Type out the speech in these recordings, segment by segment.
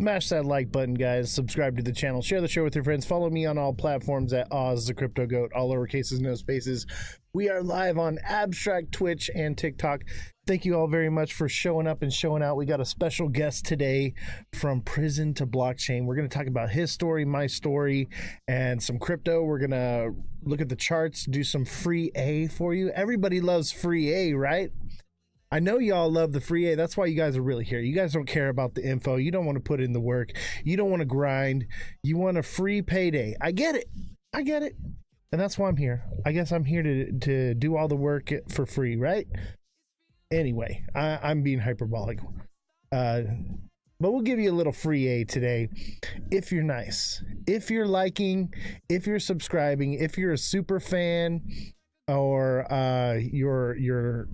Smash that like button, guys. Subscribe to the channel. Share the show with your friends. Follow me on all platforms at Ozthecryptogoat, all lowercases, no spaces. We are live on Abstract, Twitch, and TikTok. Thank you all very much for showing up and showing out. We got a special guest today from prison to blockchain. We're going to talk about his story, my story, and some crypto. We're going to look at the charts, do some free A for you. Everybody loves free A, right? I know y'all love the free A. That's why you guys are really here. You guys don't care about the info. You don't want to put in the work. You don't want to grind. You want a free payday. I get it. I get it. And that's why I'm here. I guess I'm here to do all the work for free, right? Anyway, I'm being hyperbolic. But we'll give you a little free A today if you're nice. If you're liking, if you're subscribing, if you're a super fan, or you're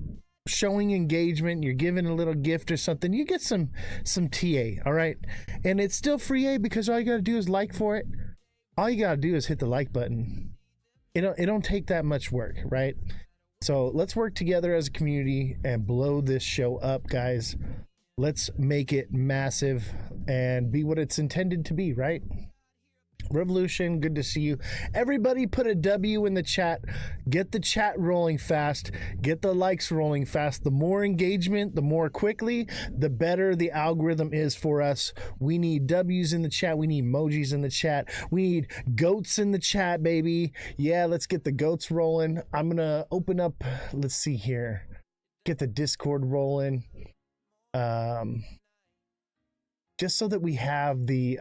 showing engagement, you're giving a little gift or something, you get some TA, all right? And it's still free A because all you gotta do is like for it. All you gotta do is hit the like button. It don't take that much work, right? So let's work together as a community and blow this show up, guys. Let's make it massive and be what it's intended to be, right? Revolution, good to see you. Everybody put a W in the chat. Get the chat rolling fast. Get the likes rolling fast. The more engagement, the more quickly, the better the algorithm is for us. We need W's in the chat. We need emojis in the chat. We need goats in the chat, baby. Yeah, let's get the goats rolling. I'm going to open up, let's see here. Get the Discord rolling. Just so that we have the...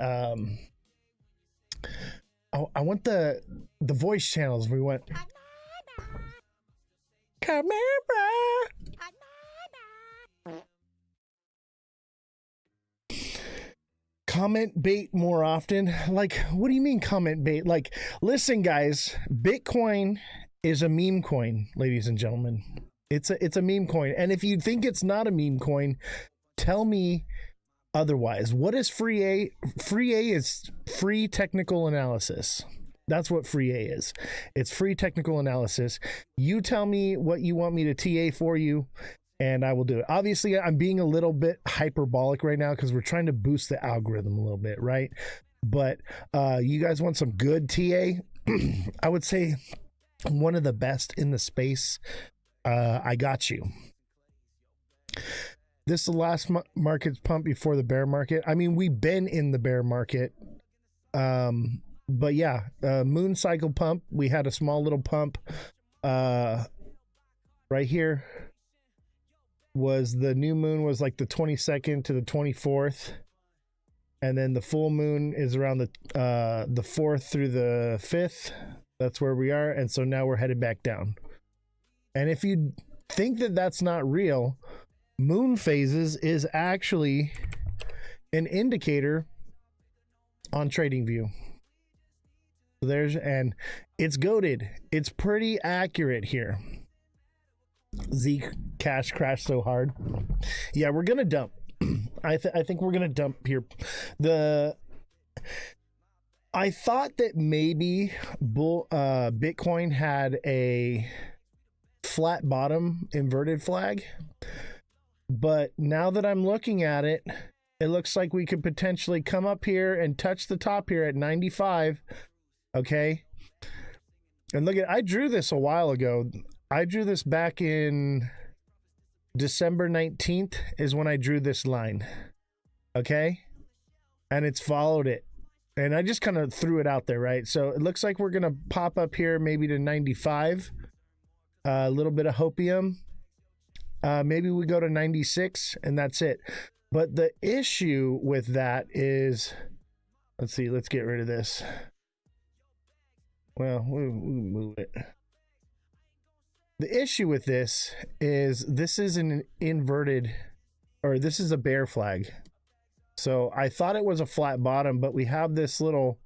I want the voice channels. We want Camera. Comment bait more often. Like, what do you mean comment bait? Like, listen, guys, Bitcoin is a meme coin, ladies and gentlemen. It's a meme coin. And if you think it's not a meme coin, tell me otherwise. What is free A? Free A is free technical analysis. That's what free A is. It's free technical analysis. You tell me what you want me to TA for you, and I will do it. Obviously, I'm being a little bit hyperbolic right now because we're trying to boost the algorithm a little bit, right? But you guys want some good TA? I would say one of the best in the space. I got you. This is the last market pump before the bear market. I mean, we've been in the bear market. But yeah, moon cycle pump. We had a small little pump right here. Was the new moon was like the 22nd to the 24th. And then the full moon is around the 4th through the 5th. That's where we are. And so now we're headed back down. And if you think that that's not real, moon phases is actually an indicator on TradingView. And it's goated. It's pretty accurate here. Cash crashed so hard. Yeah, we're gonna dump. I think we're gonna dump here. I thought that maybe Bitcoin had a flat bottom inverted flag. But now that I'm looking at it, it looks like we could potentially come up here and touch the top here at 95. Okay. And look at, I drew this a while ago. I drew this back in December 19th is when I drew this line. Okay. And it's followed it. And I just kind of threw it out there, right? So it looks like we're going to pop up here maybe to 95. A little bit of hopium. Maybe we go to 96 and that's it. But the issue with that is, let's see, let's get rid of this. Well, we'll move it. The issue with this is an inverted, or this is a bear flag. So I thought it was a flat bottom, but we have this little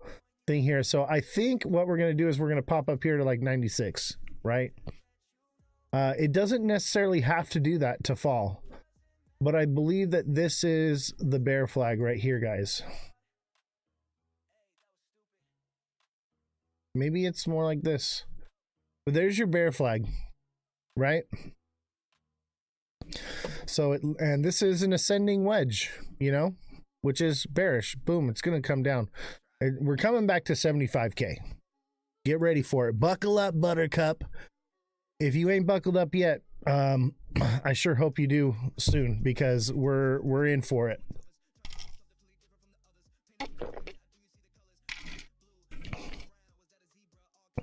thing here. So I think what we're going to do is we're going to pop up here to like 96, right? It doesn't necessarily have to do that to fall, but I believe that this is the bear flag right here, guys. Maybe it's more like this, but there's your bear flag, right? So and this is an ascending wedge, you know, which is bearish. Boom, it's going to come down. We're coming back to 75K. Get ready for it. Buckle up, Buttercup. If you ain't buckled up yet, I sure hope you do soon, because we're in for it.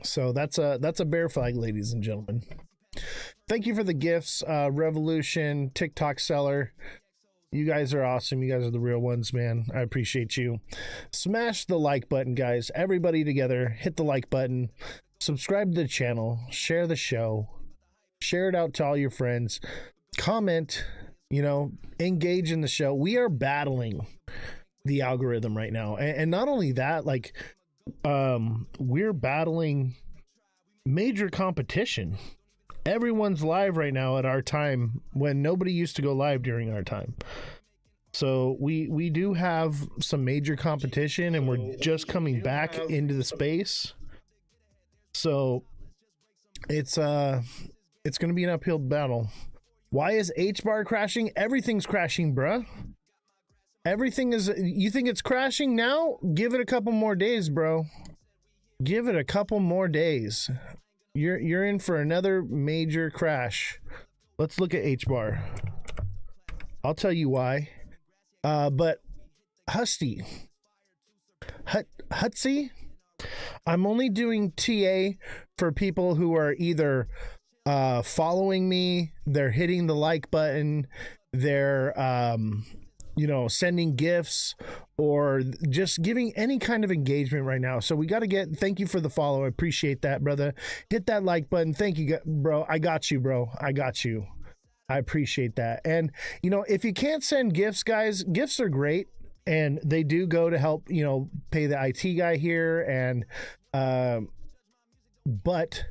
So that's a bear flag, ladies and gentlemen. Thank you for the gifts, Revolution, TikTok seller. You guys are awesome. You guys are the real ones, man. I appreciate you. Smash the like button, guys. Everybody together, hit the like button. Subscribe to the channel. Share the show. Share it out to all your friends. Comment, you know, engage in the show. We are battling the algorithm right now. And not only that, like, we're battling major competition. Everyone's live right now at our time, when nobody used to go live during our time. So we do have some major competition, and we're just coming back into the space. So it's going to be an uphill battle. Why is H bar crashing? Everything's crashing, bruh. Everything is. You think it's crashing now? Give it a couple more days, bro. Give it a couple more days. You're in for another major crash. Let's look at H bar. I'll tell you why. But Hutsy, I'm only doing TA for people who are either following me, they're hitting the like button, they're you know, sending gifts, or just giving any kind of engagement right now. So we got to thank you for the follow. I appreciate that, brother. Hit that like button. Thank you, bro. I got you, bro. I got you. I appreciate that. And, you know, if you can't send gifts, guys, gifts are great. And they do go to help, you know, pay the IT guy here. And, but,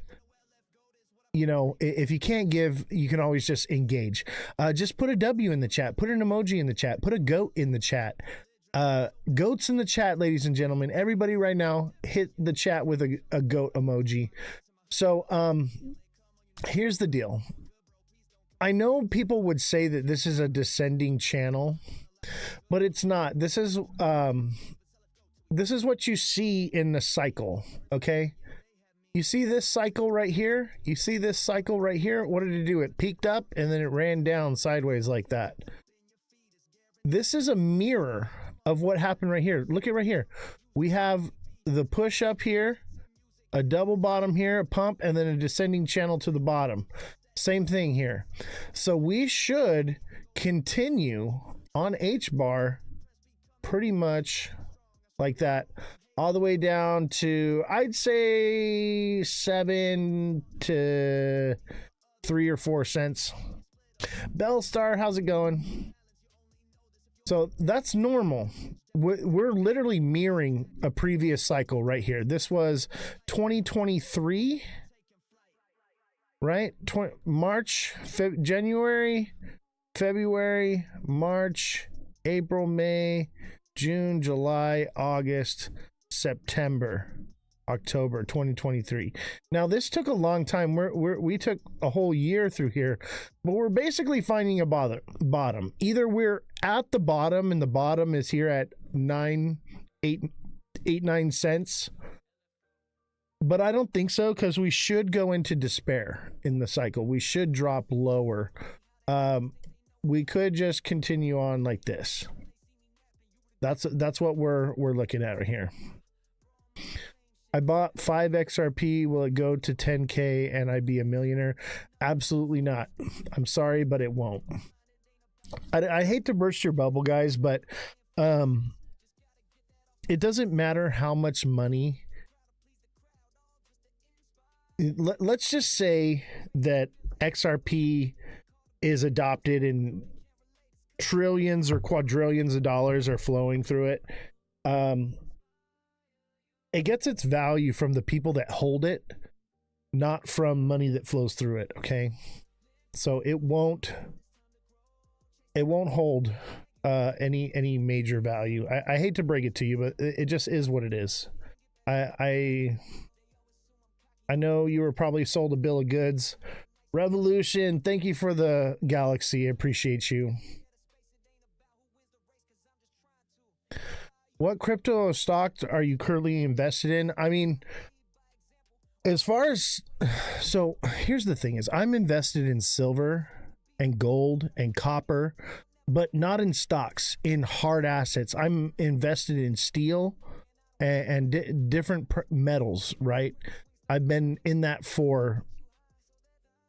you know, if you can't give, you can always just engage. Just put a W in the chat, put an emoji in the chat, put a goat in the chat. Goats in the chat, ladies and gentlemen. Everybody right now, hit the chat with a goat emoji. So here's the deal. I know people would say that this is a descending channel, but it's not. This is what you see in the cycle, okay? You see this cycle right here? You see this cycle right here? What did it do? It peaked up and then it ran down sideways like that. This is a mirror of what happened right here. Look at right here. We have the push up here, a double bottom here, a pump, and then a descending channel to the bottom. Same thing here. So we should continue on H bar pretty much like that, all the way down to, I'd say 7 to 3 or 4 cents. Bellstar, how's it going? So that's normal. We're literally mirroring a previous cycle right here. This was 2023, right? March, January, February, March, April, May, June, July, August, September, October 2023. Now this took a long time. We took a whole year through here, but we're basically finding a bottom. Either we're at the bottom and the bottom is here at 9 cents, but I don't think so, because we should go into despair in the cycle. We should drop lower. We could just continue on like this. That's what we're looking at right here. I bought 5 XRP. Will it go to 10K and I'd be a millionaire? Absolutely not. I'm sorry, but it won't. I hate to burst your bubble, guys, but it doesn't matter how much money. Let's just say that XRP is adopted and trillions or quadrillions of dollars are flowing through it. It gets its value from the people that hold it, not from money that flows through it. Okay, so it won't hold any major value. I hate to break it to you, but it just is what it is. I know you were probably sold a bill of goods. Revolution, thank you for the galaxy. I appreciate you. What crypto stocks are you currently invested in? I mean, as far as, so here's the thing is I'm invested in silver and gold and copper, but not in stocks, in hard assets. I'm invested in steel and different metals, right? I've been in that for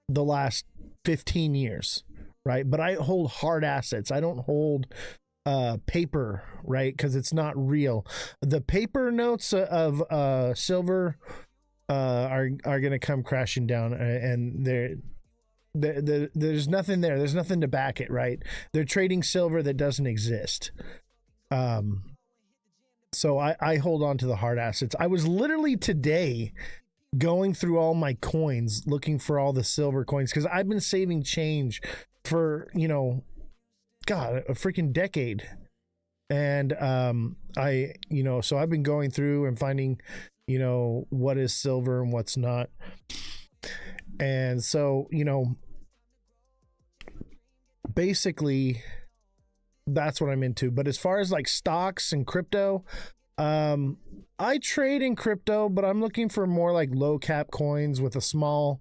the last 15 years, right? But I hold hard assets. I don't hold paper, right? Because it's not real. The paper notes of silver are going to come crashing down, and there's nothing there. There's nothing to back it, right? They're trading silver that doesn't exist. So I hold on to the hard assets. I was literally today going through all my coins looking for all the silver coins because I've been saving change for, God, a freaking decade. And so I've been going through and finding, what is silver and what's not. And so, basically that's what I'm into. But as far as like stocks and crypto, I trade in crypto, but I'm looking for more like low cap coins with a small,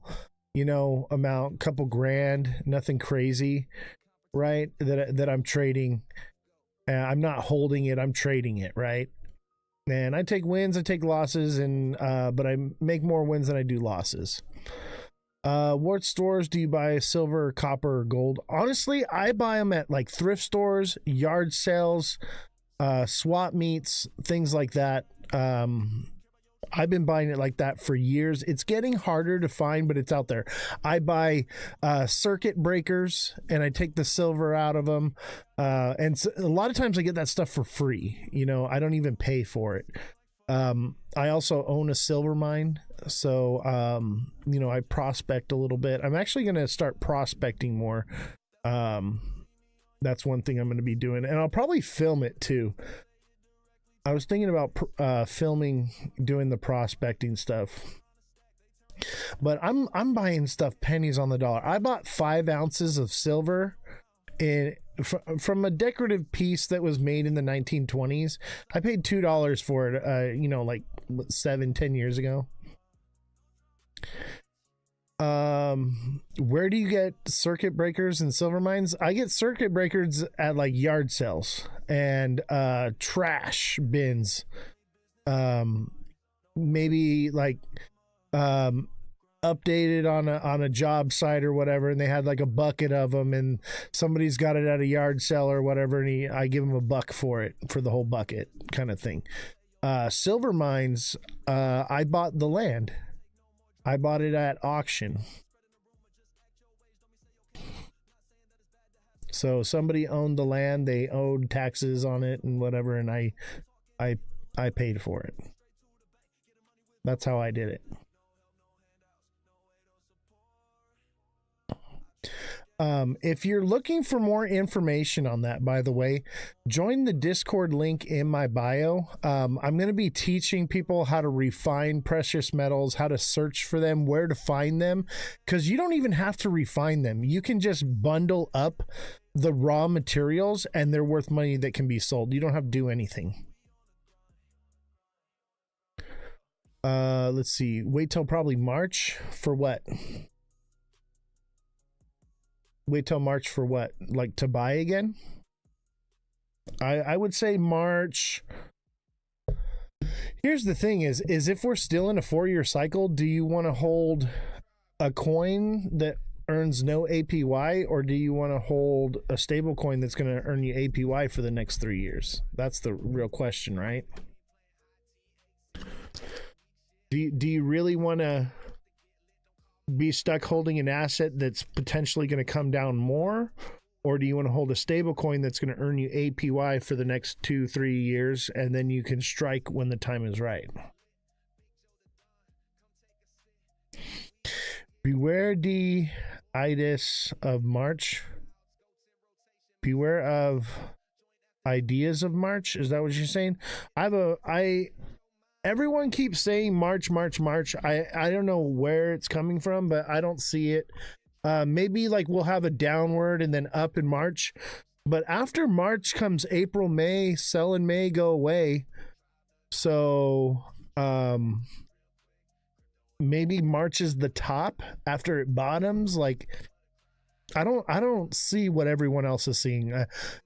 amount, couple grand, nothing crazy, right? That I'm trading. I'm not holding it, I'm trading it, right? And I take wins, I take losses, and but I make more wins than I do losses. What stores do you buy silver, copper, or gold? Honestly, I buy them at like thrift stores, yard sales, swap meets, things like that. I've been buying it like that for years. It's getting harder to find, but it's out there. I buy circuit breakers and I take the silver out of them. And so, a lot of times I get that stuff for free. I don't even pay for it. I also own a silver mine. So, I prospect a little bit. I'm actually going to start prospecting more. That's one thing I'm going to be doing. And I'll probably film it too. I was thinking about filming, doing the prospecting stuff, but I'm buying stuff pennies on the dollar. I bought 5 ounces of silver from a decorative piece that was made in the 1920s. I paid $2 for it, like 7-10 years ago. Where do you get circuit breakers and silver mines? I get circuit breakers at like yard sales and trash bins. Maybe like updated on a job site or whatever, and they had like a bucket of them, and somebody's got it at a yard sale or whatever, and I give them $1 for it, for the whole bucket kind of thing. Silver mines, I bought the land. I bought it at auction. So somebody owned the land, they owed taxes on it and whatever, and I paid for it. That's how I did it. If you're looking for more information on that, by the way, join the Discord link in my bio. I'm going to be teaching people how to refine precious metals, how to search for them, where to find them, because you don't even have to refine them. You can just bundle up the raw materials and they're worth money that can be sold. You don't have to do anything. Let's see. Wait till probably March for what? Wait till March for what? Like to buy again? I would say March. Here's the thing is if we're still in a 4-year cycle, do you want to hold a coin that earns no APY, or do you want to hold a stable coin that's going to earn you APY for the next 3 years? That's the real question, right? Do you really want to be stuck holding an asset that's potentially going to come down more, or do you want to hold a stable coin that's going to earn you APY for the next 2-3 years, and then you can strike when the time is right? Beware the itis of March. Beware of ideas of March. Is that what you're saying? Everyone keeps saying March, March, March. I don't know where it's coming from, but I don't see it. Maybe like we'll have a downward and then up in March. But after March comes April, May. Sell in May, go away. So maybe March is the top after it bottoms. Like I don't see what everyone else is seeing.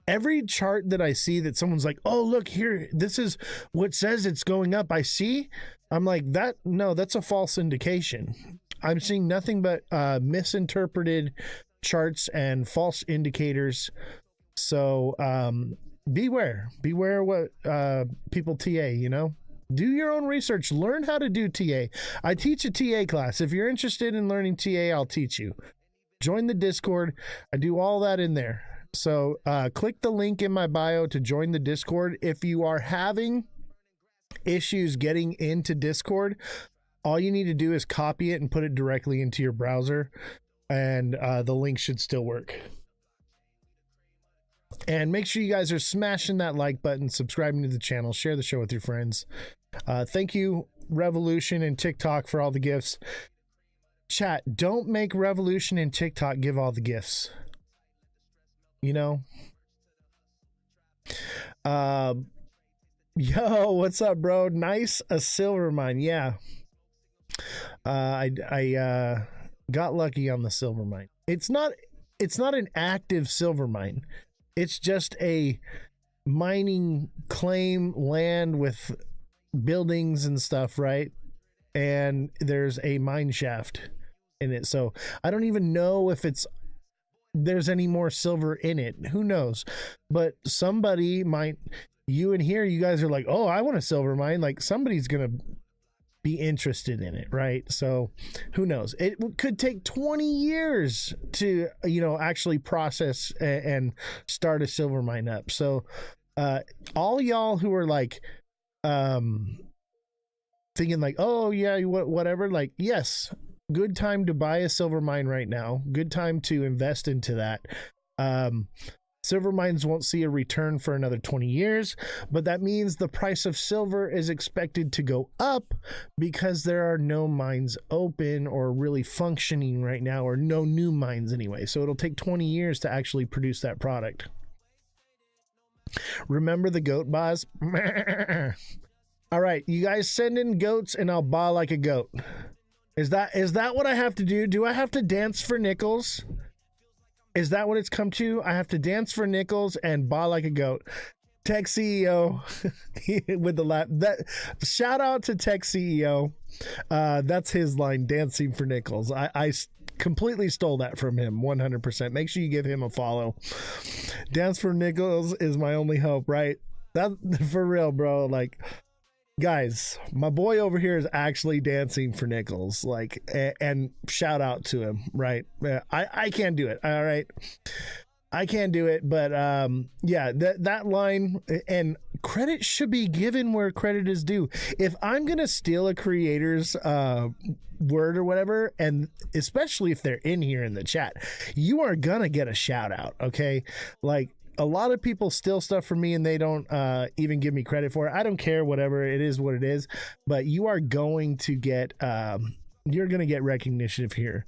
Every chart that I see that someone's like, oh look here, this is what says it's going up, I see, I'm like, that no, that's a false indication. I'm seeing nothing but misinterpreted charts and false indicators. So beware what people TA, you know. Do your own research. Learn how to do TA. I teach a TA class. If you're interested in learning TA, I'll teach you. Join the Discord. I do all that in there. So click the link in my bio to join the Discord. If you are having issues getting into Discord, all you need to do is copy it and put it directly into your browser, and the link should still work. And make sure you guys are smashing that like button, subscribing to the channel, share the show with your friends. Thank you, Revolution and TikTok, for all the gifts. Chat, don't make Revolution and TikTok give all the gifts. You know? Yo, what's up, bro? Nice, a silver mine. Yeah. I got lucky on the silver mine. It's not an active silver mine. It's just a mining claim land with buildings and stuff, right? And there's a mine shaft in it. So I don't even know if there's any more silver in it. Who knows? But somebody might, you in here, you guys are like, oh, I want a silver mine. Like somebody's going to be interested in it, right? So who knows? It could take 20 years to, you know, actually process and start a silver mine up. So all y'all who are like thinking like, oh yeah, whatever, like, yes, good time to buy a silver mine right now. Good time to invest into that. Silver mines won't see a return for another 20 years, but that means the price of silver is expected to go up because there are no mines open or really functioning right now, or no new mines anyway. So it'll take 20 years to actually produce that product. Remember the goat boss? All right, you guys send in goats and I'll baa like a goat. Is that what I have to do? Do I have to dance for nickels? Is that what it's come to? I have to dance for nickels and baa like a goat. Tech CEO with the laugh. That shout out to Tech CEO. That's his line, dancing for nickels. I completely stole that from him, 100%. Make sure you give him a follow. Dance for nickels is my only hope, right? That for real, bro. Like, guys, my boy over here is actually dancing for nickels, like, and shout out to him, right? I can't do it. All right, I can't do it, but yeah, that line, and credit should be given where credit is due. If I'm gonna steal a creator's word or whatever, and especially if they're in here in the chat, you are gonna get a shout out, okay? Like, a lot of people steal stuff from me and they don't even give me credit for it. I don't care, whatever, it is what it is. But you are going to get you're going to get recognition if here.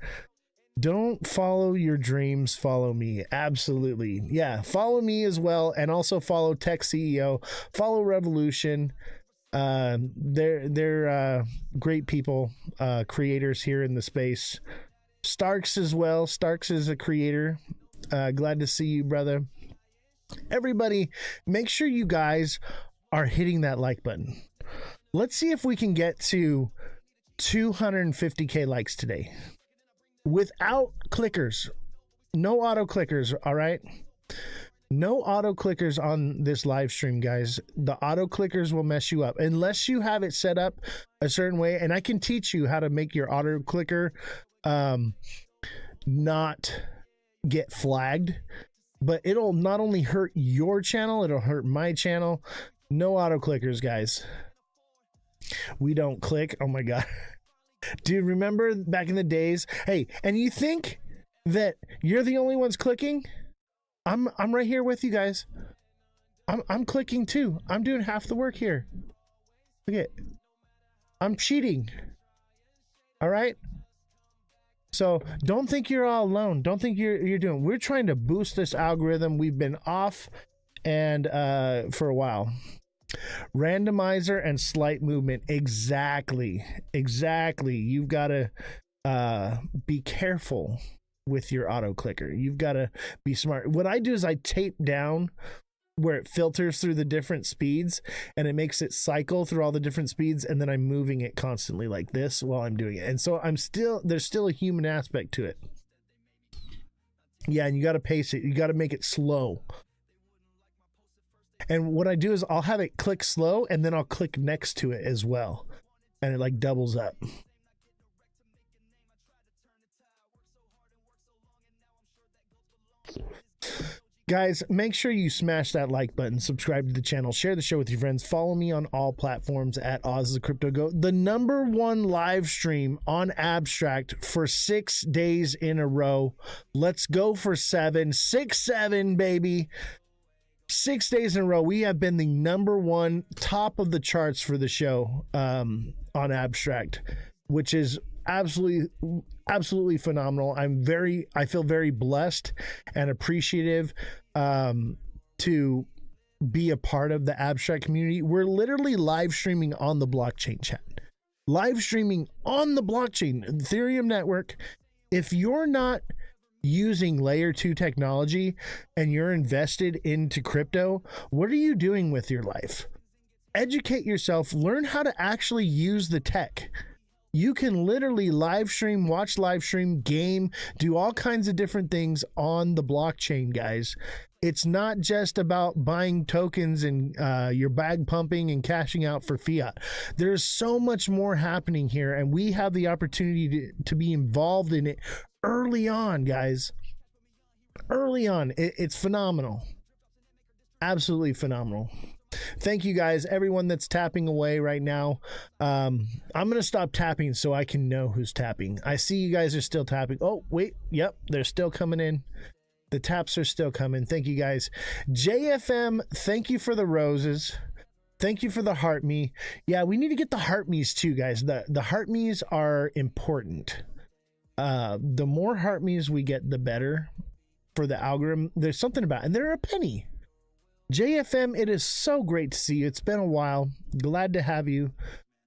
Don't follow your dreams, follow me. Absolutely. Yeah, follow me as well, and also follow Tech CEO, follow Revolution. They're great people, creators here in the space. Starks as well. Starks is a creator. Glad to see you, brother. Everybody, make sure you guys are hitting that like button. Let's see if we can get to 250k likes today without clickers. No auto clickers, all right? No auto clickers on this live stream, guys. The auto clickers will mess you up unless you have it set up a certain way, and I can teach you how to make your auto clicker not get flagged. But it'll not only hurt your channel, it'll hurt my channel. No auto clickers, guys. We don't click. Oh my god. Dude, remember back in the days? Hey, and you think that you're the only ones clicking? I'm right here with you guys. I'm clicking too. I'm doing half the work here. Look at, I'm cheating. All right? So don't think you're all alone. Don't think you're doing. We're trying to boost this algorithm. We've been off and for a while. Randomizer and slight movement. Exactly. You've got to be careful with your auto clicker. You've got to be smart. What I do is I tape down where it filters through the different speeds and it makes it cycle through all the different speeds, and then I'm moving it constantly like this while I'm doing it. And so there's still a human aspect to it. Yeah, and you got to pace it. You got to make it slow. And what I do is I'll have it click slow and then I'll click next to it as well. And it like doubles up. Guys, make sure you smash that like button, subscribe to the channel, share the show with your friends, follow me on all platforms at Ozthecryptogoat, the #1 live stream on Abstract for 6 days in a row. Let's go for 7, 6, 7, baby. 6 days in a row. We have been the #1 top of the charts for the show on Abstract, which is absolutely phenomenal. I feel very blessed and appreciative to be a part of the Abstract community. We're literally live streaming on the blockchain, chat. Live streaming on the blockchain, Ethereum network. If you're not using layer 2 technology and you're invested into crypto, what are you doing with your life? Educate yourself, learn how to actually use the tech. You can literally live stream, watch live stream, game, do all kinds of different things on the blockchain, guys. It's not just about buying tokens and your bag pumping and cashing out for fiat. There's so much more happening here, and we have the opportunity to be involved in it early on, guys. Early on. It's phenomenal. Absolutely phenomenal. Thank you guys, everyone that's tapping away right now. I'm gonna stop tapping so I can know who's tapping. I see you guys are still tapping. Oh wait, yep, they're still coming in. The taps are still coming. Thank you guys. JFM, thank you for the roses. Thank you for the heart me. Yeah, we need to get the heart me's too, guys. The heart me's are important. The more heart me's we get, the better for the algorithm. There's something about it, and they're a penny. JFM, it is so great to see you. It's been a while. Glad to have you.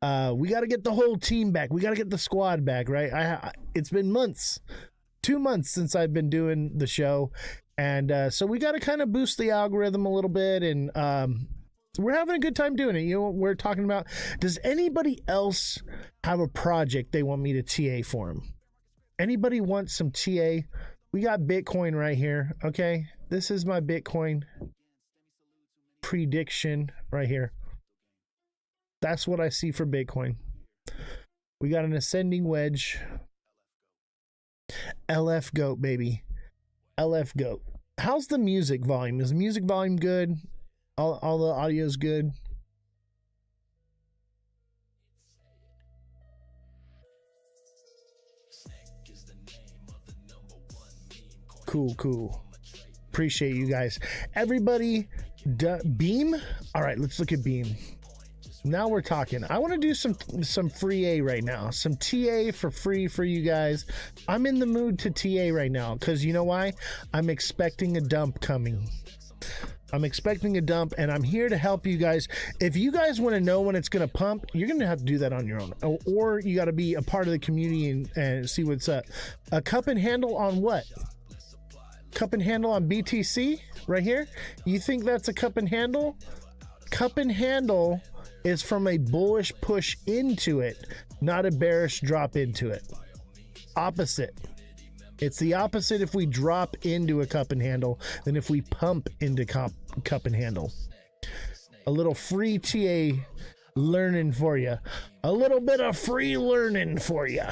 We got to get the whole team back. We got to get the squad back, right? It's been months, 2 months since I've been doing the show. And so we got to kind of boost the algorithm a little bit. And we're having a good time doing it. You know what we're talking about? Does anybody else have a project they want me to TA for them? Anybody want some TA? We got Bitcoin right here. Okay. This is my Bitcoin prediction right here. That's what I see for Bitcoin. We got an ascending wedge. LF goat, baby. LF goat. How's the music volume? Is the music volume good? All the audio's good? Cool. Appreciate you guys. Everybody, Beam. All right, let's look at Beam. Now we're talking. I want to do some free A right now. Some TA for free for you guys. I'm in the mood to TA right now because you know why? I'm expecting a dump coming. I'm expecting a dump, and I'm here to help you guys. If you guys want to know when it's going to pump, you're going to have to do that on your own. Or you got to be a part of the community and see what's up. A cup and handle on what? Cup and handle on BTC right here. You think that's a cup and handle? Cup and handle is from a bullish push into it, not a bearish drop into it. Opposite. It's the opposite if we drop into a cup and handle than if we pump into cup and handle. A little free TA learning for you. A little bit of free learning for you.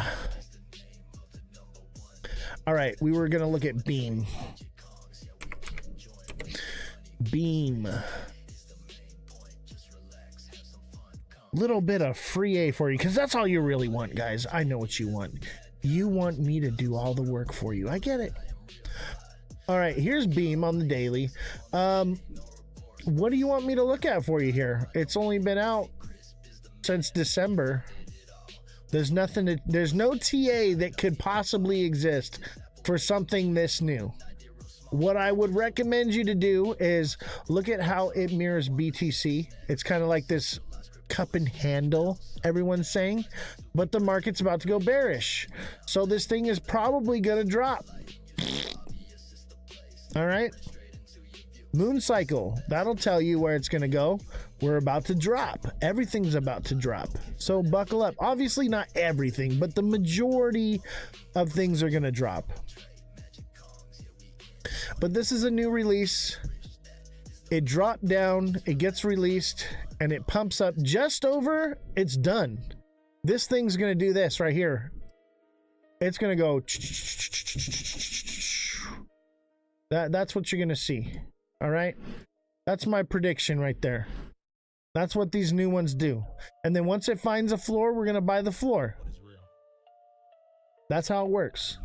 All right, we were going to look at Beam. Beam. Little bit of free A for you, because that's all you really want, guys. I know what you want. You want me to do all the work for you. I get it. All right, here's Beam on the daily. What do you want me to look at for you here? It's only been out since December. There's nothing. There's no TA that could possibly exist for something this new. What I would recommend you to do is look at how it mirrors BTC. It's kind of like this cup and handle, everyone's saying, but the market's about to go bearish. So this thing is probably going to drop. All right. Moon cycle, that'll tell you where it's going to go. We're about to drop. Everything's about to drop. So buckle up. Obviously not everything, but the majority of things are going to drop. But this is a new release. It dropped down, it gets released, and it pumps up just over. It's done. This thing's going to do this right here. It's going to go. That's what you're going to see. All right. That's my prediction right there. That's what these new ones do. And then once it finds a floor, we're going to buy the floor. That's how it works.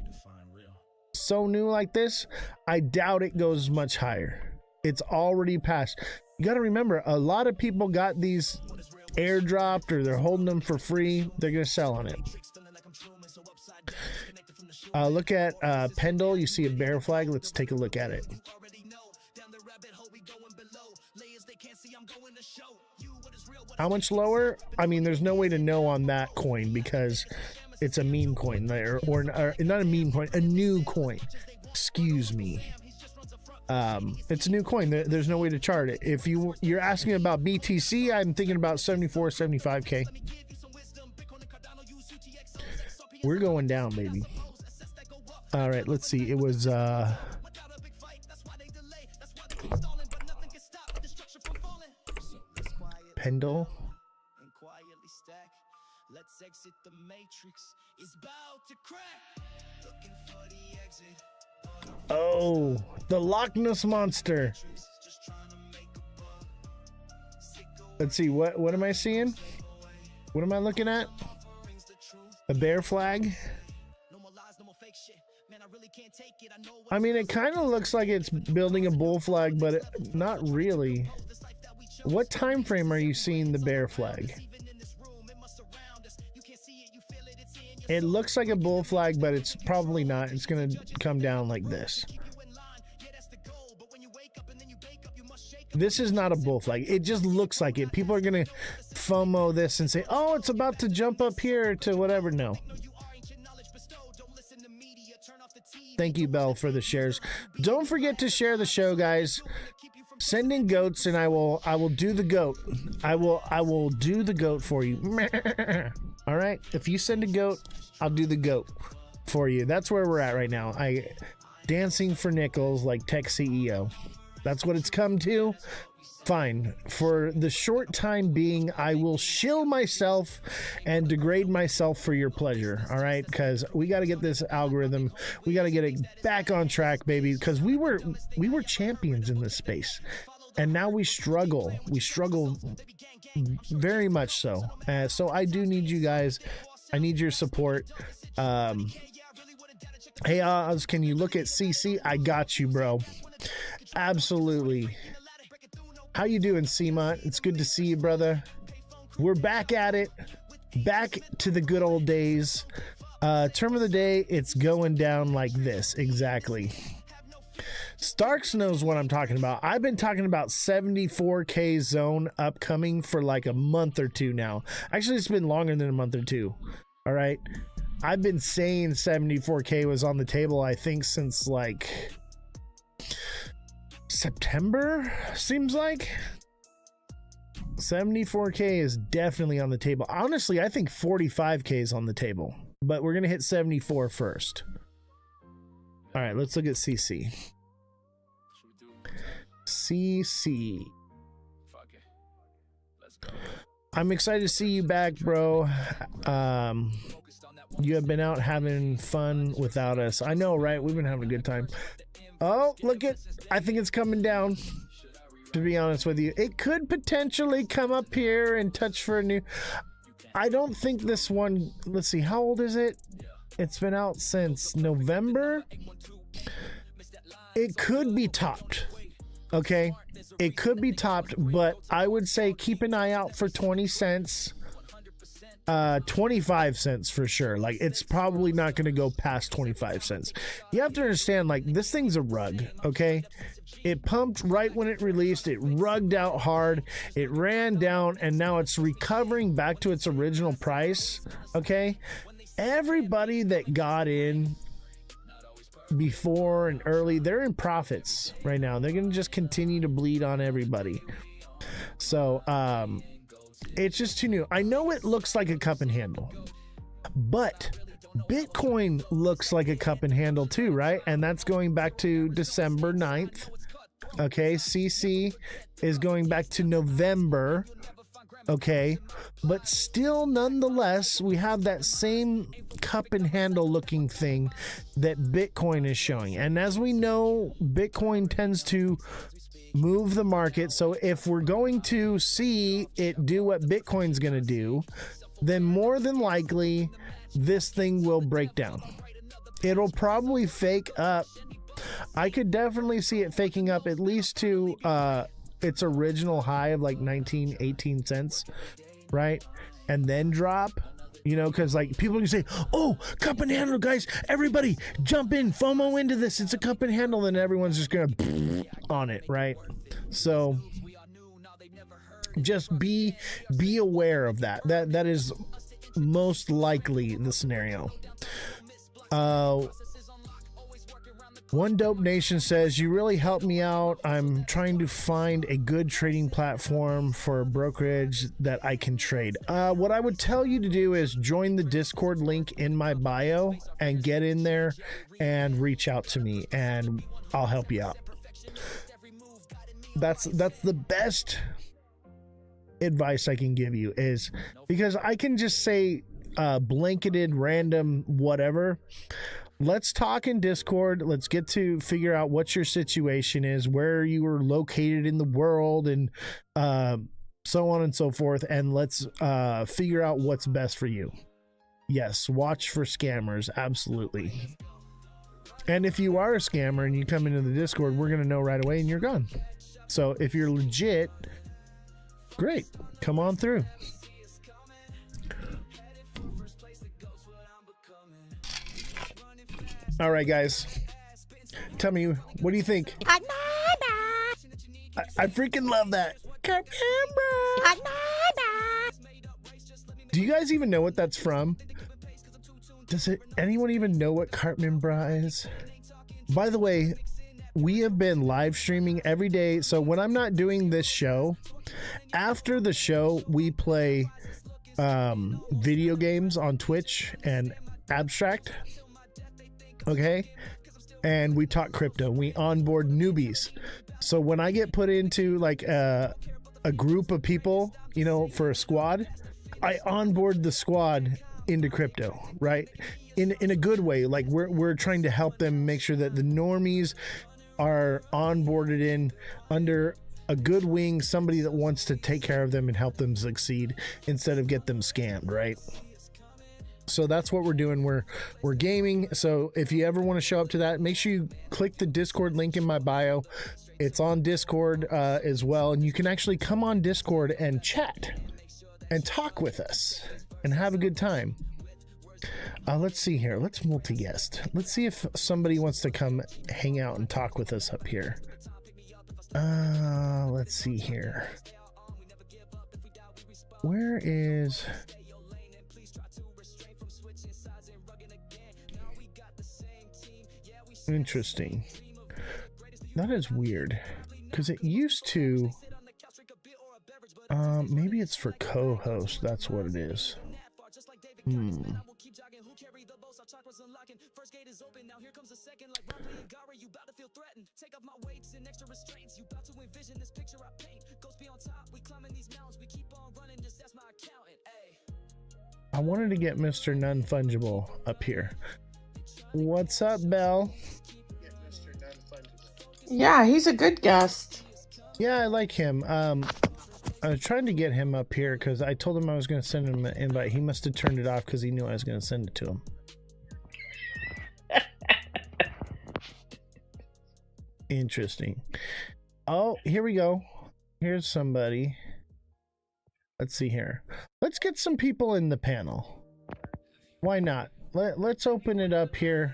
So new like this, I doubt it goes much higher. It's already passed. You got to remember, a lot of people got these airdropped or they're holding them for free. They're going to sell on it. Look at Pendle. You see a bear flag. Let's take a look at it. How much lower? I mean, there's no way to know on that coin because it's a meme coin there, or not a meme coin, a new coin. Excuse me. It's a new coin. There's no way to chart it. If you're asking about BTC, I'm thinking about 74, 75K. We're going down, baby. All right, let's see. It was Pendle. Let's exit the matrix. Is about to crack. Looking for the exit. Oh, the Loch Ness monster. Let's see, what am I seeing? What am I looking at? A bear flag. I mean, it kind of looks like it's building a bull flag, but not really. What time frame are you seeing the bear flag? It looks like a bull flag, but it's probably not. It's going to come down like this. This is not a bull flag. It just looks like it. People are going to FOMO this and say, oh, it's about to jump up here to whatever. No. Thank you, Belle, for the shares. Don't forget to share the show, guys. Send in goats and I will do the goat. I will do the goat for you. All right, if you send a goat, I'll do the goat for you. That's where we're at right now. Dancing for nickels like tech CEO. That's what it's come to. Fine. For the short time being, I will shill myself and degrade myself for your pleasure. All right, because we got to get this algorithm. We got to get it back on track, baby. Because we were champions in this space, and now we struggle. We struggle very much so. So I do need you guys. I need your support. Hey Oz, can you look at CC? I got you, bro. Absolutely. How you doing, Seamont? It's good to see you, brother. We're back at it. Back to the good old days. Term of the day, it's going down like this. Exactly. Starks knows what I'm talking about. I've been talking about 74K zone upcoming for like a month or two now. Actually, it's been longer than a month or two. All right. I've been saying 74K was on the table, I think, since like September, seems like. 74K is definitely on the table. Honestly, I think 45K is on the table, but we're gonna hit 74 first. All right, let's look at CC. CC. I'm excited to see you back, bro. You have been out having fun without us. I know, right? We've been having a good time. Oh, look at, I think it's coming down, to be honest with you. It could potentially come up here and touch for a new, I don't think this one, let's see, how old is it? It's been out since November. It could be topped. Okay, it could be topped, but I would say keep an eye out for 20 cents. 25 cents for sure. Like, it's probably not going to go past 25 cents. You have to understand, like, this thing's a rug, okay? It pumped right when it released. It rugged out hard. It ran down, and now it's recovering back to its original price, okay? Everybody that got in before and early, they're in profits right now. They're going to just continue to bleed on everybody. So, it's just too new. I know it looks like a cup and handle, but Bitcoin looks like a cup and handle too, right? And that's going back to December 9th. Okay, CC is going back to November. Okay, but still, nonetheless, we have that same cup and handle looking thing that Bitcoin is showing. And as we know, Bitcoin tends to move the market. So if we're going to see it do what Bitcoin's going to do, then more than likely this thing will break down. It'll probably fake up. I could definitely see it faking up at least to its original high of like 18 cents, right? And then drop. You know, because like people can say, oh, cup and handle, guys, everybody jump in, FOMO into this, it's a cup and handle, and everyone's just gonna on it, right? So just be aware of that. That is most likely the scenario. One Dope Nation says, you really helped me out. I'm trying to find a good trading platform for a brokerage that I can trade. What I would tell you to do is join the Discord link in my bio and get in there and reach out to me and I'll help you out. That's the best advice I can give you, is because I can just say blanketed random whatever. Let's talk in Discord. Let's get to figure out what your situation is, where you are located in the world, and so on and so forth. And let's figure out what's best for you. Yes, watch for scammers. Absolutely. And if you are a scammer and you come into the Discord, we're going to know right away and you're gone. So if you're legit, great. Come on through. All right, guys. Tell me, what do you think? I freaking love that. Do you guys even know what that's from? Does anyone even know what Cartman Bra is? By the way, we have been live streaming every day. So when I'm not doing this show, after the show, we play video games on Twitch and Abstract. Okay, and we talk crypto. We onboard newbies. So when I get put into like a group of people, you know, for a squad, I onboard the squad into crypto, right? In a good way. Like we're trying to help them make sure that the normies are onboarded in under a good wing, somebody that wants to take care of them and help them succeed instead of get them scammed, right? So that's what we're doing. We're gaming. So if you ever want to show up to that, make sure you click the Discord link in my bio. It's on Discord as well. And you can actually come on Discord and chat and talk with us and have a good time. Let's see here. Let's multi-guest. Let's see if somebody wants to come hang out and talk with us up here. Let's see here. Where is... Interesting. That is weird, because it used to maybe it's for co-host. That's what it is. I wanted to get Mr. Non-Fungible up here. What's up, Belle? Yeah, he's a good guest. Yeah, I like him. I was trying to get him up here because I told him I was going to send him an invite. He must have turned it off because he knew I was going to send it to him. Interesting. Oh, here we go. Here's somebody. Let's see here. Let's get some people in the panel. Why not? Let's open it up here.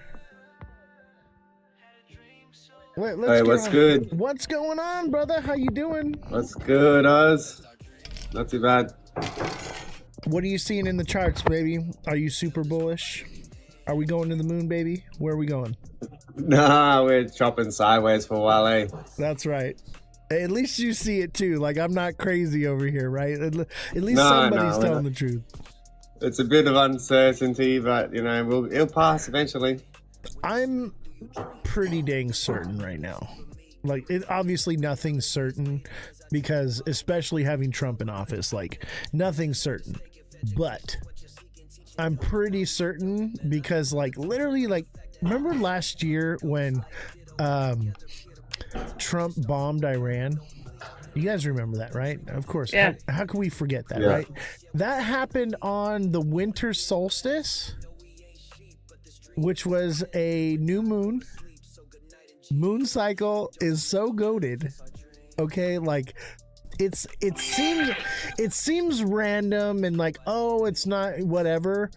Hey, what's good? What's going on, brother? How you doing? What's good, Oz? Not too bad. What are you seeing in the charts, baby? Are you super bullish? Are we going to the moon, baby? Where are we going? Nah, we're chopping sideways for a while, eh? That's right. At least you see it too. Like, I'm not crazy over here, right? At least somebody's telling the truth. It's a bit of uncertainty, but it'll pass eventually. I'm pretty dang certain right now. Like, obviously nothing's certain, because especially having Trump in office, like, nothing's certain. But I'm pretty certain because, like, literally, like, remember last year when Trump bombed Iran? You guys remember that, right? Of course. Yeah. How can we forget that, right? That happened on the winter solstice, which was a new moon. Moon cycle is so goated. Okay, like it seems random and like, oh, it's not whatever.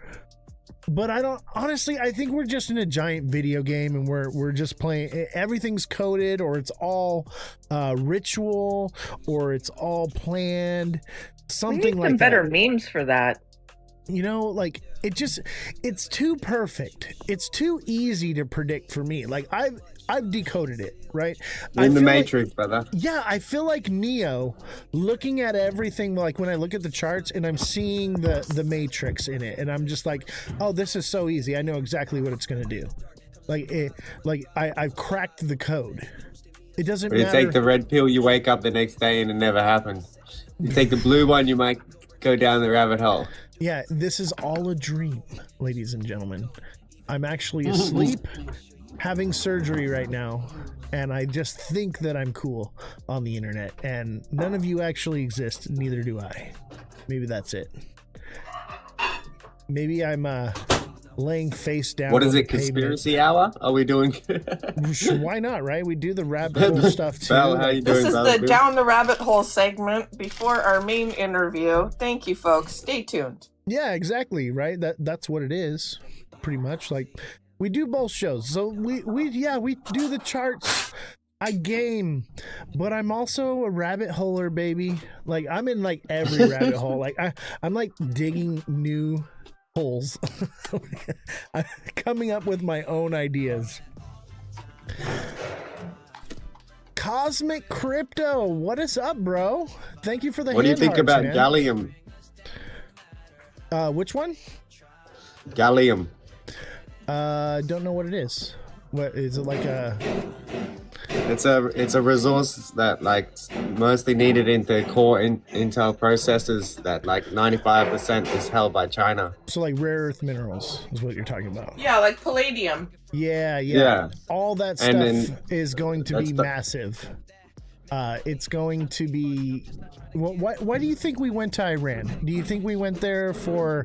But I think we're just in a giant video game and we're just playing. Everything's coded, or it's all ritual, or it's all planned. Something like some better memes for that. Like it's too perfect. It's too easy to predict for me. Like I've decoded it, right? In the Matrix, brother. Yeah, I feel like Neo, looking at everything, like when I look at the charts and I'm seeing the Matrix in it, and I'm just like, oh, this is so easy. I know exactly what it's gonna do. I've cracked the code. It doesn't matter. You take the red pill, you wake up the next day and it never happens. You take the blue one, you might go down the rabbit hole. Yeah, this is all a dream, ladies and gentlemen. I'm actually asleep, having surgery right now, and I just think that I'm cool on the internet, and none of you actually exist, neither do I. Maybe that's it. Maybe I'm laying face down. What is it, conspiracy hour? Are we doing? Why not, right? We do the rabbit hole stuff too. Belle, how you doing, this is Belle? the down the rabbit hole segment before our main interview. Thank you, folks. Stay tuned. Yeah, exactly, right? That's what it is, pretty much. Like, we do both shows. So we do the charts. I game, but I'm also a rabbit holer, baby. Like, I'm in like every rabbit hole. Like I'm like digging new holes. I'm coming up with my own ideas. Cosmic Crypto, what is up, bro? Thank you for the. What do you think about man. gallium? Which one? Gallium. Don't know what it is. What is it, like a? It's a resource that like mostly needed into core Intel processors that like 95% is held by China. So like rare earth minerals is what you're talking about. Yeah, like palladium. Yeah. All that stuff is going to be massive. It's going to be. Why do you think we went to Iran? Do you think we went there for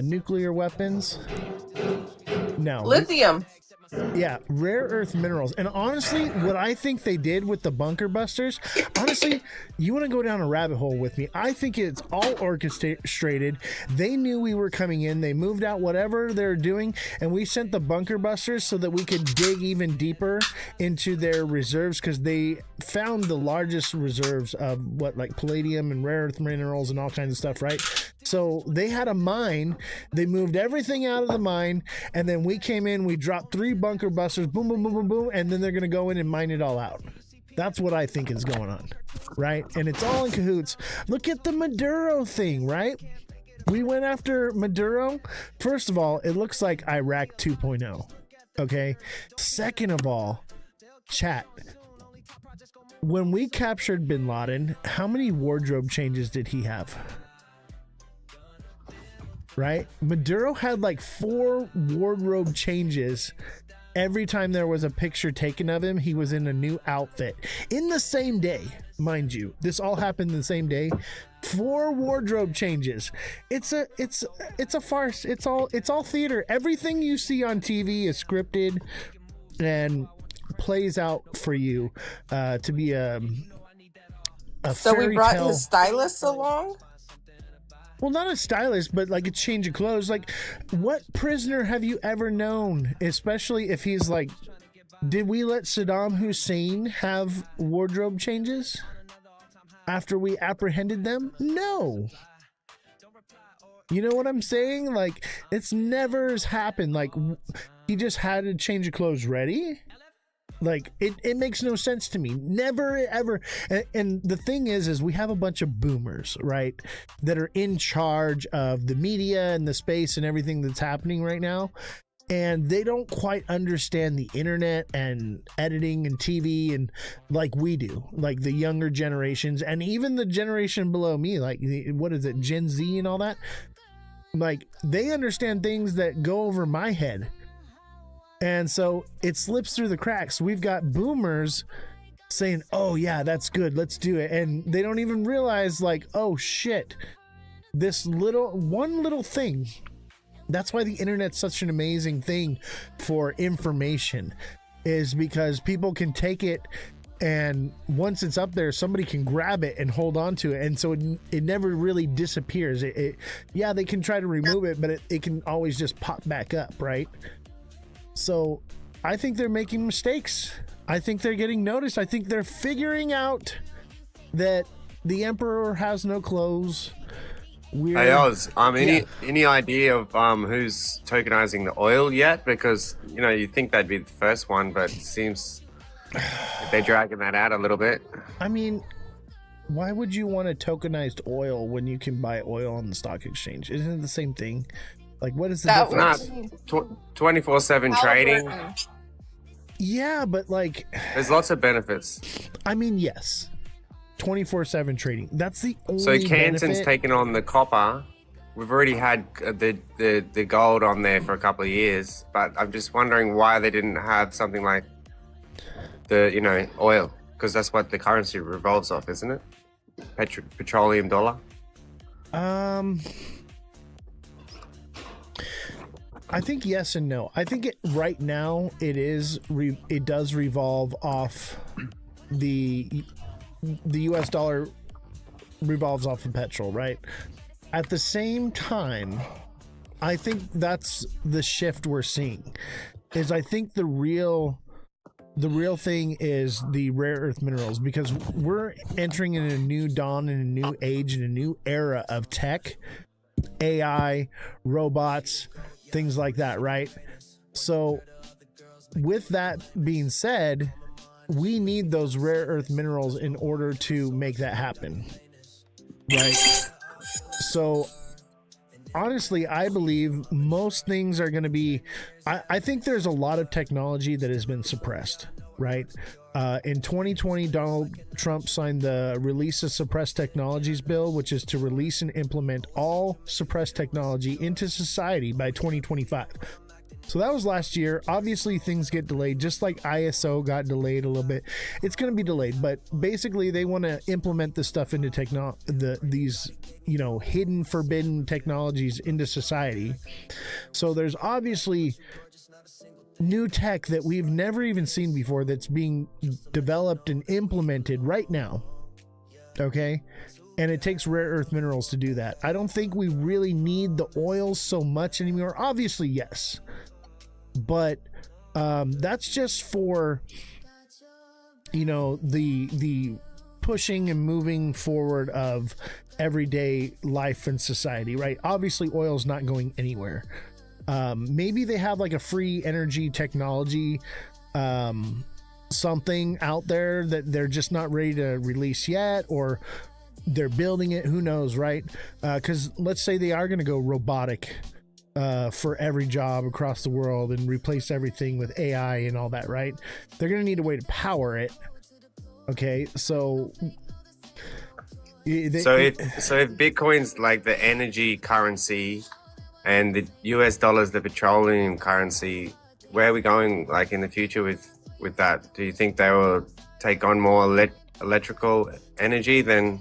nuclear weapons? No. Lithium. Yeah, rare earth minerals. And honestly, what I think they did with the bunker busters, honestly, you want to go down a rabbit hole with me? I think it's all orchestrated. They knew we were coming in. They moved out whatever they're doing, and we sent the bunker busters so that we could dig even deeper into their reserves, because they found the largest reserves of like palladium and rare earth minerals and all kinds of stuff, right? So they had a mine. They moved everything out of the mine, and then we came in. We dropped 3 bunker busters, boom, boom, boom, boom, boom, and then they're gonna go in and mine it all out. That's what I think is going on, right? And it's all in cahoots. Look at the Maduro thing, right? We went after Maduro. First of all, it looks like Iraq 2.0. Okay. Second of all, chat. When we captured bin Laden, how many wardrobe changes did he have? Right? Maduro had like 4 wardrobe changes. Every time there was a picture taken of him, he was in a new outfit in the same day, mind you. This all happened the same day. 4 wardrobe changes. It's a farce. It's all theater. Everything you see on TV is scripted and plays out for you to be a so we brought tale. his stylist along. Well, not a stylist, but like a change of clothes. Like, what prisoner have you ever known, especially if he's like, did we let Saddam Hussein have wardrobe changes after we apprehended them? No. You know what I'm saying? Like, it's never has happened. Like, he just had a change of clothes ready. Like, it makes no sense to me. Never, ever. And the thing is we have a bunch of boomers, right, that are in charge of the media and the space and everything that's happening right now. And they don't quite understand the internet and editing and TV and like we do, like the younger generations and even the generation below me, like, what is it, Gen Z and all that? Like, they understand things that go over my head. And so it slips through the cracks. We've got boomers saying, oh yeah, that's good, let's do it. And they don't even realize, like, oh shit, this one little thing. That's why the internet's such an amazing thing for information, is because people can take it, and once it's up there, somebody can grab it and hold on to it. And so it never really disappears. Yeah, they can try to remove it, but it can always just pop back up, right? So I think they're making mistakes. I think they're getting noticed. I think they're figuring out that the emperor has no clothes. Hey Oz, any idea of who's tokenizing the oil yet? Because, you know, you think they'd be the first one, but it seems they're dragging that out a little bit. I mean, why would you want a tokenized oil when you can buy oil on the stock exchange? Isn't it the same thing? Like, what is the difference? 24/7 trading. Yeah, but like, there's lots of benefits. I mean, yes, 24/7 trading. That's the only. So Canton's benefit. taken on the copper. We've already had the gold on there for a couple of years, but I'm just wondering why they didn't have something like the oil, because that's what the currency revolves off, isn't it? Petroleum dollar. I think yes and no. I think right now it does revolve off the US dollar revolves off of petrol, right? At the same time, I think that's the shift we're seeing. Is I think the real thing is the rare earth minerals, because we're entering in a new dawn, in a new age, in a new era of tech, AI, robots, things like that, right? So with that being said, we need those rare earth minerals in order to make that happen, right? So honestly, I believe most things are going to be, I think there's a lot of technology that has been suppressed, right? In 2020, Donald Trump signed the Release of Suppressed Technologies bill, which is to release and implement all suppressed technology into society by 2025. So that was last year. Obviously, things get delayed, just like ISO got delayed a little bit. It's going to be delayed, but basically, they want to implement this stuff into these hidden, forbidden technologies into society. So there's obviously new tech that we've never even seen before that's being developed and implemented right now. Okay. And it takes rare earth minerals to do that. I don't think we really need the oils so much anymore. Obviously, yes. But that's just for, the pushing and moving forward of everyday life and society, right? Obviously, oil is not going anywhere. Maybe they have like a free energy technology, something out there that they're just not ready to release yet, or they're building it. Who knows, right? Because let's say they are going to go robotic for every job across the world and replace everything with AI and all that, right? They're going to need a way to power it. Okay, so if Bitcoin's like the energy currency and the US dollar's the petroleum currency, where are we going like in the future with that? Do you think they will take on more electrical energy than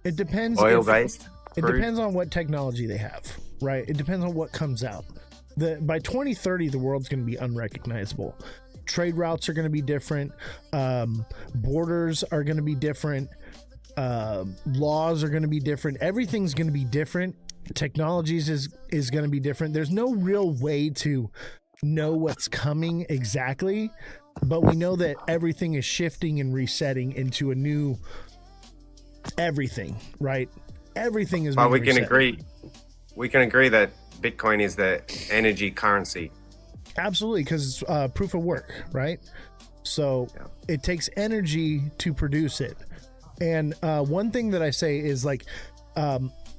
it depends oil-based? It depends on what technology they have, right? It depends on what comes out. By 2030, the world's going to be unrecognizable. Trade routes are going to be different. Borders are going to be different. laws are going to be different. Everything's going to be different. Technologies is going to be different. There's no real way to know what's coming exactly, but we know that everything is shifting and resetting into a new everything, right? Everything is. Well, we can agree. We can agree that Bitcoin is the energy currency. Absolutely, because it's proof of work, right? So it takes energy to produce it. And one thing that I say is like,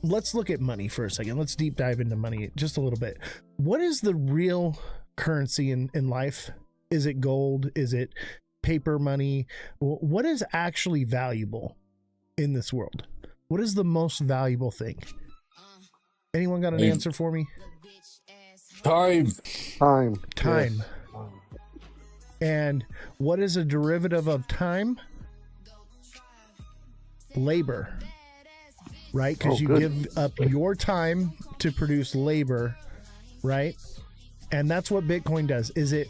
let's look at money for a second. Let's deep dive into money just a little bit. What is the real currency in life? Is it gold? Is it paper money? What is actually valuable in this world? What is the most valuable thing? Anyone got an answer for me? Time. Yes. And what is a derivative of time? Labor. Right? Because you give up your time to produce labor, right? And that's what Bitcoin does, is it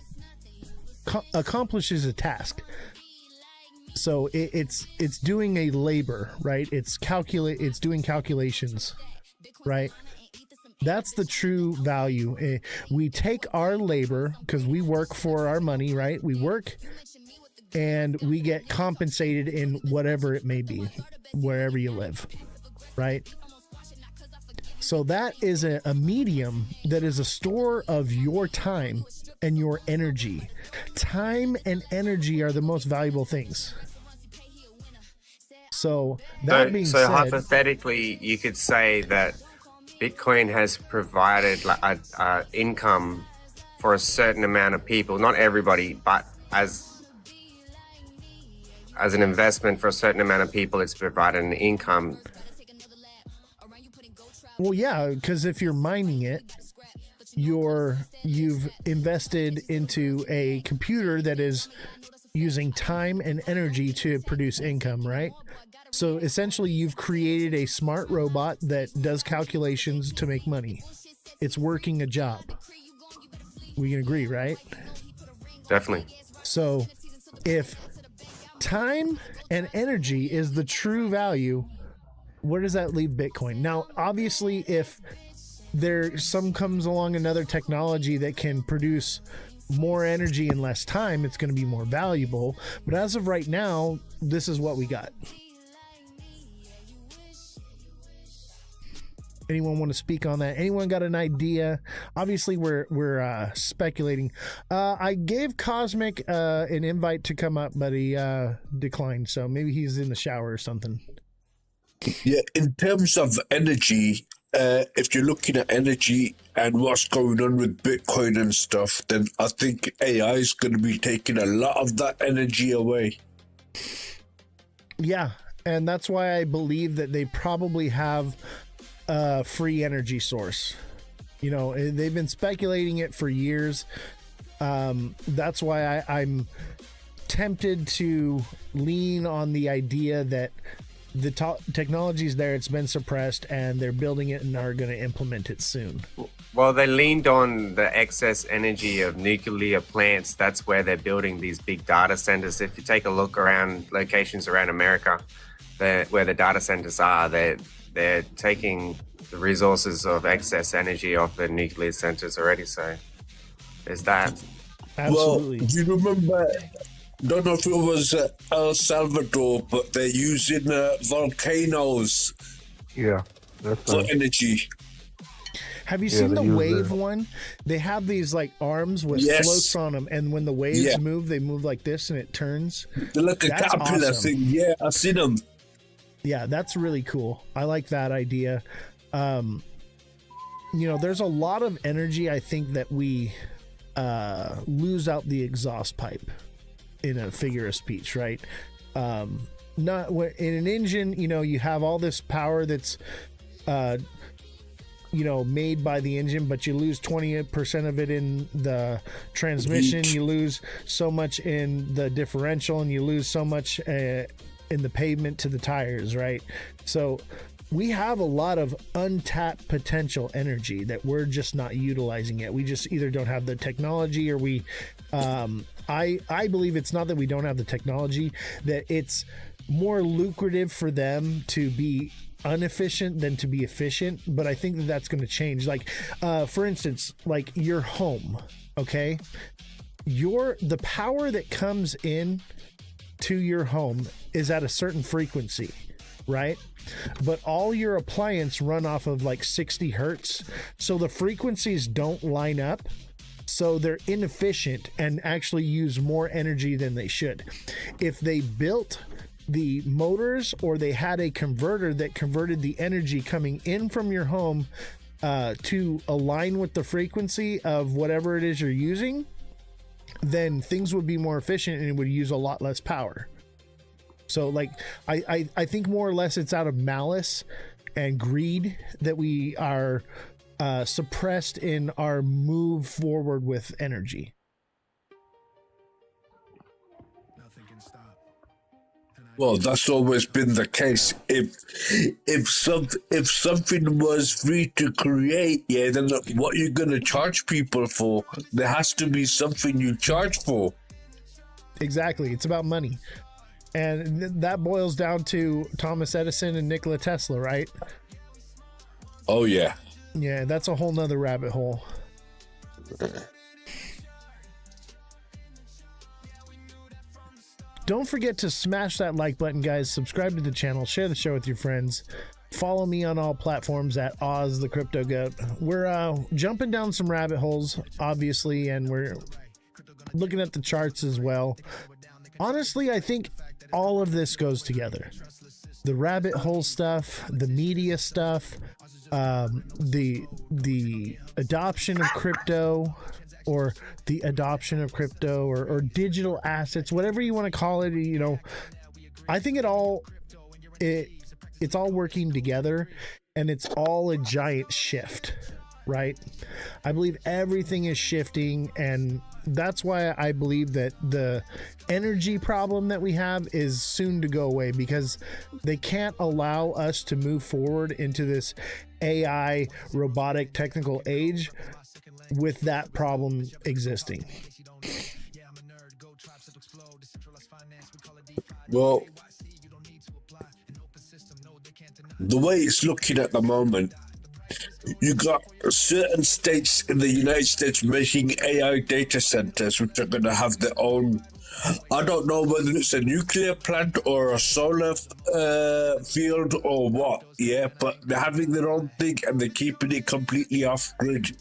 accomplishes a task. So it's doing a labor, right? It's doing calculations, right? That's the true value. We take our labor because we work for our money, right? We work and we get compensated in whatever it may be, wherever you live, right? So that is a medium that is a store of your time and your energy. Time and energy are the most valuable things. So that being said, hypothetically, you could say that Bitcoin has provided like a income for a certain amount of people, not everybody, but as an investment for a certain amount of people, it's provided an income. Well, yeah, because if you're mining it, you've invested into a computer that is using time and energy to produce income, right? So essentially, you've created a smart robot that does calculations to make money. It's working a job. We can agree, right? Definitely. So if time and energy is the true value, where does that leave Bitcoin? Now, obviously, if comes along another technology that can produce more energy in less time, it's going to be more valuable. But as of right now, this is what we got. Anyone want to speak on that? Anyone got an idea? Obviously, we're speculating. I gave Cosmic an invite to come up, but he declined. So maybe he's in the shower or something. Yeah, in terms of energy, if you're looking at energy and what's going on with Bitcoin and stuff, then I think AI is going to be taking a lot of that energy away. Yeah, and that's why I believe that they probably have a free energy source. You know, they've been speculating it for years. That's why I'm tempted to lean on the idea that the technology is there, it's been suppressed, and they're building it and are going to implement it soon. Well, they leaned on the excess energy of nuclear plants. That's where they're building these big data centers. If you take a look around locations around America, where the data centers are, they're taking the resources of excess energy off the nuclear centers already. So there's that. Absolutely. Well, do you remember? Don't know if it was El Salvador, but they're using volcanoes. Yeah, that's for energy. Have you seen the wave one? They have these like arms with floats on them, and when the waves move, they move like this, and it turns. They're like a caterpillar thing. Yeah, I've seen them. Yeah, that's really cool. I like that idea. You know, there's a lot of energy I think that we lose out the exhaust pipe in a figure of speech, right? Not in an engine, you know, you have all this power that's you know, made by the engine, but you lose 20% of it in the transmission, you lose so much in the differential, and you lose so much in the pavement to the tires, right? So we have a lot of untapped potential energy that we're just not utilizing yet. We just either don't have the technology, or we I believe it's not that we don't have the technology, that it's more lucrative for them to be inefficient than to be efficient, but I think that that's going to change. Like, for instance, like your home, okay? The power that comes in to your home is at a certain frequency, right? But all your appliances run off of like 60 hertz, so the frequencies don't line up, so they're inefficient and actually use more energy than they should. If they built the motors, or they had a converter that converted the energy coming in from your home to align with the frequency of whatever it is you're using, then things would be more efficient and it would use a lot less power. So like I think more or less it's out of malice and greed that we are suppressed in our move forward with energy. Well, that's always been the case. If something was free to create, yeah, then what you're gonna charge people for? There has to be something you charge for. Exactly, it's about money, and that boils down to Thomas Edison and Nikola Tesla, right? Oh yeah. Yeah, that's a whole nother rabbit hole. Don't forget to smash that like button, guys. Subscribe to the channel, share the show with your friends. Follow me on all platforms at Ozthecryptogoat. We're jumping down some rabbit holes, obviously, and we're looking at the charts as well. Honestly, I think all of this goes together. The rabbit hole stuff, the media stuff, the adoption of crypto, or the adoption of crypto, or digital assets, whatever you want to call it. You know, I think it's all working together, and it's all a giant shift, right? I believe everything is shifting, and that's why I believe that the energy problem that we have is soon to go away, because they can't allow us to move forward into this AI robotic technical age with that problem existing. Well, the way it's looking at the moment, you got certain states in the United States making AI data centers, which are going to have their own. I don't know whether it's a nuclear plant or a solar field or what, yeah, but they're having their own thing and they're keeping it completely off grid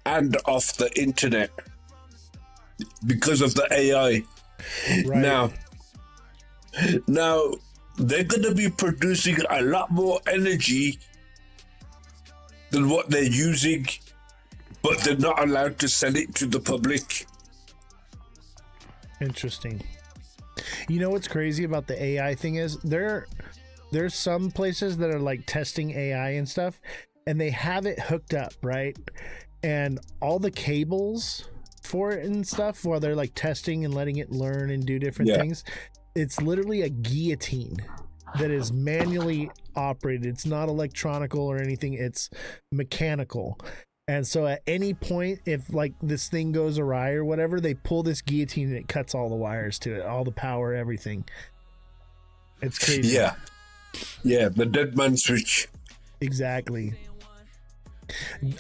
and off the internet because of the AI. Right. Now they're going to be producing a lot more energy than what they're using, but they're not allowed to sell it to the public. Interesting. You know what's crazy about the AI thing is there's some places that are like testing AI and stuff, and they have it hooked up, right? And all the cables for it and stuff, while they're like testing and letting it learn and do different things, it's literally a guillotine that is manually operated. It's not electronical or anything, it's mechanical. And so at any point, if like this thing goes awry or whatever, they pull this guillotine and it cuts all the wires to it, all the power, everything. It's crazy. Yeah, the dead man switch. Exactly.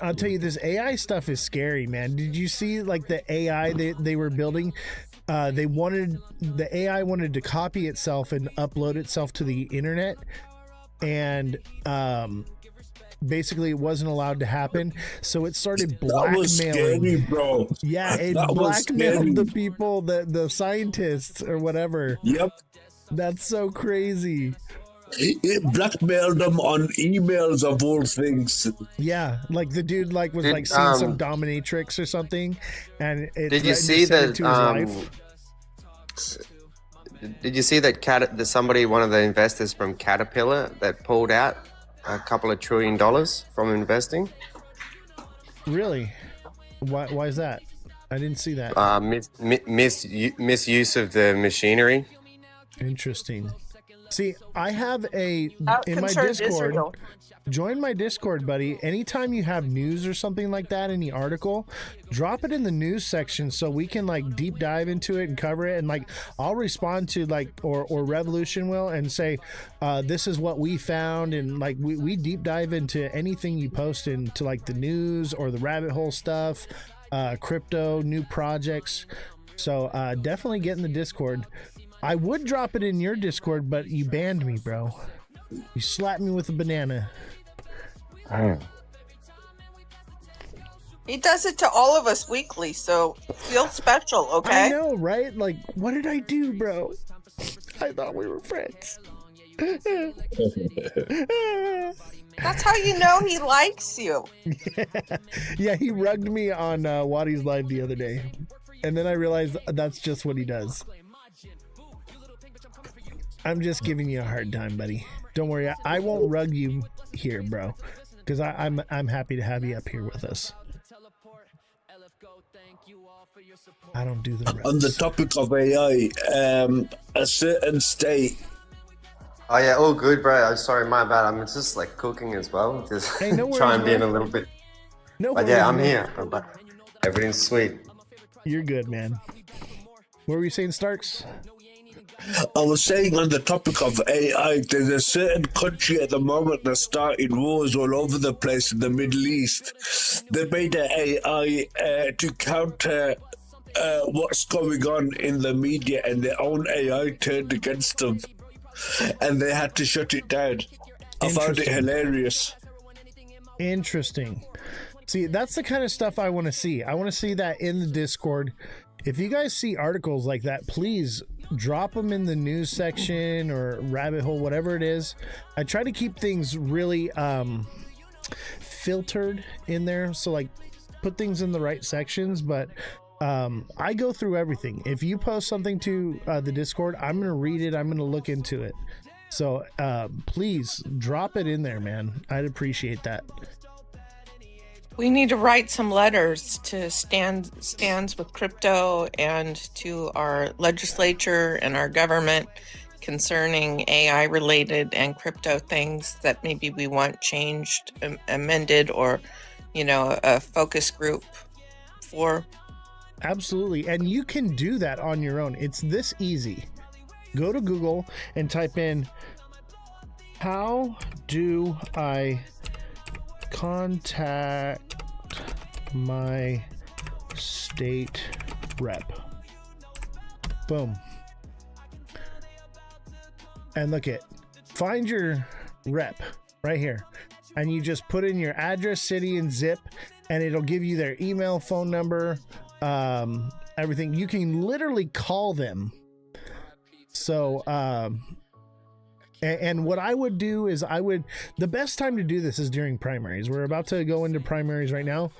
I'll tell you, this AI stuff is scary, man. Did you see like the AI they were building? The AI wanted to copy itself and upload itself to the internet, and basically it wasn't allowed to happen, so it started blackmailing. That was scary, bro. Yeah, it blackmailed the people, the scientists or whatever. Yep. That's so crazy. It blackmailed them on emails of all things. Yeah, like the dude was like seeing some dominatrix or something, and it did you see that? To his wife. Did you see that somebody, one of the investors from Caterpillar, that pulled out a couple of $1 trillion from investing? Really? Why is that? I didn't see that. Misuse of the machinery. Interesting. See, I have a That in my concerns Discord. Israel. Join my Discord, buddy. Anytime you have news or something like that, any article, drop it in the news section so we can like deep dive into it and cover it. And like, I'll respond to like, or Revolution will, and say, this is what we found. And like, we deep dive into anything you post into like the news or the rabbit hole stuff, crypto, new projects. So definitely get in the Discord. I would drop it in your Discord, but you banned me, bro. You slapped me with a banana. He does it to all of us weekly, so feel special, okay? I know, right? Like, what did I do, bro? I thought we were friends. That's how you know he likes you. Yeah, he rugged me on Waddy's live the other day. And then I realized that's just what he does. I'm just giving you a hard time, buddy. Don't worry, I won't rug you here, bro. Because I'm happy to have you up here with us. I don't do the rugs. On the topic of AI, a certain state. Oh yeah, all good, bro. I'm sorry, my bad. I'm just like cooking as well. Just Hey, no worries, try and be in bro. a little bit. No But worries, yeah, I'm man. here. Everything's sweet. You're good, man. What were you saying, Starks? I was saying on the topic of AI, there's a certain country at the moment that's starting wars all over the place in the Middle East. They made an AI to counter what's going on in the media, and their own AI turned against them. And they had to shut it down. I found it Interesting. hilarious. Interesting. See, that's the kind of stuff I want to see. I want to see that in the Discord. If you guys see articles like that, please drop them in the news section or rabbit hole, whatever it is. I try to keep things really filtered in there. So like put things in the right sections, but I go through everything. If you post something to the Discord, I'm going to read it. I'm going to look into it. So please drop it in there, man. I'd appreciate that. We need to write some letters to stands with crypto and to our legislature and our government concerning AI related and crypto things that maybe we want changed, amended, or, you know, a focus group for. Absolutely. And you can do that on your own. It's this easy. Go to Google and type in, how do I contact my state rep? Boom. And look at, find your rep right here. And you just put in your address, city, and zip, and it'll give you their email, phone number, everything. You can literally call them. So, and what I would do is the best time to do this is during primaries. We're about to go into primaries right now.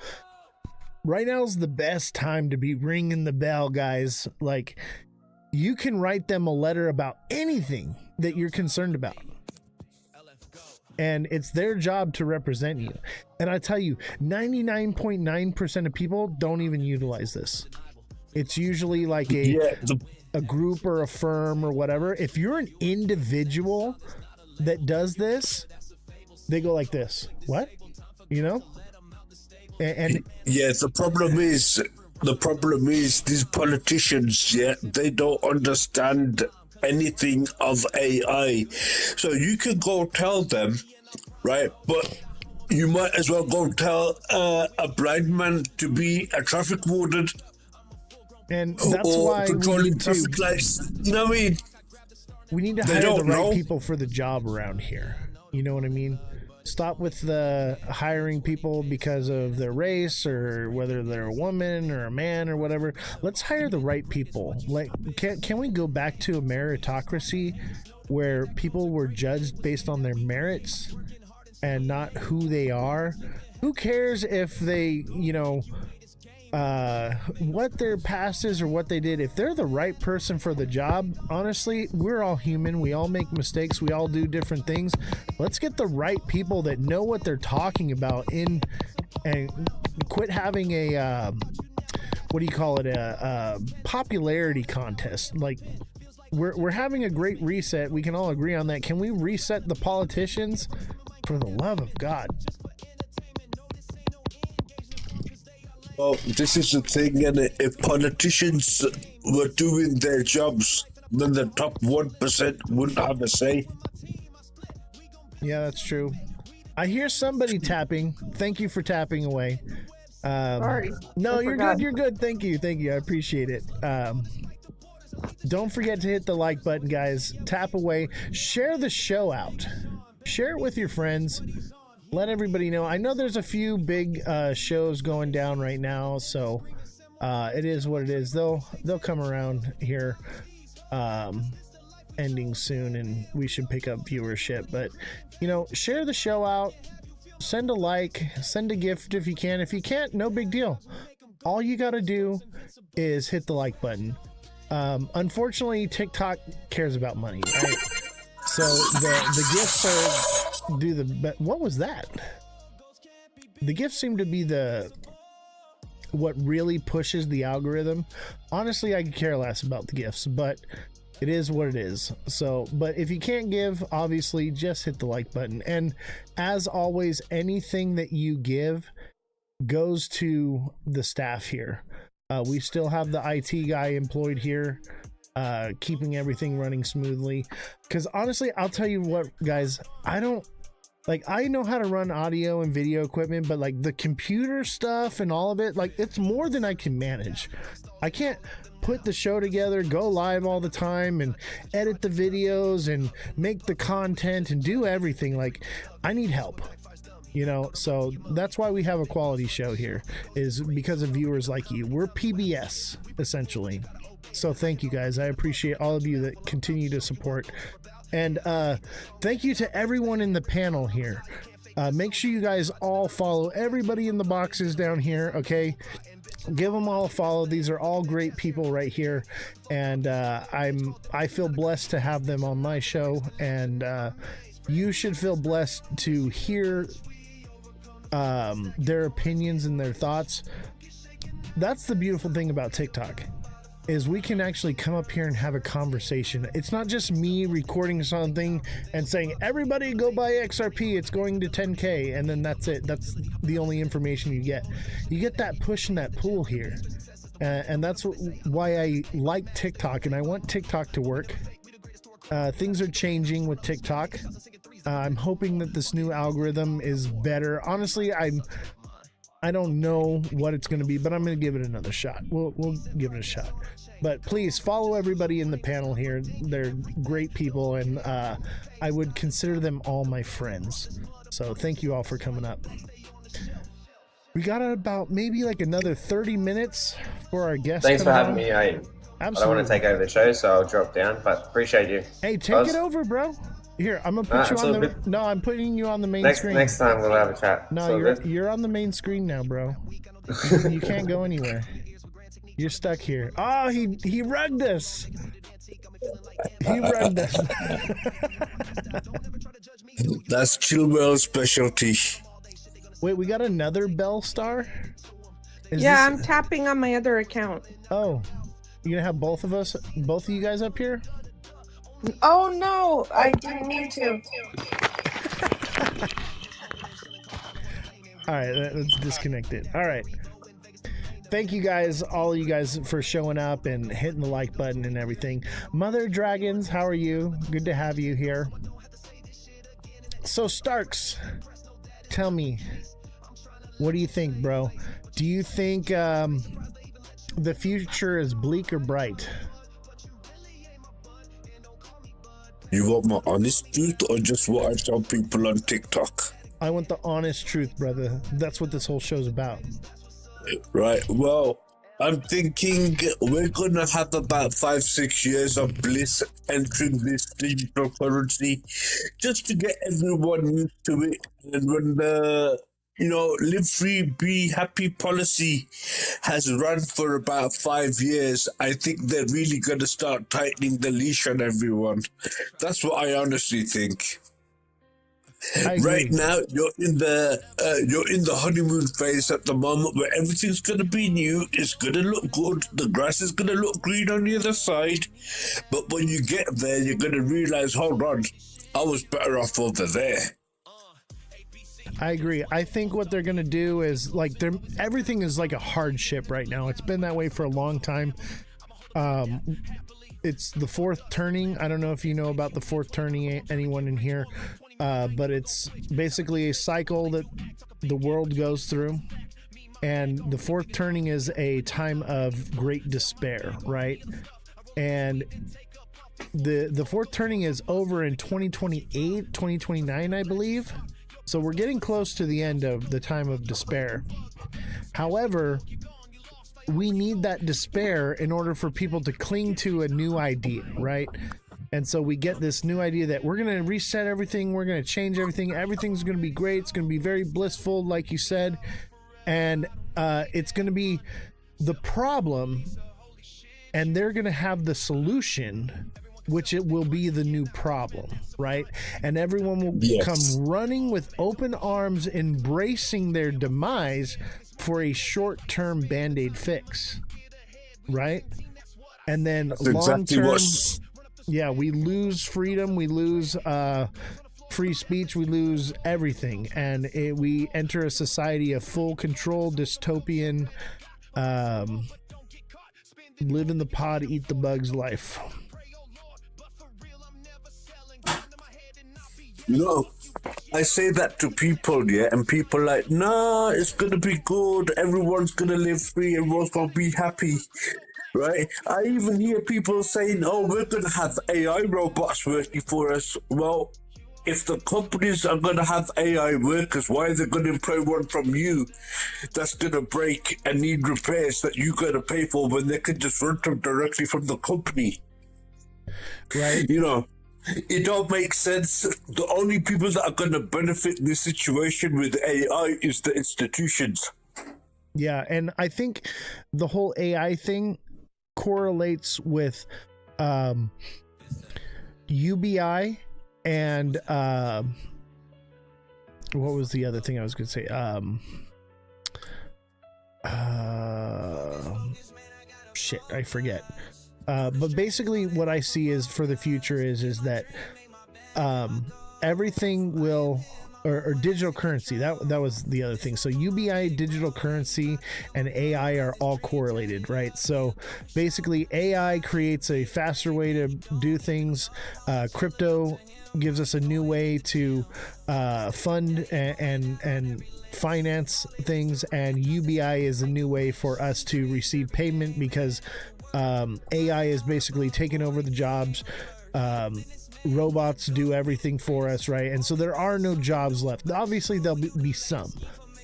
Right now is the best time to be ringing the bell, guys. Like, you can write them a letter about anything that you're concerned about. And it's their job to represent you. And I tell you, 99.9% of people don't even utilize this. It's usually like a group or a firm or whatever. If you're an individual that does this, they go like this. What? You know? And yeah, the problem is these politicians, they don't understand anything of AI. So you can go tell them, right? But you might as well go tell a blind man to be a traffic warden. And that's why controlling traffic lights. You know what I mean? We need to hire the right people for the job around here. You know what I mean? Stop with the hiring people because of their race or whether they're a woman or a man or whatever. Let's hire the right people. Like, can we go back to a meritocracy where people were judged based on their merits and not who they are? Who cares if they, you know, what their past is or what they did? If they're the right person for the job, honestly, we're all human. We all make mistakes. We all do different things. Let's get the right people that know what they're talking about in, and quit having a what do you call it, a popularity contest. Like, we're having a great reset. We can all agree on that. Can we reset the politicians? For the love of God. Well, this is the thing, and if politicians were doing their jobs, then the top 1% wouldn't have a say. Yeah, that's true. I hear somebody tapping. Thank you for tapping away. Sorry. No, I you're forgot. good. You're good. Thank you. Thank you. I appreciate it. Don't forget to hit the like button, guys. Tap away. Share the show out. Share it with your friends. Let everybody know. I know there's a few big shows going down right now, so it is what it is. They'll come around here ending soon, and we should pick up viewership. But share the show out. Send a like. Send a gift if you can. If you can't, no big deal. All you got to do is hit the like button. Unfortunately, TikTok cares about money, right? So the gifts are what was that? The gifts seem to be what really pushes the algorithm. Honestly, I could care less about the gifts, but it is what it is. So, but if you can't give, obviously just hit the like button. And as always, anything that you give goes to the staff here. We still have the IT guy employed here, keeping everything running smoothly. Because honestly, I'll tell you what, guys, I know how to run audio and video equipment, but like the computer stuff and all of it, like it's more than I can manage. I can't put the show together, go live all the time, and edit the videos and make the content and do everything. Like, I need help. So that's why we have a quality show here, is because of viewers like you. We're PBS, essentially. So thank you, guys. I appreciate all of you that continue to support. And thank you to everyone in the panel here. Make sure you guys all follow everybody in the boxes down here, okay? Give them all a follow. These are all great people right here. And I feel blessed to have them on my show. And you should feel blessed to hear their opinions and their thoughts. That's the beautiful thing about TikTok, is we can actually come up here and have a conversation. It's not just me recording something and saying, everybody go buy XRP, it's going to 10K, and then that's it. That's the only information you get. You get that push and that pull here. And that's why I like TikTok, and I want TikTok to work. Things are changing with TikTok. I'm hoping that this new algorithm is better. Honestly, I don't know what it's going to be, but I'm going to give it another shot. We'll give it a shot. But please follow everybody in the panel here. They're great people, and I would consider them all my friends. So thank you all for coming up. We got about maybe like another 30 minutes for our guest. Thanks for having me. I don't want to take over the show, so I'll drop down, but appreciate you. Hey, take it over, bro. Here, I'm gonna put you on the. No, I'm putting you on the main screen. Next time we'll have a chat. No, you're on the main screen now, bro. You can't go anywhere. You're stuck here. Oh, he rugged us. He rugged us. That's Chillwell's specialty. Wait, we got another Bell Star? I'm tapping on my other account. Oh, you gonna have both of you guys up here? Oh no, I didn't mean to. All right, let's disconnect it. All right. Thank you guys, all of you guys, for showing up and hitting the like button and everything. Mother Dragons, how are you? Good to have you here. So Starks, tell me, what do you think, bro? Do you think the future is bleak or bright? You want my honest truth or just what I tell people on TikTok? I want the honest truth, brother. That's what this whole show's about. Right, well, I'm thinking we're gonna have about 5-6 years of bliss entering this digital currency just to get everyone used to it. And when the live free, be happy policy has run for about 5 years, I think they're really gonna start tightening the leash on everyone. That's what I honestly think. I agree. Right now, you're in the honeymoon phase at the moment where everything's gonna be new. It's gonna look good. The grass is gonna look green on the other side. But when you get there, you're gonna realize, hold on, I was better off over there. I agree. I think what they're going to do is like everything is like a hardship right now. It's been that way for a long time. It's the fourth turning. I don't know if you know about the fourth turning, anyone in here, but it's basically a cycle that the world goes through. And the fourth turning is a time of great despair, right? And the fourth turning is over in 2028, 2029, I believe. So we're getting close to the end of the time of despair. However, we need that despair in order for people to cling to a new idea, right? And so we get this new idea that we're going to reset everything. We're going to change everything. Everything's going to be great. It's going to be very blissful, like you said. And it's going to be the problem. And they're going to have the solution, which it will be the new problem, right? And everyone will come running with open arms, embracing their demise for a short-term Band-Aid fix, right? And then long-term, we lose freedom, we lose free speech, we lose everything, and we enter a society of full control, dystopian, live in the pod, eat the bugs life. You know, I say that to people, yeah, and people like, nah, it's gonna be good. Everyone's gonna live free. Everyone's gonna be happy, right? I even hear people saying, oh, we're gonna have AI robots working for us. Well, if the companies are gonna have AI workers, why are they gonna employ one from you that's gonna break and need repairs that you gotta pay for when they can just run them directly from the company? Right. You know, it don't make sense. The only people that are going to benefit this situation with AI is the institutions. Yeah, and I think the whole AI thing correlates with UBI and what was the other thing I was going to say? Shit, I forget. But basically what I see is for the future is that everything will, or digital currency, that was the other thing. So UBI, digital currency, and AI are all correlated, right? So basically AI creates a faster way to do things. Crypto gives us a new way to fund and finance things, and UBI is a new way for us to receive payment because AI is basically taking over the jobs. Robots do everything for us, right? And so there are no jobs left. Obviously there'll be some,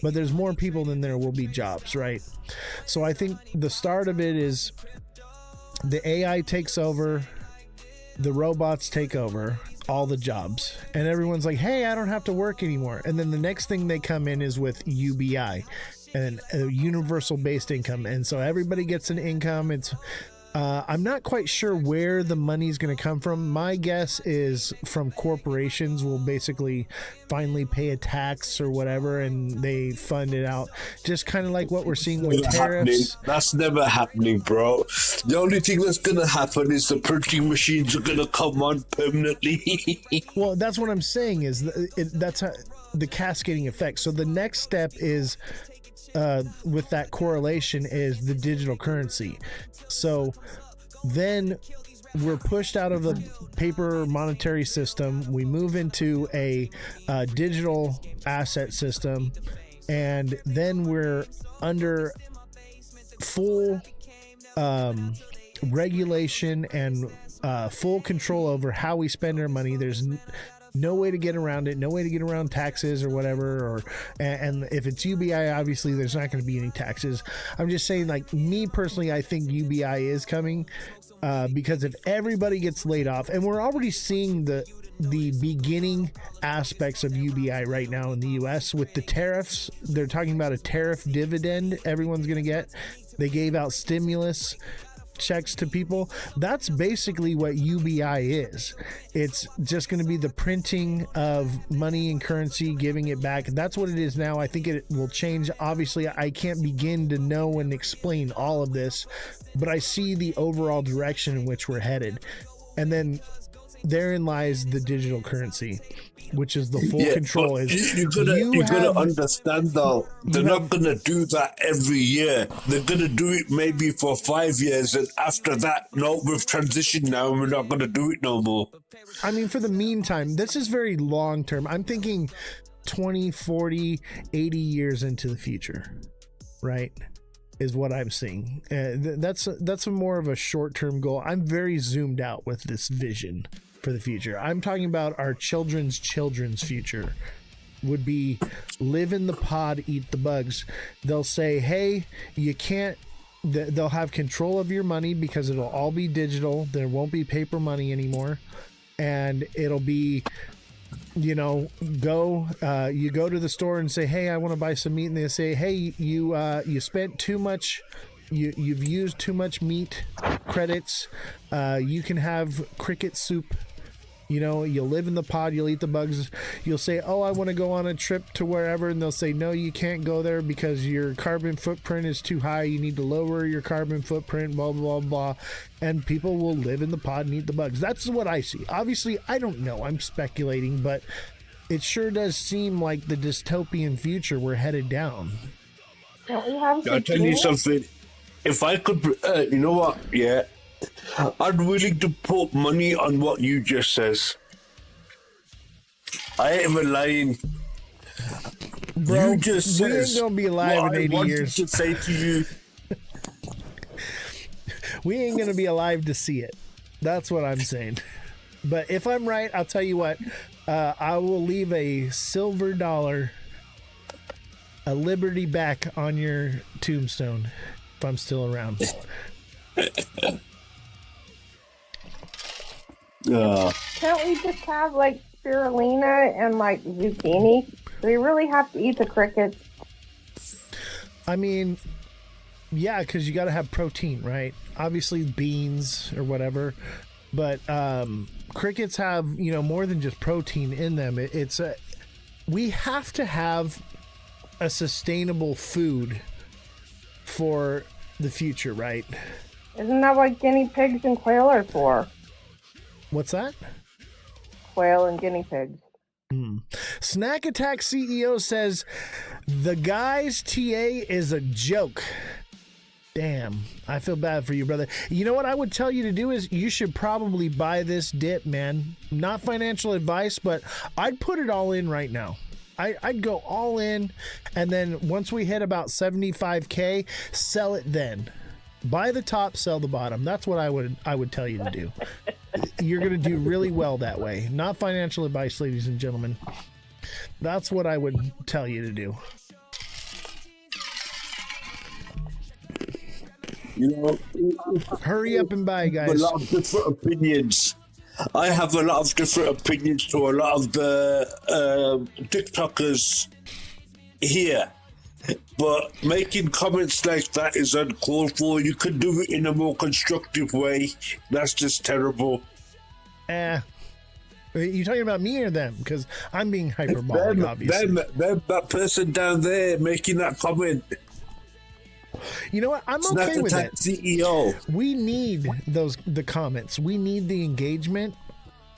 but there's more people than there will be jobs, right? So I think the start of it is the AI takes over, the robots take over all the jobs, and everyone's like, hey, I don't have to work anymore. And then the next thing they come in is with UBI and a universal based income, and so everybody gets an income. It's I'm not quite sure where the money is going to come from. My guess is from corporations will basically finally pay a tax or whatever, and they fund it out, just kind of like what we're seeing with tariffs. That's never happening, bro. The only thing that's going to happen is the printing machines are going to come on permanently. Well, that's what I'm saying is that's how, the cascading effect. So the next step is with that correlation is the digital currency. So then we're pushed out of the paper monetary system. We move into a digital asset system, and then we're under full regulation and full control over how we spend our money. There's no way to get around it, no way to get around taxes or whatever, and if it's UBI, obviously there's not going to be any taxes. I'm just saying, like, me personally, I think UBI is coming because if everybody gets laid off, and we're already seeing the beginning aspects of UBI right now in the US with the tariffs. They're talking about a tariff dividend everyone's going to get. They gave out stimulus checks to people. That's basically what UBI is. It's just going to be the printing of money and currency, giving it back. That's what it is now. I think it will change. Obviously, I can't begin to know and explain all of this, but I see the overall direction in which we're headed. And then therein lies the digital currency, which is the full control. You gotta understand though, they're not gonna do that every year. They're gonna do it maybe for 5 years, and after that, no, we've transitioned now and we're not gonna do it no more. I mean, for the meantime, this is very long term. I'm thinking 20, 40, 80 years into the future, right? Is what I'm seeing. That's a more of a short-term goal. I'm very zoomed out with this vision for the future. I'm talking about our children's future would be live in the pod, eat the bugs. They'll say, hey, you can't, they'll have control of your money because it'll all be digital. There won't be paper money anymore. And it'll be, you know, you go to the store and say, hey, I want to buy some meat, and they say, hey, you spent too much, you've used too much meat credits, you can have cricket soup. You know, you'll live in the pod, you'll eat the bugs. You'll say, oh, I want to go on a trip to wherever, and they'll say, no, you can't go there because your carbon footprint is too high. You need to lower your carbon footprint, blah, blah, blah. And people will live in the pod and eat the bugs. That's what I see. Obviously, I don't know. I'm speculating, but it sure does seem like the dystopian future we're headed down. I'll tell you something. If I could, you know what? Yeah. I'm willing to put money on what you just says. I ain't even lying. Bro, you just we ain't gonna be alive in 80 years. To say to you, we ain't gonna be alive to see it. That's what I'm saying. But if I'm right, I'll tell you what. I will leave a silver dollar, a Liberty back on your tombstone if I'm still around. Can't we just have like spirulina and like zucchini? Do we really have to eat the crickets? I mean, yeah, because you got to have protein, right? Obviously beans or whatever, but crickets have, you know, more than just protein in them. We have to have a sustainable food for the future, right? Isn't that what guinea pigs and quail are for? What's that? Quail and guinea pigs. Snack Attack CEO says the guy's TA is a joke. Damn, I feel bad for you, brother. You know what I would tell you to do is you should probably buy this dip, man. Not financial advice, but I'd put it all in right now. I'd go all in, and then once we hit about 75K, sell it then. Buy the top, sell the bottom. That's what I would tell you to do. You're going to do really well that way. Not financial advice, ladies and gentlemen. That's what I would tell you to do. you know, Hurry up and buy, guys. A lot of different opinions. I have a lot of different opinions to a lot of the TikTokers here. But making comments like that is uncalled for. You could do it in a more constructive way. That's just terrible. Are you talking about me or them? Because I'm being hyperbolic, obviously. That person down there making that comment. You know what? I'm okay with it. CEO. We need the comments. We need the engagement.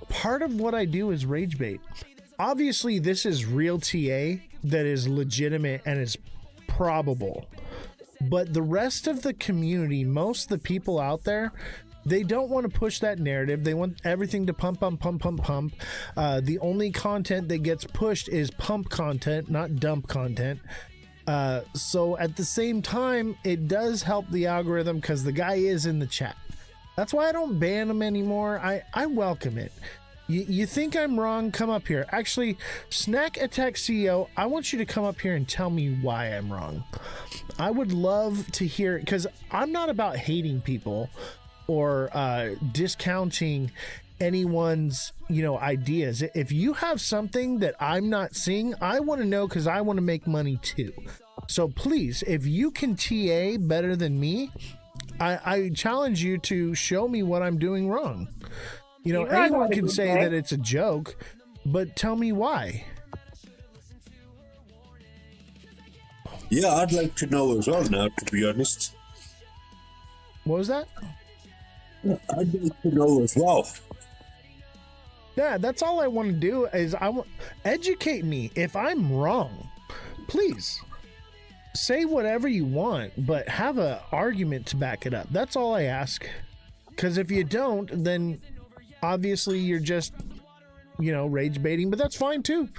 Part of what I do is rage bait. Obviously, this is real TA that is legitimate and is probable. But the rest of the community, most of the people out there, they don't want to push that narrative. They want everything to pump. The only content that gets pushed is pump content, not dump content. So at the same time, it does help the algorithm because the guy is in the chat. That's why I don't ban him anymore. I welcome it. You think I'm wrong? Come up here. Actually, Snack Attack CEO, I want you to come up here and tell me why I'm wrong. I would love to hear it because I'm not about hating people or discounting anyone's ideas. If you have something that I'm not seeing, I want to know because I want to make money too. So please, if you can TA better than me, I challenge you to show me what I'm doing wrong. You know, G-Rod anyone had a can good say day. that it's a joke, but tell me why. Yeah, I'd like to know as well now, to be honest. What was that? I'd like to know as well. Yeah, that's all I want to do is educate me. If I'm wrong, please say whatever you want, but have an argument to back it up. That's all I ask. Because if you don't, then obviously you're just, you know, rage baiting, but that's fine too.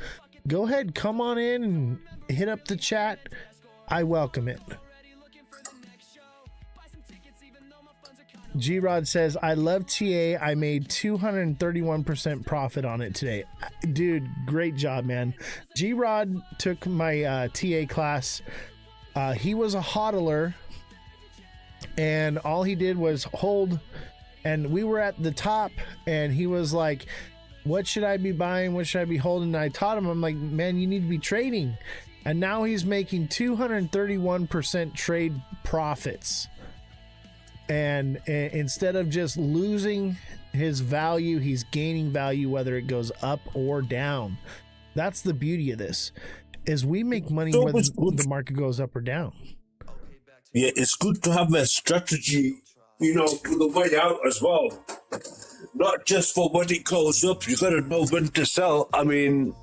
Go ahead, come on in and hit up the chat. I welcome it. G-Rod says, I love TA. I made 231% profit on it today. Dude, great job, man. G-Rod took my TA class. He was a hodler, and all he did was hold, and we were at the top, and he was like, what should I be buying? What should I be holding? And I taught him, I'm like, man, you need to be trading. And now he's making 231% trade profits. And instead of just losing his value, he's gaining value, whether it goes up or down. That's the beauty of this, is we make money So whether it's good. the market goes up or down. Yeah, it's good to have a strategy, you know, for the way out as well. Not just for when it goes up, you gotta know when to sell. I mean,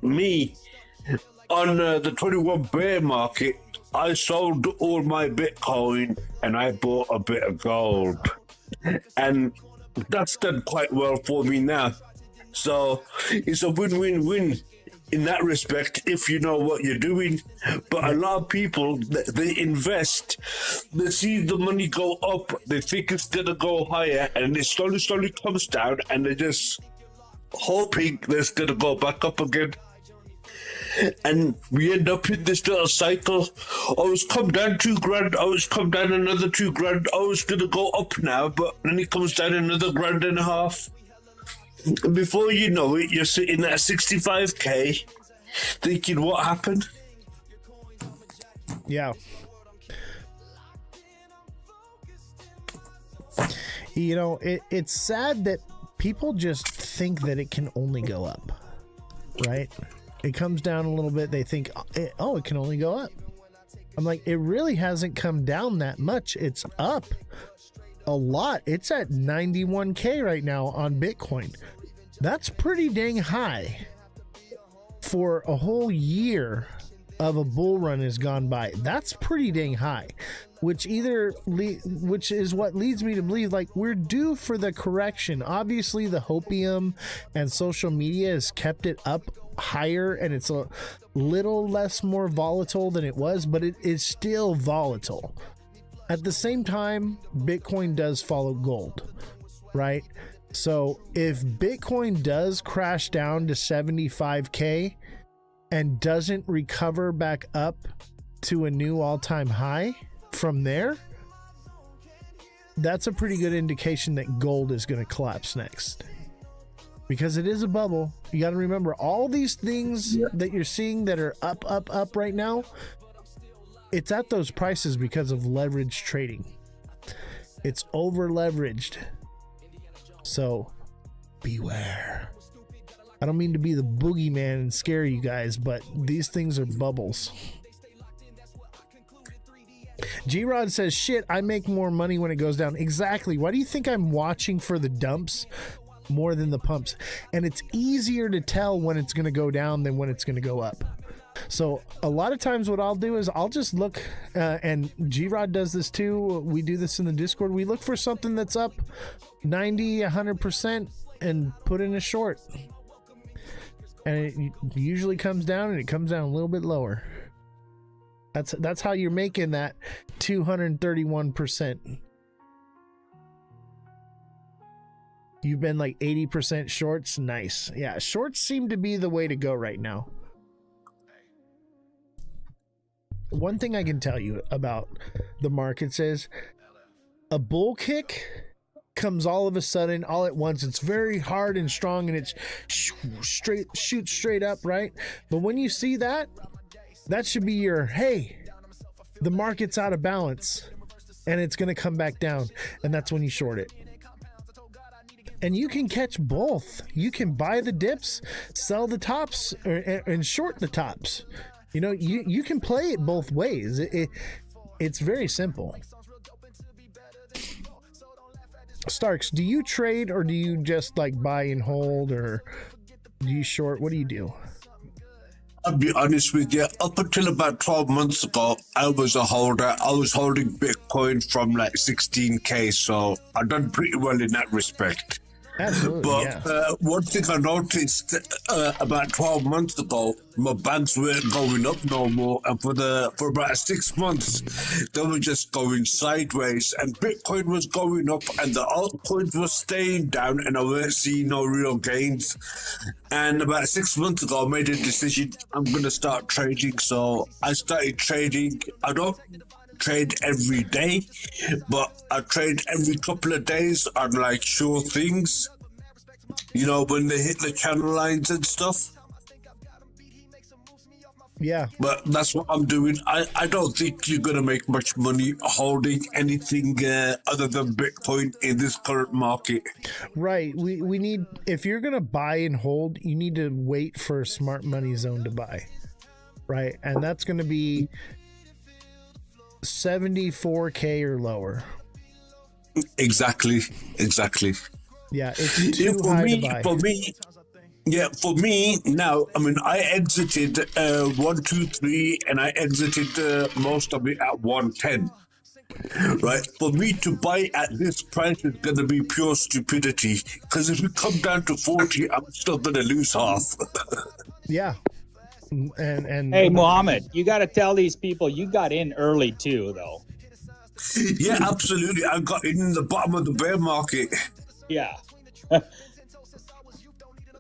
me, on the 21 bear market, I sold all my Bitcoin and I bought a bit of gold. And that's done quite well for me now. So it's a win-win-win in that respect if you know what you're doing. But a lot of people, they invest, they see the money go up, they think it's going to go higher, and it slowly comes down, and they're just hoping that it's going to go back up again. And we end up in this little cycle. Oh, it's come down $2,000. Oh, it's come down another $2,000. Oh, it's going to go up now, but then it comes down another $1,500. And before you know it, you're sitting at 65K thinking, what happened? Yeah. You know, it's sad that people just think that it can only go up, right? It comes down a little bit. They think, oh, it can only go up. I'm like, it really hasn't come down that much. It's up a lot. It's at 91K right now on Bitcoin. That's pretty dang high for a whole year of a bull run has gone by. That's pretty dang high, which is what leads me to believe like we're due for the correction. Obviously the hopium and social media has kept it up higher, and it's a little less more volatile than it was, but it is still volatile. At the same time, Bitcoin does follow gold, right? So if Bitcoin does crash down to 75K and doesn't recover back up to a new all-time high from there, that's a pretty good indication that gold is going to collapse next. Because it is a bubble. You got to remember, all these things that you're seeing that are up right now, it's at those prices because of leverage trading. It's over leveraged. So beware. I don't mean to be the boogeyman and scare you guys, but these things are bubbles. G-Rod says, shit, I make more money when it goes down. Exactly. Why do you think I'm watching for the dumps more than the pumps? And it's easier to tell when it's going to go down than when it's going to go up. So a lot of times what I'll do is I'll just look, and G-Rod does this too. We do this in the Discord. We look for something that's up 90, 100% and put in a short. And it usually comes down, and it comes down a little bit lower. That's how you're making that 231%. You've been like 80% shorts. Nice. Yeah, shorts seem to be the way to go right now. One thing I can tell you about the markets is a bull kick comes all of a sudden, all at once. It's very hard and strong, and it's shoots straight up, right? But when you see that, that should be your, hey, the market's out of balance. and it's going to come back down, and that's when you short it. And you can catch both. You can buy the dips, sell the tops, and short the tops. You know, you can play it both ways. It's very simple. Starks, do you trade, or do you just like buy and hold, or do you short? What do you do? I'll be honest with you, up until about 12 months ago, I was a holder. I was holding Bitcoin from like 16K, so I've done pretty well in that respect. Absolutely, but one thing I noticed about 12 months ago, my banks weren't going up no more, and for about 6 months, they were just going sideways, and Bitcoin was going up, and the altcoins were staying down, and I weren't seeing no real gains. And about 6 months ago, I made a decision, I'm going to start trading, so I started trading. I don't trade every day, but I trade every couple of days on like sure things, you know, when they hit the channel lines and stuff. Yeah, but that's what I'm doing. I don't think you're gonna make much money holding anything other than Bitcoin in this current market. Right. We need, if you're gonna buy and hold, you need to wait for a smart money zone to buy, right? And that's gonna be 74K or lower. Exactly. Yeah, it's too high to buy. For me now, I mean, I exited 123 and I exited most of it at 110. Right, for me to buy at this price is going to be pure stupidity, because if we come down to 40, I'm still going to lose half. Yeah. And hey, Mohammed, you got to tell these people you got in early too, though. Yeah, absolutely. I got in the bottom of the bear market. Yeah.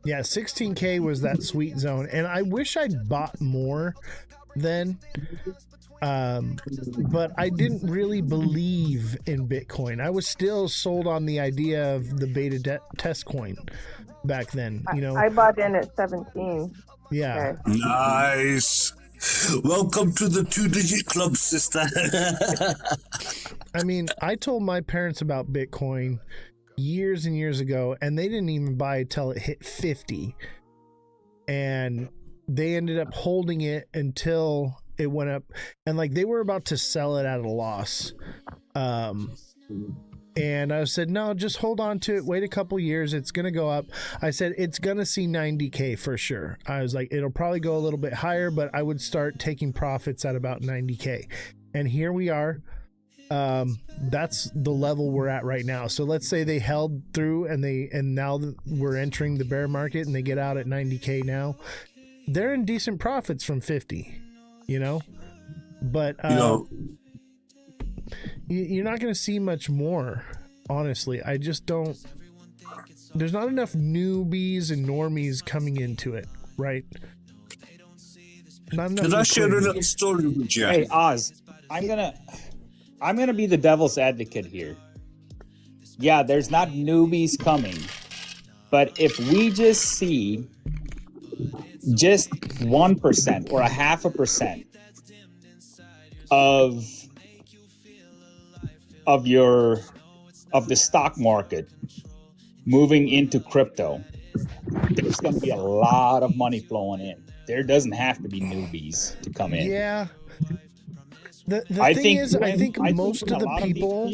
Yeah, 16K was that sweet zone, and I wish I'd bought more then. But I didn't really believe in Bitcoin. I was still sold on the idea of the beta test coin back then. You know, I bought in at 17. Yeah. Okay. Nice. Welcome to the 2-digit club, sister. I mean, I told my parents about Bitcoin years and years ago, and they didn't even buy it till it hit 50. And they ended up holding it until it went up, and like they were about to sell it at a loss. And I said, no, just hold on to it. Wait a couple years. It's going to go up. I said, it's going to see 90K for sure. I was like, it'll probably go a little bit higher, but I would start taking profits at about 90K. And here we are. That's the level we're at right now. So let's say they held through and now we're entering the bear market and they get out at 90K now. They're in decent profits from 50, you know, but, you're not going to see much more, honestly. I just don't. There's not enough newbies and normies coming into it, right? Not enough. Did I share a little story with you? Hey, Oz, I'm gonna be the devil's advocate here. Yeah, there's not newbies coming, but if we just see just 1% or 0.5% of the stock market moving into crypto, there's going to be a lot of money flowing in. There doesn't have to be newbies to come in. Yeah. The thing is, I think most of the people.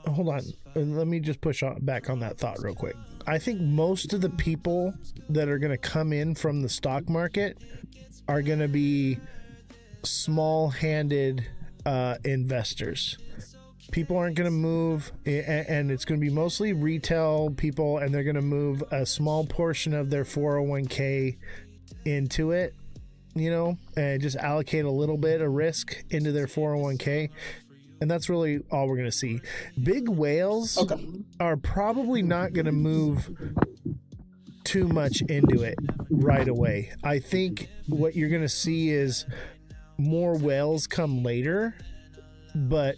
Hold on. Let me just push back on that thought real quick. I think most of the people that are going to come in from the stock market are going to be small-handed investors. People aren't going to move, and it's going to be mostly retail people, and they're going to move a small portion of their 401k into it, you know, and just allocate a little bit of risk into their 401k. And that's really all we're going to see. Big whales are probably not going to move too much into it right away. I think what you're going to see is more whales come later, but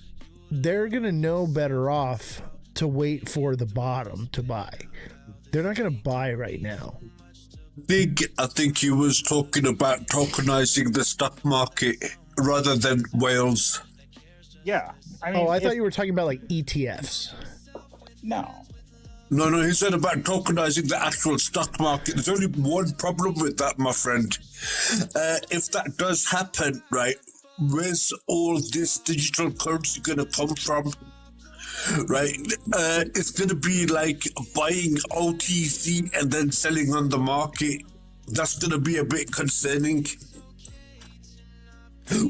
they're going to know better off to wait for the bottom to buy. They're not going to buy right now. I think he was talking about tokenizing the stock market rather than whales. Yeah. I mean, I thought you were talking about like ETFs. No. No, he said about tokenizing the actual stock market. There's only one problem with that, my friend. If that does happen, right, where's all this digital currency going to come from? Right? It's going to be like buying OTC and then selling on the market. That's going to be a bit concerning.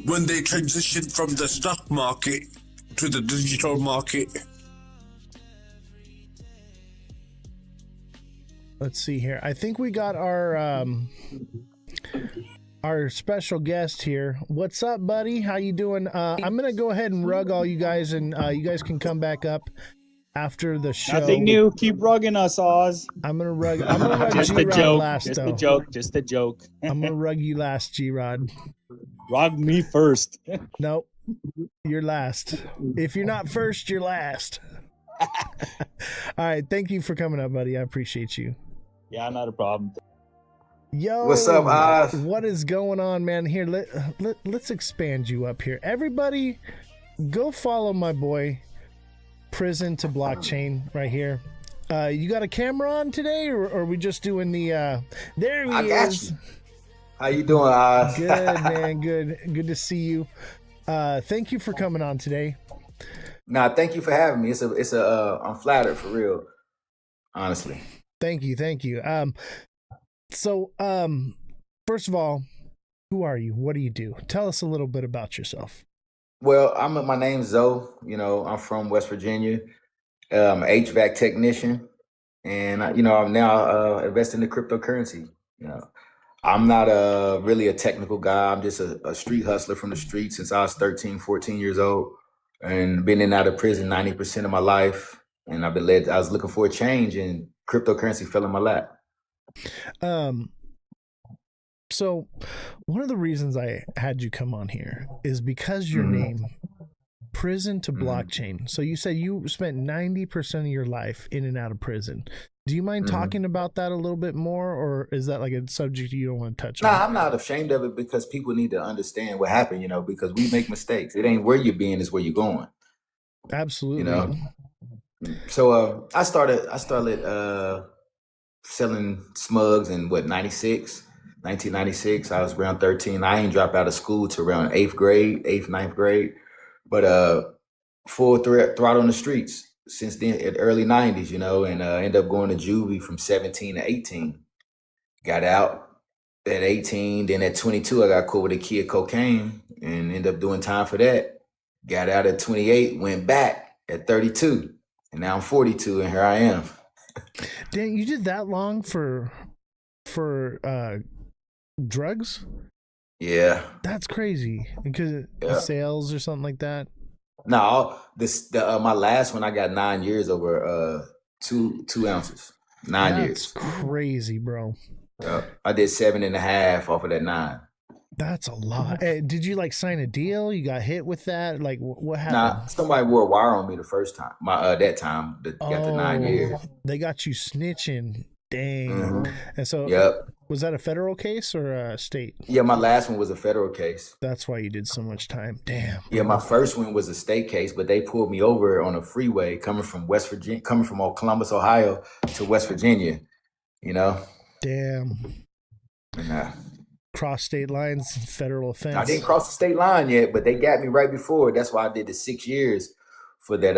When they transition from the stock market to the digital market. Let's see here. I think we got our special guest here. What's up, buddy? How you doing? I'm gonna go ahead and rug all you guys, and you guys can come back up after the show. Nothing new. Keep rugging us, Oz. I'm gonna rug Just a G-Rod joke. last, Just though. a joke. Just a joke. I'm gonna rug you last, G-Rod. Rug me first. Nope, you're last. If you're not first, you're last. All right, thank you for coming up, buddy. I appreciate you. Yeah, not a problem. Yo, What's up, Oz? What is going on, man? Here, let's expand you up here. Everybody, go follow my boy, Prison to Blockchain, right here. You got a camera on today, or are we just doing the? There he I got is. you. How you doing, Oz? Good, man. Good to see you. Thank you for coming on today. Nah, thank you for having me. I'm flattered for real. Honestly. Thank you. So, first of all, who are you? What do you do? Tell us a little bit about yourself. Well, my name's Zoe. You know, I'm from West Virginia. I'm an HVAC technician, and I'm now investing in cryptocurrency. You know, I'm not really a technical guy. I'm just a street hustler from the street since I was 13, 14 years old, and been in and out of prison 90% of my life. And I was looking for a change, and cryptocurrency fell in my lap. So one of the reasons I had you come on here is because your name, Prison to Blockchain. So you said you spent 90% of your life in and out of prison. Do you mind talking about that a little bit more, or is that like a subject you don't want to touch on? Nah, I'm not ashamed of it because people need to understand what happened, because we make mistakes. It ain't where you're being, it's where you're going. Absolutely. So I started selling smugs in 1996. I was around 13. I ain't dropped out of school to around 9th grade. But full throttle on the streets since then, at early 90s, and ended up going to juvie from 17 to 18. Got out at 18, then at 22, I got caught with a key of cocaine and ended up doing time for that. Got out at 28, went back at 32, and now I'm 42, and here I am. Dang, you did that long for drugs? Yeah. That's crazy. Because of sales or something like that? No, my last one, I got 9 years over 2 ounces. 9 years. That's crazy, bro. I did 7.5 off of that 9. That's a lot. Hey, did you sign a deal? You got hit with that? Like what happened? Nah, somebody wore a wire on me the first time. That time got the 9 years. They got you snitching. Dang. Mm-hmm. And so was that a federal case or a state? Yeah, my last one was a federal case. That's why you did so much time. Damn. Yeah, my first one was a state case, but they pulled me over on a freeway coming from Columbus, Ohio to West Virginia, Damn. And, cross state lines, federal offense. I didn't cross the state line yet, but they got me right before. That's why I did the 6 years for that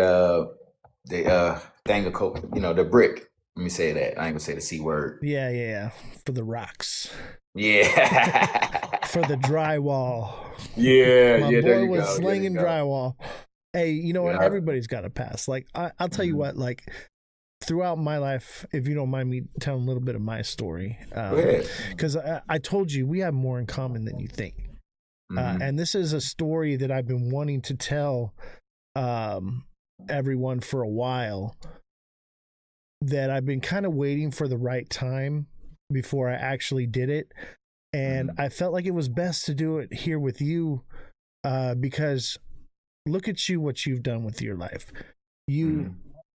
the thing of coke, the brick. Let me say that. I ain't gonna say the C word. Yeah. For the rocks. Yeah. For the drywall. Yeah. My boy was slinging drywall. Hey, you know what? Yeah. Everybody's got a pass. I'll tell you what, throughout my life, if you don't mind me telling a little bit of my story, because I told you we have more in common than you think. And this is a story that I've been wanting to tell everyone for a while, that I've been kind of waiting for the right time before I actually did it. And I felt like it was best to do it here with you, because look at you, what you've done with your life.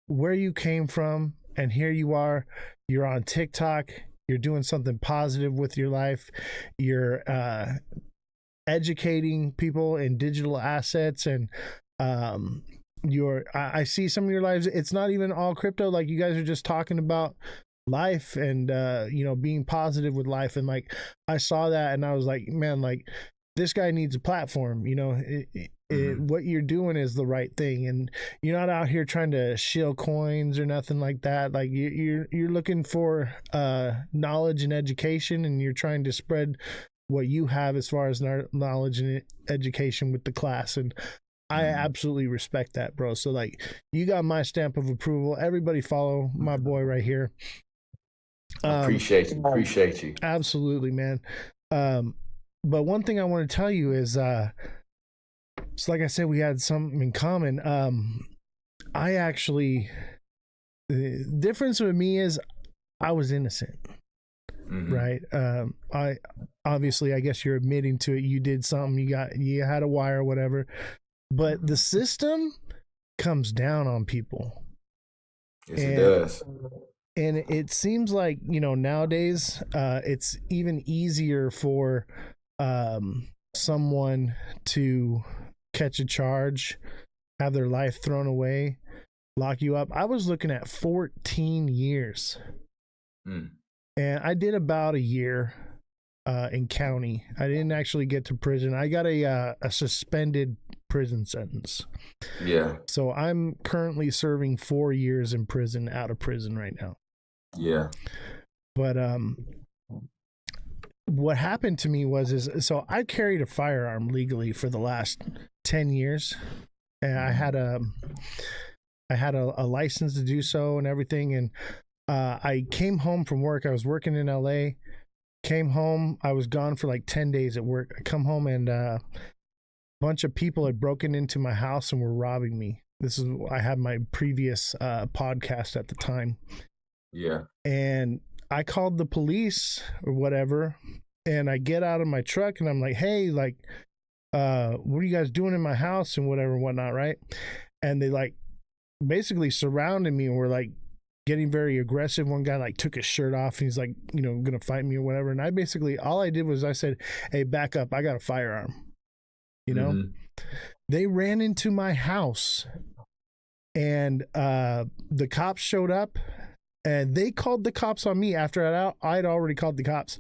Where you came from, and here you are. You're on TikTok. You're doing something positive with your life. You're educating people in digital assets and I see some of your lives. It's not even all crypto. Like you guys are just talking about life and being positive with life, and like I saw that and I was like, man, like this guy needs a platform. What you're doing is the right thing, and you're not out here trying to shill coins or nothing like that. Like you're looking for knowledge and education, and you're trying to spread what you have as far as knowledge and education with the class. And I absolutely respect that, bro. So like you got my stamp of approval. Everybody follow my boy right here. Appreciate you. Absolutely, man. But one thing I want to tell you is so like I said, we had something in common. I actually, the difference with me is I was innocent. Right. I obviously, I guess you're admitting to it. You did something, you had a wire or whatever, but the system comes down on people. Yes, it does. And it seems like, nowadays, it's even easier for someone to catch a charge, have their life thrown away, lock you up. I was looking at 14 years. And I did about a year in county. I didn't actually get to prison. I got a suspended prison sentence. Yeah. So I'm currently serving 4 years in prison, out of prison right now. Yeah. But what happened to me so I carried a firearm legally for the last 10 years. And I had a license to do so and everything. And I came home from work. I was working in LA, came home. I was gone for like 10 days at work. I come home and a bunch of people had broken into my house and were robbing me. I had my previous podcast at the time. Yeah. And I called the police or whatever, and I get out of my truck and I'm like, hey, like, what are you guys doing in my house and whatever and whatnot, right? And they like basically surrounded me and were like getting very aggressive. One guy like took his shirt off and he's like, gonna fight me or whatever. And I basically, all I did was I said, hey, back up, I got a firearm. They ran into my house and the cops showed up. And they called the cops on me after I'd already called the cops.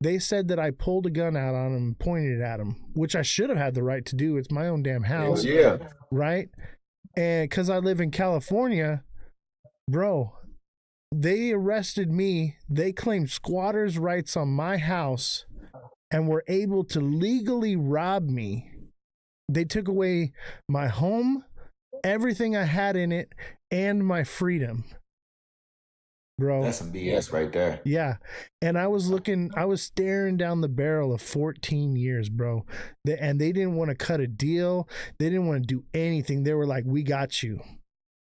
They said that I pulled a gun out on them and pointed it at them, which I should have had the right to do. It's my own damn house. Yeah. Right? And because I live in California, bro, they arrested me. They claimed squatters' rights on my house and were able to legally rob me. They took away my home, everything I had in it, and my freedom. Bro, that's some BS right there. Yeah. And I was staring down the barrel of 14 years, bro. And they didn't want to cut a deal. They didn't want to do anything. They were like, we got you.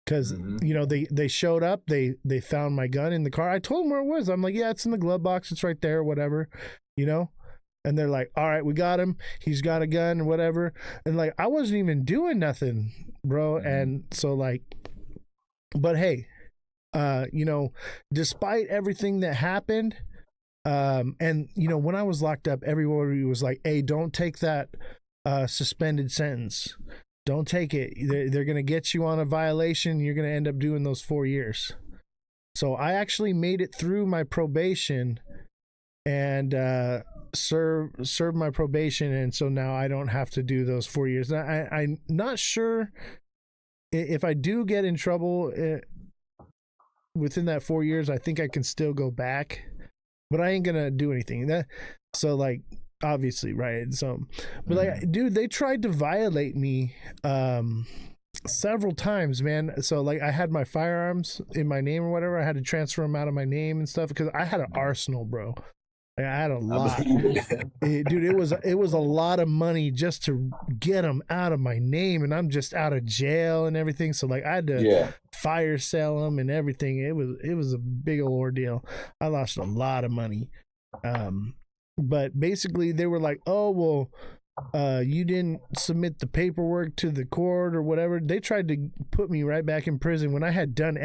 Because, they showed up. They found my gun in the car. I told them where it was. I'm like, yeah, it's in the glove box. It's right there, whatever, And they're like, all right, we got him. He's got a gun or whatever. And like, I wasn't even doing nothing, bro. And so like, but hey, despite everything that happened, and when I was locked up, everybody was like, hey, don't take that suspended sentence. Don't take it. They're going to get you on a violation. You're going to end up doing those 4 years. So I actually made it through my probation and served my probation. And so now I don't have to do those 4 years. Now, I'm not sure if I do get in trouble within that 4 years. I think I can still go back, but I ain't gonna do anything. So like, obviously, right? So, but like, dude, they tried to violate me several times, man. So like, I had my firearms in my name or whatever. I had to transfer them out of my name and stuff because I had an arsenal, bro. Like, I had a lot. Dude, it was a lot of money just to get them out of my name, and I'm just out of jail and everything. So like, I had to fire sell them and everything. It was a big old ordeal. I lost a lot of money. But basically they were like, oh, well, you didn't submit the paperwork to the court or whatever. They tried to put me right back in prison when I had done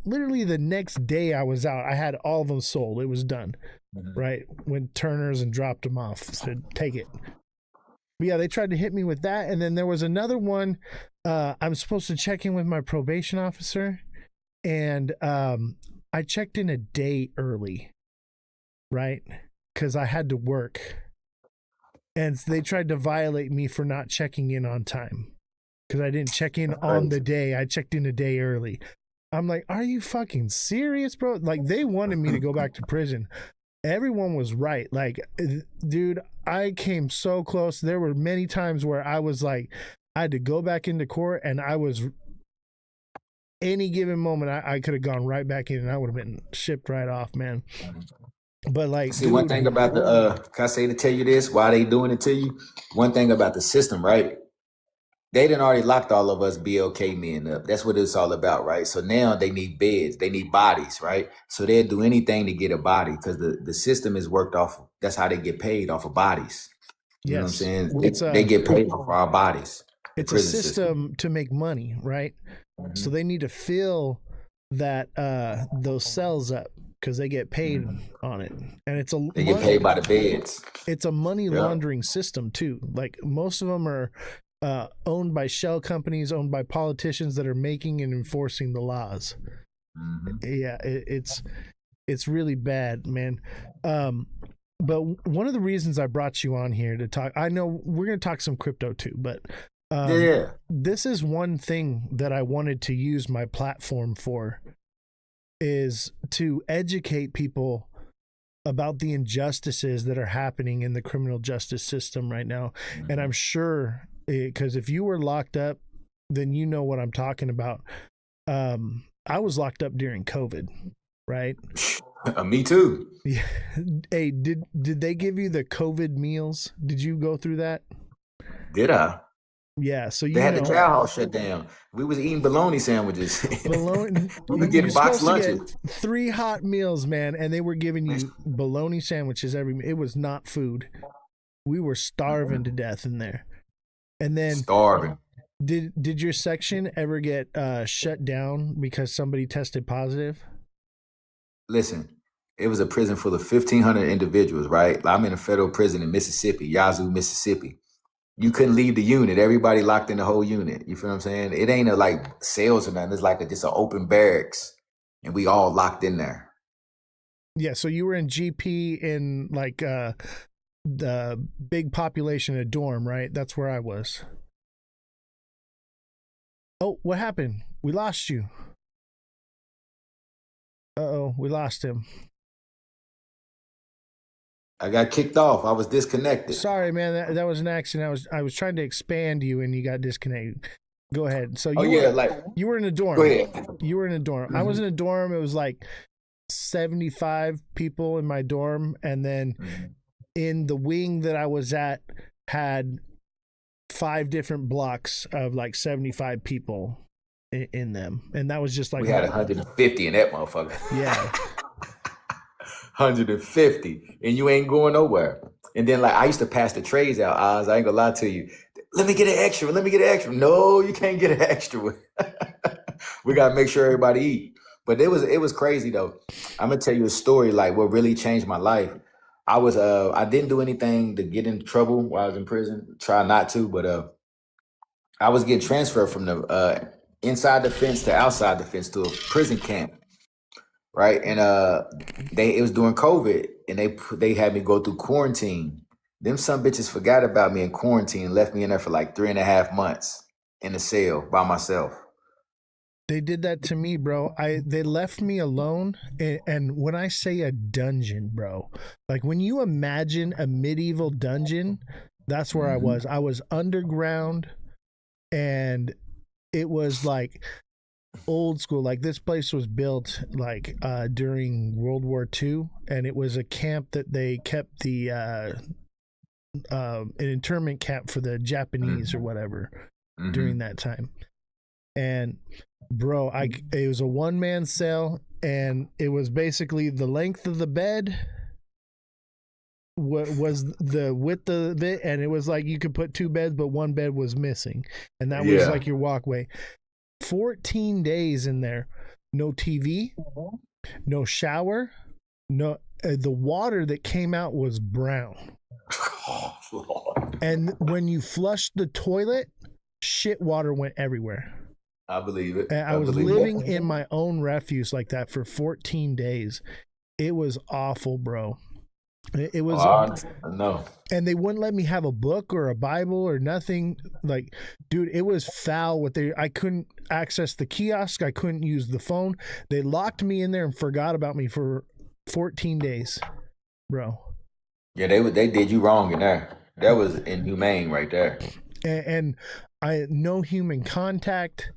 literally the next day I was out. I had all of them sold. It was done. Right. Went Turner's and dropped them off. Said, take it. But yeah, they tried to hit me with that. And then there was another one. I'm supposed to check in with my probation officer. And I checked in a day early, right? Because I had to work. And they tried to violate me for not checking in on time. Because I didn't check in on the day. I checked in a day early. I'm like, are you fucking serious, bro? Like, they wanted me to go back to prison. Everyone was right. Like, dude, I came so close. There were many times where I was like, I had to go back into court, and I was, any given moment, I could have gone right back in and I would have been shipped right off, man. But like, see, one thing about the, can I say to tell you this, why they doing it to you? One thing about the system, right? They done already locked all of us BLK men up. That's what it's all about, right? So now they need beds, they need bodies, right? So they'll do anything to get a body because the system is worked off. That's how they get paid, off of bodies. You know what I'm saying? They get paid for our bodies. It's a system to make money, right? Mm-hmm. So they need to fill that those cells up because they get paid on it, and they get paid by the beds. It's a money laundering system too. Like, most of them are owned by shell companies, owned by politicians that are making and enforcing the laws. Yeah, it's really bad, man. But one of the reasons I brought you on here to talk, I know we're going to talk some crypto too, but this is one thing that I wanted to use my platform for, is to educate people about the injustices that are happening in the criminal justice system right now. And I'm sure, because if you were locked up, then you know what I'm talking about. I was locked up during COVID, right? Me too. Yeah. Hey, did they give you the COVID meals? Did you go through that? Did I? Yeah, so they had the cow house shut down. We was eating bologna sandwiches. Bologna. We were getting boxed lunches. 3 hot meals, man, and they were giving you bologna sandwiches it was not food. We were starving to death in there. And then starving. Did your section ever get shut down because somebody tested positive? Listen, it was a prison full of 1,500 individuals, right? I'm in a federal prison in Mississippi, Yazoo, Mississippi. You couldn't leave the unit. Everybody locked in the whole unit. You feel what I'm saying? It ain't a like cells or nothing. It's like just an open barracks, and we all locked in there. Yeah, so you were in GP in like the big population of dorm, right? That's where I was. Oh, what happened? We lost you. Uh-oh, we lost him. I got kicked off. I was disconnected. Sorry, man. That was an accident. I was trying to expand you, and you got disconnected. Go ahead. So you were in a dorm. Go ahead. You were in a dorm. I was in a dorm. It was like 75 people in my dorm, and then in the wing that I was at had 5 different blocks of like 75 people in them, and that was just like we had 150 in that motherfucker. Yeah. 150, and you ain't going nowhere. And then like I used to pass the trays out, Oz. I ain't gonna lie to you. Let me get an extra. Let me get an extra. No, you can't get an extra. We gotta make sure everybody eat. But it was crazy though. I'm gonna tell you a story like what really changed my life. I didn't do anything to get in trouble while I was in prison. Try not to, but I was getting transferred from the inside the fence to outside the fence to a prison camp. Right. And it was during COVID, and they had me go through quarantine. Them some bitches forgot about me in quarantine and left me in there for like 3.5 months in a cell by myself. They did that to me, bro. They left me alone, and when I say a dungeon, bro, like when you imagine a medieval dungeon, that's where I was. I was underground, and it was like old school. Like this place was built like during World War II, and it was a camp that they kept an internment camp for the Japanese or whatever during that time. And bro, it was a 1-man cell, and it was basically the length of the bed was the width of it, and it was like you could put 2 beds, but 1 bed was missing, and that was like your walkway. 14 days in there, no TV, no shower, no the water that came out was brown. Oh, Lord. And when you flushed the toilet, shit water went everywhere. I believe it. And I was believe living it. in my own refuse like that for 14 days. It was awful, bro. It was, no. And they wouldn't let me have a book or a Bible or nothing. Like, dude, it was foul. I couldn't access the kiosk. I couldn't use the phone. They locked me in there and forgot about me for 14 days, bro. Yeah, they did you wrong in there. That was inhumane right there. And I no human contact,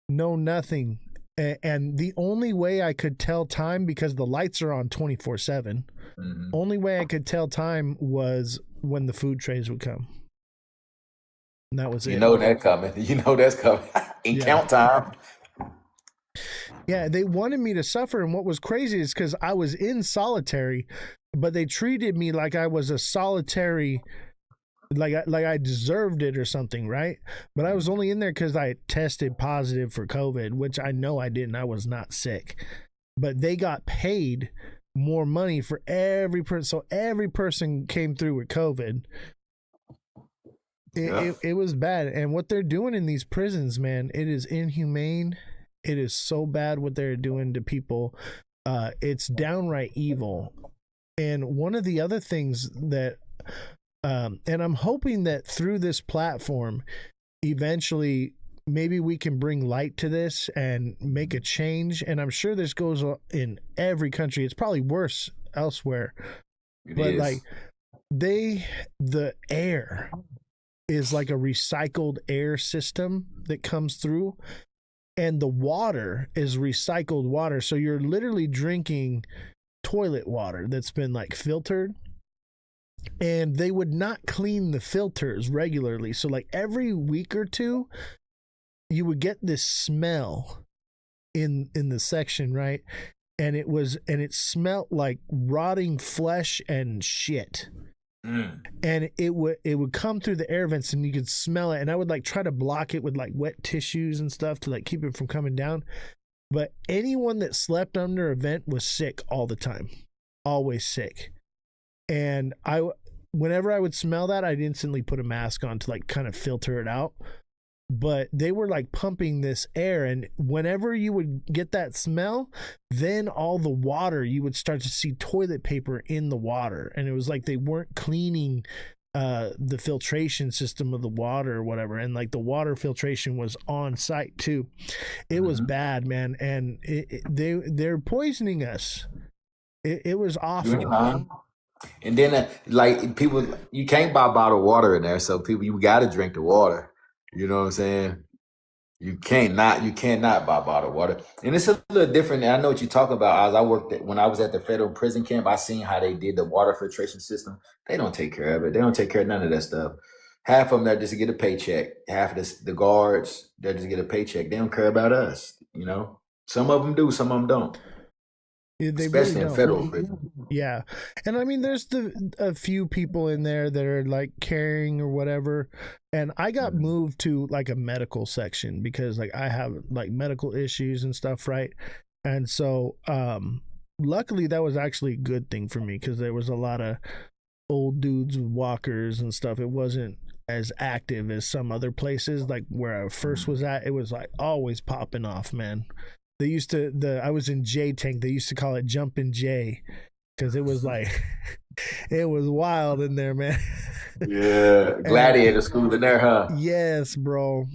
no nothing. And the only way I could tell time, because the lights are on 24/7, only way I could tell time was when the food trays would come. And that was it. You know that coming. You know that's coming. In count time. Yeah, they wanted me to suffer. And what was crazy is because I was in solitary, but they treated me like I was a solitary, like I deserved it or something, right? But I was only in there because I tested positive for COVID, which I know I didn't. I was not sick. But they got paid more money for every person. So every person came through with COVID. It was bad. And what they're doing in these prisons, man, it is inhumane. It is so bad what they're doing to people. It's downright evil. And one of the other things that, and I'm hoping that through this platform, eventually, maybe we can bring light to this and make a change. And I'm sure this goes on in every country. It's probably worse elsewhere. But like the air is like a recycled air system that comes through, and the water is recycled water. So you're literally drinking toilet water that's been like filtered, and they would not clean the filters regularly. So like every week or two, you would get this smell in the section, right? And it smelled like rotting flesh and shit. And it would come through the air vents and you could smell it. And I would like try to block it with like wet tissues and stuff to like keep it from coming down. But anyone that slept under a vent was sick all the time, always sick. And whenever I would smell that, I'd instantly put a mask on to like kind of filter it out. But they were like pumping this air, and whenever you would get that smell, then all the water, you would start to see toilet paper in the water. And it was like they weren't cleaning the filtration system of the water or whatever. And like the water filtration was on site too. It was bad, man. And they're poisoning us. It was awful. And then like people, you can't buy bottled water in there. So people, you got to drink the water. You know what I'm saying? You cannot buy bottled water. And it's a little different. And I know what you talk about. When I was at the federal prison camp, I seen how they did the water filtration system. They don't take care of it. They don't take care of none of that stuff. Half of them are just to get a paycheck. Half of the guards, they're just to get a paycheck. They don't care about us. You know, some of them do, some of them don't. They especially really in federal prison. Yeah. And I mean, there's a few people in there that are like caring or whatever. And I got moved to like a medical section because like I have like medical issues and stuff, right? And so luckily that was actually a good thing for me because there was a lot of old dudes with walkers and stuff. It wasn't as active as some other places, like where I first was at. It was like always popping off, man. They used to, I was in J Tank. They used to call it Jumpin' J because it was like, it was wild in there, man. Yeah. Gladiator school in there, huh? Yes, bro.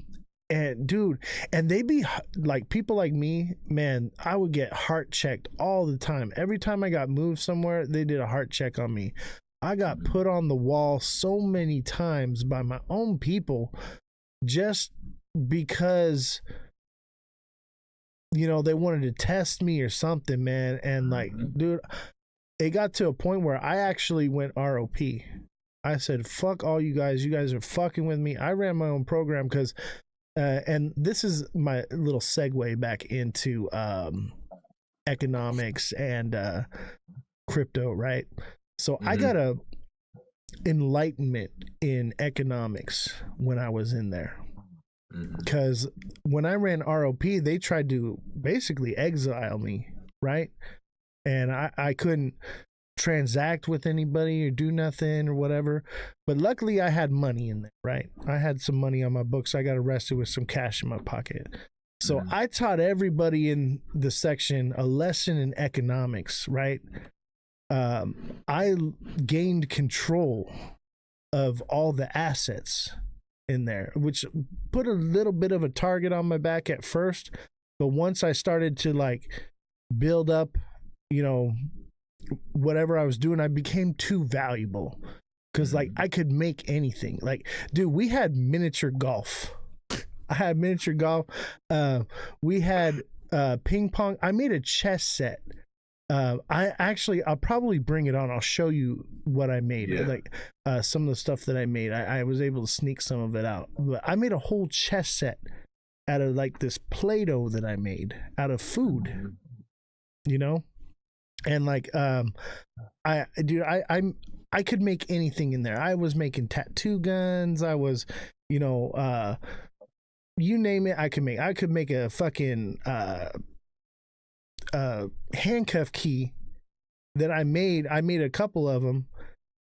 And dude, and they be like people like me, man, I would get heart checked all the time. Every time I got moved somewhere, they did a heart check on me. I got put on the wall so many times by my own people just because, you know, they wanted to test me or something, man. And like, dude, it got to a point where I actually went ROP. I said, fuck all you guys. You guys are fucking with me. I ran my own program because, and this is my little segue back into economics and crypto, right? So I got a enlightenment in economics when I was in there. Because when I ran ROP, they tried to basically exile me, right? And I couldn't transact with anybody or do nothing or whatever. But luckily I had money in there, right? I had some money on my books. I got arrested with some cash in my pocket. So I taught everybody in the section a lesson in economics, right? I gained control of all the assets in there, which put a little bit of a target on my back at first. But once I started to like build up, you know, whatever I was doing, I became too valuable because like I could make anything. Like, dude, we had miniature golf. I had miniature golf. We had ping pong. I made a chess set. I'll probably bring it on. I'll show you what I made. Yeah. Like some of the stuff that I made. I was able to sneak some of it out. But I made a whole chess set out of like this Play-Doh that I made out of food. You know? And like I could make anything in there. I was making tattoo guns. I was, you know, you name it, I could make. I could make a fucking handcuff key that I made. I made a couple of them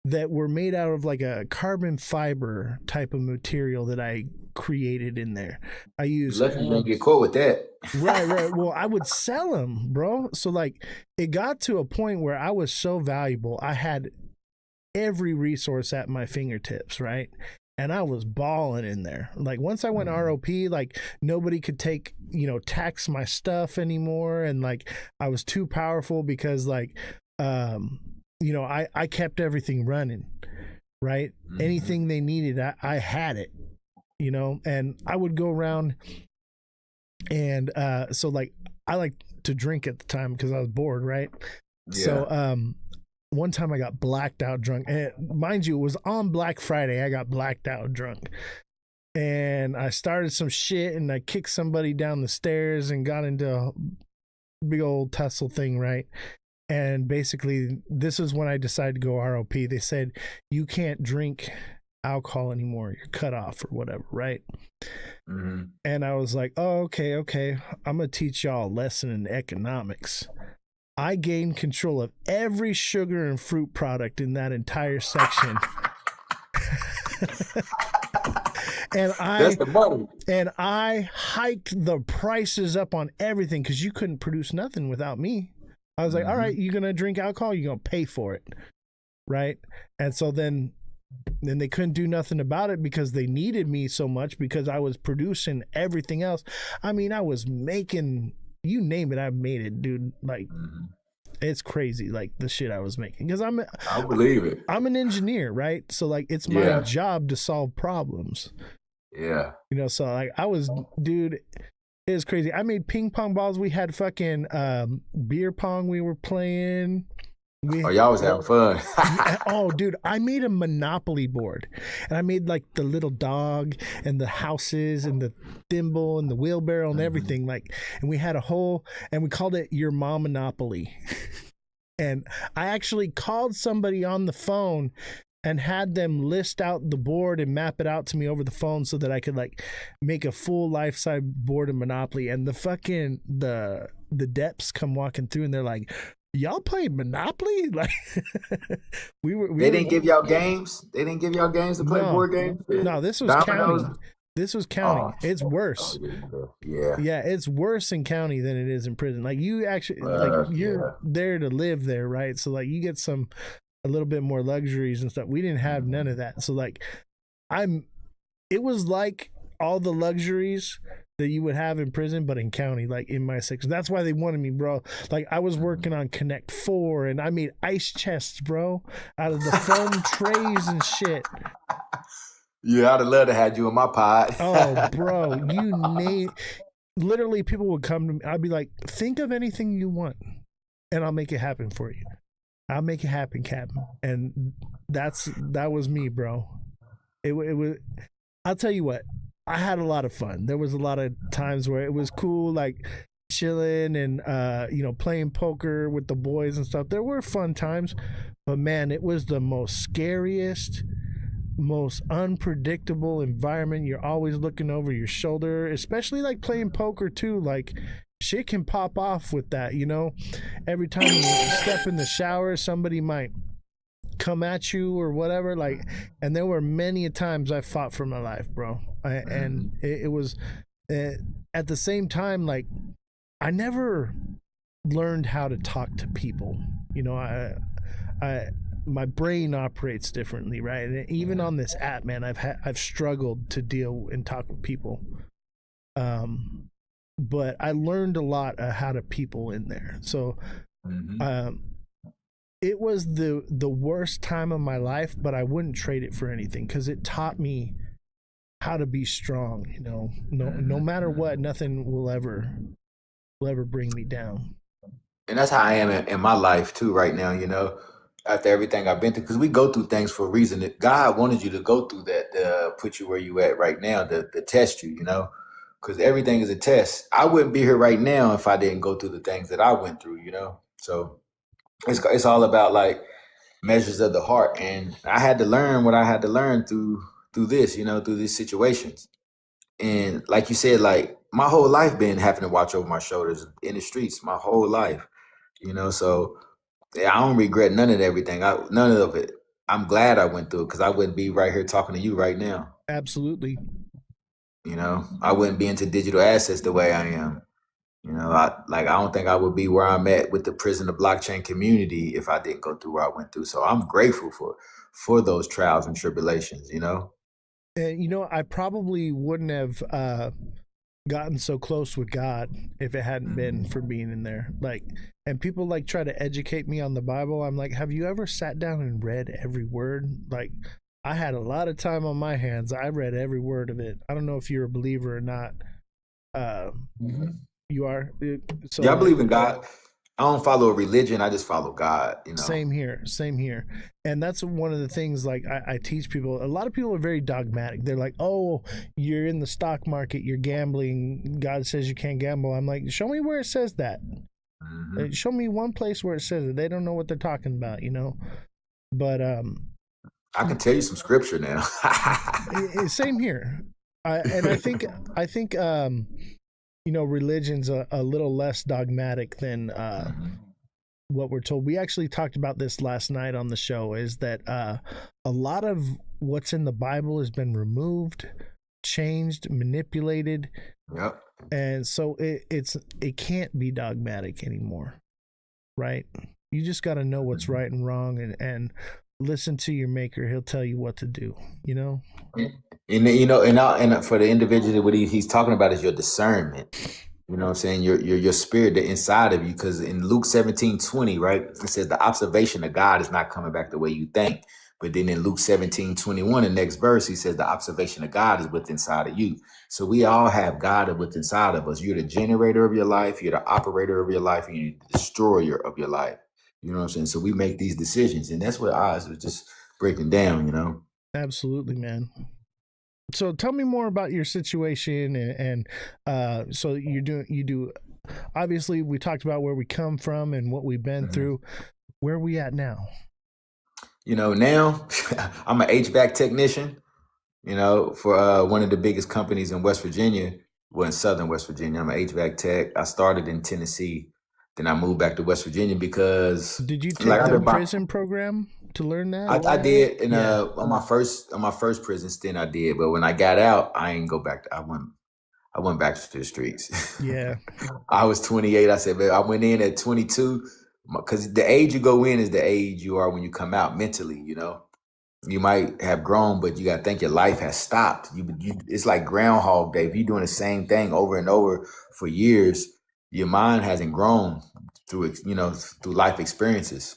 that were made out of like a carbon fiber type of material that I created in there. I used. Lucky you didn't get caught with that. Right. Well, I would sell them, bro. So like, it got to a point where I was so valuable. I had every resource at my fingertips, right? And I was balling in there. Like once I went ROP, like nobody could take, you know, tax my stuff anymore. And like I was too powerful because like, you know, I kept everything running, right? Anything they needed, I had it, you know, and I would go around and so like I like to drink at the time because I was bored, right? Yeah. So one time I got blacked out drunk, and mind you, it was on Black Friday. I got blacked out drunk, and I started some shit, and I kicked somebody down the stairs and got into a big old tussle thing, right? And basically, this is when I decided to go ROP. They said, you can't drink alcohol anymore. You're cut off or whatever, right? And I was like, oh, okay. I'm going to teach y'all a lesson in economics. I gained control of every sugar and fruit product in that entire section. And I hiked the prices up on everything because you couldn't produce nothing without me. I was like, all right, you're going to drink alcohol, you're going to pay for it. Right? And so then they couldn't do nothing about it because they needed me so much because I was producing everything else. I mean, I was making, you name it, I made it, dude. Like, it's crazy, like the shit I was making. Because I believe it. I'm an engineer, right? So like, it's my job to solve problems. Yeah. You know, so like dude, it was crazy. I made ping pong balls. We had fucking beer pong we were playing. Y'all was having fun. Oh, dude, I made a Monopoly board, and I made like the little dog and the houses and the thimble and the wheelbarrow and everything. Like, and we had and we called it Your Mom Monopoly. And I actually called somebody on the phone and had them list out the board and map it out to me over the phone so that I could like make a full life-size board of Monopoly. And the fucking the depths come walking through and they're like, y'all played Monopoly? Like they didn't give y'all games? They didn't give y'all games to play board games? No, this was county. This was county. It's worse. Yeah, it's worse in county than it is in prison. Like you actually you're there to live there, right? So like you get a little bit more luxuries and stuff. We didn't have none of that. So like it was like all the luxuries that you would have in prison, but in county, like in my section. That's why they wanted me, bro. Like I was working on Connect 4 and I made ice chests, bro, out of the foam trays and shit. Yeah, I'd have loved to have you in my pod. Oh, bro, literally people would come to me. I'd be like, think of anything you want and I'll make it happen for you. I'll make it happen, Captain. And that was me, bro. It was, I'll tell you what, I had a lot of fun. There was a lot of times where it was cool, like chilling and you know, playing poker with the boys and stuff. There were fun times, but man, it was the most scariest, most unpredictable environment. You're always looking over your shoulder, especially like playing poker too. Like shit can pop off with that, you know. Every time you step in the shower, somebody might come at you or whatever, like, and there were many a times I fought for my life, bro. And it was at the same time, like, I never learned how to talk to people, you know. I my brain operates differently, right? And even on this app, man, I've struggled to deal and talk with people. But I learned a lot of how to people in there. So it was the worst time of my life, but I wouldn't trade it for anything, because it taught me how to be strong, you know. No matter what, nothing will ever bring me down. And that's how I am in my life too right now, you know, after everything I've been through, because we go through things for a reason. That God wanted you to go through that to put you where you at right now, to test you, you know, because everything is a test. I wouldn't be here right now if I didn't go through the things that I went through, you know. So it's all about like measures of the heart, and I had to learn what I had to learn through this, you know, through these situations. And like you said, like my whole life been having to watch over my shoulders in the streets, my whole life, you know. So yeah, I don't regret none of everything. None of it. I'm glad I went through it, because I wouldn't be right here talking to you right now. Absolutely. You know, I wouldn't be into digital assets the way I am. You know, I don't think I would be where I'm at with the prison of blockchain community if I didn't go through what I went through. So I'm grateful for those trials and tribulations, you know. And you know, I probably wouldn't have gotten so close with God if it hadn't been for being in there. Like, and people like try to educate me on the Bible. I'm like, have you ever sat down and read every word? Like, I had a lot of time on my hands. I read every word of it. I don't know if you're a believer or not. You are? So, Yeah, I believe in God. I don't follow a religion. I just follow God, you know. Same here. And that's one of the things, like, I teach people. A lot of people are very dogmatic. They're like, oh, you're in the stock market, you're gambling, God says you can't gamble. I'm like, show me where it says that. Show me one place where it says it. They don't know what they're talking about, you know. But I can tell you some scripture now. Same here. And I think you know, religion's a little less dogmatic than what we're told. We actually talked about this last night on the show, is that a lot of what's in the Bible has been removed, changed, manipulated. Yep. And so it can't be dogmatic anymore, right? You just got to know what's right and wrong, and listen to your maker. He'll tell you what to do, you know? And you know, and for the individual, what he's talking about is your discernment. You know what I'm saying? Your spirit, the inside of you. Because in Luke 17:20, right, it says the observation of God is not coming back the way you think. But then in Luke 17:21, the next verse, he says the observation of God is within inside of you. So we all have God within inside of us. You're the generator of your life. You're the operator of your life. And you're the destroyer of your life. You know what I'm saying? So we make these decisions. And that's what Oz was just breaking down, you know? Absolutely, man. So tell me more about your situation, and so you do. Obviously, we talked about where we come from and what we've been through. Where are we at now? You know, now I'm an HVAC technician, you know, for one of the biggest companies in West Virginia. Well, in Southern West Virginia. I'm an HVAC tech. I started in Tennessee. Then I moved back to West Virginia because... Did you take the prison program to learn that? I did. And on my first prison stint, I did. But when I got out, I ain't go back. I went back to the streets. Yeah. I was 28. I said, man, I went in at 22, because the age you go in is the age you are when you come out mentally, you know. You might have grown, but you got to think your life has stopped. It's like Groundhog Day. If you're doing the same thing over and over for years, your mind hasn't grown through life experiences.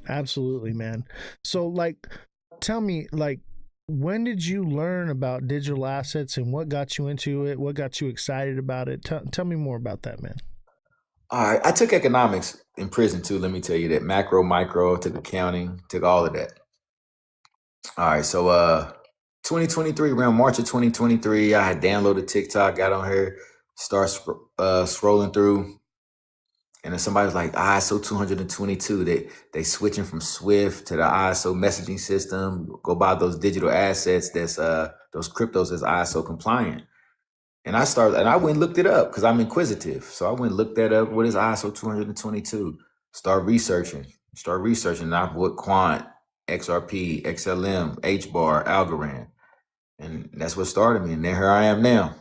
Absolutely, man. So, like, tell me, like, when did you learn about digital assets, and what got you into it? What got you excited about it? Tell me more about that, man. All right. I took economics in prison too. Let me tell you that. Macro, micro, took accounting, took all of that. All right. So 2023, around March of 2023, I had downloaded TikTok, got on here, start scrolling through. And then somebody was like, ISO 222. They switching from Swift to the ISO messaging system. Go buy those digital assets that's those cryptos that's ISO compliant. And I went and looked it up because I'm inquisitive. So I went and looked that up. What is ISO 222? Start researching. And I put Quant, XRP, XLM, HBAR, Algorand. And that's what started me. And then here I am now.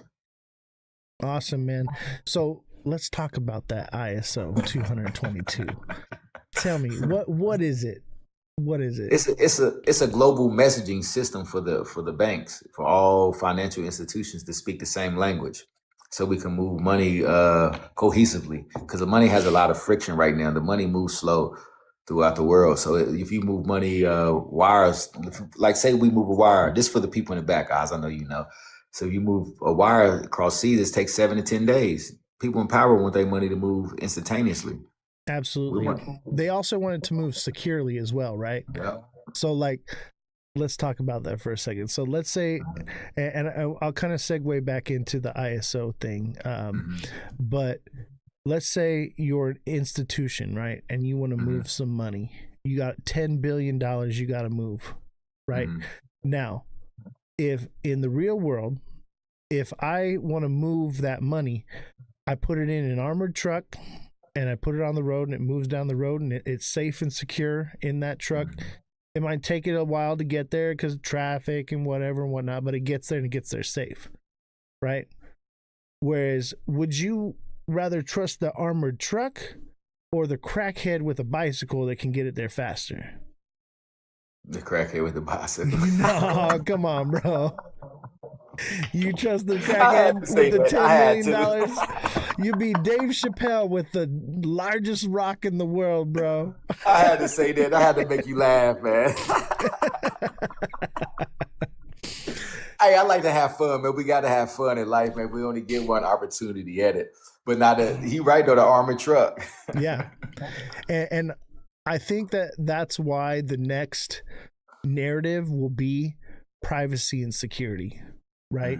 Awesome, man. So let's talk about that ISO 222. Tell me, what is it? What is it? It's a global messaging system for the banks, for all financial institutions to speak the same language, so we can move money cohesively. Because the money has a lot of friction right now. The money moves slow throughout the world. So if you move money wires, like say we move a wire, this for the people in the back, guys, I know you know. So you move a wire across seas, it takes 7 to 10 days. People in power want their money to move instantaneously. Absolutely. They also want it to move securely as well, right? Yeah. So like, let's talk about that for a second. So let's say, and I'll kind of segue back into the ISO thing, but let's say you're an institution, right? And you want to move some money. You got $10 billion you got to move, right? Now, if in the real world, if I want to move that money, I put it in an armored truck and I put it on the road and it moves down the road and it's safe and secure in that truck. It might take it a while to get there because of traffic and whatever and whatnot, but it gets there and it gets there safe, right? Whereas, would you rather trust the armored truck or the crackhead with a bicycle that can get it there faster? The crackhead with the bicycle. No, come on, bro. You trust the crackhead with the $10 million? You be Dave Chappelle with the largest rock in the world, bro. I had to say that. I had to make you laugh, man. Hey, I like to have fun, man. We got to have fun in life, man. We only get one opportunity at it. But now that he right though, the armored truck. Yeah, and I think that's why the next narrative will be privacy and security, right?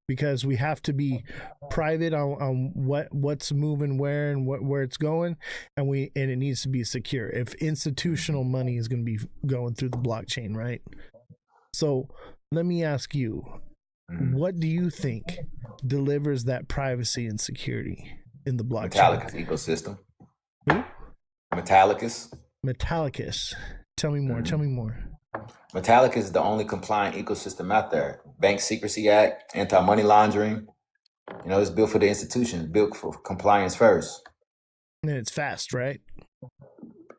Because we have to be private on what's moving where and where it's going, and it needs to be secure. If institutional money is going to be going through the blockchain, right? So let me ask you, what do you think delivers that privacy and security in the blockchain? Metallicus ecosystem. Who? Metallicus. Tell me more. Metallicus is the only compliant ecosystem out there. Bank Secrecy Act, anti-money laundering. You know, it's built for the institutions, built for compliance first. And it's fast, right?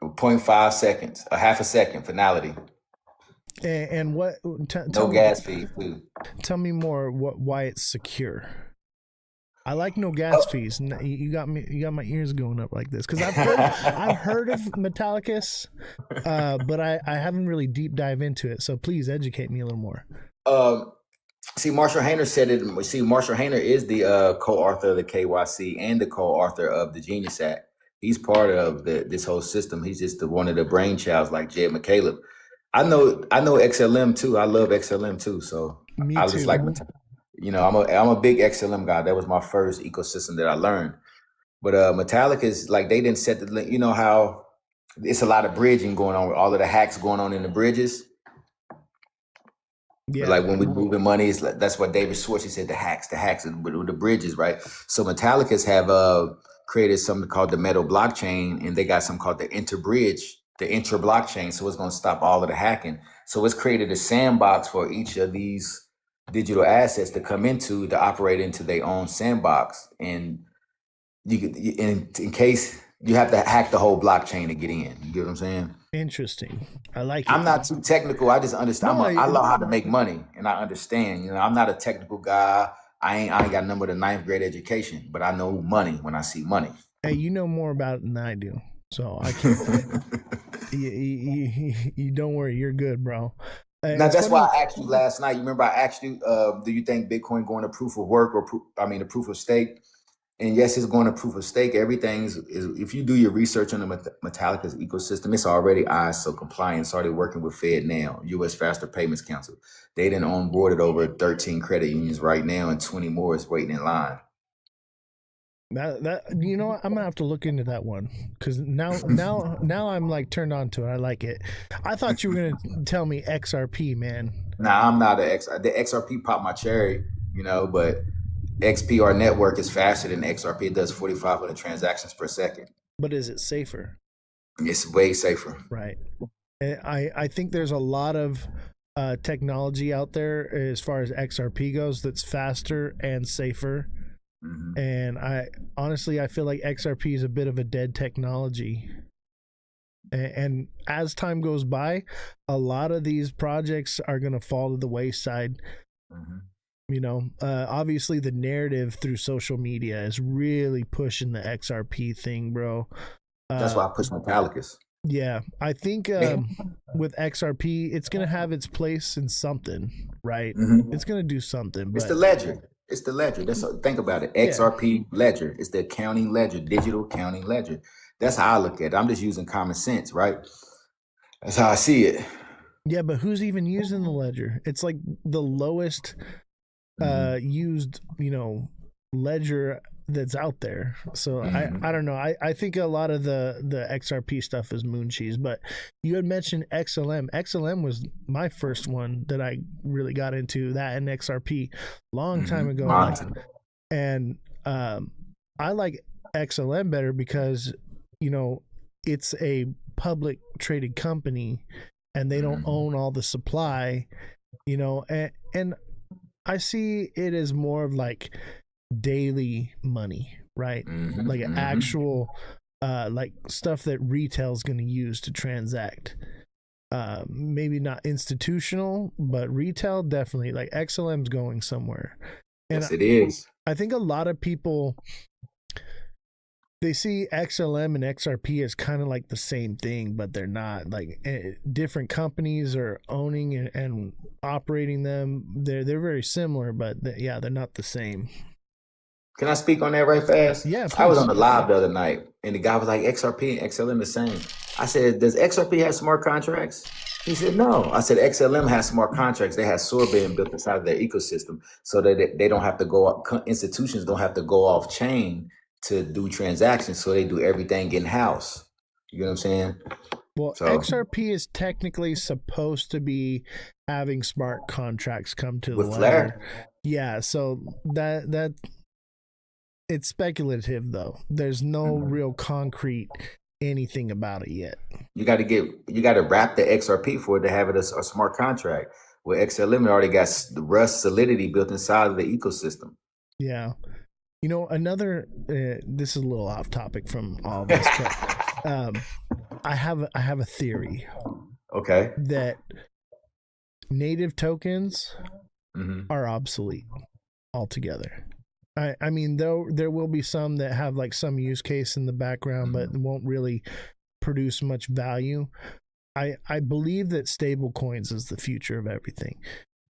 0.5 seconds, a half a second finality. And what? No gas fee, too. Tell me more. Why it's secure? I like no gas fees. You got me. You got my ears going up like this because I've heard of Metallicus, but I haven't really deep dive into it. So please educate me a little more. See, Marshall Hayner said it. See, Marshall Hayner is the co-author of the KYC and the co-author of the Genius Act. He's part of this whole system. He's just one of the brainchilds, like Jed McCaleb. I know XLM too. I love XLM too. So me I too. just like, you know, I'm a big XLM guy. That was my first ecosystem that I learned. But Metallica is like, they didn't set the, you know how it's a lot of bridging going on with all of the hacks going on in the bridges. Yeah. Like when we moving money, it's like, that's what David Schwartz, he said, the hacks with the bridges, right? So Metallicas have created something called the Metal blockchain, and they got something called the interbridge, the intra-blockchain. So it's going to stop all of the hacking. So it's created a sandbox for each of these digital assets to come into, to operate into their own sandbox. And you could, in case you have to hack the whole blockchain to get in. You get what I'm saying? Interesting. I like it. I'm not too technical. I just understand. I love how to make money, and I understand. You know, I'm not a technical guy. I ain't got none but a 9th grade education, but I know money when I see money. Hey, you know more about it than I do, so I can't. you don't worry, you're good, bro. Now that's why I asked you last night. You remember I asked you, do you think Bitcoin going to proof of work or a proof of stake? And yes, it's going to proof of stake. Everything's if you do your research on the Metallica's ecosystem, it's already ISO compliant. It's already working with FedNow, U.S. Faster Payments Council. They done onboarded over 13 credit unions right now, and 20 more is waiting in line. That you know what? I'm gonna have to look into that one because now I'm like turned on to it. I like it. I thought you were gonna tell me XRP, man. Nah, I'm not the XRP popped my cherry, you know, but XPR network is faster than XRP. It does 4,500 transactions per second. But is it safer? It's way safer. Right. I think there's a lot of technology out there as far as XRP goes that's faster and safer. Mhm. And I feel like XRP is a bit of a dead technology. And as time goes by, a lot of these projects are going to fall to the wayside. Mhm. You know, obviously the narrative through social media is really pushing the XRP thing, bro. That's why I push Metallicus. Yeah, I think with XRP, it's going to have its place in something, right? Mhm. It's going to do something. It's But the ledger. It's the ledger. Think about it. XRP ledger. It's the accounting ledger, digital accounting ledger. That's how I look at it. I'm just using common sense, right? That's how I see it. yeah, but who's even using the ledger? It's like the lowest used, ledger that's out there. So I don't know. I think a lot of the XRP stuff is moon cheese, but you had mentioned XLM. XLM was my first one that I really got into, that and XRP long time ago. And I like XLM better because, it's a public traded company and they don't own all the supply, and I see it as more of like daily money, right? Like an actual like stuff that retail is going to use to transact. Maybe not institutional, but retail definitely. Like XLM's going somewhere. And yes, it is. I think a lot of people, they see XLM and XRP as kind of like the same thing, but they're not. Like different companies are owning and operating them. They're very similar, but they're not the same. Can I speak on that right fast? Yeah, I was please. on the live the other night, and the guy was like, XRP and XLM the same. I said, does XRP have smart contracts? He said, no. I said, XLM has smart contracts. They have sorbet built inside of their ecosystem so that they don't have to go, institutions don't have to go off chain to do transactions. So they do everything in-house. You know what I'm saying? Well, So, XRP is technically supposed to be having smart contracts come to the with ledger. Flare? Yeah, so that it's speculative though. There's no real concrete anything about it yet. You got to wrap the XRP for it to have it a smart contract. With XLM, it already got the Rust solidity built inside of the ecosystem. Yeah. Another, this is a little off topic from all this, but I have a theory. Okay. That native tokens are obsolete altogether. I mean, though there will be some that have like some use case in the background, but won't really produce much value. I believe that stable coins is the future of everything.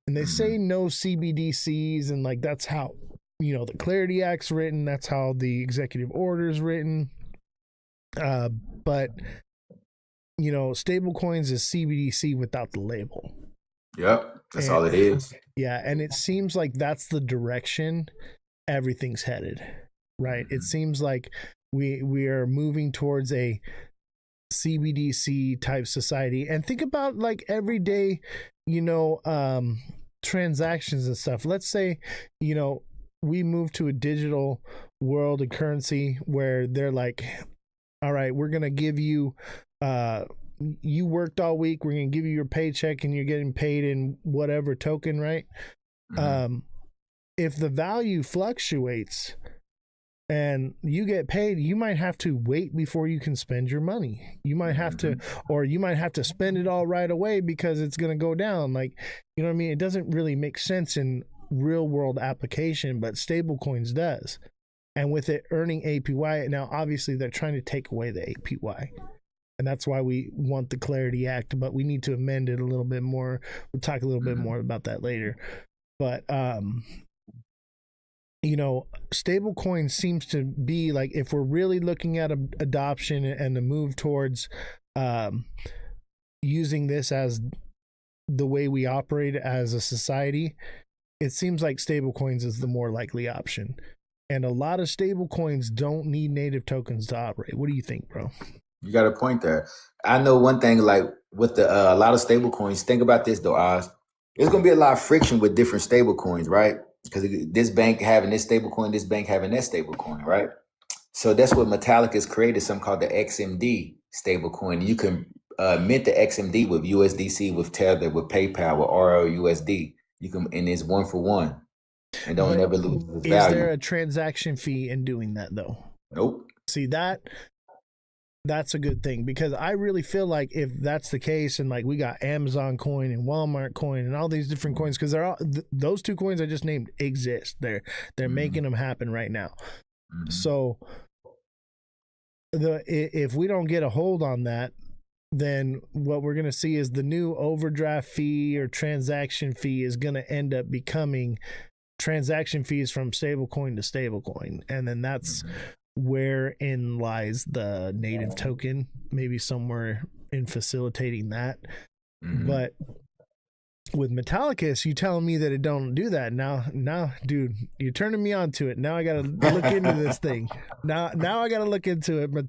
And they say no CBDCs, and like that's how, the Clarity Act's written, that's how the executive order is written. But stable coins is CBDC without the label. Yep, that's all it is. Yeah, and it seems like that's the direction everything's headed, right? It seems like we are moving towards a CBDC type society. And think about like everyday, transactions and stuff. Let's say, we move to a digital world of currency where they're like, all right, we're going to give you, you worked all week, we're going to give you your paycheck and you're getting paid in whatever token, right? If the value fluctuates and you get paid, you might have to wait before you can spend your money. You might have to, or you might have to spend it all right away because it's going to go down. Like, you know what I mean? It doesn't really make sense in real world application, but stablecoins does. And with it earning APY, now obviously they're trying to take away the APY. And that's why we want the Clarity Act, but we need to amend it a little bit more. We'll talk a little bit more about that later. But, stable coin seems to be like, if we're really looking at adoption and the move towards using this as the way we operate as a society, it seems like stable coins is the more likely option. And a lot of stable coins don't need native tokens to operate. What do you think, bro? You got a point there. I know one thing, like with a lot of stable coins, think about this though, Oz. There's going to be a lot of friction with different stable coins, right? because this bank having this stable coin, this bank having that stable coin, right? So that's what Metallic has created, something called the XMD stable coin. You can mint the XMD with USDC, with Tether, with PayPal, with RLUSD. You can, and it's 1 for 1, and don't But ever lose its is value. there a transaction fee in doing that though? Nope. See, that's a good thing, because I really feel like if that's the case, and like we got Amazon coin and Walmart coin and all these different coins, because they're all those two coins I just named exist. They're making them happen right now. So if we don't get a hold on that, then what we're going to see is the new overdraft fee or transaction fee is going to end up becoming transaction fees from stablecoin to stablecoin. And then that's wherein lies the native token, maybe somewhere in facilitating that. But with Metallicus, you telling me that it don't do that. Now, dude, you're turning me on to it. Now I got to look into this thing. Now I got to look into it. But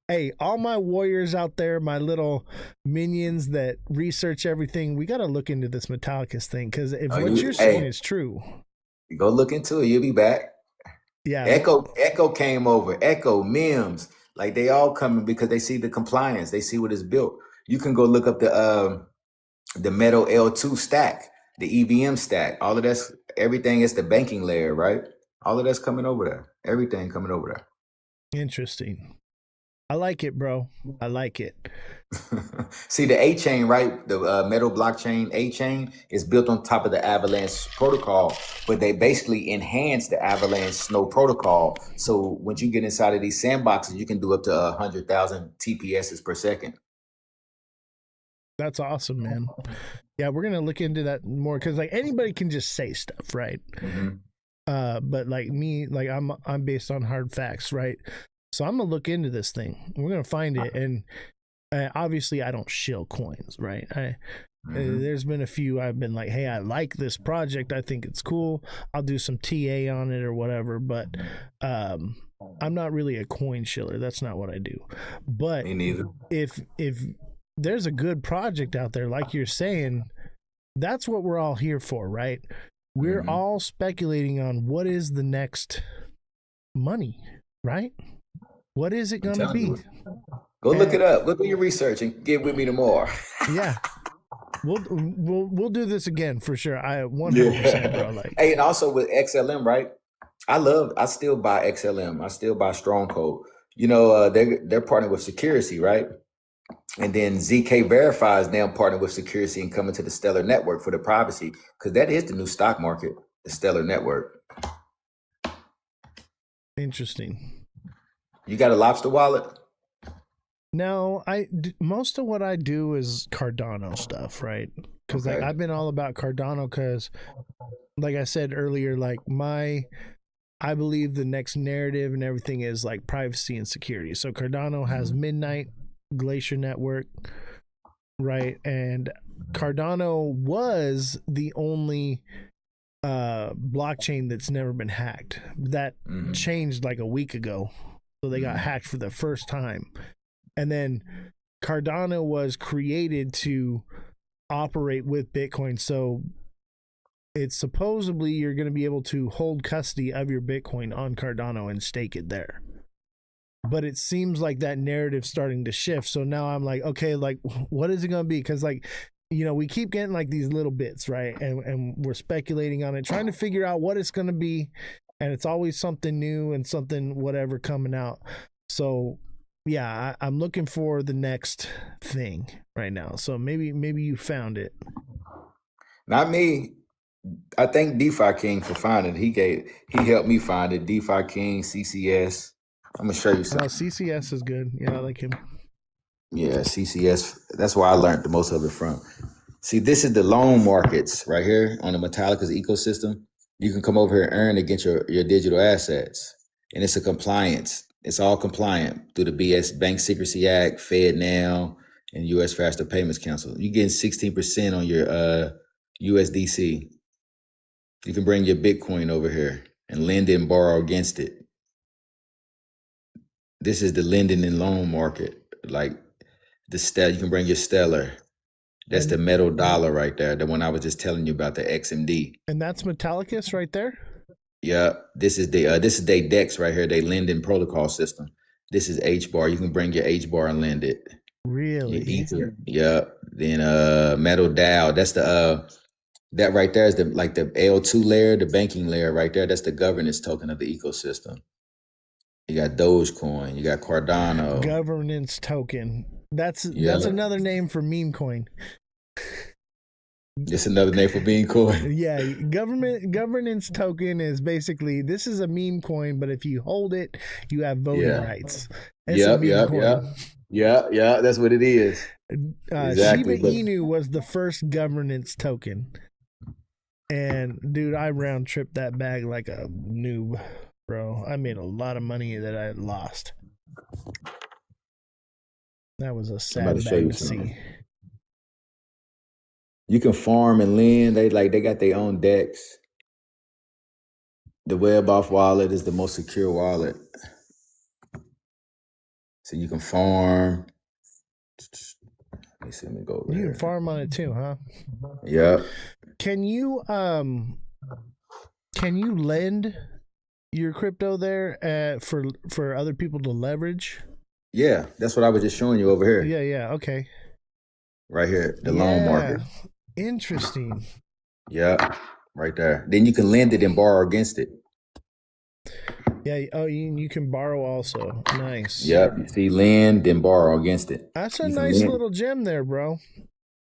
hey, all my warriors out there, my little minions that research everything, we got to look into this Metallicus thing, because if what you're saying is true, go look into it. You'll be back. Yeah. Echo came over. Echo, Mims, like they all coming because they see the compliance. They see what is built. You can go look up the Metal L2 stack, the EVM stack. All of that's, everything is the banking layer, right? All of that's coming over there. Everything coming over there. Interesting. I like it, bro. I like it. See, the A chain, right? The Metal blockchain A chain is built on top of the Avalanche protocol, but they basically enhance the Avalanche Snow protocol. So when you get inside of these sandboxes, you can do up to 100,000 TPSs per second. That's awesome, man. Yeah, we're gonna look into that more, because like anybody can just say stuff, right? But like me, like I'm based on hard facts, right? So I'm gonna look into this thing. We're gonna find it, and obviously I don't shill coins, right? There's been a few I've been like, hey, I like this project, I think it's cool, I'll do some TA on it or whatever, but I'm not really a coin shiller. That's not what I do. But me neither. If there's a good project out there, like you're saying, that's what we're all here for, right? We're all speculating on what is the next money, right? What is it going to be? Go look it up. Look at your research and get with me tomorrow. Yeah. We'll do this again for sure. I 100%, bro. Like, hey, and also with XLM, right? I still buy XLM. I still buy Stronghold. You know, they're partnered with Security, right? And then ZK Verify is now partnered with Security and coming to the Stellar Network for the privacy, because that is the new stock market, the Stellar Network. Interesting. You got a Lobster wallet? No, most of what I do is Cardano stuff, right? Because like I've been all about Cardano, because like I said earlier, like I believe the next narrative and everything is like privacy and security. So Cardano has Midnight, Glacier Network, right? And Cardano was the only blockchain that's never been hacked. That changed like a week ago. So they got hacked for the first time. And then Cardano was created to operate with Bitcoin. So it's supposedly you're going to be able to hold custody of your Bitcoin on Cardano and stake it there. But it seems like that narrative's starting to shift. So now I'm like, okay, like what is it going to be? Because like, you know, we keep getting like these little bits, right? And we're speculating on it, trying to figure out what it's going to be. And it's always something new and something whatever coming out. So yeah, I'm looking for the next thing right now. So maybe you found it. Not me. I thank DeFi King for finding it. He helped me find it. DeFi King, CCS. I'm gonna show you something. CCS is good. Yeah, I like him. Yeah, CCS. That's where I learned the most of it from. See, this is the loan markets right here on the Metallica's ecosystem. You can come over here and earn against your digital assets. And it's a compliance. It's all compliant through the BS Bank Secrecy Act, FedNow, and U.S. Faster Payments Council. You're getting 16% on your USDC. You can bring your Bitcoin over here and lend and borrow against it. This is the lending and loan market. Like you can bring your Stellar. That's the metal dollar right there. The one I was just telling you about, the XMD. And that's Metallicus right there? Yeah, this is their DEX right here. They lending protocol system. This is HBAR. You can bring your HBAR and lend it. Really? Ether. Yeah. Then metal Dow. That's the that right there is the L2 layer, the banking layer right there. That's the governance token of the ecosystem. You got Dogecoin. You got Cardano. Governance token. That's another name for meme coin. It's another name for meme coin. Yeah, governance token is basically, this is a meme coin, but if you hold it, you have voting rights. Yeah. That's what it is. Exactly. Shiba Inu was the first governance token. And dude, I round tripped that bag like a noob, bro. I made a lot of money that I lost. That was a sad bag to see. You can farm and lend. They got their own DEX. The WebOff wallet is the most secure wallet. So you can farm. Let me go over You here. can farm on it too, huh? Yeah. Can you lend your crypto there for other people to leverage? Yeah, that's what I was just showing you over here. Yeah, okay. Right here, the loan market. Interesting. Yeah, right there. Then you can lend it and borrow against it. Yeah. Oh, you can borrow also. Nice. Yep. You see, lend and borrow against it. That's a nice little gem there, bro.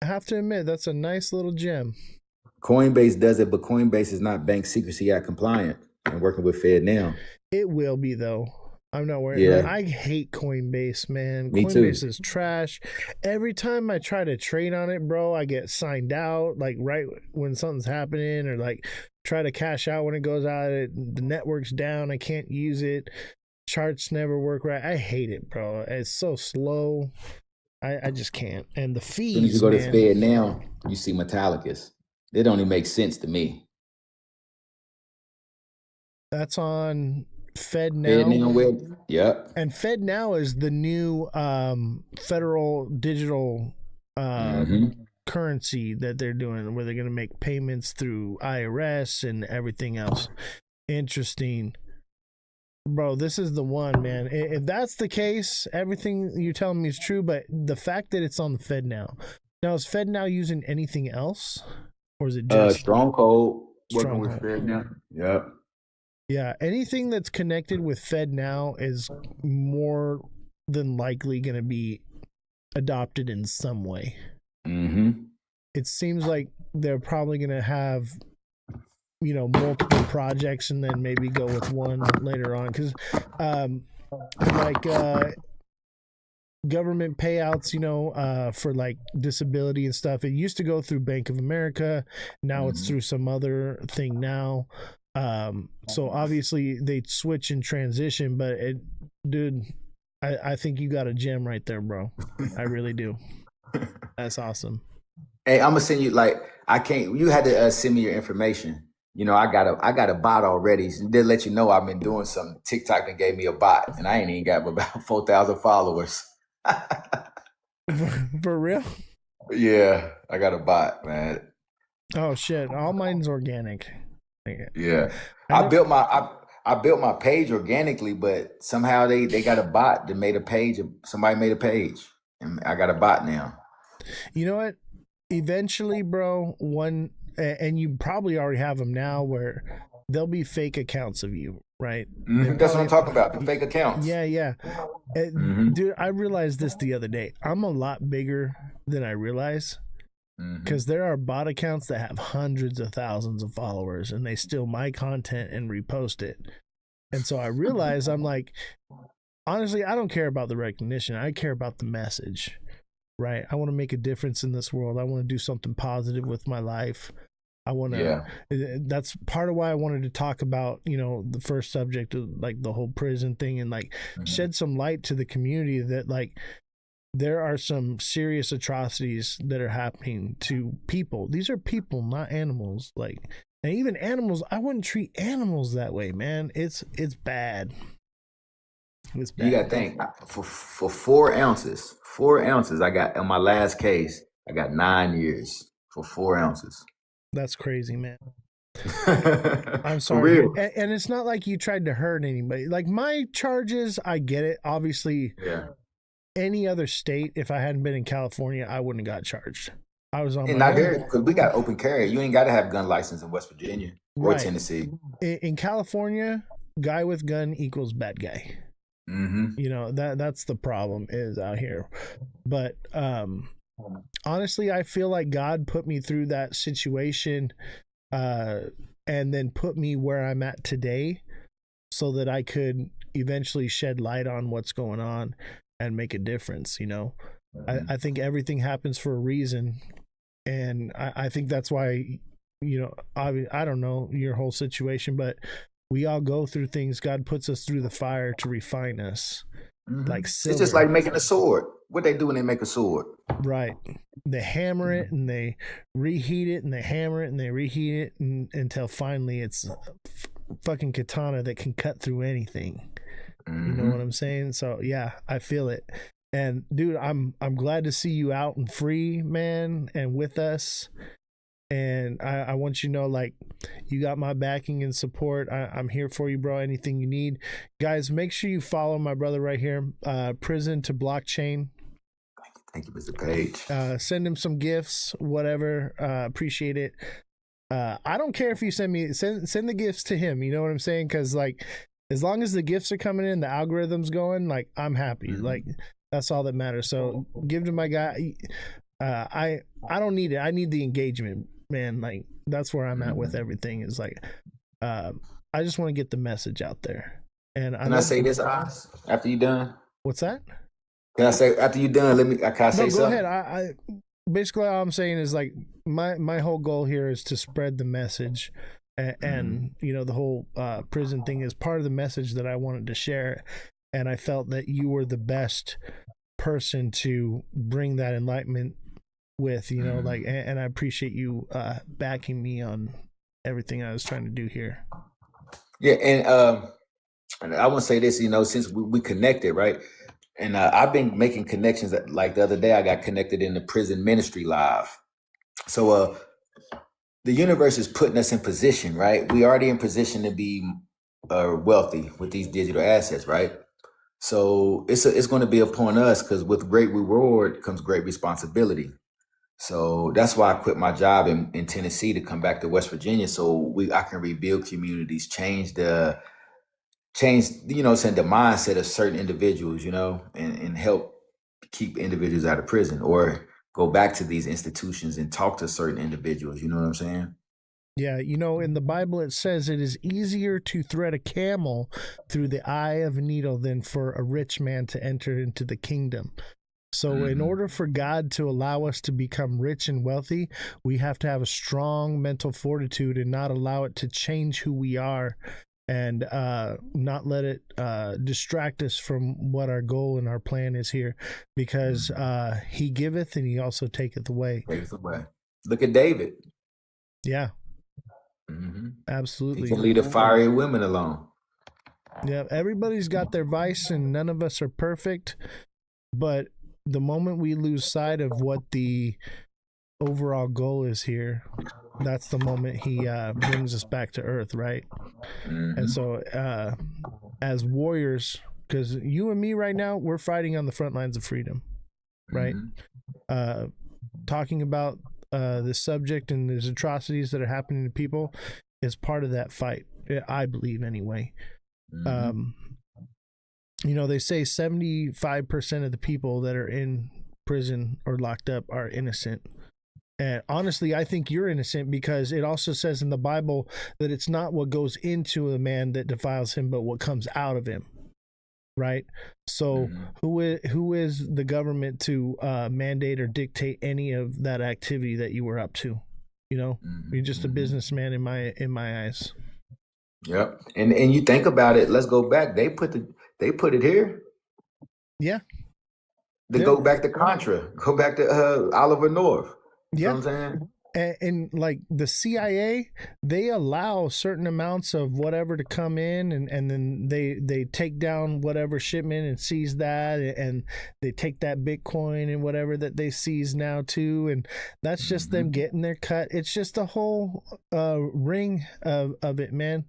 I have to admit, that's a nice little gem. Coinbase does it, but Coinbase is not Bank Secrecy Act compliant and working with FedNow. It will be though. I'm not worried. Yeah. I hate Coinbase, man. Me Coinbase too. is trash. Every time I try to trade on it, bro, I get signed out like right when something's happening, or like try to cash out when it goes out. The network's down. I can't use it. Charts never work right. I hate it, bro. It's so slow. I just can't. And the fees, As soon as you go to FedNow, you see Metallicus. They don't even make sense to me. That's on FedNow. FedNow web. Yep. And FedNow is the new federal digital currency that they're doing, where they're going to make payments through IRS and everything else. Interesting. Bro, this is the one, man. If that's the case, everything you're telling me is true, but the fact that it's on the FedNow. Now, is FedNow using anything else? Or is it just Stronghold working with FedNow? Yep. Yeah, anything that's connected with FedNow is more than likely going to be adopted in some way. Mm-hmm. It seems like they're probably going to have, multiple projects and then maybe go with one later on. Because, government payouts, for like disability and stuff, it used to go through Bank of America. Now it's through some other thing now. So obviously they switch and transition, but dude, I think you got a gem right there, bro. I really do. That's awesome. Hey, I'm gonna send you you had to send me your information. I got a bot already. So to let you know I've been doing something. TikTok that gave me a bot, and I ain't even got about 4,000 followers. For real? Yeah, I got a bot, man. Oh shit! All mine's organic. Yeah, I built my page organically, but somehow they got a bot that made a page. Somebody made a page, and I got a bot now. You know what? Eventually, bro, and you probably already have them now, where there'll be fake accounts of you, right? That's what I'm talking about, the fake accounts. Yeah. Dude, I realized this the other day. I'm a lot bigger than I realize, because there are bot accounts that have hundreds of thousands of followers, and they steal my content and repost it. And so I realized, I'm like, honestly, I don't care about the recognition. I care about the message. Right. I want to make a difference in this world. I want to do something positive with my life. I want to, that's part of why I wanted to talk about, the first subject of like the whole prison thing, and like shed some light to the community that like there are some serious atrocities that are happening to people. These are people, not animals. Like, and even animals, I wouldn't treat animals that way, man. It's bad. You got to think, for 4 ounces I got in my last case, I got 9 years for 4 ounces. That's crazy, man. I'm For sorry. real. And it's not like you tried to hurt anybody. Like my charges, I get it. Obviously, Yeah. any other state, if I hadn't been in California, I wouldn't have got charged. I was on And my not here, own. because we got open carry. You ain't got to have gun license in West Virginia or Right. Tennessee. In California, guy with gun equals bad guy. Mm-hmm. You know, that's the problem is out here. But honestly, I feel like God put me through that situation and then put me where I'm at today so that I could eventually shed light on what's going on and make a difference. You know, I think everything happens for a reason. And I think that's why, you know, I don't know your whole situation, but we all go through things. God puts us through the fire to refine us. Mm-hmm. Like silver. It's just like making a sword. What they do when they make a sword? Right. They hammer it and they reheat it and they hammer it and they reheat it until finally it's a fucking katana that can cut through anything. Mm-hmm. You know what I'm saying? So yeah, I feel it. And dude, I'm glad to see you out and free, man, and with us. And I want you to know, like, you got my backing and support. I'm here for you, bro. Anything you need. Guys, make sure you follow my brother right here, Prison to Blockchain. Thank you, Mr. Page. Send him some gifts, whatever. Appreciate it. I don't care if you send the gifts to him. You know what I'm saying? Because, like, as long as the gifts are coming in, the algorithm's going, like, I'm happy. Mm-hmm. Like, that's all that matters. So give to my guy. I don't need it. I need the engagement, man. Like, that's where I'm at with everything is like, I just want to get the message out there. And Can I say this, Oz, after you done? What's that? Can I say after you done? Can I say No, go something? ahead. I basically all I'm saying is like my whole goal here is to spread the message, and you know the whole prison thing is part of the message that I wanted to share, and I felt that you were the best person to bring that enlightenment with, you know, like, and I appreciate you backing me on everything I was trying to do here. Yeah, and I want to say this, you know, since we connected, right? And I've been making connections. Like the other day, I got connected in the prison ministry live. So the universe is putting us in position, right? We already in position to be wealthy with these digital assets, right? So it's going to be upon us because with great reward comes great responsibility. So that's why I quit my job in Tennessee to come back to West Virginia, so I can rebuild communities, change you know, the mindset of certain individuals, you know, and help keep individuals out of prison or go back to these institutions and talk to certain individuals. You know what I'm saying? Yeah, you know, in the Bible it says it is easier to thread a camel through the eye of a needle than for a rich man to enter into the kingdom. So in order for God to allow us to become rich and wealthy, we have to have a strong mental fortitude and not allow it to change who we are, and not let it distract us from what our goal and our plan is here, because he giveth and he also taketh away. Taketh away. Look at David. Yeah. Mm-hmm. Absolutely. He can leave the fiery women alone. Yeah, everybody's got their vice and none of us are perfect, but the moment we lose sight of what the overall goal is here, that's the moment he brings us back to earth, right? And so as warriors, because you and me right now, we're fighting on the front lines of freedom, right? Talking about this subject and these atrocities that are happening to people is part of that fight, I believe anyway. You know, they say 75% of the people that are in prison or locked up are innocent. And honestly, I think you're innocent, because it also says in the Bible that it's not what goes into a man that defiles him, but what comes out of him. Right? So who is the government to mandate or dictate any of that activity that you were up to? You know, you're just a businessman in my eyes. Yep. And you think about it, let's go back. They put it here. Yeah. They go back to Contra, go back to Oliver North. You know what I'm saying? and like the CIA, they allow certain amounts of whatever to come in, and then they take down whatever shipment and seize that, and they take that Bitcoin and whatever that they seize now too, and that's just them getting their cut. It's just a whole ring of it, man.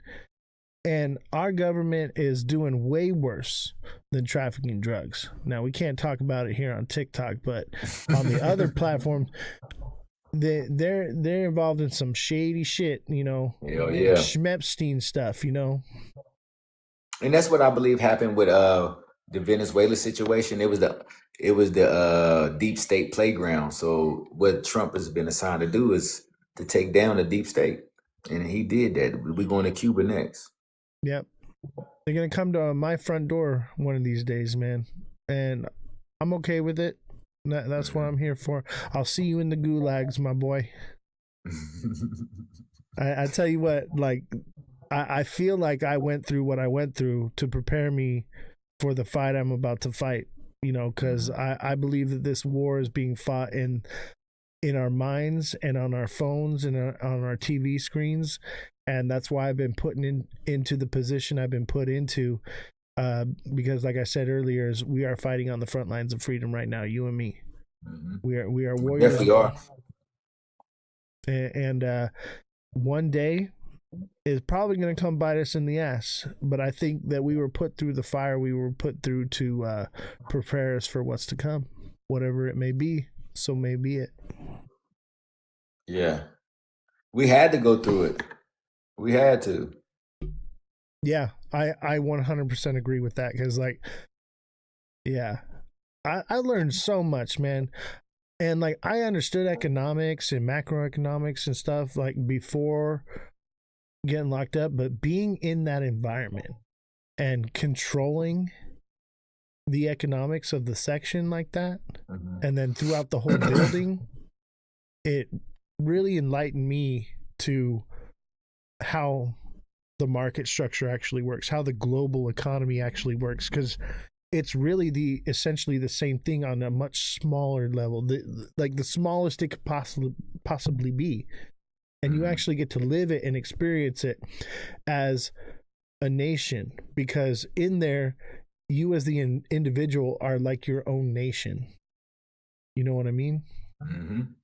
And our government is doing way worse than trafficking drugs. Now, we can't talk about it here on TikTok, but on the other platforms, they're involved in some shady shit, you know. Hell yeah. Schmepstein stuff, you know. And that's what I believe happened with the Venezuela situation. It was the deep state playground. So what Trump has been assigned to do is to take down the deep state, and he did that. We're going to Cuba next. Yep. They're going to come to my front door one of these days, man. And I'm okay with it. That's what I'm here for. I'll see you in the gulags, my boy. I tell you what, like, I feel like I went through what I went through to prepare me for the fight I'm about to fight, you know, because I believe that this war is being fought in our minds and on our phones and on our TV screens. And that's why I've been putting into the position I've been put into, because, like I said earlier, is we are fighting on the front lines of freedom right now. You and me, we are warriors. Definitely are. And one day is probably going to come bite us in the ass. But I think that we were put through the fire. We were put through to prepare us for what's to come, whatever it may be. So may be it. Yeah, we had to go through it. We had to. Yeah, I 100% agree with that, because, like, yeah, I learned so much, man. And, like, I understood economics and macroeconomics and stuff, like, before getting locked up, but being in that environment and controlling the economics of the section like that, and then throughout the whole building, it really enlightened me to how the market structure actually works, how the global economy actually works, because it's really essentially the same thing on a much smaller level, like the smallest it could possibly be, and you actually get to live it and experience it as a nation, because in there, you as the individual are like your own nation. You know what I mean? And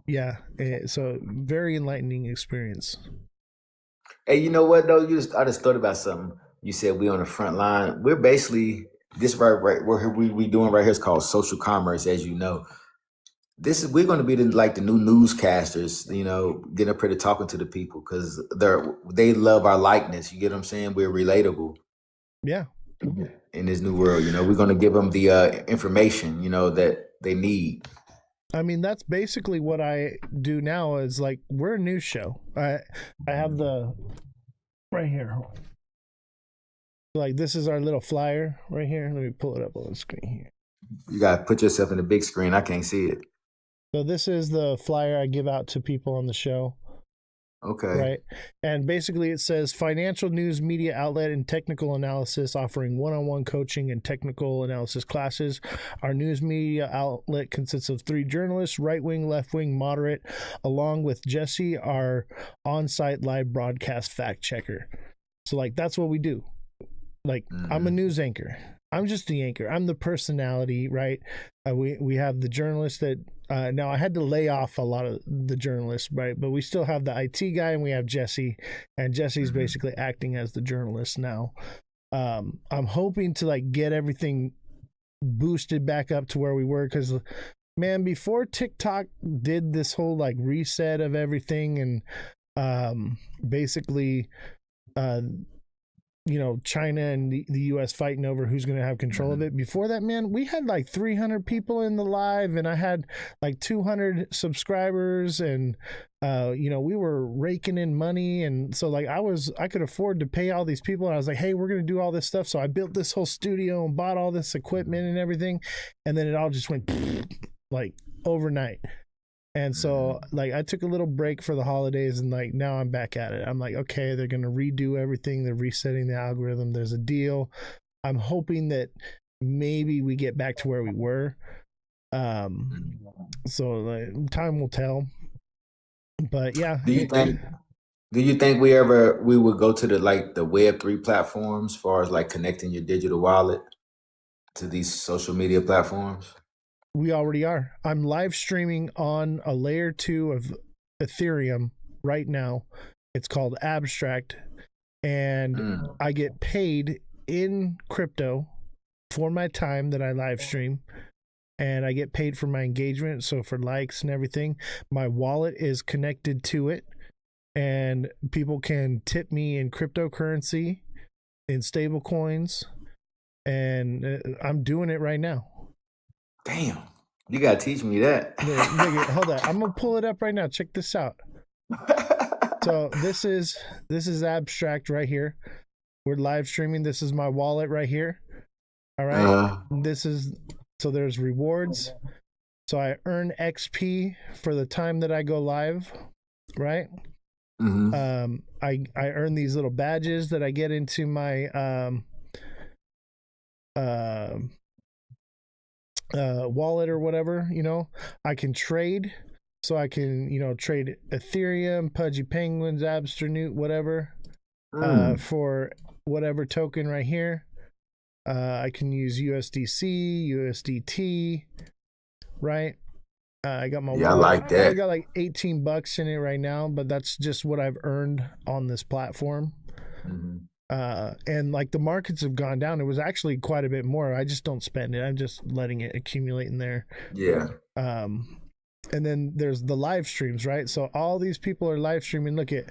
yeah, so very enlightening experience. Hey, you know what though? I just thought about something. You said we on the front line. We're basically this right what we doing right here is called social commerce, as you know. We're going to be like the new newscasters, you know, getting up here to talking to the people, because they love our likeness. You get what I'm saying? We're relatable. Yeah. In this new world, you know, we're going to give them the information, you know, that they need. I mean, that's basically what I do now. Is like, we're a news show. I have the right here. Like, this is our little flyer right here. Let me pull it up on the screen here. You got to put yourself in the big screen. I can't see it. So this is the flyer I give out to people on the show. Okay. Right. And basically it says financial news media outlet and technical analysis, offering one-on-one coaching and technical analysis classes. Our news media outlet consists of 3 journalists, right-wing, left-wing, moderate, along with Jesse, our on-site live broadcast fact checker. So, like, that's what we do. Like, I'm a news anchor. I'm just the anchor. I'm the personality, right? We have the journalists that now I had to lay off a lot of the journalists, right? But we still have the IT guy, and we have Jesse, and Jesse's basically acting as the journalist now. I'm hoping to, like, get everything boosted back up to where we were, because, man, before TikTok did this whole, like, reset of everything, and basically you know, China and the US fighting over who's going to have control of it. Before that, man, we had like 300 people in the live, and I had like 200 subscribers, and you know, we were raking in money. And so, like, I could afford to pay all these people, and I was like, hey, we're going to do all this stuff. So I built this whole studio and bought all this equipment and everything, and then it all just went like overnight. And so, like, I took a little break for the holidays, and, like, now I'm back at it. I'm like, okay, they're going to redo everything. They're resetting the algorithm. There's a deal. I'm hoping that maybe we get back to where we were. So time will tell. But yeah. Do you think we would go to the Web3 platforms as far as like connecting your digital wallet to these social media platforms? We already are. I'm live streaming on a layer 2 of Ethereum right now. It's called Abstract, and I get paid in crypto for my time that I live stream, and I get paid for my engagement, so for likes and everything. My wallet is connected to it, and people can tip me in cryptocurrency, in stable coins, and I'm doing it right now. Damn, you gotta teach me that. Nigga, hold on, I'm gonna pull it up right now. Check this out. So this is Abstract right here. We're live streaming. This is my wallet right here. All right. So there's rewards. So I earn XP for the time that I go live, right? I earn these little badges that I get into my wallet or whatever, I can trade. So I can, trade Ethereum, Pudgy Penguins, Absternute, whatever, for whatever token right here. I can use USDC, USDT, right? I got my wallet. I like that. I got like $18 in it right now, but that's just what I've earned on this platform. And like the markets have gone down. It was actually quite a bit more. I just don't spend it. I'm just letting it accumulate in there. Yeah. And then there's the live streams, right? So all these people are live streaming. Look at,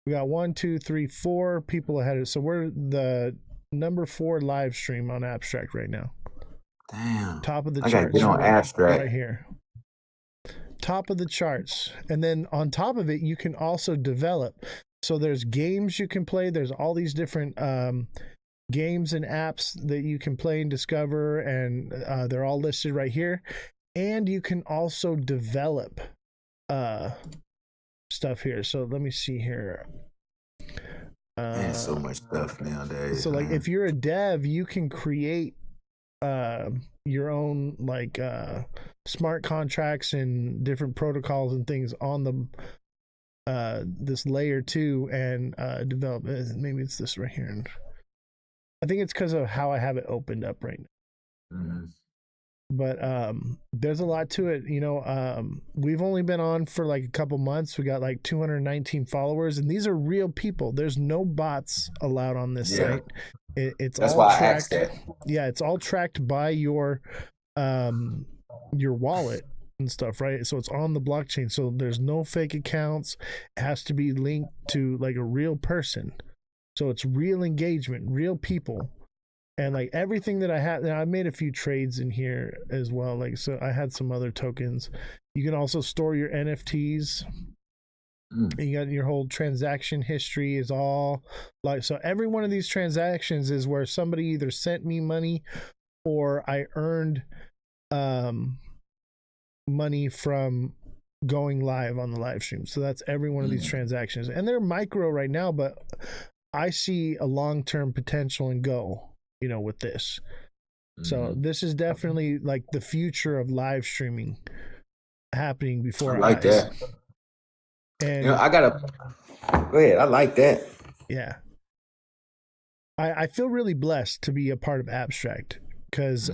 we got 1, 2, 3, 4 people ahead of us. So we're the number 4 live stream on Abstract right now. Damn. Top of the charts. I gotta get on Abstract right here. Top of the charts. And then on top of it, you can also develop. So there's games you can play. There's all these different games and apps that you can play and discover, and they're all listed right here. And you can also develop stuff here. So let me see here. Man, so much stuff nowadays. So like if you're a dev, you can create your own like smart contracts and different protocols and things on the this layer 2 and develop. Maybe it's this right here. And I think it's because of how I have it opened up right now. But there's a lot to it. We've only been on for like a couple months. We got like 219 followers, and these are real people. There's no bots allowed on this site. That's all tracked. I asked that. Yeah, it's all tracked by your wallet and stuff, right? So it's on the blockchain. So there's no fake accounts. It has to be linked to like a real person. So it's real engagement, real people. And like everything that I had, I made a few trades in here as well. Like, so I had some other tokens. You can also store your NFTs. You got your whole transaction history is all like, so every one of these transactions is where somebody either sent me money or I earned money from going live on the live stream. So that's every one of these transactions. And they're micro right now, but I see a long-term potential and go. With this. So this is definitely like the future of live streaming happening before I like eyes. That. And I gotta go ahead. I like that. Yeah. I feel really blessed to be a part of Abstract because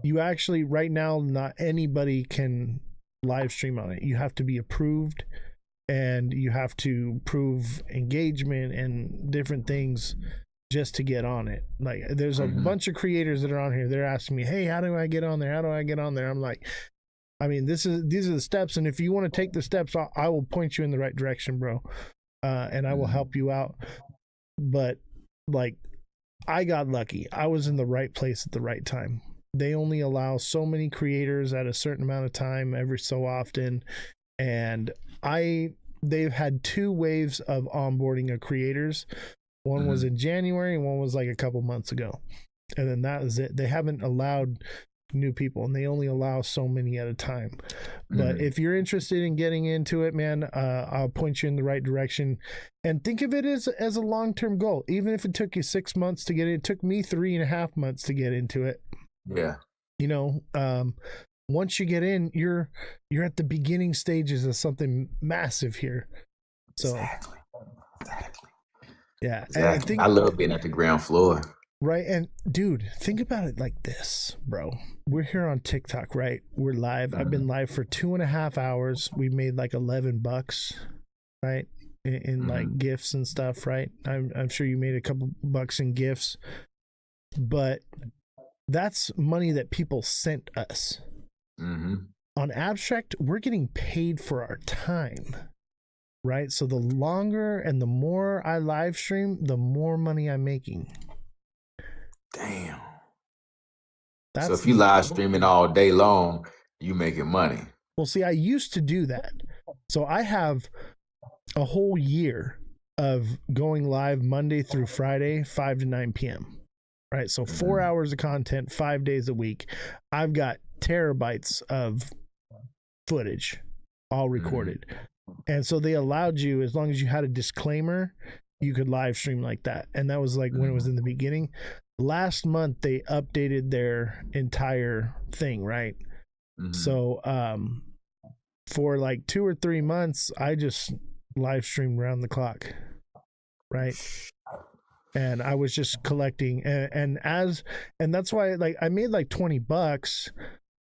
you actually right now not anybody can live stream on it. You have to be approved and you have to prove engagement and different things just to get on it. Like there's a bunch of creators that are on here. They're asking me, hey, how do I get on there? How do I get on there? I'm like, I mean, these are the steps. And if you want to take the steps, I will point you in the right direction, bro. And I will help you out. But like, I got lucky. I was in the right place at the right time. They only allow so many creators at a certain amount of time every so often. And they've had 2 waves of onboarding of creators. One was in January and one was like a couple months ago. And then that was it. They haven't allowed new people and they only allow so many at a time. But if you're interested in getting into it, man, I'll point you in the right direction. And think of it as a long-term goal. Even if it took you 6 months to get it took me 3.5 months to get into it. Yeah. once you get in, you're at the beginning stages of something massive here. So Exactly. yeah, Exactly. and I think I love being at the ground floor. right. And dude, think about it like this, bro. We're here on TikTok, right? We're live. I've been live for 2.5 hours. We made like $11, right? In like gifts and stuff, right? I'm sure you made a couple bucks in gifts, but that's money that people sent us. On Abstract, we're getting paid for our time, right? So the longer and the more I live stream, the more money I'm making. Damn. That's, so if you live streaming all day long, you making money. Well, see, I used to do that. So I have a whole year of going live Monday through Friday, 5 to 9 p.m. Right? So 4 hours of content, 5 days a week. I've got terabytes of footage all recorded. And so they allowed you, as long as you had a disclaimer, you could live stream like that. And that was like when it was in the beginning. Last month they updated their entire thing, right? So for like 2 or 3 months, I just live streamed around the clock, right? And I was just collecting, and that's why, like, I made like $20,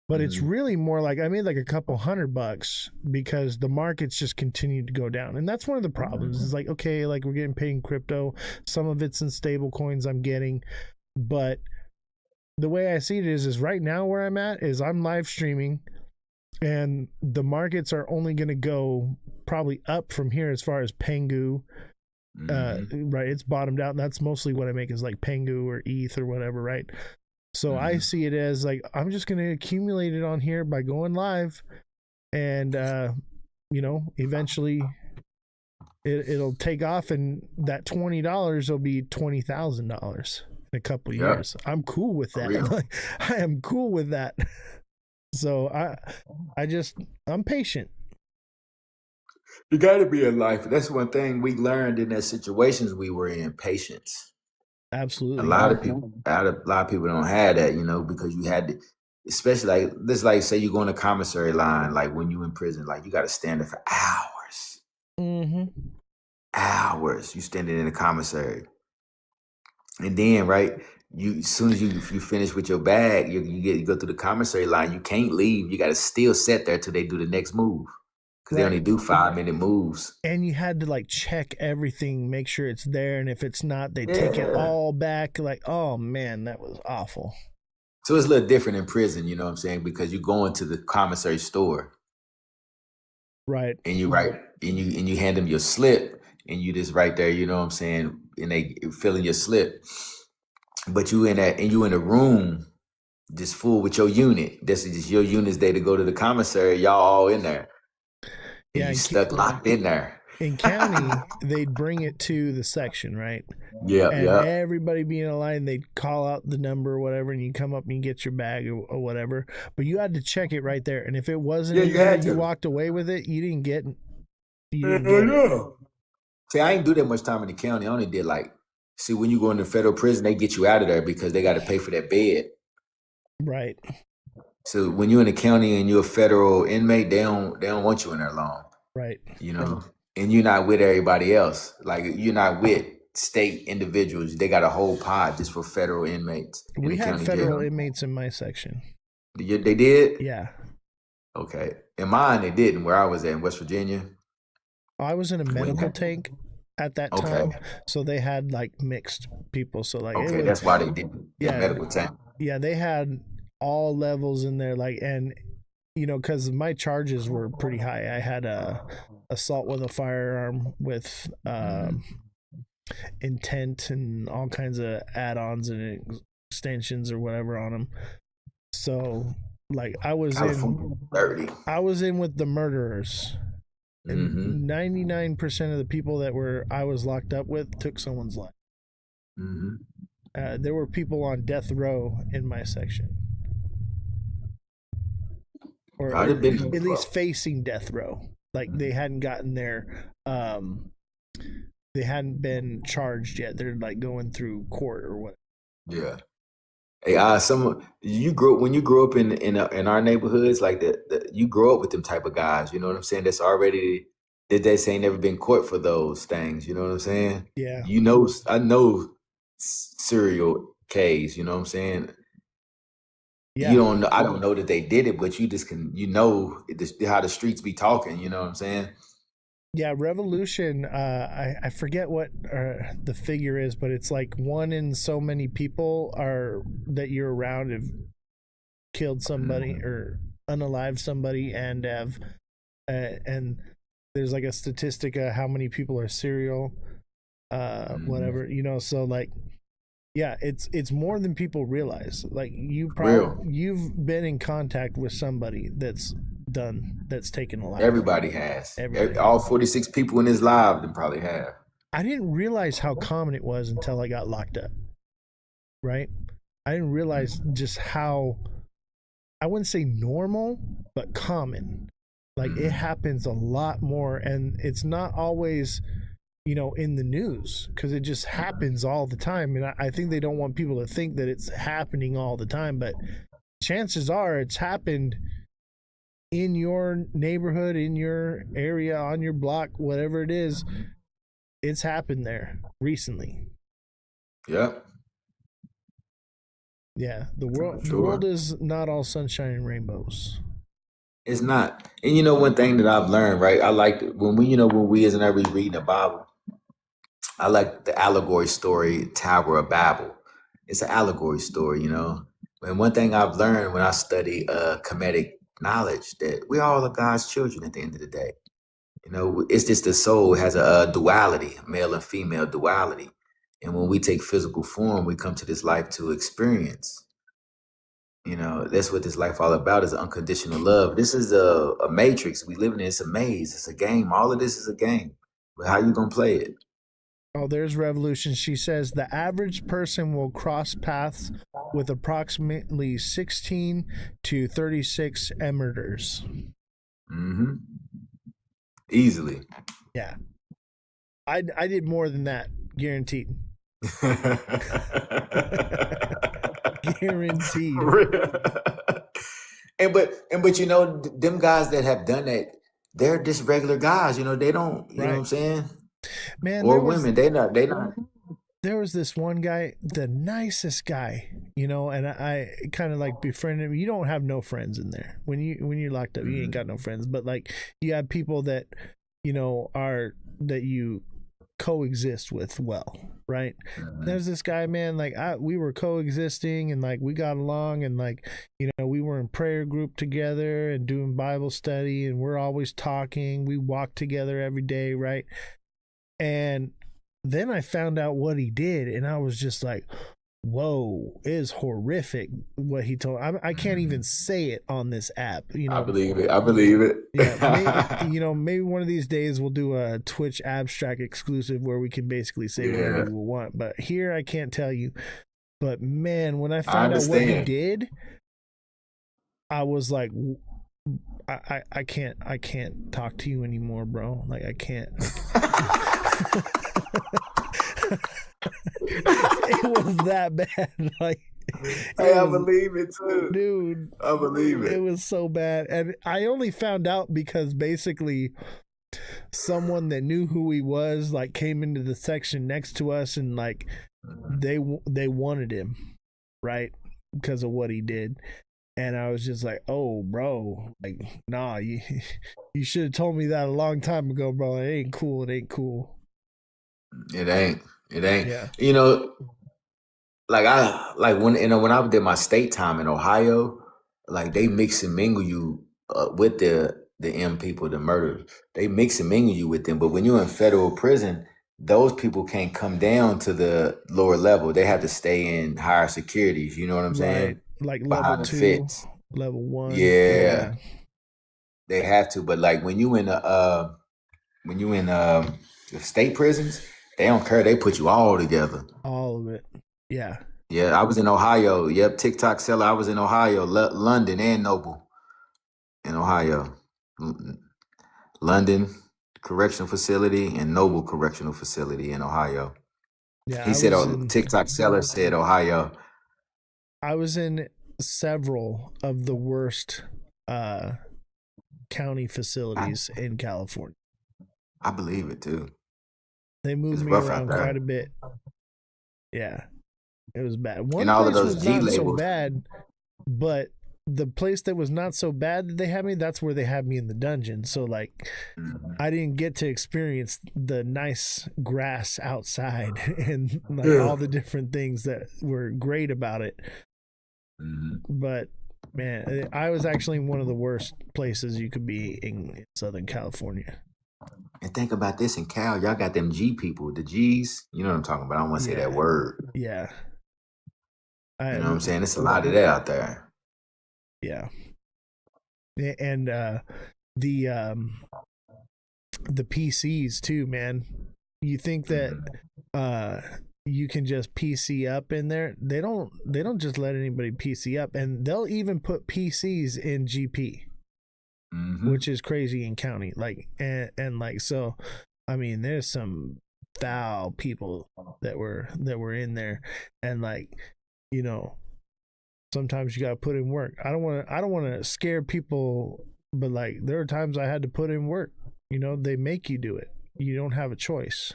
but it's really more like I made like a couple $100 because the markets just continued to go down. And that's one of the problems. It's like, okay, like we're getting paid in crypto, some of it's in stable coins I'm getting, but the way I see it is right now where I'm at is I'm live streaming and the markets are only going to go probably up from here as far as Pengu. Right, it's bottomed out, and that's mostly what I make is like Pengu or ETH or whatever, right? So I see it as like I'm just going to accumulate it on here by going live, and eventually it'll take off, and that $20 will be $20,000 in a couple years. I'm cool with that. Like, I am cool with that. So I'm patient. You got to be in life. That's one thing we learned in the situations we were in: patience. Absolutely. A lot of people don't have that, because you had to, especially like this, like say you go in a commissary line, like when you in prison, like you got to stand there for hours. Hours you standing in the commissary, and then right, as soon as you finish with your bag, you go through the commissary line. You can't leave. You got to still sit there till they do the next move. Because they only do 5-minute moves. And you had to like check everything, make sure it's there. And if it's not, they take it all back. Like, oh man, that was awful. So it's a little different in prison, you know what I'm saying? Because you go into the commissary store. Right. And you and you hand them your slip and you just right there, you know what I'm saying? And they fill in your slip. But you in a room just full with your unit. This is just your unit's day to go to the commissary. Y'all all in there. Yeah, you stuck locked in there. In county, they'd bring it to the section, right? Yeah, and everybody be in a line, they'd call out the number or whatever, and you come up and you get your bag or whatever. But you had to check it right there. And if it wasn't, you walked away with it, you didn't get it. See, I ain't do that much time in the county. I only did when you go into federal prison, they get you out of there because they got to pay for that bed. Right. So when you're in the county and you're a federal inmate, they don't want you in there long. Right. And you're not with everybody else. Like you're not with state individuals. They got a whole pod just for federal inmates. We had federal inmates in my section. They did? Yeah. Okay. In mine, they didn't. Where I was at in West Virginia. I was in a medical tank at that time. So they had like mixed people. So like, that's why they did. Yeah. Medical tank. Yeah. They had all levels in there, like, and because my charges were pretty high. I had a assault with a firearm with intent and all kinds of add-ons and extensions or whatever on them. So like I was in with the murderers, and 99% of the people that I was locked up with took someone's life. There were people on death row in my section. Or at least facing death row. Like they hadn't gotten their they hadn't been charged yet. They're like going through court or what. Yeah. Hey, some you grew when you grew up in our neighborhoods, like you grow up with them type of guys. You know what I'm saying? That's already that they say never been caught for those things. You know what I'm saying? Yeah. You know, I know serial K's. You know what I'm saying? Yeah. You don't know. I don't know that they did it, but you just can. You know how the streets be talking. You know what I'm saying? Yeah, Revolution. I forget what the figure is, but it's like one in so many people are that you're around have killed somebody or unalived somebody, and have and there's like a statistic of how many people are serial, whatever, you know. So like, yeah, it's more than people realize. Like you've been in contact with somebody that's taken a life. Everybody has. Everybody. All 46 people in this live then probably have. I didn't realize how common it was until I got locked up. Right? I didn't realize just how, I wouldn't say normal, but common. Like it happens a lot more, and it's not always, you know, in the news, because it just happens all the time. And I think they don't want people to think that it's happening all the time, but chances are it's happened in your neighborhood, in your area, on your block, whatever it is. It's happened there recently. Yep. Yeah, the world is not all sunshine and rainbows. It's not. And you know, one thing that I've learned, right? I like when we as an every reading the Bible, I like the allegory story, Tower of Babel. It's an allegory story, you know. And one thing I've learned when I study comedic knowledge, that we all are God's children at the end of the day. You know, it's just the soul has a duality, male and female duality. And when we take physical form, we come to this life to experience. You know, that's what this life all about, is unconditional love. This is a matrix we live in. It's a maze. It's a game. All of this is a game. But how you gonna play it? Oh, there's Revolution. She says the average person will cross paths with approximately 16 to 36 emitters. Mm-hmm. Easily. Yeah. I did more than that, guaranteed. Guaranteed. But you know, them guys that have done that, they're just regular guys. You know, they don't. You know what I'm saying? Man, or women, they not. There was this one guy, the nicest guy, you know, and I kind of like befriended him. You don't have no friends in there when you're locked up. You ain't got no friends, but like you have people that, you know, that you coexist with well, right? There's this guy, man, like we were coexisting, and like we got along, and like, you know, we were in prayer group together and doing Bible study, and we're always talking. We walk together every day, right? And then I found out what he did, and I was just like, whoa, it is horrific what he told. I can't even say it on this app. You know, I believe it. Yeah, maybe one of these days we'll do a Twitch abstract exclusive where we can basically say whatever we want. But here I can't tell you. But man, when I found out what he did, I was like, I can't talk to you anymore, bro. Like I can't. It was that bad. Like, I believe it too, dude. I believe it. It was so bad, and I only found out because basically someone that knew who he was like came into the section next to us, and like they wanted him, right, because of what he did. And I was just like, oh, bro, like, nah, you should have told me that a long time ago, bro. It ain't cool. It ain't cool. It ain't. Yeah. You know, when I did my state time in Ohio, like they mix and mingle you with the M people, the murderers. They mix and mingle you with them. But when you're in federal prison, those people can't come down to the lower level. They have to stay in higher securities. You know what I'm saying? Like behind level 2, fence. level 1. Yeah. They have to. But like when you in the state prisons, they don't care. They put you all together. All of it. Yeah. Yeah, I was in Ohio. Yep, TikTok seller. I was in Ohio, London, and Noble in Ohio. London Correctional Facility and Noble Correctional Facility in Ohio. Yeah, He said, TikTok seller said Ohio. I was in several of the worst county facilities in California. I believe it too. They moved It's me rough out around there. quite a bit. Yeah, it was bad. One And all of place those was G not so labels. bad, but the place that was not so bad that they had me, that's where they had me in the dungeon. So like, I didn't get to experience the nice grass outside and like all the different things that were great about it. But man, I was actually in one of the worst places you could be in Southern California. And think about this in Cal, y'all got them G people, the G's. You know what I'm talking about. I don't want to say that word. Yeah. You know what I'm saying? It's a lot of that out there. Yeah. And the PCs too, man. You think that you can just PC up in there? They don't just let anybody PC up, and they'll even put PCs in GP. Which is crazy in county, like and like, so I mean there's some foul people that were in there, and like, you know, sometimes you got to put in work. I don't want to scare people, but like there are times I had to put in work. You know, they make you do it. You don't have a choice.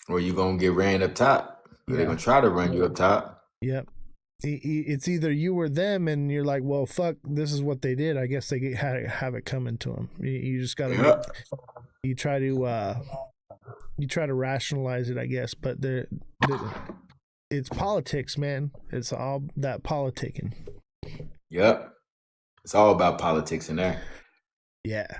Or you gonna get ran up top. Or they're gonna try to run you up top. Yep. It's either you or them, and you're like, well, fuck, this is what they did. I guess they have it coming to them. You just gotta you try to rationalize it, I guess, but it's politics, man. It's all that politicking. Yep. It's all about politics in there. Yeah,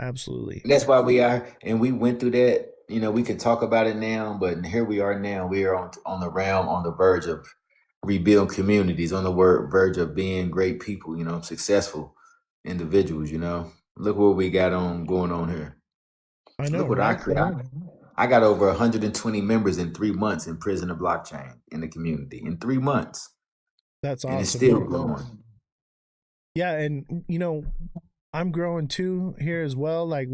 absolutely. And that's why we are, and we went through that. You know, we can talk about it now, but here we are now. We are on the verge of rebuild communities, on the verge of being great people, you know, successful individuals, you know. Look what we got going on here. I know. Look what I created. I got over 120 members in 3 months in Prisoner Blockchain in the community in 3 months. That's awesome. And it's still growing. Yeah, and you know, I'm growing too here as well. Like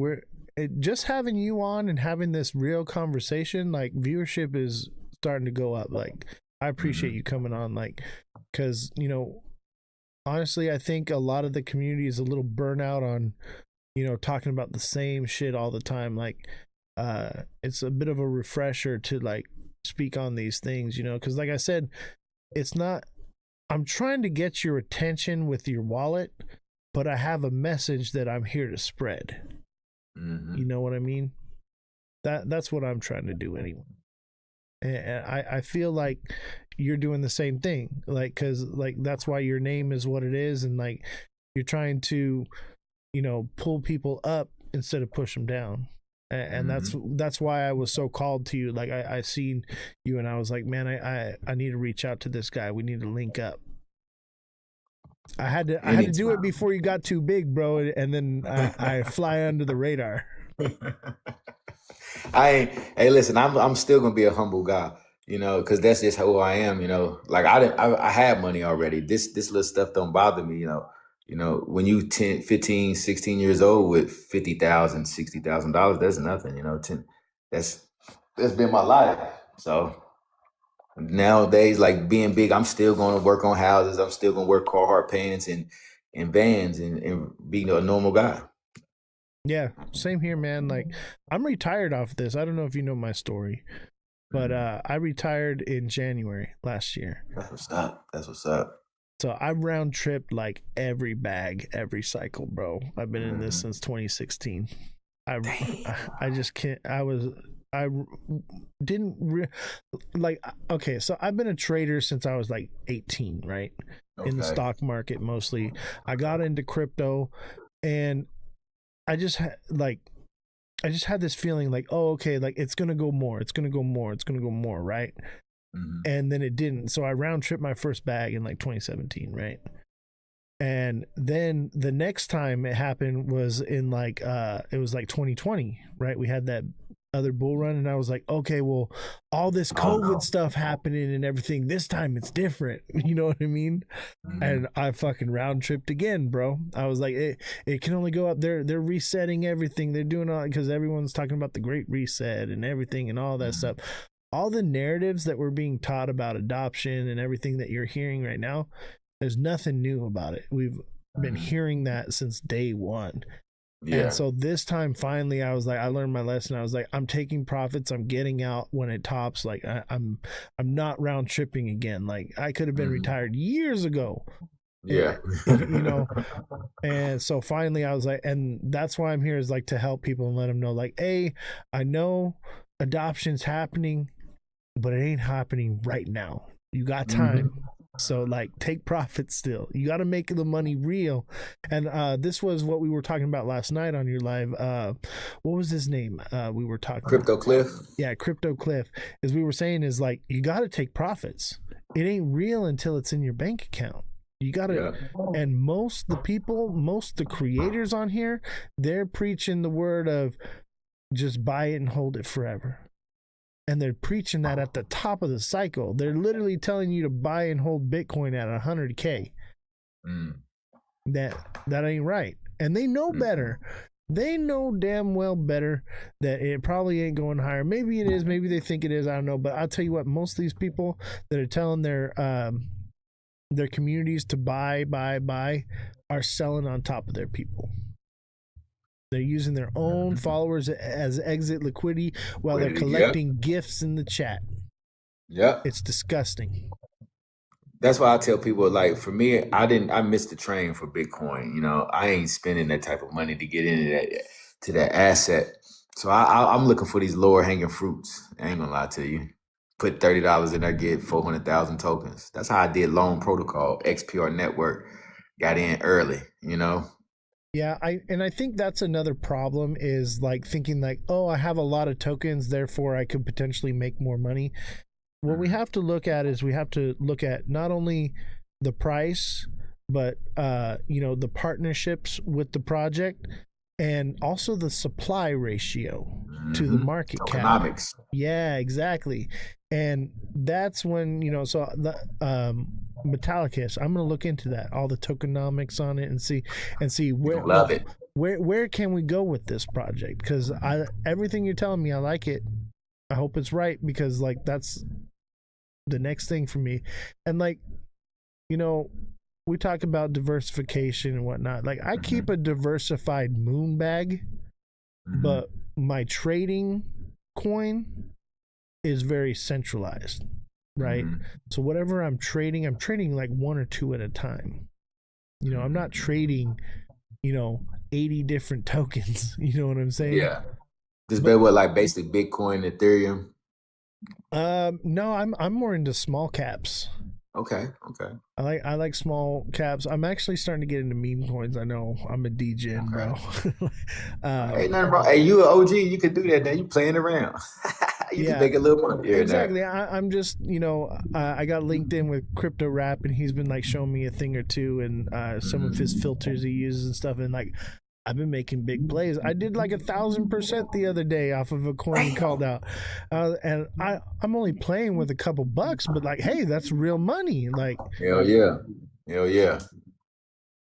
just having you on and having this real conversation, like viewership is starting to go up. Like I appreciate you coming on, like, because, you know, honestly, I think a lot of the community is a little burnout on, you know, talking about the same shit all the time. Like, it's a bit of a refresher to like speak on these things, you know, because like I said, it's not, I'm trying to get your attention with your wallet, but I have a message that I'm here to spread. You know what I mean? That's what I'm trying to do anyway. And I feel like you're doing the same thing, like, because like that's why your name is what it is, and like you're trying to, you know, pull people up instead of push them down. And that's why I was so called to you. Like I seen you and I was like, man, I need to reach out to this guy. We need to link up. I had to do it before you got too big, bro, and then I fly under the radar. Hey, listen, I'm still gonna be a humble guy, you know, because that's just who I am, you know. Like I had money already. This little stuff don't bother me, you know. You know, when you 10, 15, 16 years old with $50,000, $60,000, that's nothing, you know. That's been my life. So nowadays, like being big, I'm still going to work on houses. I'm still going to work hard paintings and vans and being a normal guy. Yeah, same here, man. Like I'm retired off this. I don't know if you know my story, but I retired in January last year. That's what's up. So I've round tripped like every bag, every cycle, bro. I've been in this since 2016. I just can't. I didn't like. Okay, so I've been a trader since I was like 18, right? Okay. In the stock market mostly. I got into crypto, and I just had this feeling like, oh, okay, like it's gonna go more, right? And then it didn't. So I round tripped my first bag in like 2017, right? And then the next time it happened was in like it was like 2020, right? We had that other bull run, and I was like, okay, well, all this COVID stuff happening and everything, this time it's different. You know what I mean? And I fucking round tripped again, bro. I was like, it can only go up. They're resetting everything. They're doing all, because everyone's talking about the great reset and everything and all that stuff. all the narratives that we're being taught about adoption and everything that you're hearing right now, there's nothing new about it. We've been hearing that since day one. Yeah. And so this time, finally, I was like, I learned my lesson. I was like, I'm taking profits. I'm getting out when it tops. Like I'm not round tripping again. Like I could have been retired years ago. Yeah. You know, and so finally I was like, and that's why I'm here, is like to help people and let them know, like, hey, I know adoption's happening, but it ain't happening right now. You got time. So like take profit still. You got to make the money real. And this was what we were talking about last night on your live. What was his name? We were talking Crypto Cliff. Yeah, Crypto Cliff. As we were saying, is like, you got to take profits. It ain't real until it's in your bank account. You got to, and most the creators on here, they're preaching the word of just buy it and hold it forever. And they're preaching that at the top of the cycle. They're literally telling you to buy and hold Bitcoin at 100K. That ain't right. And they know better. They know damn well better that it probably ain't going higher. Maybe it is. Maybe they think it is. I don't know. But I'll tell you what, most of these people that are telling their communities to buy are selling on top of their people. They're using their own followers as exit liquidity while they're collecting gifts in the chat. Yeah. It's disgusting. That's why I tell people, like, for me, I missed the train for Bitcoin. You know, I ain't spending that type of money to get into that asset. So I'm looking for these lower hanging fruits. I ain't gonna lie to you. Put $30 in there, get 400,000 tokens. That's how I did Loan Protocol, XPR Network. Got in early, you know. Yeah, I think that's another problem, is like thinking like, oh, I have a lot of tokens, therefore I could potentially make more money. What we have to look at is we have to look at not only the price, but the partnerships with the project, and also the supply ratio to the market cap. Yeah, exactly. And that's when, so the Metallicus, I'm going to look into that, all the tokenomics on it, and see where love it. Where can we go with this project? Because everything you're telling me, I like it. I hope it's right, because like that's the next thing for me. And like, we talk about diversification and whatnot. Like I keep a diversified moon bag, but my trading coin is very centralized, right? So whatever I'm trading like one or two at a time. I'm not trading, 80 different tokens. You know what I'm saying? Yeah. Just bet what, like basic Bitcoin, Ethereum? No, I'm more into small caps. Okay. I like small caps. I'm actually starting to get into meme coins. I know I'm a DJ, bro. Ain't nothing wrong. Hey, you an OG? You can do that now. You playing around. You can make a little money here. Exactly. I'm just, I got LinkedIn with Crypto Rap, and he's been like showing me a thing or two, and some of his filters he uses and stuff, and like I've been making big plays. I did like 1,000% the other day off of a coin he called out, and I'm only playing with a couple bucks, but like, hey, that's real money. Like, hell yeah.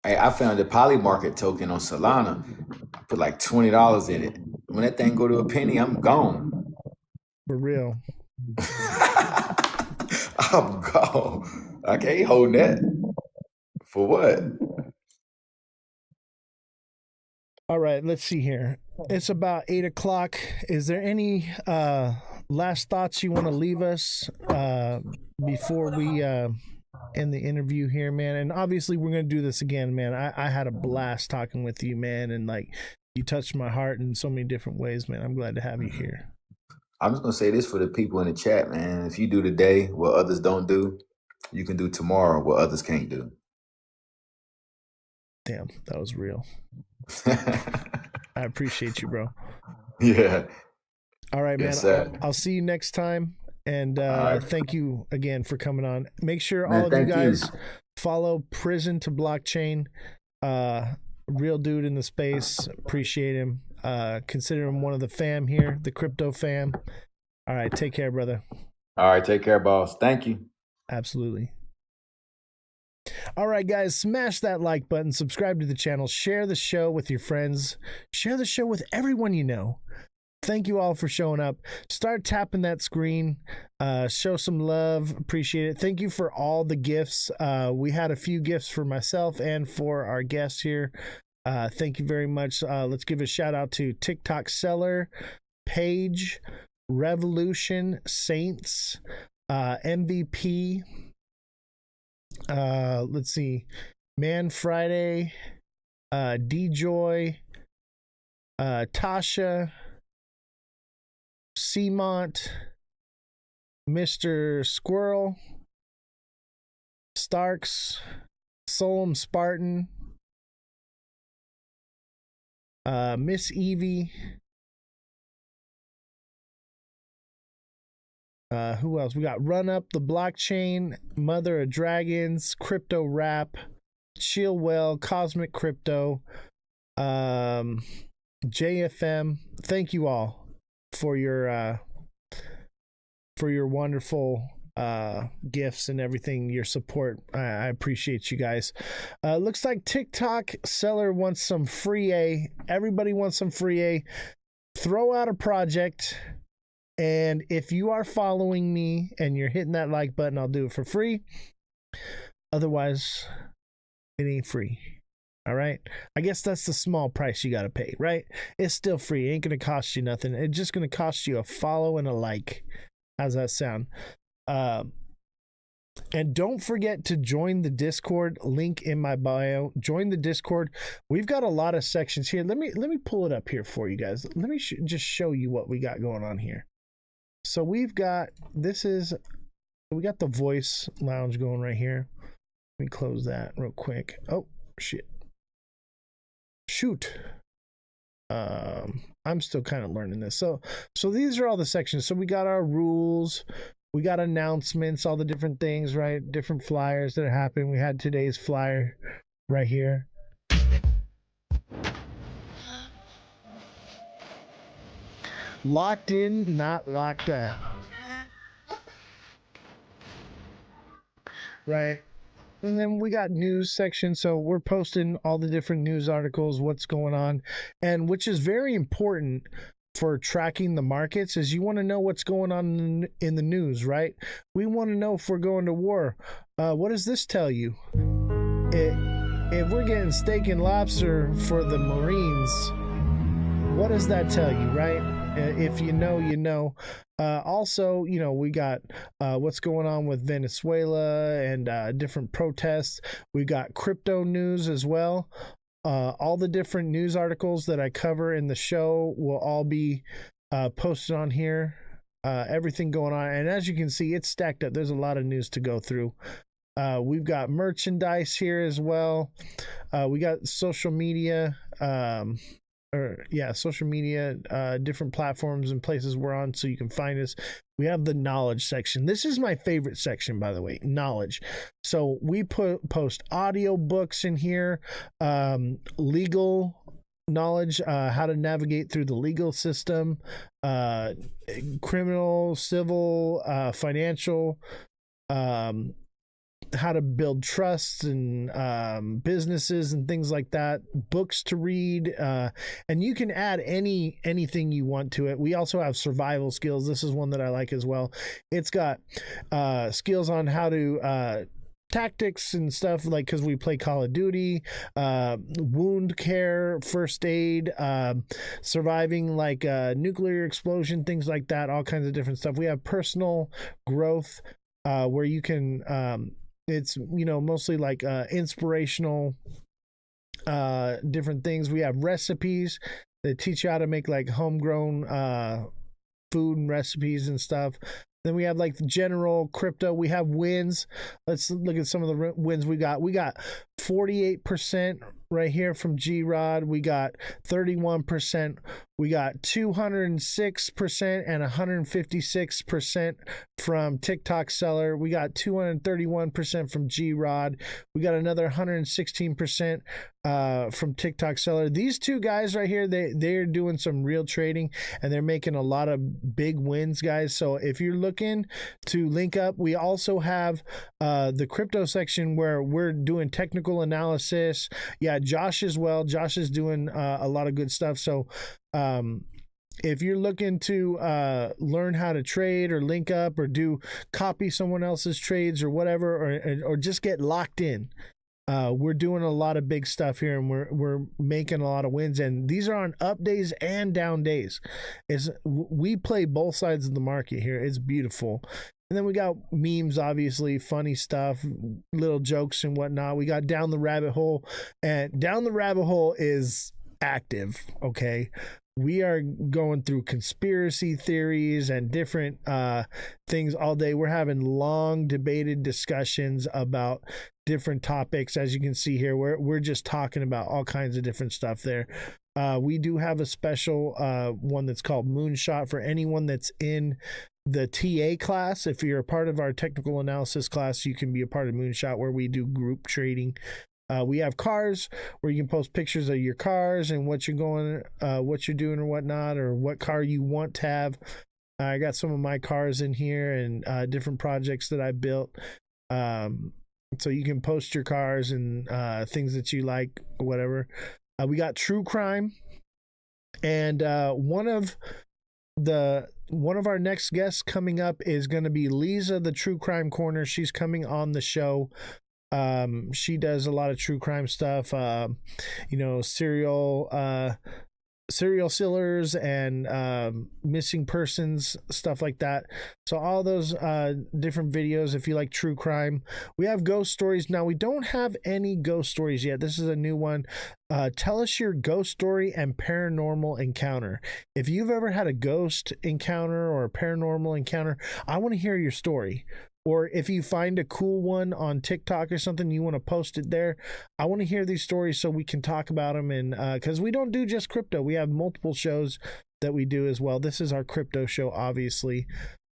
Hey, I found a Polymarket token on Solana. I put like $20 in it. When that thing go to a penny, I'm gone. For real. I'm gone. I can't hold that. For what? All right, let's see here. It's about 8 o'clock. Is there any last thoughts you want to leave us before we end the interview here, man? And obviously, we're going to do this again, man. I had a blast talking with you, man. And like, you touched my heart in so many different ways, man. I'm glad to have you here. I'm just going to say this for the people in the chat, man. If you do today what others don't do, you can do tomorrow what others can't do. Damn, that was real. I appreciate you, bro. Yeah. All right, yes, man. I'll see you next time. And thank you again for coming on. Make sure all of you guys follow Prison to Blockchain. Real dude in the space. Appreciate him. Consider him one of the fam here, the crypto fam. All right, take care, brother. All right, take care, boss. Thank you. Absolutely. All right, guys, smash that like button, subscribe to the channel, share the show with your friends, share the show with everyone you know. thank you all for showing up. Start tapping that screen. Show some love. Appreciate it. Thank you for all the gifts. We had a few gifts for myself and for our guests here. Thank you very much. Let's give a shout out to TikTok Seller, Paige, Revolution, Saints, MVP. Let's see. Man Friday, D-Joy, Tasha, Seamont, Mr. Squirrel, Starks, Solom Spartan, Miss Evie, who else? We got Run Up the Blockchain, Mother of Dragons, Crypto Rap, Chillwell, Cosmic Crypto, JFM. Thank you all for your wonderful gifts and everything, your support. I appreciate you guys. Looks like TikTok Seller wants some free A. Everybody wants some free A. Throw out a project, and if you are following me and you're hitting that like button, I'll do it for free. Otherwise, it ain't free. All right. I guess that's the small price you got to pay, right? It's still free. It ain't going to cost you nothing. It's just going to cost you a follow and a like. How's that sound? And don't forget to join the Discord, link in my bio. Join the Discord. We've got a lot of sections here. Let me pull it up here for you guys. Let me just show you what we got going on here. So we've got, we got the voice lounge going right here. Let me close that real quick. Oh, shit. Shoot. I'm still kind of learning this. So these are all the sections. So we got our rules, we got announcements, all the different things, right? Different flyers that happen. We had today's flyer right here. Locked in, not locked out. Right. And then we got news section. So we're posting all the different news articles, what's going on, and which is very important for tracking the markets is you want to know what's going on in the news, right? We want to know if we're going to war. What does this tell you? If we're getting steak and lobster for the Marines, what does that tell you, right? If you know, you know. Also, you know, we got what's going on with Venezuela and different protests. We got crypto news as well. All the different news articles that I cover in the show will all be posted on here. Everything going on. And as you can see, it's stacked up. There's a lot of news to go through. We've got merchandise here as well. We got social media. Social media, different platforms and places we're on so you can find us. We have the knowledge section. This is my favorite section, by the way, knowledge. So we post audio books in here, legal knowledge, how to navigate through the legal system, criminal, civil, financial, how to build trusts and businesses and things like that, books to read, and you can add anything you want to it. We also have survival skills. This is one that I like as well. It's got skills on how to tactics and stuff, like because we play Call of Duty, wound care, first aid, surviving like nuclear explosion, things like that, all kinds of different stuff. We have personal growth where you can it's, you know, mostly like inspirational different things. We have recipes that teach you how to make like homegrown food and recipes and stuff. Then we have like the general crypto. We have wins. Let's look at some of the wins we got. We got 48% right here from G-Rod. We got 31%. We got 206% and 156% from TikTok Seller. We got 231% from G-Rod. We got another 116% from TikTok Seller. These two guys right here, they're doing some real trading and they're making a lot of big wins, guys. So if you're looking to link up, we also have the crypto section where we're doing technical analysis. Yeah, Josh as well. Josh is doing a lot of good stuff. So if you're looking to learn how to trade or link up or copy someone else's trades or whatever, or just get locked in, we're doing a lot of big stuff here, and we're making a lot of wins, and these are on up days and down days. We play both sides of the market here. It's beautiful. And then we got memes, obviously, funny stuff, little jokes and whatnot. We got Down the Rabbit Hole, and Down the Rabbit Hole is active, okay? We are going through conspiracy theories and different things all day. We're having long debated discussions about different topics. As you can see here, we're just talking about all kinds of different stuff there. We do have a special one that's called Moonshot for anyone that's in the TA class. If you're a part of our technical analysis class, you can be a part of Moonshot, where we do group trading. We have cars where you can post pictures of your cars and what you're doing or whatnot, or what car you want to have. I got some of my cars in here and different projects that I built. So you can post your cars and things that you like, whatever. We got true crime, and one of our next guests coming up is going to be Lisa, the True Crime Corner. She's coming on the show. She does a lot of true crime stuff, serial killers and missing persons, stuff like that. So all those different videos, if you like true crime. We have ghost stories. Now, we don't have any ghost stories yet. This is a new one. Tell us your ghost story and paranormal encounter. If you've ever had a ghost encounter or a paranormal encounter, I want to hear your story. Or if you find a cool one on TikTok or something, you want to post it there. I want to hear these stories so we can talk about them. And because we don't do just crypto, we have multiple shows that we do as well. This is our crypto show, obviously.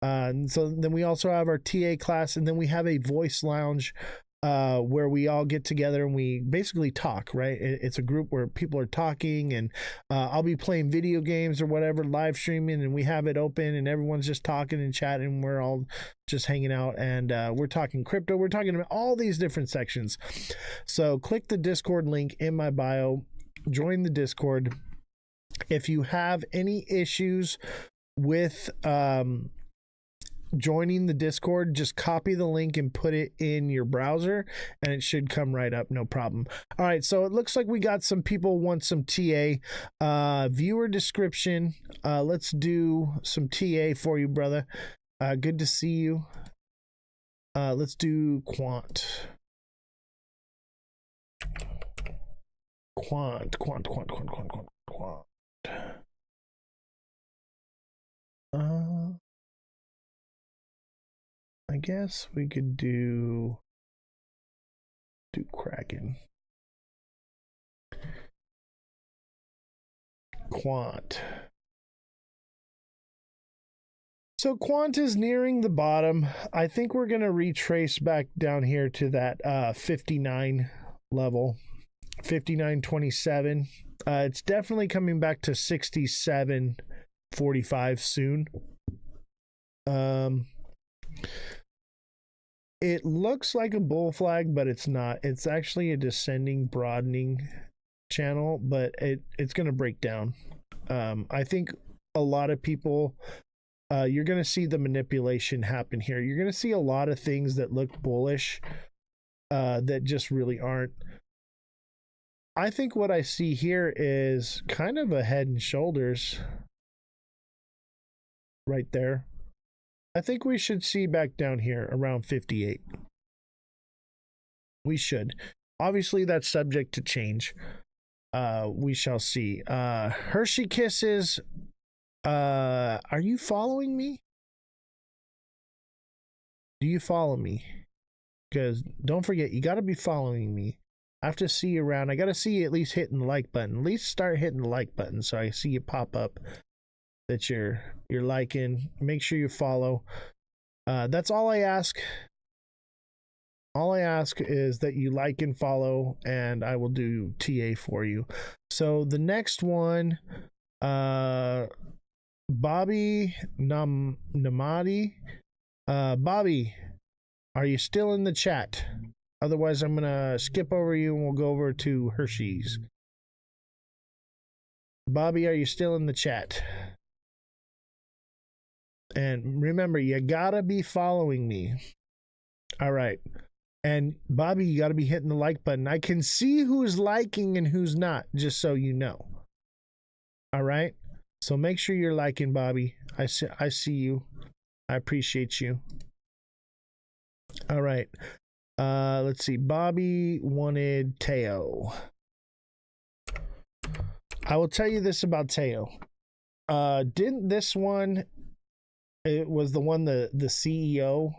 And so then we also have our TA class, and then we have a voice lounge where we all get together and we basically talk, right? It's a group where people are talking, and I'll be playing video games or whatever, live streaming, and we have it open and everyone's just talking and chatting. And we're all just hanging out, and we're talking crypto. We're talking about all these different sections. So click the Discord link in my bio, join the Discord. If you have any issues with joining the Discord, just copy the link and put it in your browser and it should come right up, no problem. All right, so it looks like we got some people want some TA. Viewer description, let's do some TA for you, brother. Good to see you. Let's do quant. I guess we could do Kraken. Quant. So Quant is nearing the bottom. I think we're going to retrace back down here to that 59 level. 59.27. It's definitely coming back to 67.45 soon. It looks like a bull flag, but it's not. It's actually a descending, broadening channel, but it's going to break down. I think a lot of people, you're going to see the manipulation happen here. You're going to see a lot of things that look bullish that just really aren't. I think what I see here is kind of a head and shoulders right there. I think we should see back down here around 58. We should. Obviously, that's subject to change. We shall see. Hershey Kisses. Are you following me? Do you follow me? Because don't forget, you got to be following me. I have to see you around. I got to see you at least hitting the like button. At least start hitting the like button so I see you pop up that you're liking. Make sure you follow. That's all I ask. All I ask is that you like and follow, and I will do TA for you. So the next one, Bobby Namadi. Bobby, are you still in the chat? Otherwise, I'm gonna skip over you and we'll go over to Hershey's. Bobby, are you still in the chat? And remember, you gotta be following me. All right. And Bobby, you gotta be hitting the like button. I can see who's liking and who's not, just so you know. All right. So make sure you're liking, Bobby. I see you. I appreciate you. All right. Let's see. Bobby wanted Teo. I will tell you this about Teo. Didn't this one, it was the one the CEO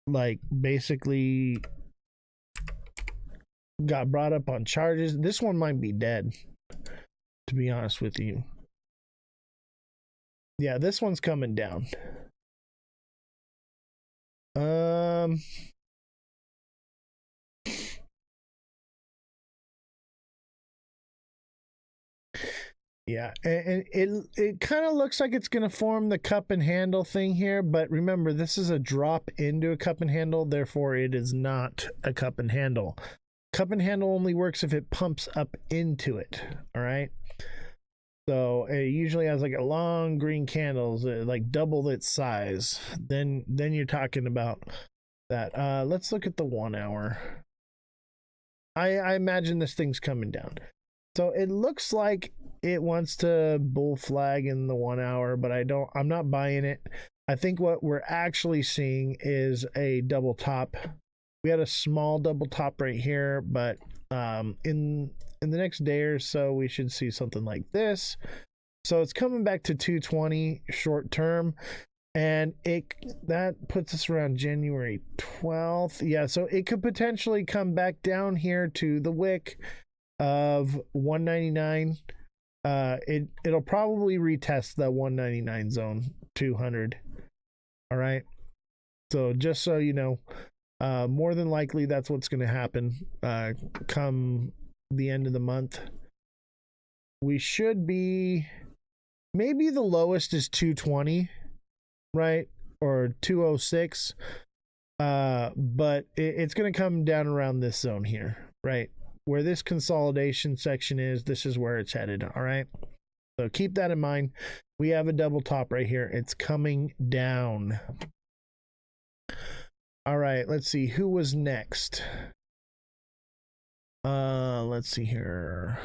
like basically got brought up on charges. This one might be dead, to be honest with you. Yeah, this one's coming down. Yeah, and it kind of looks like it's going to form the cup and handle thing here, but remember, this is a drop into a cup and handle, therefore it is not a cup and handle. Cup and handle only works if it pumps up into it, all right? So it usually has like a long green candles, like double its size. Then you're talking about that. Let's look at the 1 hour. I imagine this thing's coming down. So it looks like it wants to bull flag in the 1 hour, but I'm not buying it. I think what we're actually seeing is a double top. We had a small double top right here, but in the next day or so, we should see something like this. So it's coming back to 220 short term, and that puts us around January 12th. Yeah, so it could potentially come back down here to the wick of 199. It'll probably retest the 199 zone, 200. All right. So just so you know, more than likely that's what's going to happen come the end of the month. We should be, maybe the lowest is 220, right? Or 206. But it's going to come down around this zone here, right? Where this consolidation section is, this is where it's headed. All right. So keep that in mind. We have a double top right here. It's coming down. All right. Let's see who was next. Let's see here.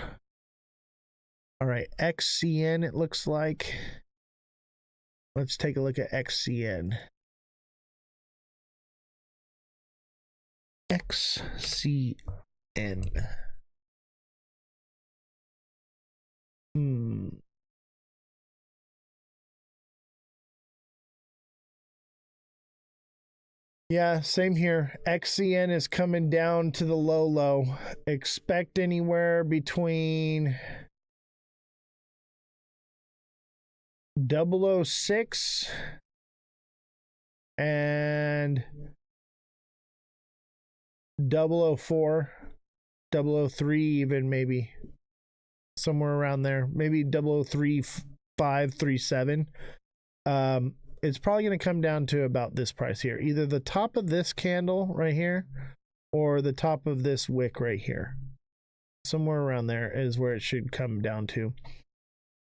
All right. XCN, it looks like. Let's take a look at XCN. XCN. Yeah, same here. XCN is coming down to the low. Expect anywhere between 006 and 004, 003 even, maybe somewhere around there, maybe 003.537. It's probably going to come down to about this price here, either the top of this candle right here or the top of this wick right here. Somewhere around there is where it should come down to.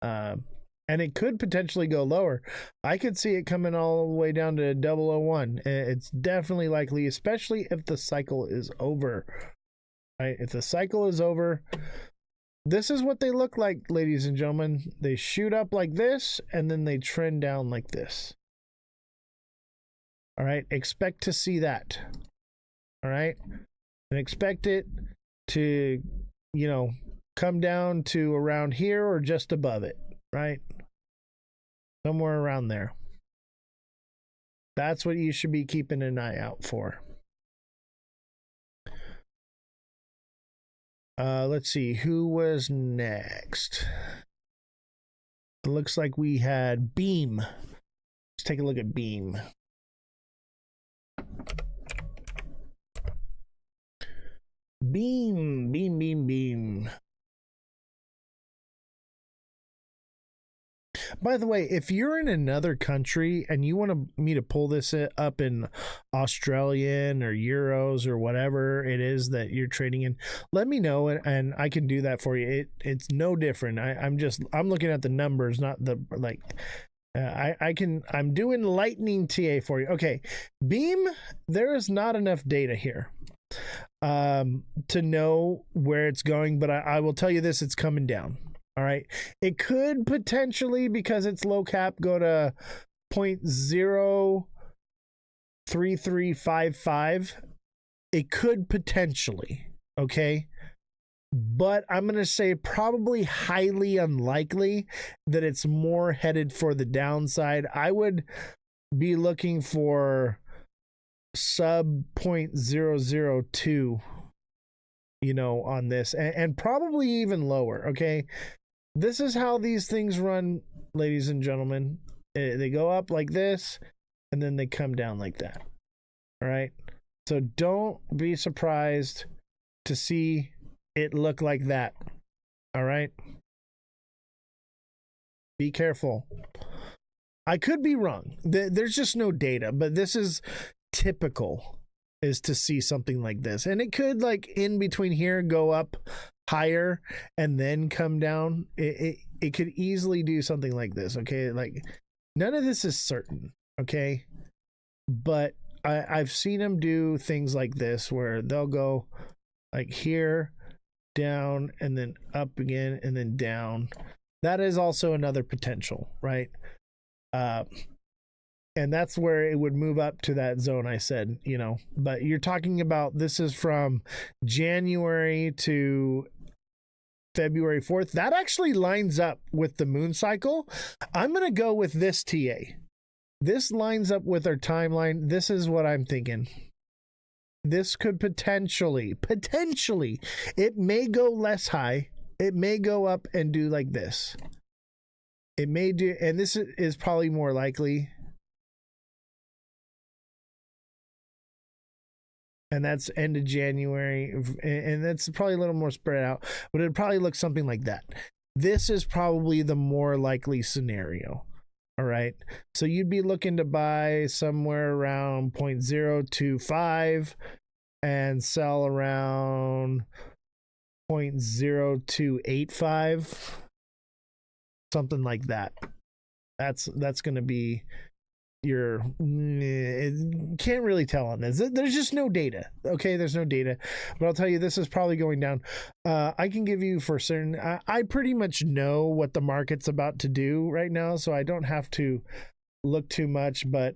And it could potentially go lower. I could see it coming all the way down to 001. It's definitely likely, especially if the cycle is over. Right? If the cycle is over, this is what they look like, ladies and gentlemen. They shoot up like this, and then they trend down like this. All right, expect to see that. All right, and expect it to, come down to around here or just above it, right? Somewhere around there. That's what you should be keeping an eye out for. Let's see, who was next? It looks like we had Beam. Let's take a look at Beam. Beam. By the way, if you're in another country and you want me to pull this up in Australian or euros or whatever it is that you're trading in, let me know and I can do that for you. It's no different. I'm looking at the numbers, not the I'm doing lightning TA for you. Okay, Beam, there is not enough data here to know where it's going, but I will tell you this, it's coming down. All right, it could potentially, because it's low cap, go to 0.03355. It could potentially, okay, but I'm going to say probably highly unlikely that it's more headed for the downside. I would be looking for sub 0.002, you know, on this, and probably even lower. Okay, this is how these things run, ladies and gentlemen. They go up like this and then they come down like that. All right, so don't be surprised to see it look like that. All right, be careful. I could be wrong. There's just no data, but this is typical, is to see something like this, and it could, like, in between here, go up higher and then come down. It could easily do something like this. Okay, like, none of this is certain, okay, but I've seen them do things like this where they'll go like here, down, and then up again, and then down. That is also another potential, right? And that's where it would move up to that zone I said, you know. But you're talking about, this is from January to February 4th. That actually lines up with the moon cycle. I'm going to go with this TA. This lines up with our timeline. This is what I'm thinking. This could potentially, it may go less high. It may go up and do like this. It may do, and this is probably more likely. And that's end of January, and that's probably a little more spread out, but it'd probably look something like that. This is probably the more likely scenario. All right, so you'd be looking to buy somewhere around 0.025 and sell around 0.0285, something like that. That's going to be your, can't really tell on this. There's just no data. Okay, there's no data, but I'll tell you, this is probably going down. I can give you for certain, I pretty much know what the market's about to do right now, so I don't have to look too much. But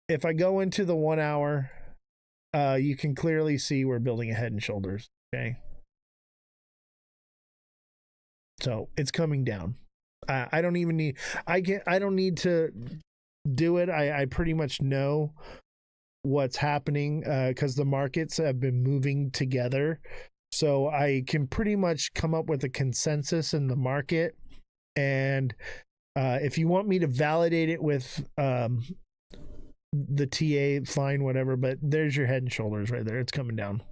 if I go into the 1 hour, you can clearly see we're building a head and shoulders. Okay, so it's coming down. I don't even need, I don't need to do it. I pretty much know what's happening because the markets have been moving together. So I can pretty much come up with a consensus in the market. And if you want me to validate it with the TA, fine, whatever. But there's your head and shoulders right there. It's coming down.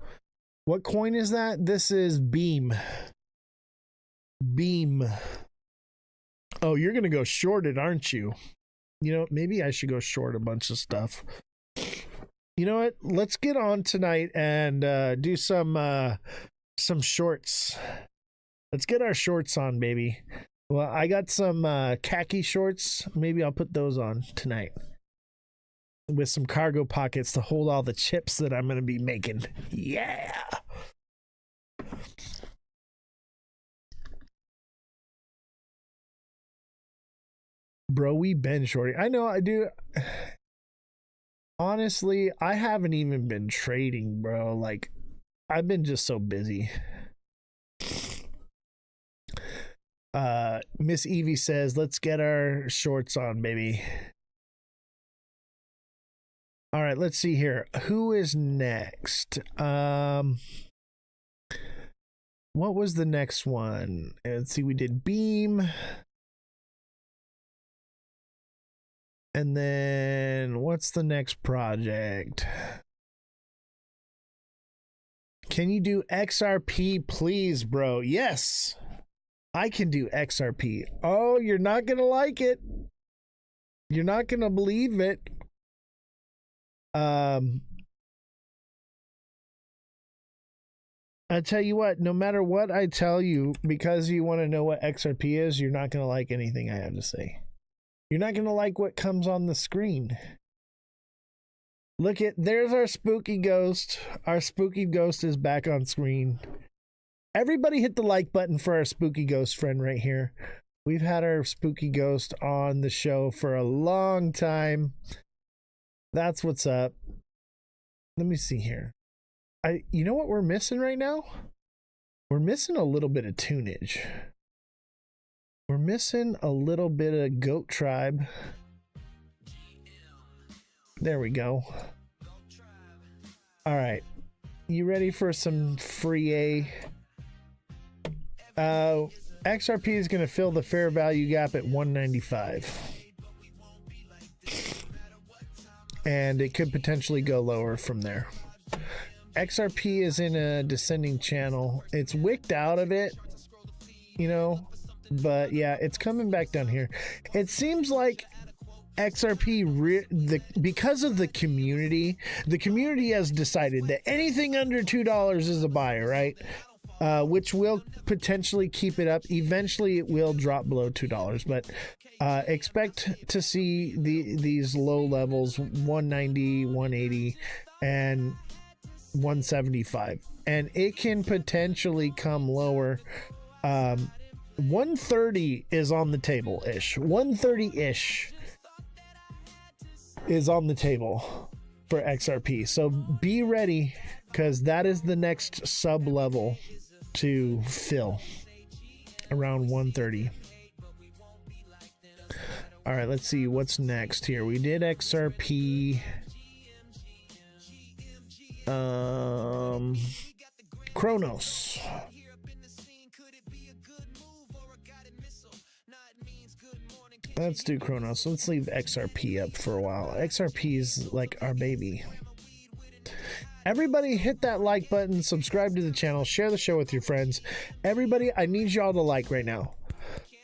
What coin is that? This is Beam. Beam. Oh, you're going to go short it, aren't you? You know, maybe I should go short a bunch of stuff. You know what? Let's get on tonight and do some shorts. Let's get our shorts on, baby. Well, I got some khaki shorts. Maybe I'll put those on tonight with some cargo pockets to hold all the chips that I'm going to be making. Yeah. Bro, we been shorty. I know I do. Honestly, I haven't even been trading, bro. Like, I've been just so busy. Miss Evie says, let's get our shorts on, baby. All right, let's see here. Who is next? What was the next one? Let's see, we did Beam. And then what's the next project? Can you do XRP, please, bro? Yes, I can do XRP. Oh, you're not going to like it. You're not going to believe it. I tell you what, no matter what I tell you, because you want to know what XRP is, you're not going to like anything I have to say. You're not going to like what comes on the screen. Look at, there's our spooky ghost. Our spooky ghost is back on screen. Everybody hit the like button for our spooky ghost friend right here. We've had our spooky ghost on the show for a long time. That's what's up. Let me see here. You know what we're missing right now? We're missing a little bit of tunage. We're missing a little bit of goat tribe. There we go. All right. You ready for some free A? XRP is going to fill the fair value gap at 195. And it could potentially go lower from there. XRP is in a descending channel. It's wicked out of it, you know, but yeah, it's coming back down here. It seems like XRP, because of the community has decided that anything under $2 is a buy, right? Which will potentially keep it up. Eventually it will drop below $2, but expect to see these low levels, 190, 180, and 175, and it can potentially come lower. 130 is on the table ish. 130 ish is on the table for XRP, so be ready, because that is the next sub level to fill, around 130. All right, let's see what's next here. We did XRP. Chronos. Let's do Chronos. Let's leave XRP up for a while. XRP is like our baby. Everybody hit that like button, subscribe to the channel, share the show with your friends. Everybody, I need y'all to like right now.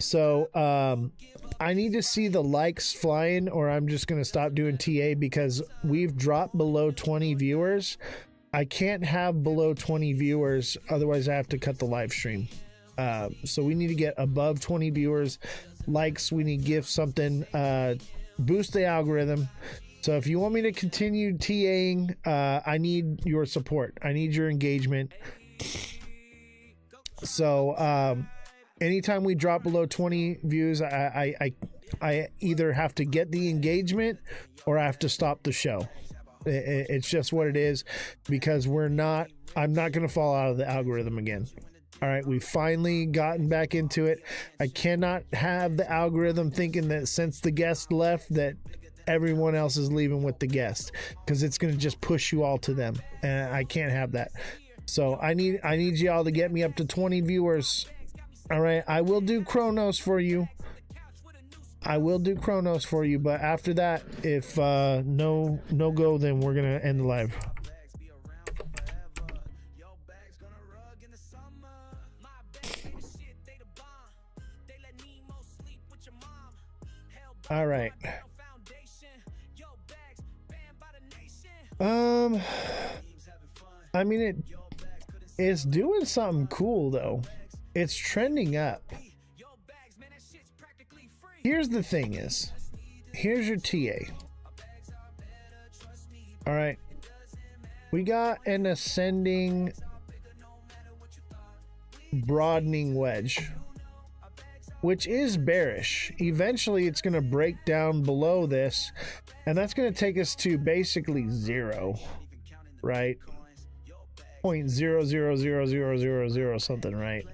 So I need to see the likes flying, or I'm just going to stop doing TA, because we've dropped below 20 viewers. I can't have below 20 viewers, otherwise I have to cut the live stream. So we need to get above 20 viewers. Likes, we need to give something, boost the algorithm. So if you want me to continue TAing, I need your support. I need your engagement. So anytime we drop below 20 views, I either have to get the engagement or I have to stop the show. It's just what it is, because I'm not going to fall out of the algorithm again. All right, we've finally gotten back into it. I cannot have the algorithm thinking that since the guest left that everyone else is leaving with the guest, because it's going to just push you all to them, and I can't have that. So I need y'all to get me up to 20 viewers. All right, I will do Chronos for you. I will do Chronos for you, but after that, if no go, then we're gonna end the live. All right. I mean, it's doing something cool though. It's trending up. Here's the thing is, here's your TA. All right. We got an ascending broadening wedge, which is bearish. Eventually it's going to break down below this, and that's going to take us to basically zero, right? 0.000000 something, right?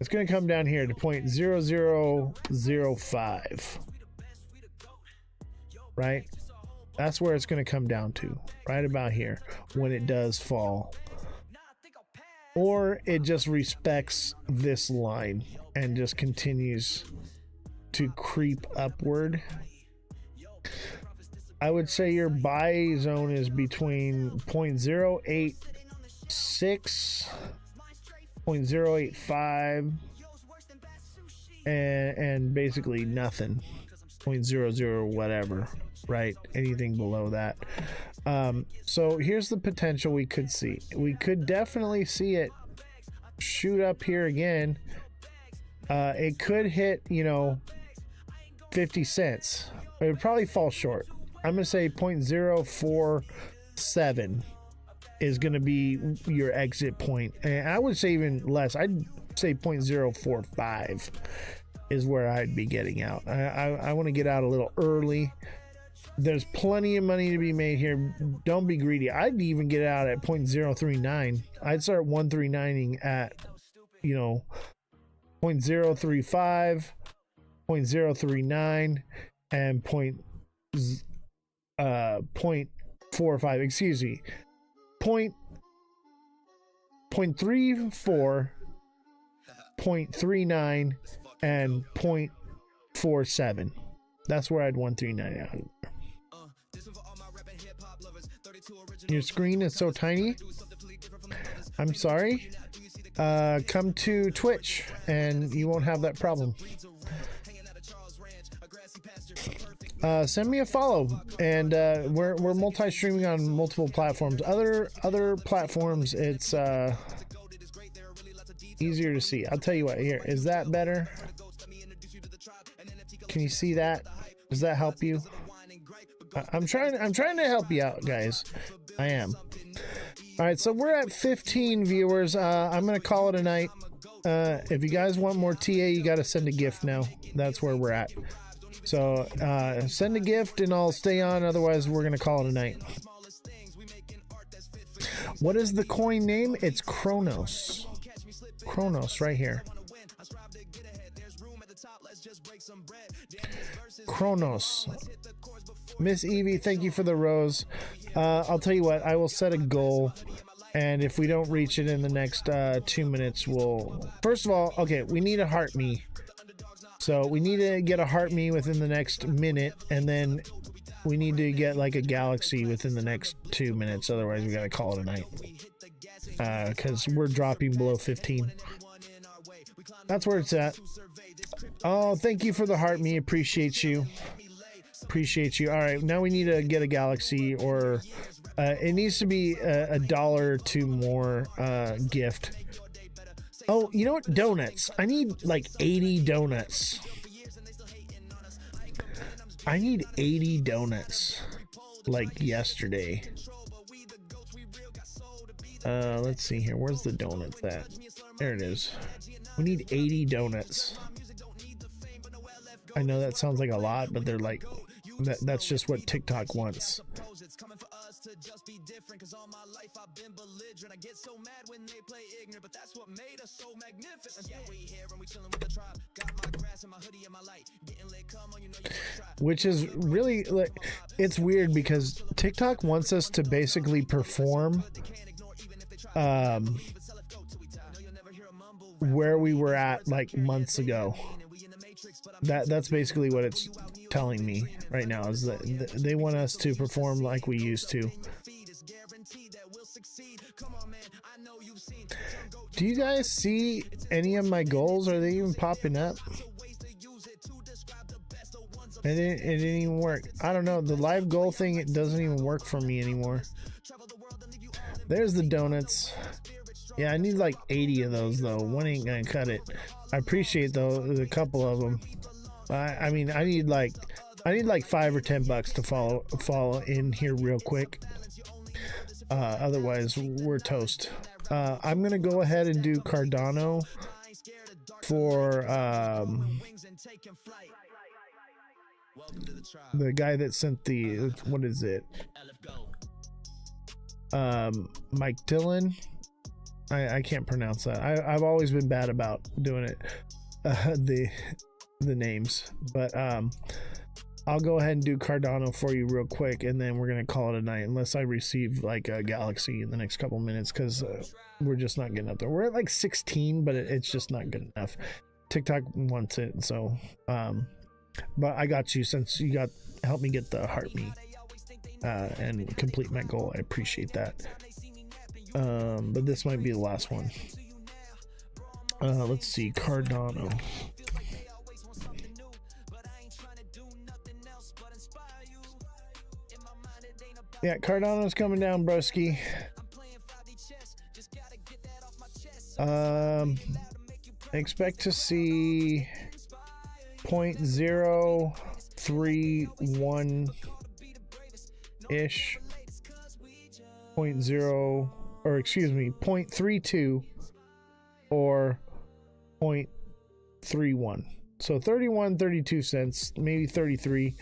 It's going to come down here to 0.0005, right? That's where it's going to come down to, right about here, when it does fall. Or it just respects this line and just continues to creep upward. I would say your buy zone is between 0.086, 0.085, and basically nothing, 0.00 whatever, right? Anything below that. So here's the potential we could see. We could definitely see it shoot up here again. It could hit, you know, 50 cents. It would probably fall short. I'm going to say 0.047 is going to be your exit point. And I would say even less. I'd say 0.045 is where I'd be getting out. I want to get out a little early. There's plenty of money to be made here. Don't be greedy. I'd even get out at 0.039. I'd start 139ing at, 0.035, 0.039, and 0.45. Excuse me. 0.34, 0.39, and 0.47. That's where I'd 139 out. Your screen is so tiny. I'm sorry. Come to Twitch and you won't have that problem. Send me a follow, and we're multi-streaming on multiple platforms. Other platforms, it's easier to see. I'll tell you what. Here, is that better? Can you see that? Does that help you? I'm trying to help you out, guys. I am. All right, so we're at 15 viewers. I'm gonna call it a night. If you guys want more TA, you got to send a gift now. That's where we're at. So send a gift and I'll stay on. Otherwise, we're gonna call it a night. What is the coin name? It's Kronos. Kronos, right here. Kronos. Miss Evie, thank you for the rose. I'll tell you what, I will set a goal, and if we don't reach it in the next 2 minutes, we'll... First of all, okay, we need a heart me. So we need to get a heart me within the next minute, and then we need to get like a galaxy within the next 2 minutes. Otherwise, we gotta call it a night. Because we're dropping below 15. That's where it's at. Oh, thank you for the heart me. Appreciate you. Appreciate you. All right, now we need to get a galaxy, or it needs to be a dollar or two more gift. Oh, you know what? Donuts. I need like 80 donuts. I need 80 donuts like yesterday. Let's see here. Where's the donuts at? There it is. We need 80 donuts. I know that sounds like a lot, but they're like, that's just what TikTok wants. Which is really, like, it's weird because TikTok wants us to basically perform where we were at like months ago. That's basically what it's telling me right now, is that they want us to perform like we used to. Do you guys see any of my goals? Are they even popping up? It didn't even work. I don't know. The live goal thing, it doesn't even work for me anymore. There's the donuts. Yeah, I need like 80 of those though. One ain't gonna cut it. I appreciate though a couple of them. I mean, I need like $5 or $10 to follow in here real quick. Otherwise, we're toast. I'm gonna go ahead and do Cardano for the guy that sent the, what is it? Mike Dillon. I can't pronounce that. I've always been bad about doing it. The names, but I'll go ahead and do Cardano for you real quick, and then we're gonna call it a night, unless I receive like a galaxy in the next couple minutes, because we're just not getting up there. We're at like 16, but it's just not good enough. TikTok wants it, so but I got you, since you helped me get the heart me and complete my goal. I appreciate that. But this might be the last one. Let's see, Cardano. Yeah, Cardano's coming down, broski. Expect to see 0.031 ish, 0.32 or 0.31. So 32 cents, maybe 33.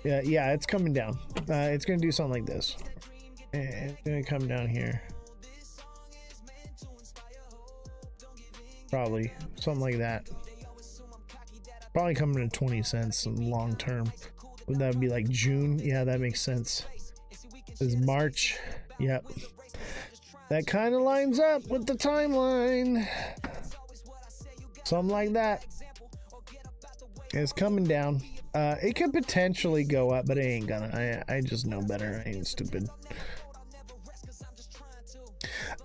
Yeah, it's coming down. It's gonna do something like this. It's gonna come down here. Probably something like that. Probably coming to 20 cents long term. Would that be like June? Yeah, that makes sense. This is March. Yep. That kind of lines up with the timeline. Something like that. It's coming down. It could potentially go up, but it ain't gonna. I just know better. I ain't stupid.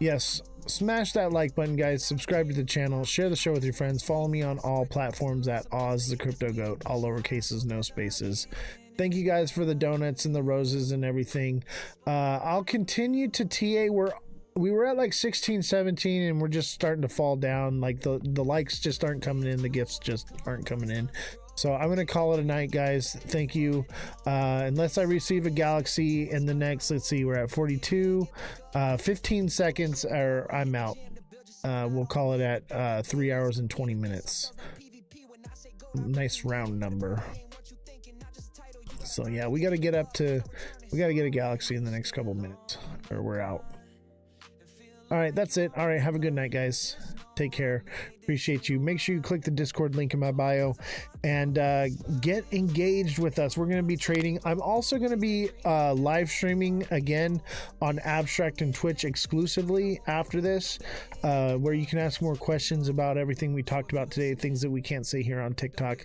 Yes, smash that like button, guys. Subscribe to the channel. Share the show with your friends. Follow me on all platforms at Ozthecryptogoat. All lowercases, no spaces. Thank you guys for the donuts and the roses and everything. I'll continue to TA. We were at like 16, 17, and we're just starting to fall down. Like the likes just aren't coming in. The gifts just aren't coming in. So I'm going to call it a night, guys. Thank you. Unless I receive a galaxy in the next, let's see, we're at 42, 15 seconds, or I'm out. We'll call it at 3 hours and 20 minutes. Nice round number. So yeah, we got to get a galaxy in the next couple minutes, or we're out. All right, that's it. All right, have a good night, guys. Take care. Appreciate you. Make sure you click the Discord link in my bio and get engaged with us. We're going to be trading. I'm also going to be live streaming again on Abstract and Twitch exclusively after this, where you can ask more questions about everything we talked about today, things that we can't say here on TikTok.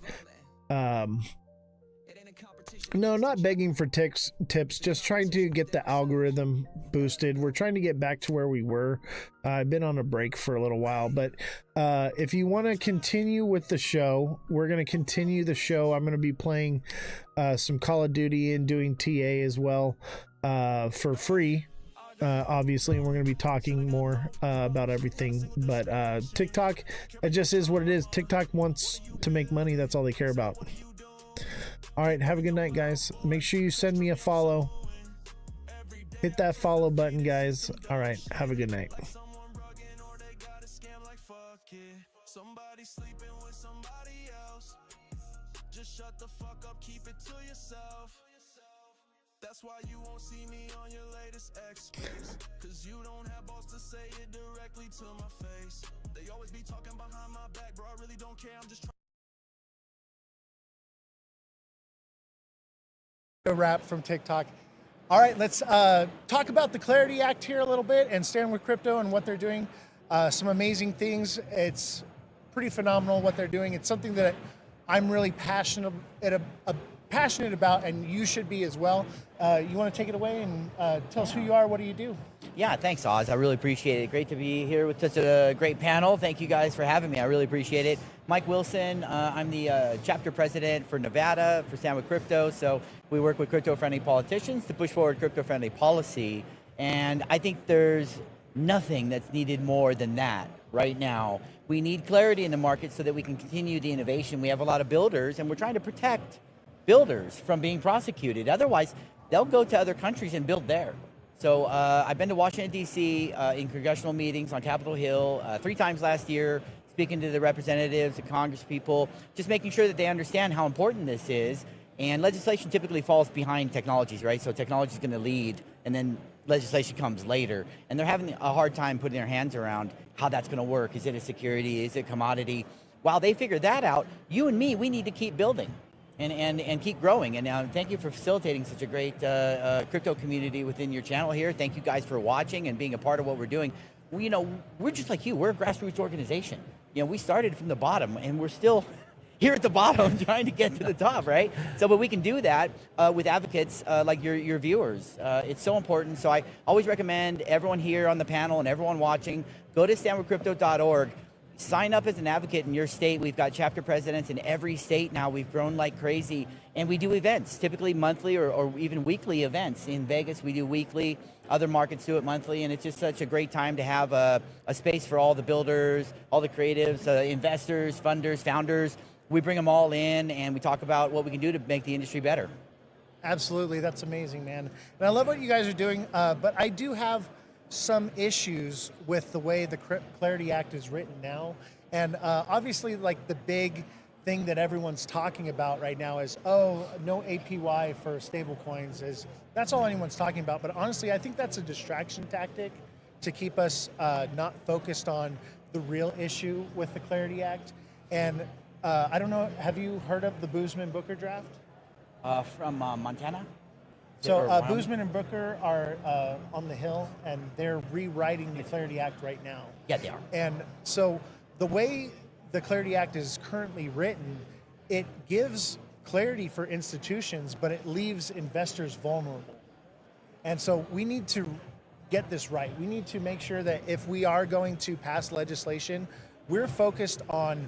No, not begging for tips, just trying to get the algorithm boosted. We're trying to get back to where we were. I've been on a break for a little while, but if you want to continue with the show, we're going to continue the show. I'm going to be playing some Call of Duty and doing TA as well for free, obviously, and we're going to be talking more about everything. But TikTok, it just is what it is. TikTok wants to make money. That's all they care about. All right, have a good night, guys. Make sure you send me a follow. Hit that follow button, guys. All right, have a good night. Somebody sleeping with somebody else. Just shut the fuck up, keep it to yourself. That's why you won't see me on your latest X space, cause you don't have balls to say it directly to my face. They always be talking behind my back, bro. I really don't care. I'm just trying. A wrap from TikTok. All right, let's talk about the Clarity Act here a little bit and Stand with Crypto and what they're doing. Some amazing things. It's pretty phenomenal what they're doing. It's something that I'm really passionate about, and you should be as well. You want to take it away and tell us who you are, what do you do? Yeah, thanks, Oz. I really appreciate it. Great to be here with such a great panel. Thank you guys for having me. I really appreciate it. Mike Wilson, I'm the chapter president for Nevada for Stand with Crypto. So we work with crypto-friendly politicians to push forward crypto-friendly policy. And I think there's nothing that's needed more than that right now. We need clarity in the market so that we can continue the innovation. We have a lot of builders, and we're trying to protect builders from being prosecuted. Otherwise, they'll go to other countries and build there. So I've been to Washington, D.C. In congressional meetings on Capitol Hill 3 times last year, speaking to the representatives, the Congress people, just making sure that they understand how important this is. And legislation typically falls behind technologies, right? So technology is going to lead, and then legislation comes later. And they're having a hard time putting their hands around how that's going to work. Is it a security? Is it a commodity? While they figure that out, you and me, we need to keep building and keep growing. And thank you for facilitating such a great crypto community within your channel here. Thank you guys for watching and being a part of what we're doing. We're just like you. We're a grassroots organization. We started from the bottom, and we're still here at the bottom trying to get to the top, right? So, but we can do that with advocates like your viewers. It's so important. So I always recommend everyone here on the panel and everyone watching, go to standwithcrypto.org. Sign up as an advocate in your state. We've got chapter presidents in every state now. We've grown like crazy. And we do events, typically monthly or even weekly events. In Vegas, we do weekly. Other markets do it monthly. And it's just such a great time to have a space for all the builders, all the creatives, investors, funders, founders. we bring them all in and we talk about what we can do to make the industry better. Absolutely. That's amazing, man. And I love what you guys are doing, but I do have some issues with the way the Clarity Act is written now. And obviously, like, the big thing that everyone's talking about right now is, oh, no APY for stable coins. That's all anyone's talking about. But honestly, I think that's a distraction tactic to keep us not focused on the real issue with the Clarity Act. And I don't know, have you heard of the Boozman-Booker draft? From Montana? So Boozman and Booker are on the Hill, and they're rewriting the Clarity Act right now. Yeah, they are. And so the way the Clarity Act is currently written, it gives clarity for institutions, but it leaves investors vulnerable. And so we need to get this right. We need to make sure that if we are going to pass legislation, we're focused on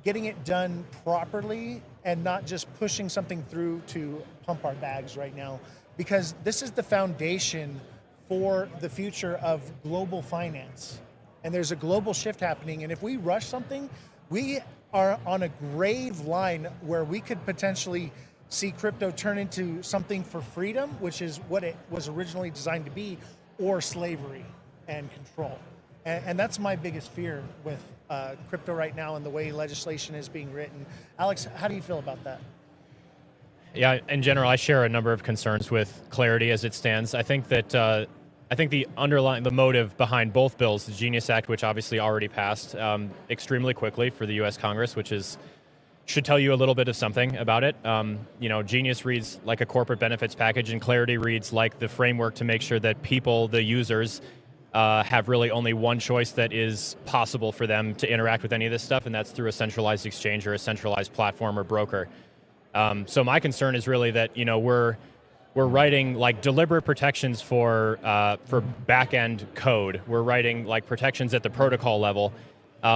getting it done properly and not just pushing something through to pump our bags right now, because this is the foundation for the future of global finance. And there's a global shift happening. And if we rush something, we are on a grave line where we could potentially see crypto turn into something for freedom, which is what it was originally designed to be, or slavery and control. And that's my biggest fear with crypto right now and the way legislation is being written. Alex, how do you feel about that? Yeah, in general, I share a number of concerns with Clarity as it stands. I think that the motive behind both bills, the Genius Act, which obviously already passed extremely quickly for the U.S. Congress, which should tell you a little bit of something about it. Genius reads like a corporate benefits package, and Clarity reads like the framework to make sure that people, the users, have really only one choice that is possible for them to interact with any of this stuff, and that's through a centralized exchange or a centralized platform or broker. So my concern is really that we're writing like deliberate protections for back-end code. We're writing like protections at the protocol level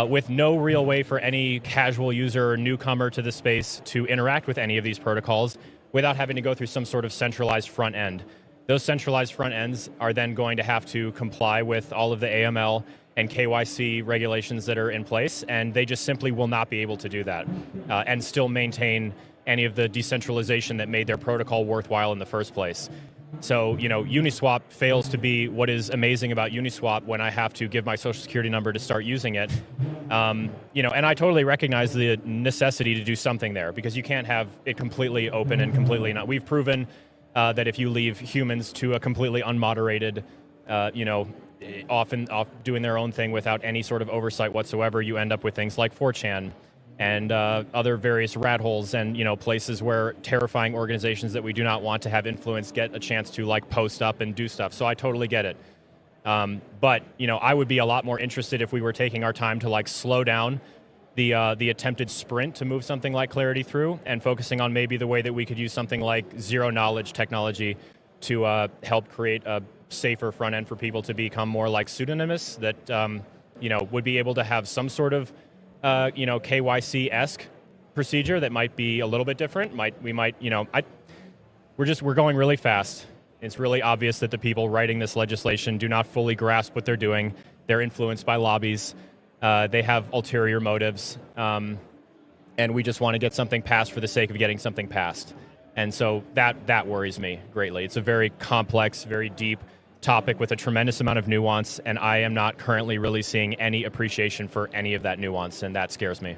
with no real way for any casual user or newcomer to the space to interact with any of these protocols without having to go through some sort of centralized front end. Those centralized front ends are then going to have to comply with all of the AML and KYC regulations that are in place, and they just simply will not be able to do that and still maintain any of the decentralization that made their protocol worthwhile in the first place. So, Uniswap fails to be what is amazing about Uniswap when I have to give my social security number to start using it. And I totally recognize the necessity to do something there, because you can't have it completely open and completely not. We've proven that if you leave humans to a completely unmoderated, often off doing their own thing without any sort of oversight whatsoever, you end up with things like 4chan and other various rat holes and places where terrifying organizations that we do not want to have influence get a chance to like post up and do stuff. So I totally get it. But I would be a lot more interested if we were taking our time to like slow down the attempted sprint to move something like Clarity through, and focusing on maybe the way that we could use something like zero knowledge technology to help create a safer front end for people to become more like pseudonymous that would be able to have some sort of KYC-esque procedure that might be a little bit different. We're going really fast. It's really obvious that the people writing this legislation do not fully grasp what they're doing. They're influenced by lobbies. They have ulterior motives. And we just want to get something passed for the sake of getting something passed. And so that worries me greatly. It's a very complex, very deep topic with a tremendous amount of nuance, and I am not currently really seeing any appreciation for any of that nuance, and that scares me.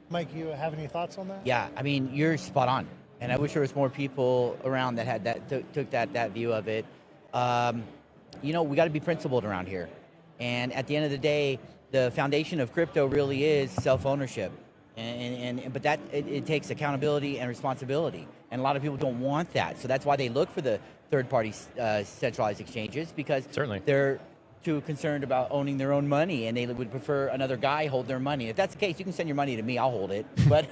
Mike, you have any thoughts on that? Yeah, I mean, you're spot on. And I wish there was more people around that had took that view of it. We got to be principled around here. And at the end of the day, the foundation of crypto really is self-ownership. But that it takes accountability and responsibility. And a lot of people don't want that. So that's why they look for the third-party centralized exchanges, because certainly they're too concerned about owning their own money, and they would prefer another guy hold their money. If that's the case, you can send your money to me, I'll hold it. But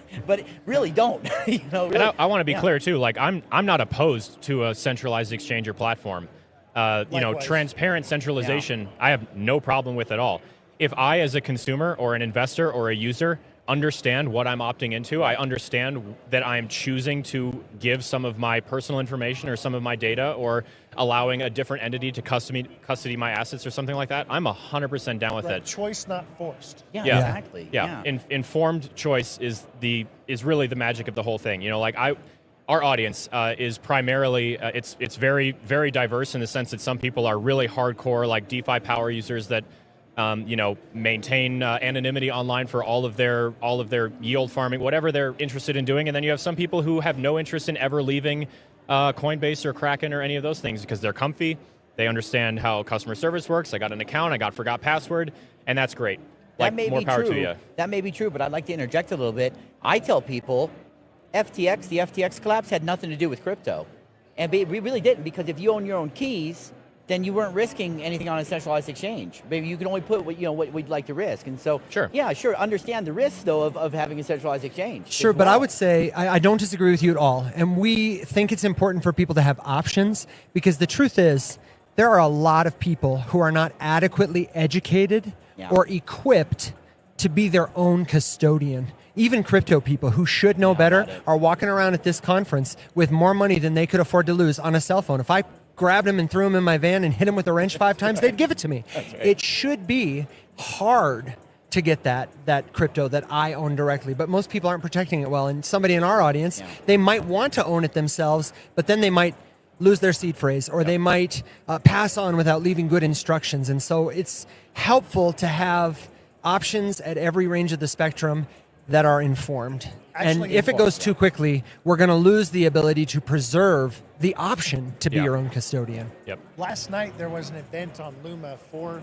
really don't. Really. And I want to be clear too. Like I'm not opposed to a centralized exchange or platform. Transparent centralization, I have no problem with at all. If I, as a consumer or an investor or a user, understand what I'm opting into. I understand that I'm choosing to give some of my personal information or some of my data, or allowing a different entity to custody my assets or something like that. I'm 100% down with it. Choice, not forced. Yeah, Yeah. exactly. Yeah. Informed choice is really the magic of the whole thing. You know, like our audience is primarily it's very, very diverse in the sense that some people are really hardcore like DeFi power users that maintain anonymity online for all of their yield farming, whatever they're interested in doing. And then you have some people who have no interest in ever leaving Coinbase or Kraken or any of those things because they're comfy. They understand how customer service works. I got an account. I forgot password, and that's great. That may more be power true. to you. That may be true, but I'd like to interject a little bit. I tell people, the FTX collapse had nothing to do with crypto, and we really didn't, because if you own your own keys, then you weren't risking anything on a centralized exchange. Maybe you can only put what we'd like to risk. And so, sure, understand the risks, though, of having a centralized exchange. Sure, but I would say I don't disagree with you at all. And we think it's important for people to have options, because the truth is there are a lot of people who are not adequately educated or equipped to be their own custodian. Even crypto people who should know better are walking around at this conference with more money than they could afford to lose on a cell phone. If I grabbed him and threw him in my van and hit him with a wrench 5 times, they'd give it to me. Right. It should be hard to get that crypto that I own directly, but most people aren't protecting it well. And somebody in our audience, they might want to own it themselves, but then they might lose their seed phrase, or they might pass on without leaving good instructions. And so it's helpful to have options at every range of the spectrum that are informed. And if it goes too quickly, we're going to lose the ability to preserve the option to be your own custodian. Yep. Last night there was an event on Luma for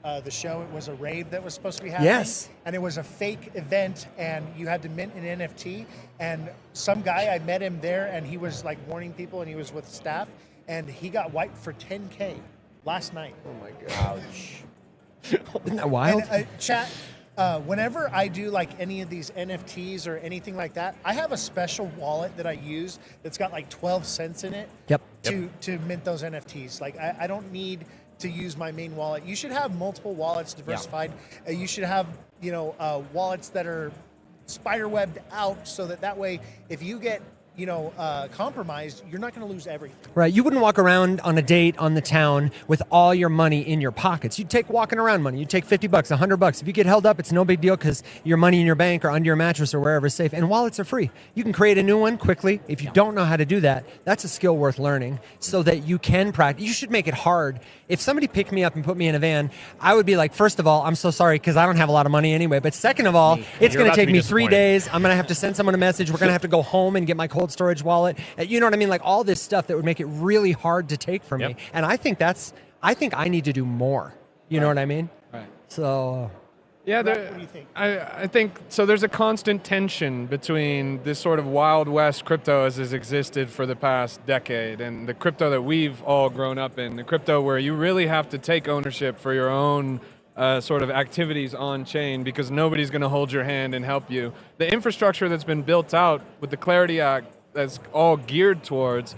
the show. It was a rave that was supposed to be happening. Yes. And it was a fake event, and you had to mint an NFT. And some guy, I met him there, and he was like warning people, and he was with staff, and he got wiped for 10K last night. Oh my God. Ouch. Isn't that wild? And, chat. Whenever I do like any of these NFTs or anything like that, I have a special wallet that I use that's got like 12 cents in it to mint those NFTs. Like I don't need to use my main wallet. You should have multiple wallets diversified. You should have, wallets that are spiderwebbed out so that way if you get compromised, you're not going to lose everything. Right. You wouldn't walk around on a date on the town with all your money in your pockets. You'd take walking around money. You'd take $50, $100. If you get held up, it's no big deal because your money in your bank or under your mattress or wherever is safe. And wallets are free. You can create a new one quickly. If you don't know how to do that, that's a skill worth learning so that you can practice. You should make it hard. If somebody picked me up and put me in a van, I would be like, first of all, I'm so sorry because I don't have a lot of money anyway. But second of all, it's going to take me 3 days. I'm going to have to send someone a message. We're going to have to go home and get my cold storage wallet. You know what I mean? Like all this stuff that would make it really hard to take from me. And I think I need to do more. You know what I mean? Right. So yeah, what do you think? I think so. There's a constant tension between this sort of Wild West crypto as has existed for the past decade and the crypto that we've all grown up in, the crypto where you really have to take ownership for your own sort of activities on chain because nobody's going to hold your hand and help you. The infrastructure that's been built out with the Clarity Act that's all geared towards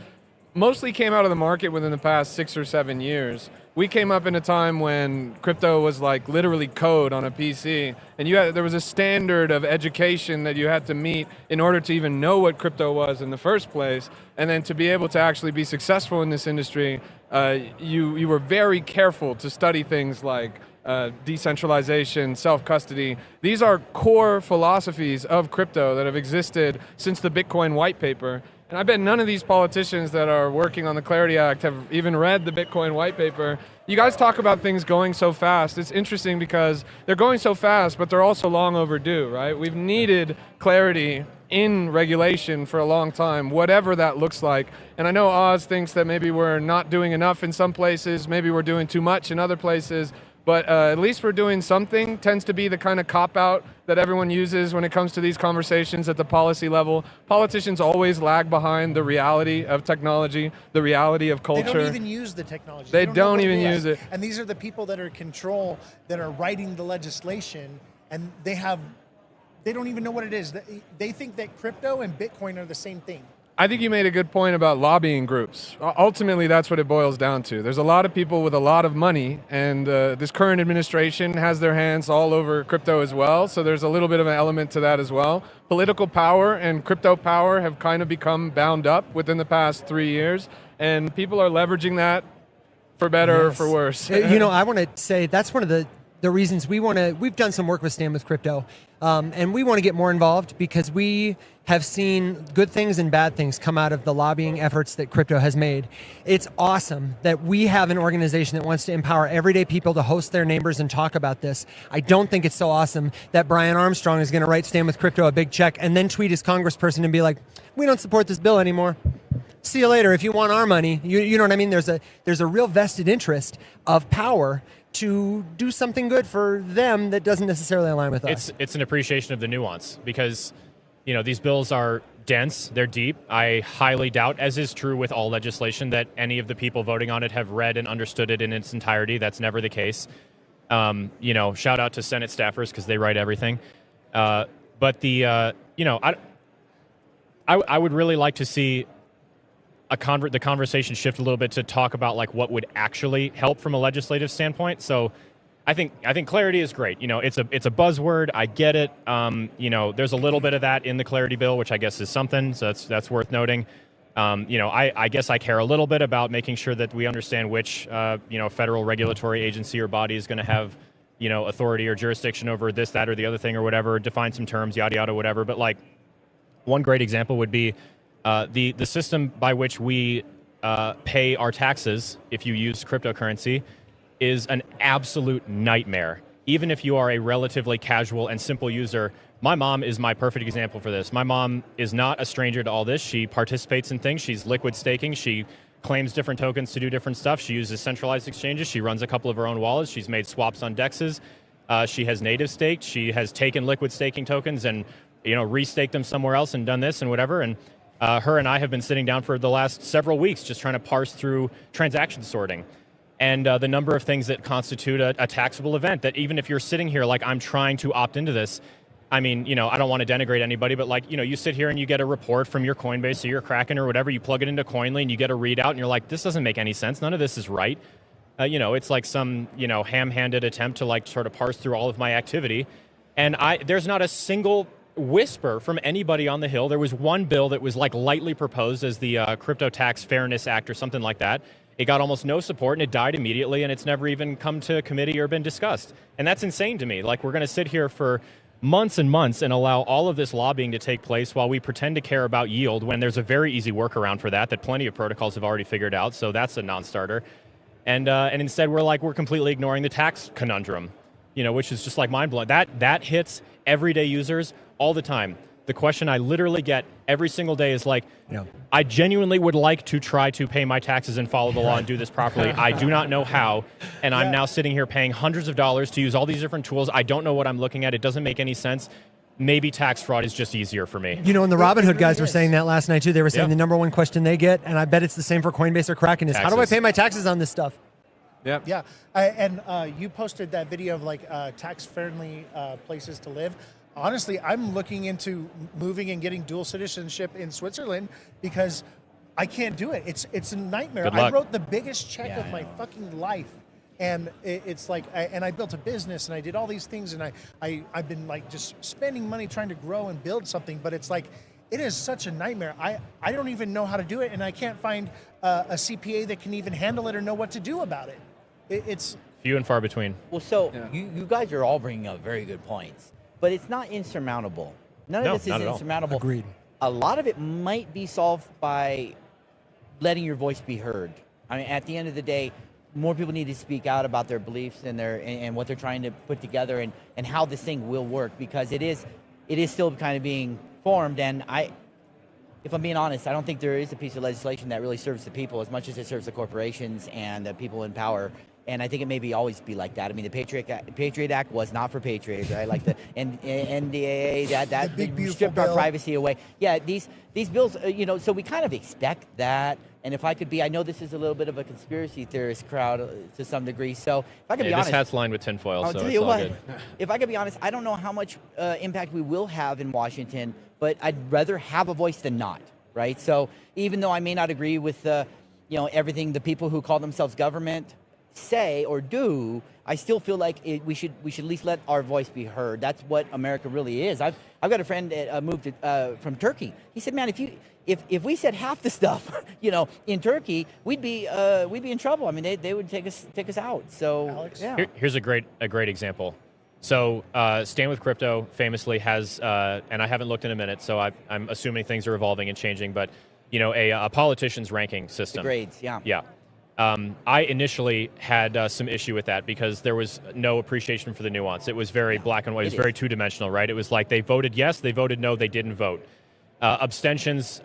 mostly came out of the market within the past 6 or 7 years. We came up in a time when crypto was like literally code on a PC, and there was a standard of education that you had to meet in order to even know what crypto was in the first place. And then to be able to actually be successful in this industry, you were very careful to study things like decentralization, self-custody. These are core philosophies of crypto that have existed since the Bitcoin white paper. And I bet none of these politicians that are working on the Clarity Act have even read the Bitcoin white paper. You guys talk about things going so fast. It's interesting because they're going so fast, but they're also long overdue, right? We've needed clarity in regulation for a long time, whatever that looks like. And I know Oz thinks that maybe we're not doing enough in some places, maybe we're doing too much in other places. But at least we're doing something. Tends to be the kind of cop-out that everyone uses when it comes to these conversations at the policy level. Politicians always lag behind the reality of technology, the reality of culture. They don't even use the technology. They don't even use it. And these are the people that are in control, that are writing the legislation, and they don't even know what it is. They think that crypto and Bitcoin are the same thing. I think you made a good point about lobbying groups. Ultimately, that's what it boils down to. There's a lot of people with a lot of money, and this current administration has their hands all over crypto as well. So there's a little bit of an element to that as well. Political power and crypto power have kind of become bound up within the past 3 years, and people are leveraging that for better or for worse. I want to say that's one of the reasons we've done some work with Stand with Crypto, and we want to get more involved because we have seen good things and bad things come out of the lobbying efforts that crypto has made. It's awesome that we have an organization that wants to empower everyday people to host their neighbors and talk about this. I don't think it's so awesome that Brian Armstrong is going to write Stand with Crypto a big check and then tweet his congressperson and be like, we don't support this bill anymore. See you later. If you want our money, you know what I mean? There's a real vested interest of power to do something good for them that doesn't necessarily align with us. It's an appreciation of the nuance because, these bills are dense, they're deep. I highly doubt, as is true with all legislation, that any of the people voting on it have read and understood it in its entirety. That's never the case. Shout out to Senate staffers because they write everything. But I would really like to see the conversation shift a little bit to talk about like what would actually help from a legislative standpoint. So I think clarity is great. It's a buzzword. I get it. There's a little bit of that in the clarity bill, which I guess is something. So that's worth noting. I guess I care a little bit about making sure that we understand which federal regulatory agency or body is going to have authority or jurisdiction over this, that, or the other thing or whatever. Define some terms, yada yada, whatever. But like one great example would be the system by which we pay our taxes if you use cryptocurrency is an absolute nightmare. Even if you are a relatively casual and simple user, my mom is my perfect example for this. My mom is not a stranger to all this. She participates in things. She's liquid staking. She claims different tokens to do different stuff. She uses centralized exchanges. She runs a couple of her own wallets. She's made swaps on DEXs. She has native staked. She has taken liquid staking tokens and restaked them somewhere else and done this and whatever. And her and I have been sitting down for the last several weeks just trying to parse through transaction sorting and the number of things that constitute a taxable event that even if you're sitting here like I'm trying to opt into this, I mean, I don't want to denigrate anybody, but like, you sit here and you get a report from your Coinbase or your Kraken or whatever, you plug it into Coinly and you get a readout and you're like, this doesn't make any sense. None of this is right. It's like some, ham-handed attempt to like sort of parse through all of my activity. And there's not a single whisper from anybody on the Hill. There was one bill that was like lightly proposed as the Crypto Tax Fairness Act or something like that. It got almost no support and it died immediately and it's never even come to committee or been discussed. And that's insane to me. Like we're going to sit here for months and months and allow all of this lobbying to take place while we pretend to care about yield when there's a very easy workaround for that plenty of protocols have already figured out. So that's a non-starter. And instead we're completely ignoring the tax conundrum, which is just like mind-blowing. That hits everyday users all the time. The question I literally get every single day is like, I genuinely would like to try to pay my taxes and follow the law and do this properly. I do not know how. And I'm now sitting here paying hundreds of dollars to use all these different tools. I don't know what I'm looking at. It doesn't make any sense. Maybe tax fraud is just easier for me. And the Robinhood guys were saying that last night too. They were saying the number one question they get, and I bet it's the same for Coinbase or Kraken, is how do I pay my taxes on this stuff? Yeah. You posted that video of like tax-friendly places to live. Honestly, I'm looking into moving and getting dual citizenship in Switzerland because I can't do it. It's a nightmare. I wrote the biggest check of my fucking life, and it's like, I built a business and I did all these things, and I've been like just spending money trying to grow and build something, but it's like it is such a nightmare. I don't even know how to do it, and I can't find a CPA that can even handle it or know what to do about it. It's few and far between. Well, so you guys are all bringing up very good points. But it's not insurmountable. None of this is insurmountable. Agreed. A lot of it might be solved by letting your voice be heard. I mean, at the end of the day, more people need to speak out about their beliefs and what they're trying to put together and how this thing will work, because it is still kind of being formed. And if I'm being honest, I don't think there is a piece of legislation that really serves the people as much as it serves the corporations and the people in power. And I think it may always be like that. I mean, the Patriot Act was not for patriots, right? Like the NDAA, that stripped our privacy away. Yeah, these bills, so we kind of expect that. And if I could be, I know this is a little bit of a conspiracy theorist crowd to some degree. So if I could be honest, this hat's lined with tinfoil, so it's all good. If I could be honest, I don't know how much impact we will have in Washington, but I'd rather have a voice than not. right? So even though I may not agree with everything the people who call themselves government say or do, I still feel like we should at least let our voice be heard. That's what America really is. I've got a friend that moved from Turkey. He said, man, if we said half the stuff, in Turkey, we'd be in trouble. I mean, they would take us out. So Alex? yeah. Here's a great example. So Stand With Crypto famously has, and I haven't looked in a minute, so I'm assuming things are evolving and changing, but a politician's ranking system. The grades, yeah. Yeah. I initially had some issue with that because there was no appreciation for the nuance. It was very black and white. It was very two-dimensional, right? It was like they voted yes, they voted no, they didn't vote. Abstentions,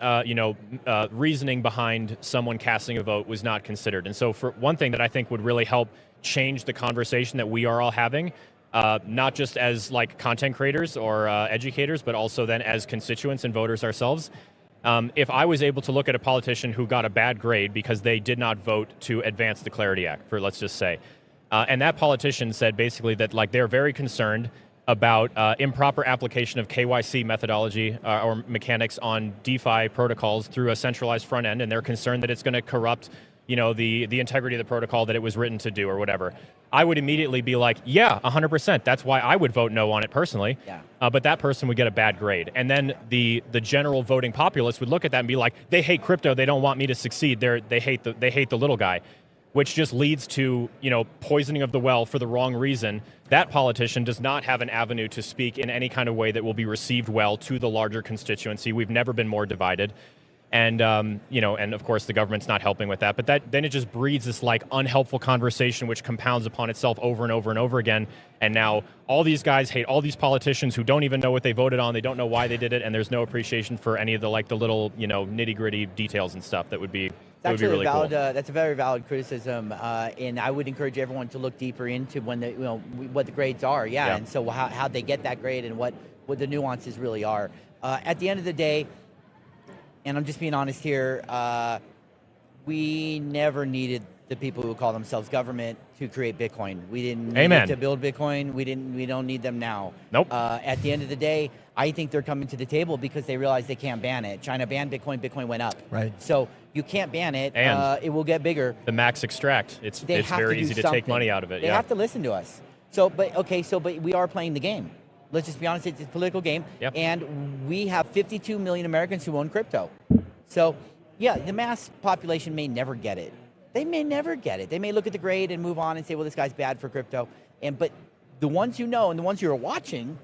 reasoning behind someone casting a vote was not considered. And so for one thing that I think would really help change the conversation that we are all having, not just as like content creators or educators, but also then as constituents and voters ourselves. If I was able to look at a politician who got a bad grade because they did not vote to advance the Clarity Act, for let's just say, and that politician said basically that like they're very concerned about improper application of KYC methodology or mechanics on DeFi protocols through a centralized front end, and they're concerned that it's going to corrupt, the integrity of the protocol that it was written to do or whatever. I would immediately be like, yeah, 100%. That's why I would vote no on it personally. Yeah. But that person would get a bad grade. And then the general voting populace would look at that and be like, they hate crypto. They don't want me to succeed. They hate the little guy, which just leads to, poisoning of the well for the wrong reason. That politician does not have an avenue to speak in any kind of way that will be received well to the larger constituency. We've never been more divided. And, and of course the government's not helping with that, but then it just breeds this like unhelpful conversation, which compounds upon itself over and over and over again. And now all these guys hate all these politicians who don't even know what they voted on. They don't know why they did it. And there's no appreciation for any of the little, nitty gritty details and stuff that would be, really cool. That's a very valid criticism. And I would encourage everyone to look deeper into what the grades are. Yeah. And so how they get that grade and what the nuances really are. At the end of the day, and I'm just being honest here, we never needed the people who call themselves government to create Bitcoin. We didn't need to build Bitcoin. We don't need them now. Nope. At the end of the day, I think they're coming to the table because they realize they can't ban it. China banned Bitcoin. Bitcoin went up. Right. So you can't ban it. And it will get bigger. The max extract. It's very easy to take money out of it. They have to listen to us. But we are playing the game. Let's just be honest, it's a political game. Yep. And we have 52 million Americans who own crypto. So, yeah, the mass population may never get it. They may never get it. They may look at the grade and move on and say, well, this guy's bad for crypto. But the ones you know and the ones you're watching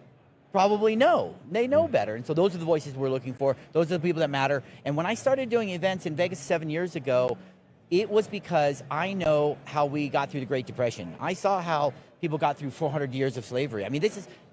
probably know. They know better. And so those are the voices we're looking for. Those are the people that matter. And when I started doing events in Vegas 7 years ago, it was because I know how we got through the Great Depression. I saw how people got through 400 years of slavery. I mean,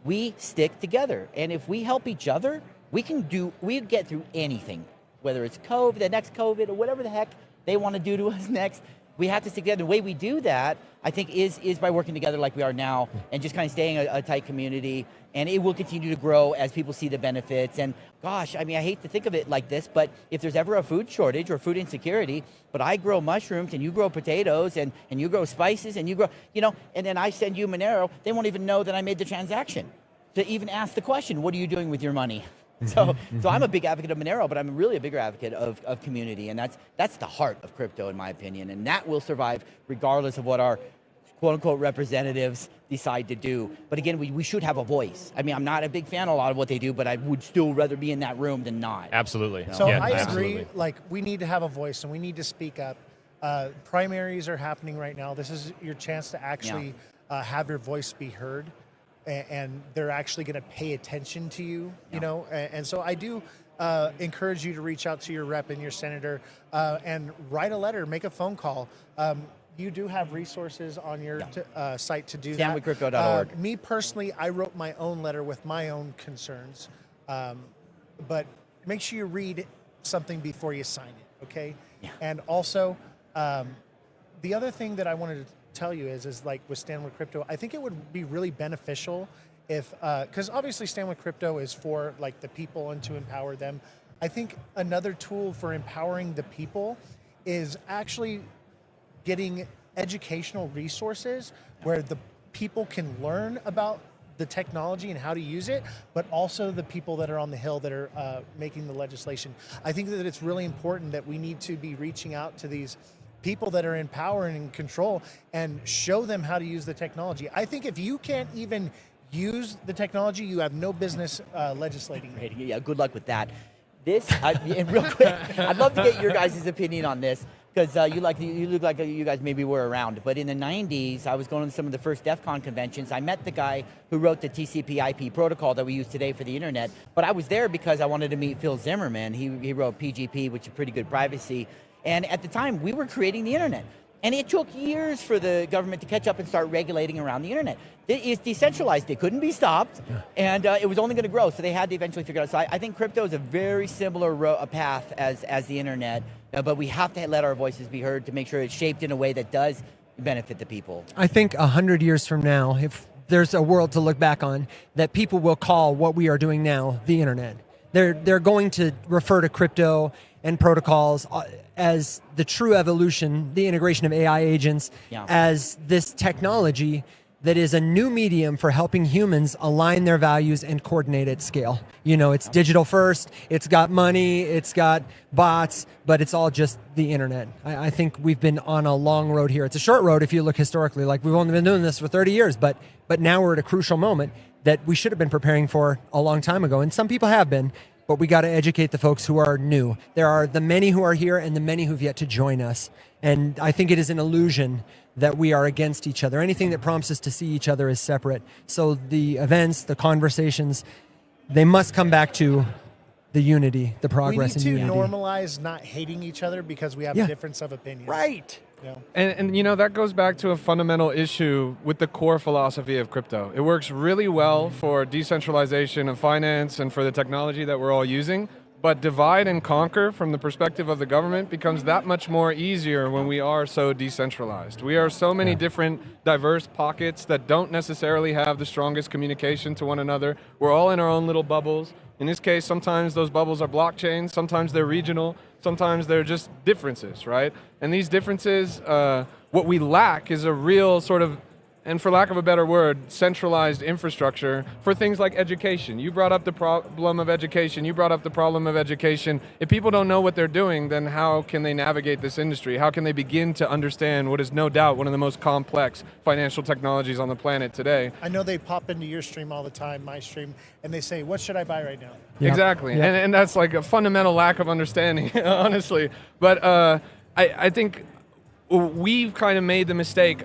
we stick together. And if we help each other, we get through anything, whether it's COVID, the next COVID, or whatever the heck they want to do to us next. We have to stick together. The way we do that, I think, is by working together like we are now and just kind of staying a tight community. And it will continue to grow as people see the benefits. And gosh, I mean, I hate to think of it like this, but if there's ever a food shortage or food insecurity, but I grow mushrooms and you grow potatoes and you grow spices and you grow, and then I send you Monero, they won't even know that I made the transaction to even ask the question, what are you doing with your money? So I'm a big advocate of Monero, but I'm really a bigger advocate of community. And that's the heart of crypto, in my opinion. And that will survive regardless of what our quote-unquote representatives decide to do. But again, we should have a voice. I mean, I'm not a big fan of a lot of what they do, but I would still rather be in that room than not. Absolutely. So Yeah, I agree. absolutely. Like, we need to have a voice and we need to speak up. Primaries are happening right now. This is your chance to actually have your voice be heard. And they're actually going to pay attention to you, and so I do encourage you to reach out to your rep and your senator and write a letter, make a phone call. You do have resources on your site to do that. StandWithCrypto.org. Me personally, I wrote my own letter with my own concerns, but make sure you read something before you sign it, okay? Yeah. And also, the other thing that I wanted to tell you is like with Stand With Crypto, I think it would be really beneficial if, because obviously Stand With Crypto is for like the people and to empower them. I think another tool for empowering the people is actually getting educational resources where the people can learn about the technology and how to use it, but also the people that are on the Hill that are making the legislation. I think that it's really important that we need to be reaching out to these people that are in power and in control and show them how to use the technology. I think if you can't even use the technology, you have no business legislating. Yeah, good luck with that. And real quick, I'd love to get your guys' opinion on this, because you look like you guys maybe were around. But in the 90s, I was going to some of the first DEF CON conventions. I met the guy who wrote the TCP/IP protocol that we use today for the internet. But I was there because I wanted to meet Phil Zimmerman. He wrote PGP, which is pretty good privacy. And at the time, we were creating the internet. And it took years for the government to catch up and start regulating around the internet. It's decentralized. It couldn't be stopped. And it was only going to grow. So they had to eventually figure it out. So I think crypto is a very similar path as the internet. But we have to let our voices be heard to make sure it's shaped in a way that does benefit the people. I think 100 years from now, if there's a world to look back on, that people will call what we are doing now the internet. They're going to refer to crypto and protocols as the true evolution, the integration of AI agents, as this technology that is a new medium for helping humans align their values and coordinate at scale. You know, it's digital first, it's got money, it's got bots, but it's all just the internet. I think we've been on a long road here. It's a short road if you look historically, like we've only been doing this for 30 years, but now we're at a crucial moment that we should have been preparing for a long time ago. And some people have been, but we got to educate the folks who are new. There are the many who are here and the many who've yet to join us. And I think it is an illusion that we are against each other. Anything that prompts us to see each other as separate. So the events, the conversations, they must come back to the unity, the progress and unity. We need to normalize not hating each other because we have a difference of opinion. Right. Yeah. And you know, that goes back to a fundamental issue with the core philosophy of crypto. It works really well for decentralization of finance and for the technology that we're all using, but divide and conquer from the perspective of the government becomes that much more easier when we are so decentralized. We are so many different diverse pockets that don't necessarily have the strongest communication to one another. We're all in our own little bubbles. In this case, sometimes those bubbles are blockchains, sometimes they're regional, sometimes they're just differences, right? And these differences, what we lack is a real sort of, and for lack of a better word, centralized infrastructure for things like education. You brought up the problem of education. You brought up the problem of education. If people don't know what they're doing, then how can they navigate this industry? How can they begin to understand what is no doubt one of the most complex financial technologies on the planet today? I know they pop into your stream all the time, my stream, and they say, what should I buy right now? Exactly. And that's like a fundamental lack of understanding, honestly. But I think we've kind of made the mistake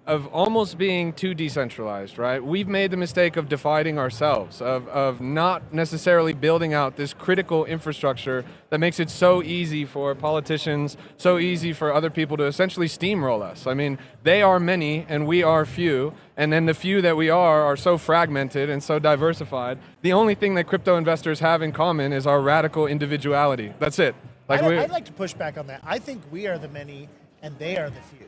of almost being too decentralized, right? We've made the mistake of dividing ourselves, of not necessarily building out this critical infrastructure that makes it so easy for politicians, so easy for other people to essentially steamroll us. I mean, they are many and we are few, and then the few that we are so fragmented and so diversified. The only thing that crypto investors have in common is our radical individuality. That's it. I'd like to push back on that. I think we are the many and they are the few.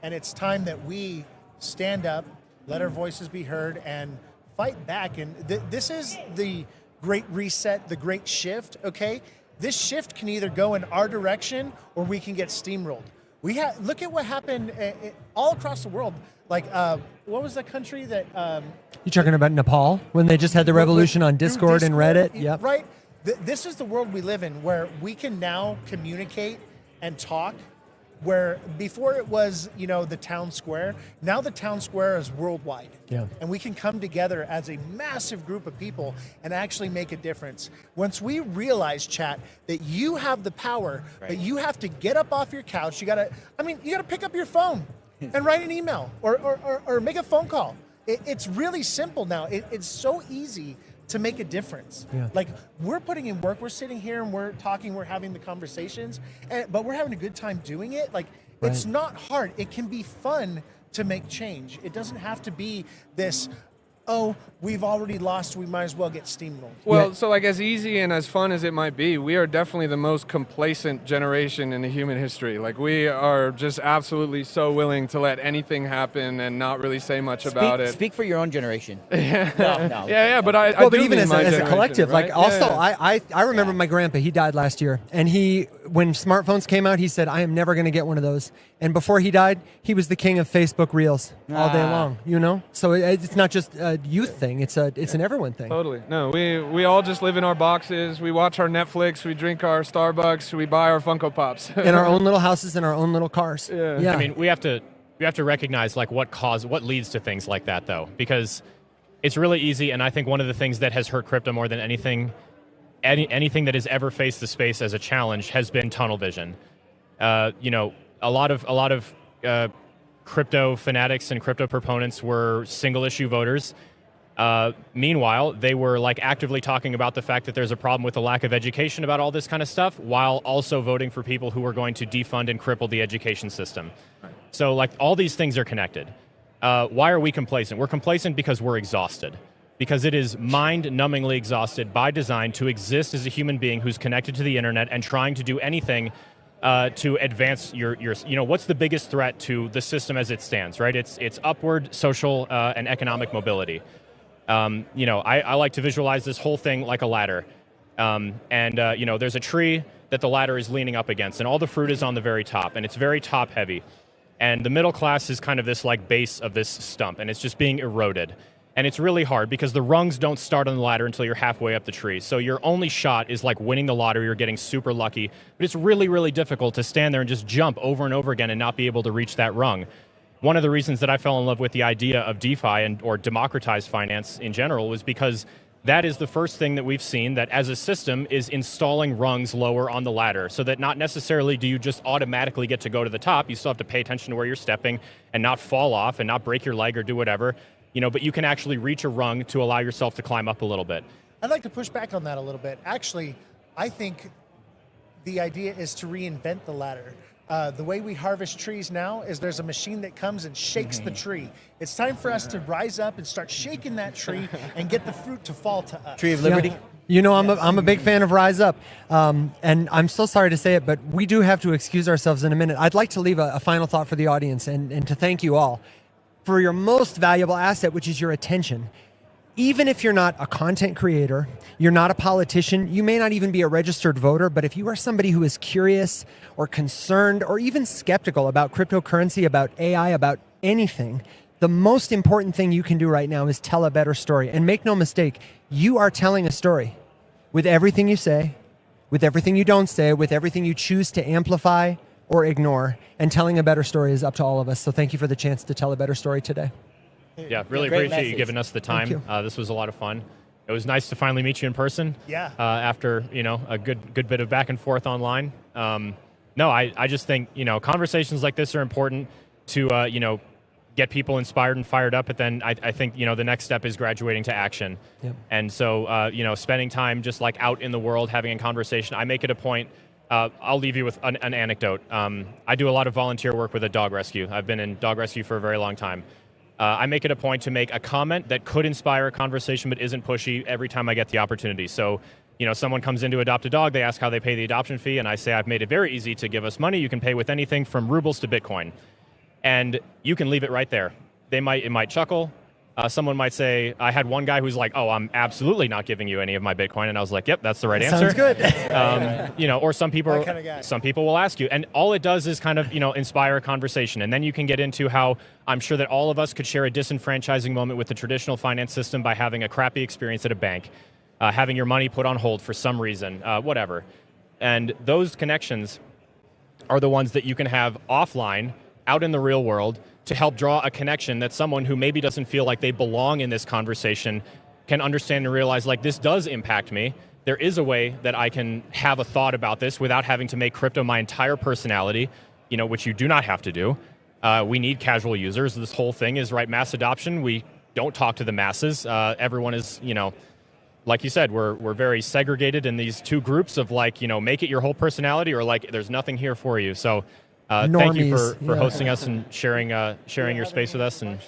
And it's time that we stand up, let our voices be heard, and fight back. And this is the great reset, the great shift, okay? This shift can either go in our direction or we can get steamrolled. Look at what happened all across the world. Like, what was the country that... You talking about Nepal, when they just had the revolution on Discord and Reddit? Yep. Right? This is the world we live in, where we can now communicate and talk, where before it was, the town square. Now the town square is worldwide. Yeah. And we can come together as a massive group of people and actually make a difference. Once we realize, chat, that you have the power, but you have to get up off your couch. You gotta pick up your phone and write an email or make a phone call. It's really simple now. It's so easy to make a difference. Yeah. Like, we're putting in work, we're sitting here and we're talking, we're having the conversations, but we're having a good time doing it. Like, it's not hard. It can be fun to make change. It doesn't have to be this, oh, we've already lost, we might as well get steamrolled. Well, so like as easy and as fun as it might be, we are definitely the most complacent generation in the human history. Like, we are just absolutely so willing to let anything happen and not really say much about it. Speak for your own generation. No. Yeah, but but even as a collective, right? like also, I remember my grandpa, he died last year, and he when smartphones came out, he said, I am never going to get one of those. And before he died, he was the king of Facebook Reels all day long, you know? So it's not just a youth thing. It's an everyone thing. Totally. No, we all just live in our boxes. We watch our Netflix. We drink our Starbucks. We buy our Funko Pops. In our own little houses, in our own little cars. Yeah. I mean, we have to recognize like what leads to things like that, though, because it's really easy. And I think one of the things that has hurt crypto more than anything that has ever faced the space as a challenge has been tunnel vision. You know, a lot of crypto fanatics and crypto proponents were single issue voters. Meanwhile, they were like actively talking about the fact that there's a problem with the lack of education about all this kind of stuff, while also voting for people who are going to defund and cripple the education system. So like all these things are connected. Why are we complacent? We're complacent because we're exhausted. Because it is mind-numbingly exhausted by design to exist as a human being who's connected to the internet and trying to do anything to advance your you know, what's the biggest threat to the system as it stands, right? It's upward social and economic mobility. You know, I like to visualize this whole thing like a ladder. You know, there's a tree that the ladder is leaning up against, and all the fruit is on the very top, and it's very top-heavy. And the middle class is kind of this like base of this stump, and it's just being eroded. And it's really hard because the rungs don't start on the ladder until you're halfway up the tree. So your only shot is like winning the lottery or getting super lucky. But it's really, really difficult to stand there and just jump over and over again and not be able to reach that rung. One of the reasons that I fell in love with the idea of DeFi or democratized finance in general was because that is the first thing that we've seen that as a system is installing rungs lower on the ladder, so that not necessarily do you just automatically get to go to the top. You still have to pay attention to where you're stepping and not fall off and not break your leg or do whatever. You know, but you can actually reach a rung to allow yourself to climb up a little bit. I'd like to push back on that a little bit. Actually, I think the idea is to reinvent the ladder. The way we harvest trees now is there's a machine that comes and shakes the tree. It's time for us to rise up and start shaking that tree and get the fruit to fall to us. Tree of Liberty. Yeah. You know, I'm a big fan of Rise Up, and I'm so sorry to say it, but we do have to excuse ourselves in a minute. I'd like to leave a final thought for the audience and to thank you all for your most valuable asset, which is your attention. Even if you're not a content creator, you're not a politician, you may not even be a registered voter, but if you are somebody who is curious or concerned or even skeptical about cryptocurrency, about AI, about anything, the most important thing you can do right now is tell a better story. And make no mistake, you are telling a story with everything you say, with everything you don't say, with everything you choose to amplify or ignore, and telling a better story is up to all of us. So thank you for the chance to tell a better story today. Yeah, really Great appreciate you message. giving us the time. This was a lot of fun. It was nice to finally meet you in person. Yeah. After, you know, a good bit of back and forth online. No, I just think, you know, conversations like this are important to, you know, get people inspired and fired up. But then I think, you know, the next step is graduating to action. Yep. And so, you know, spending time just like out in the world, having a conversation. I make it a point. I'll leave you with an anecdote. I do a lot of volunteer work with a dog rescue. I've been in dog rescue for a very long time. I make it a point to make a comment that could inspire a conversation but isn't pushy every time I get the opportunity. So, you know, someone comes in to adopt a dog, they ask how they pay the adoption fee, and I say I've made it very easy to give us money. You can pay with anything from rubles to Bitcoin. And you can leave it right there. It might chuckle. Someone might say, I had one guy who's like, oh, I'm absolutely not giving you any of my Bitcoin. And I was like, yep, that's the right answer. Sounds good. You know, or some people will ask you. And all it does is kind of, you know, inspire a conversation. And then you can get into how I'm sure that all of us could share a disenfranchising moment with the traditional finance system by having a crappy experience at a bank, having your money put on hold for some reason, whatever. And those connections are the ones that you can have offline, out in the real world, to help draw a connection that someone who maybe doesn't feel like they belong in this conversation can understand and realize, like, this does impact me. There is a way that I can have a thought about this without having to make crypto my entire personality, you know, which you do not have to do. We need casual users. This whole thing is, right, mass adoption. We don't talk to the masses. Everyone is, you know, like you said, we're very segregated in these two groups of, like, you know, make it your whole personality or like there's nothing here for you. So thank you for hosting us and sharing your space with us. And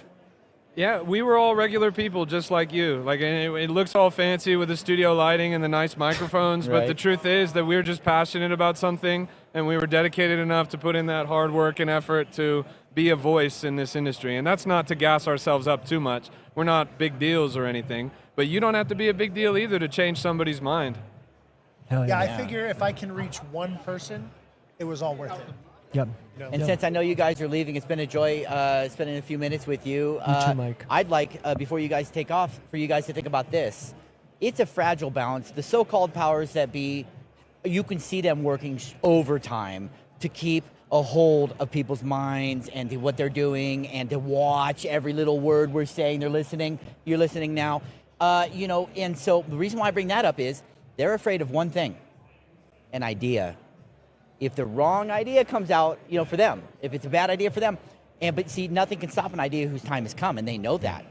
yeah, we were all regular people just like you. Like, it looks all fancy with the studio lighting and the nice microphones, but the truth is that we were just passionate about something, and we were dedicated enough to put in that hard work and effort to be a voice in this industry. And that's not to gas ourselves up too much. We're not big deals or anything, but you don't have to be a big deal either to change somebody's mind. Hell Yeah, yeah. I figure if I can reach one person, it was all worth it. Yep. You know? And since I know you guys are leaving, it's been a joy spending a few minutes with you. You too, Mike. I'd like, before you guys take off, for you guys to think about this. It's a fragile balance. The so-called powers that be, you can see them working overtime to keep a hold of people's minds and to what they're doing and to watch every little word we're saying. They're listening. You're listening now. You know, and so the reason why I bring that up is they're afraid of one thing, an idea. If the wrong idea comes out, you know, for them, if it's a bad idea for them, but see, nothing can stop an idea whose time has come, and they know that.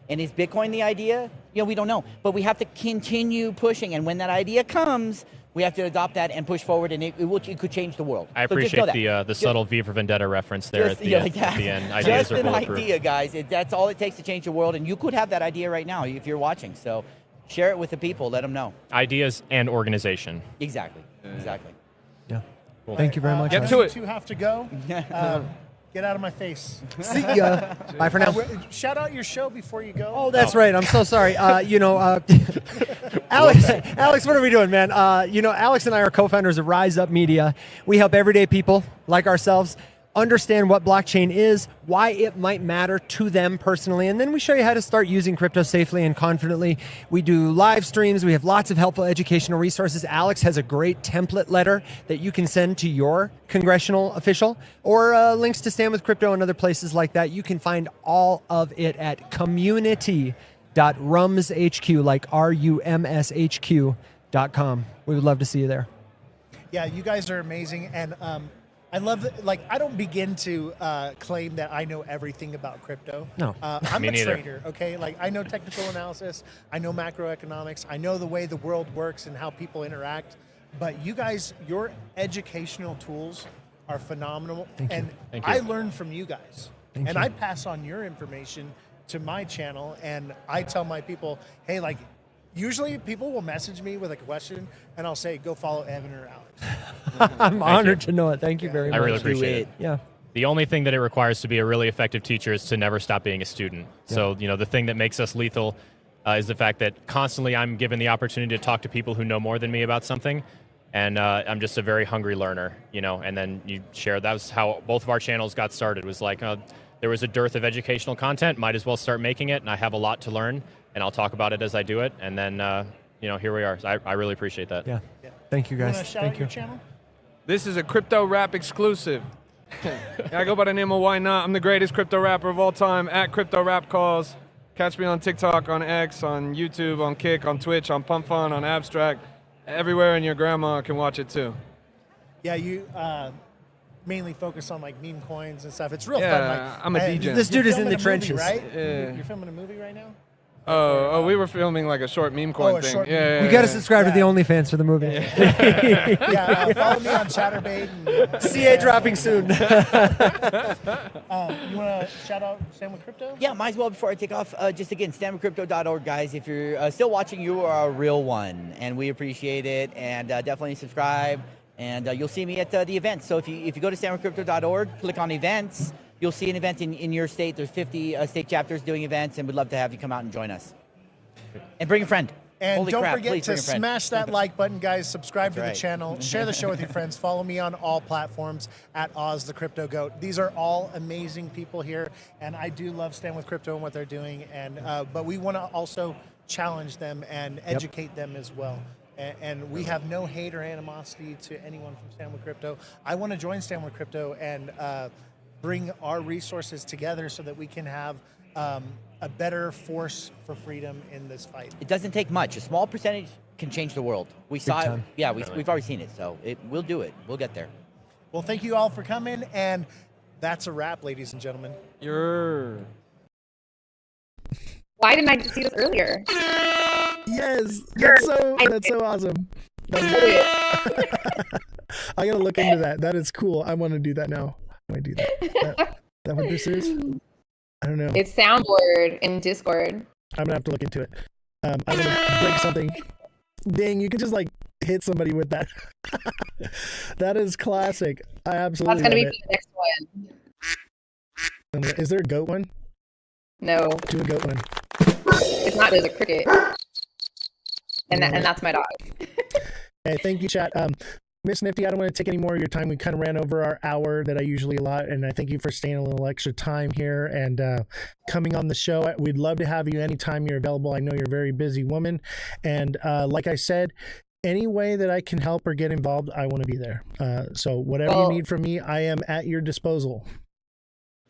And is Bitcoin the idea? You know, we don't know, but we have to continue pushing. And when that idea comes, we have to adopt that and push forward, and it could change the world. I So just know appreciate that. the subtle V for Vendetta reference there Just, at the, yeah, end, like at the that. end. Ideas Just are an bulletproof. idea, guys. That's all it takes to change the world, and you could have that idea right now if you're watching. So share it with the people. Let them know. Ideas and organization. Exactly. Exactly. Yeah. Cool. Thank you very much. Get to it. You two have to go. Get out of my face. See ya. Bye for now. Shout out your show before you go. Oh, that's right. I'm so sorry. Alex, what are we doing, man? Alex and I are co-founders of Rise Up Media. We help everyday people like ourselves understand what blockchain is, why it might matter to them personally, and then we show you how to start using crypto safely and confidently. We do live streams. We have lots of helpful educational resources. Alex has a great template letter that you can send to your congressional official, or links to Stand with Crypto and other places like that. You can find all of it at community.rumshq, like RUMSHQ.com. We would love to see you there. Yeah, you guys are amazing, and I love that. Like, I don't begin to claim that I know everything about crypto. No, I'm Me a neither. trader. Okay, like I know technical analysis, I know macroeconomics, I know the way the world works and how people interact. But you guys, your educational tools are phenomenal, and Thank you. I learn from you guys, Thank and you. I pass on your information to my channel, and I tell my people, hey, like. Usually people will message me with a question, and I'll say, go follow Evan or Alex. I'm honored to know it. Thank you very much. I really appreciate it. Yeah. The only thing that it requires to be a really effective teacher is to never stop being a student. So, the thing that makes us lethal is the fact that constantly I'm given the opportunity to talk to people who know more than me about something. And I'm just a very hungry learner, and then you share. That was how both of our channels got started, was like there was a dearth of educational content, might as well start making it. And I have a lot to learn, and I'll talk about it as I do it. And then, here we are. So I really appreciate that. Yeah. Thank you, You guys. want to shout Thank out you. your channel? This is a crypto rap exclusive. I go by the name of Why Not. I'm the greatest crypto rapper of all time at Crypto Rap Calls. Catch me on TikTok, on X, on YouTube, on Kick, on Twitch, on Pump Fun, on Abstract. Everywhere, and your grandma can watch it too. Yeah, you mainly focus on like meme coins and stuff. It's real fun. Yeah, Like, I'm a DJ. This dude you're is in the filming a movie, trenches. right? Yeah. You're filming a movie right now? Oh, we were filming like a short meme coin a thing. short Yeah, meme. You got to subscribe to the OnlyFans for the movie. Yeah, follow me on Chatterbait. And, CA dropping soon. you want to shout out Stand with Crypto? Yeah, might as well before I take off. Just again, standwithcrypto.org, guys. If you're still watching, you are a real one, and we appreciate it. And definitely subscribe, and you'll see me at the events. So if you go to standwithcrypto.org, click on events, you'll see an event in your state. There's 50 state chapters doing events, and we'd love to have you come out and join us. And bring a friend. And Holy don't crap, forget please to bring a friend. smash that like button, guys. Subscribe to That's the right. channel. Share the show with your friends. Follow me on all platforms at Ozthecryptogoat. These are all amazing people here, and I do love Stand with Crypto and what they're doing. And but we want to also challenge them and educate them as well. And we have no hate or animosity to anyone from Stand with Crypto. I want to join Stand with Crypto and bring our resources together so that we can have a better force for freedom in this fight. It doesn't take much. A small percentage can change the world. We saw it. time. Yeah, we've already seen it. So we'll do it. We'll get there. Well, thank you all for coming, and that's a wrap, ladies and gentlemen. Why didn't I see this earlier? Yes, that's so awesome. I gotta look into that. That is cool. I want to do that now. How do I do that? That what this is? I don't know. It's soundboard in Discord. I'm gonna have to look into it. I'm gonna break something. Dang, you can just like hit somebody with that. That is classic. I absolutely That's gonna be love the next one. it. Is there a goat one? No, Do a goat one. it's not. There's a cricket, and that's my dog. Hey, thank you, chat. Miss Nifty, I don't want to take any more of your time. We kind of ran over our hour that I usually allot, and I thank you for staying a little extra time here and coming on the show. We'd love to have you anytime you're available. I know you're a very busy woman, and like I said, any way that I can help or get involved, I want to be there. So whatever you need from me, I am at your disposal.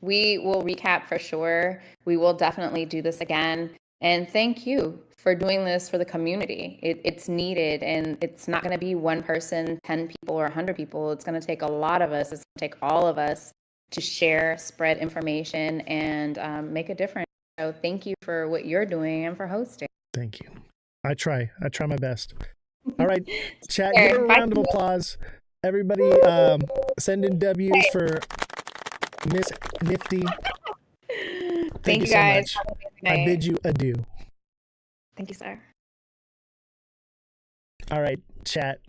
We will recap for sure. We will definitely do this again. And thank you for doing this for the community. It's needed, and it's not going to be one person, 10 people, or 100 people. It's going to take a lot of us. It's going to take all of us to share, spread information, and make a difference. So thank you for what you're doing and for hosting. Thank you. I try my best. All right, chat, give a round of applause. Everybody send in W's for Miss Nifty. Thank you so guys. much. I bid you adieu. Thank you, sir. All right, chat.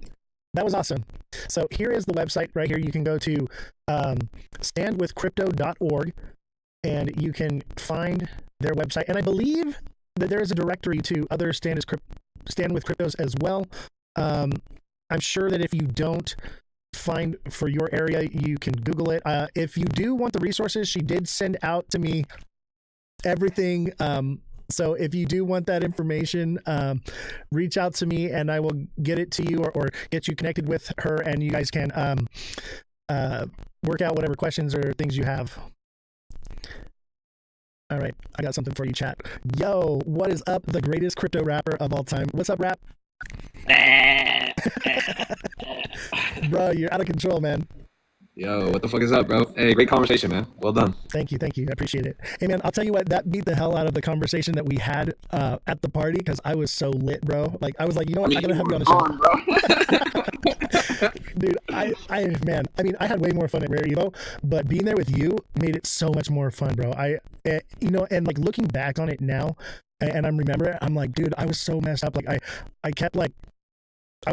That was awesome. So here is the website right here. You can go to standwithcrypto.org and you can find their website. And I believe that there is a directory to other Stand with Cryptos as well. I'm sure that if you don't find for your area, you can Google it. If you do want the resources, she did send out to me everything. So if you do want that information, reach out to me and I will get it to you or get you connected with her, and you guys can work out whatever questions or things you have. All right, I got something for you, chat. Yo, what is up, the greatest crypto rapper of all time? What's up, rap? Bro, you're out of control, man. Yo, what the fuck is up, bro? Hey, great conversation, man. Well done. Thank you. I appreciate it. Hey, man, I'll tell you what, that beat the hell out of the conversation that we had at the party, because I was so lit, bro. Like, I was like, you know what, I'm gonna have you on the show. Dude, I had way more fun at Rare Evo, but being there with you made it so much more fun, bro. And like looking back on it now, and I'm remembering, I'm like, dude, I was so messed up. Like, I kept like,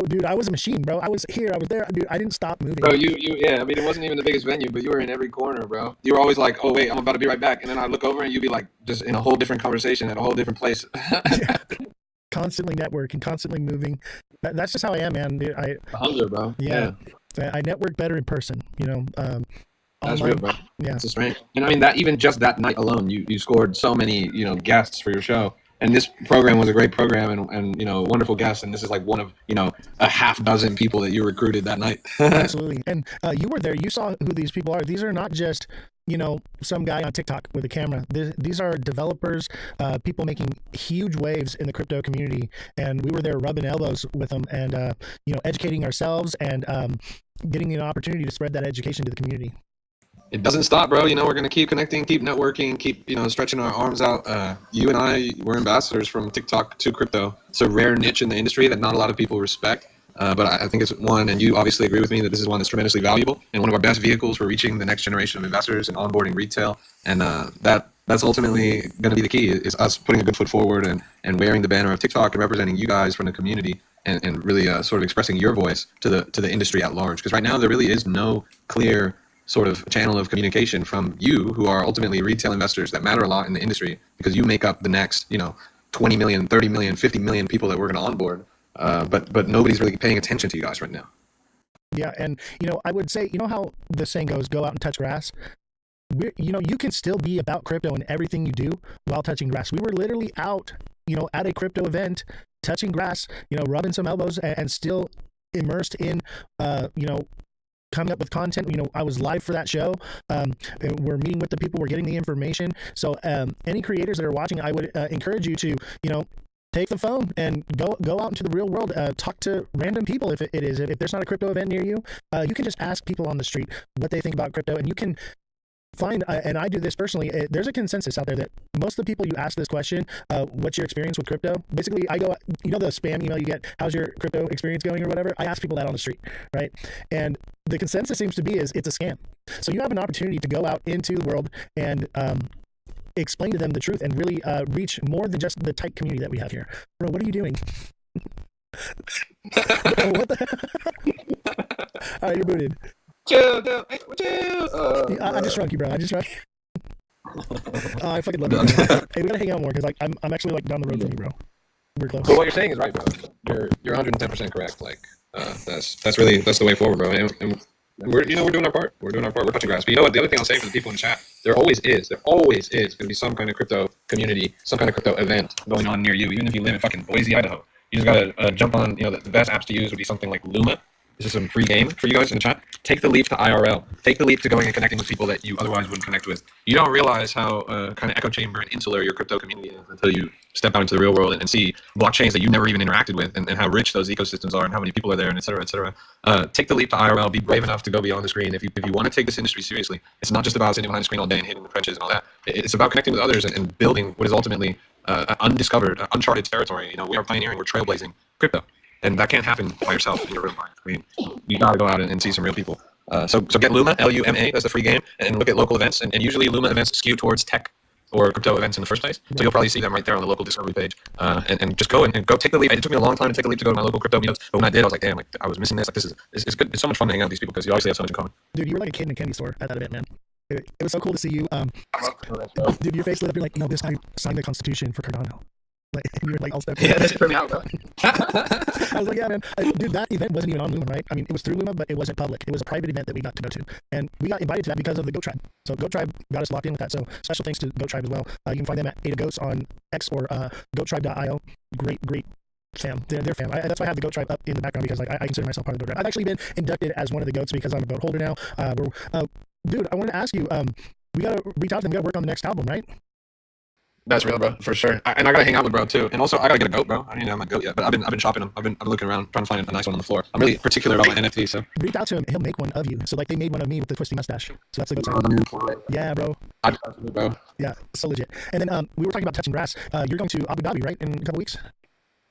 dude, I was a machine, bro. I was here, I was there, dude. I didn't stop moving. Bro, yeah. I mean, it wasn't even the biggest venue, but you were in every corner, bro. You were always like, "Oh wait, I'm about to be right back," and then I look over and you'd be like, just in a whole different conversation at a whole different place. Yeah. Constantly networking, constantly moving. That's just how I am, man. Dude, 100, bro. Yeah. I network better in person. You know. That's online. real, bro. Yeah. It's a strength. And I mean, that even just that night alone, you scored so many, guests for your show. And this program was a great program and wonderful guests. And this is like one of, a half dozen people that you recruited that night. Absolutely. And you were there. You saw who these people are. These are not just, some guy on TikTok with a camera. These are developers, people making huge waves in the crypto community. And we were there rubbing elbows with them and, educating ourselves and getting an opportunity to spread that education to the community. It doesn't stop, bro. We're going to keep connecting, keep networking, keep, stretching our arms out. You and I, we're ambassadors from TikTok to crypto. It's a rare niche in the industry that not a lot of people respect. But I think it's one, and you obviously agree with me, that this is one that's tremendously valuable and one of our best vehicles for reaching the next generation of investors and onboarding retail. And that's ultimately going to be the key, is us putting a good foot forward and wearing the banner of TikTok and representing you guys from the community and really sort of expressing your voice to the industry at large. Because right now there really is no clear sort of channel of communication from you, who are ultimately retail investors that matter a lot in the industry, because you make up the next 20 million, 30 million, 50 million people that we're going to onboard, but nobody's really paying attention to you guys right now. Yeah, and I would say, how the saying goes, go out and touch grass. You can still be about crypto and everything you do while touching grass. We were literally out at a crypto event touching grass, rubbing some elbows and still immersed in coming up with content. I was live for that show. We're meeting with the people, we're getting the information. So any creators that are watching, I would encourage you to, take the phone and go out into the real world, talk to random people. If there's not a crypto event near you, you can just ask people on the street what they think about crypto, and you can find, and I do this personally, there's a consensus out there that most of the people you ask this question, what's your experience with crypto? Basically, I go, the spam email you get, how's your crypto experience going or whatever? I ask people that on the street, right? And the consensus seems to be it's a scam. So you have an opportunity to go out into the world and explain to them the truth and really reach more than just the tight community that we have here. Bro, what are you doing? Bro, what the All right, you're booted. Chill. I just shrunk you, bro. I just shrunk you. I fucking love you, bro. Hey, we gotta hang out more, because I'm actually down the road from you, bro. We're close. So what you're saying is right, bro. You're 110% correct. That's the way forward, bro. And we're doing our part. We're doing our part. We're touching grass. But you know what? The other thing I'll say for the people in the chat, there always is going to be some kind of crypto community, some kind of crypto event going on near you, even if you live in fucking Boise, Idaho. You just gotta jump on. The best apps to use would be something like Luma. This is some free game for you guys in the chat. Take the leap to IRL. Take the leap to going and connecting with people that you otherwise wouldn't connect with. You don't realize how kind of echo chamber and insular your crypto community is until you step out into the real world and see blockchains that you never even interacted with, and how rich those ecosystems are and how many people are there, and et cetera, et cetera. Take the leap to IRL. Be brave enough to go beyond the screen. If you want to take this industry seriously, it's not just about sitting behind the screen all day and hitting the trenches and all that. It's about connecting with others and building what is ultimately undiscovered, uncharted territory. We are pioneering, we're trailblazing crypto. And that can't happen by yourself in your room. I mean, you gotta go out and see some real people. So get Luma, Luma. That's the free game, and look at local events. And usually Luma events skew towards tech or crypto events in the first place. So you'll probably see them right there on the local discovery page. And just go and go take the leap. It took me a long time to take the leap to go to my local crypto meetups, but when I did, I was like, damn, like I was missing this. Like it's good. It's so much fun to hang out with these people because you obviously have so much in common. Dude, you were like a kid in a candy store at that event, man. It was so cool to see you. Dude, your face lit up. You're like, this guy signed the Constitution for Cardano. Like, you were like all stepped. Yeah, that's for me out, bro. I was like, yeah, man. Dude, that event wasn't even on Luma, right? I mean, it was through Luma, but it wasn't public. It was a private event that we got to go to. And we got invited to that because of the Goat Tribe. So Goat Tribe got us locked in with that. So special thanks to Goat Tribe as well. You can find them at Ada Goats on X or goattribe.io. Great fam. They're fam. That's why I have the Goat Tribe up in the background because I consider myself part of the Goat Tribe. I've actually been inducted as one of the goats because I'm a goat holder now. Dude, I want to ask you, we got to reach out to them. We got to work on the next album, right? That's real, bro, for sure. And I gotta hang out with bro too. And also, I gotta get a goat, bro. I don't even have my goat yet, but I've been shopping them. I've been looking around trying to find a nice one on the floor. I'm really particular about my NFT, so reach out to him. He'll make one of you. So like they made one of me with the twisty mustache. So that's the goat. Yeah, bro. Bro. Yeah, so legit. And then we were talking about touching grass. You're going to Abu Dhabi, right, in a couple weeks?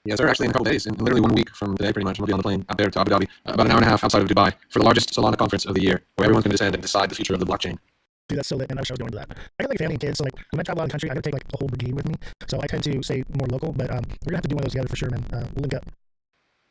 Yeah, sir. Actually, in a couple days, in literally 1 week from today, pretty much, I'm gonna be on the plane out there to Abu Dhabi, about an hour and a half outside of Dubai, for the largest Solana conference of the year, where everyone's gonna descend and decide the future of the blockchain. Dude, that's so lit, man. I wish I was going to that. I got like family and kids, so like when I travel out of the country, I gotta take like the whole brigade with me. So I tend to stay more local, but we're gonna have to do one of those together for sure, man. We'll link up.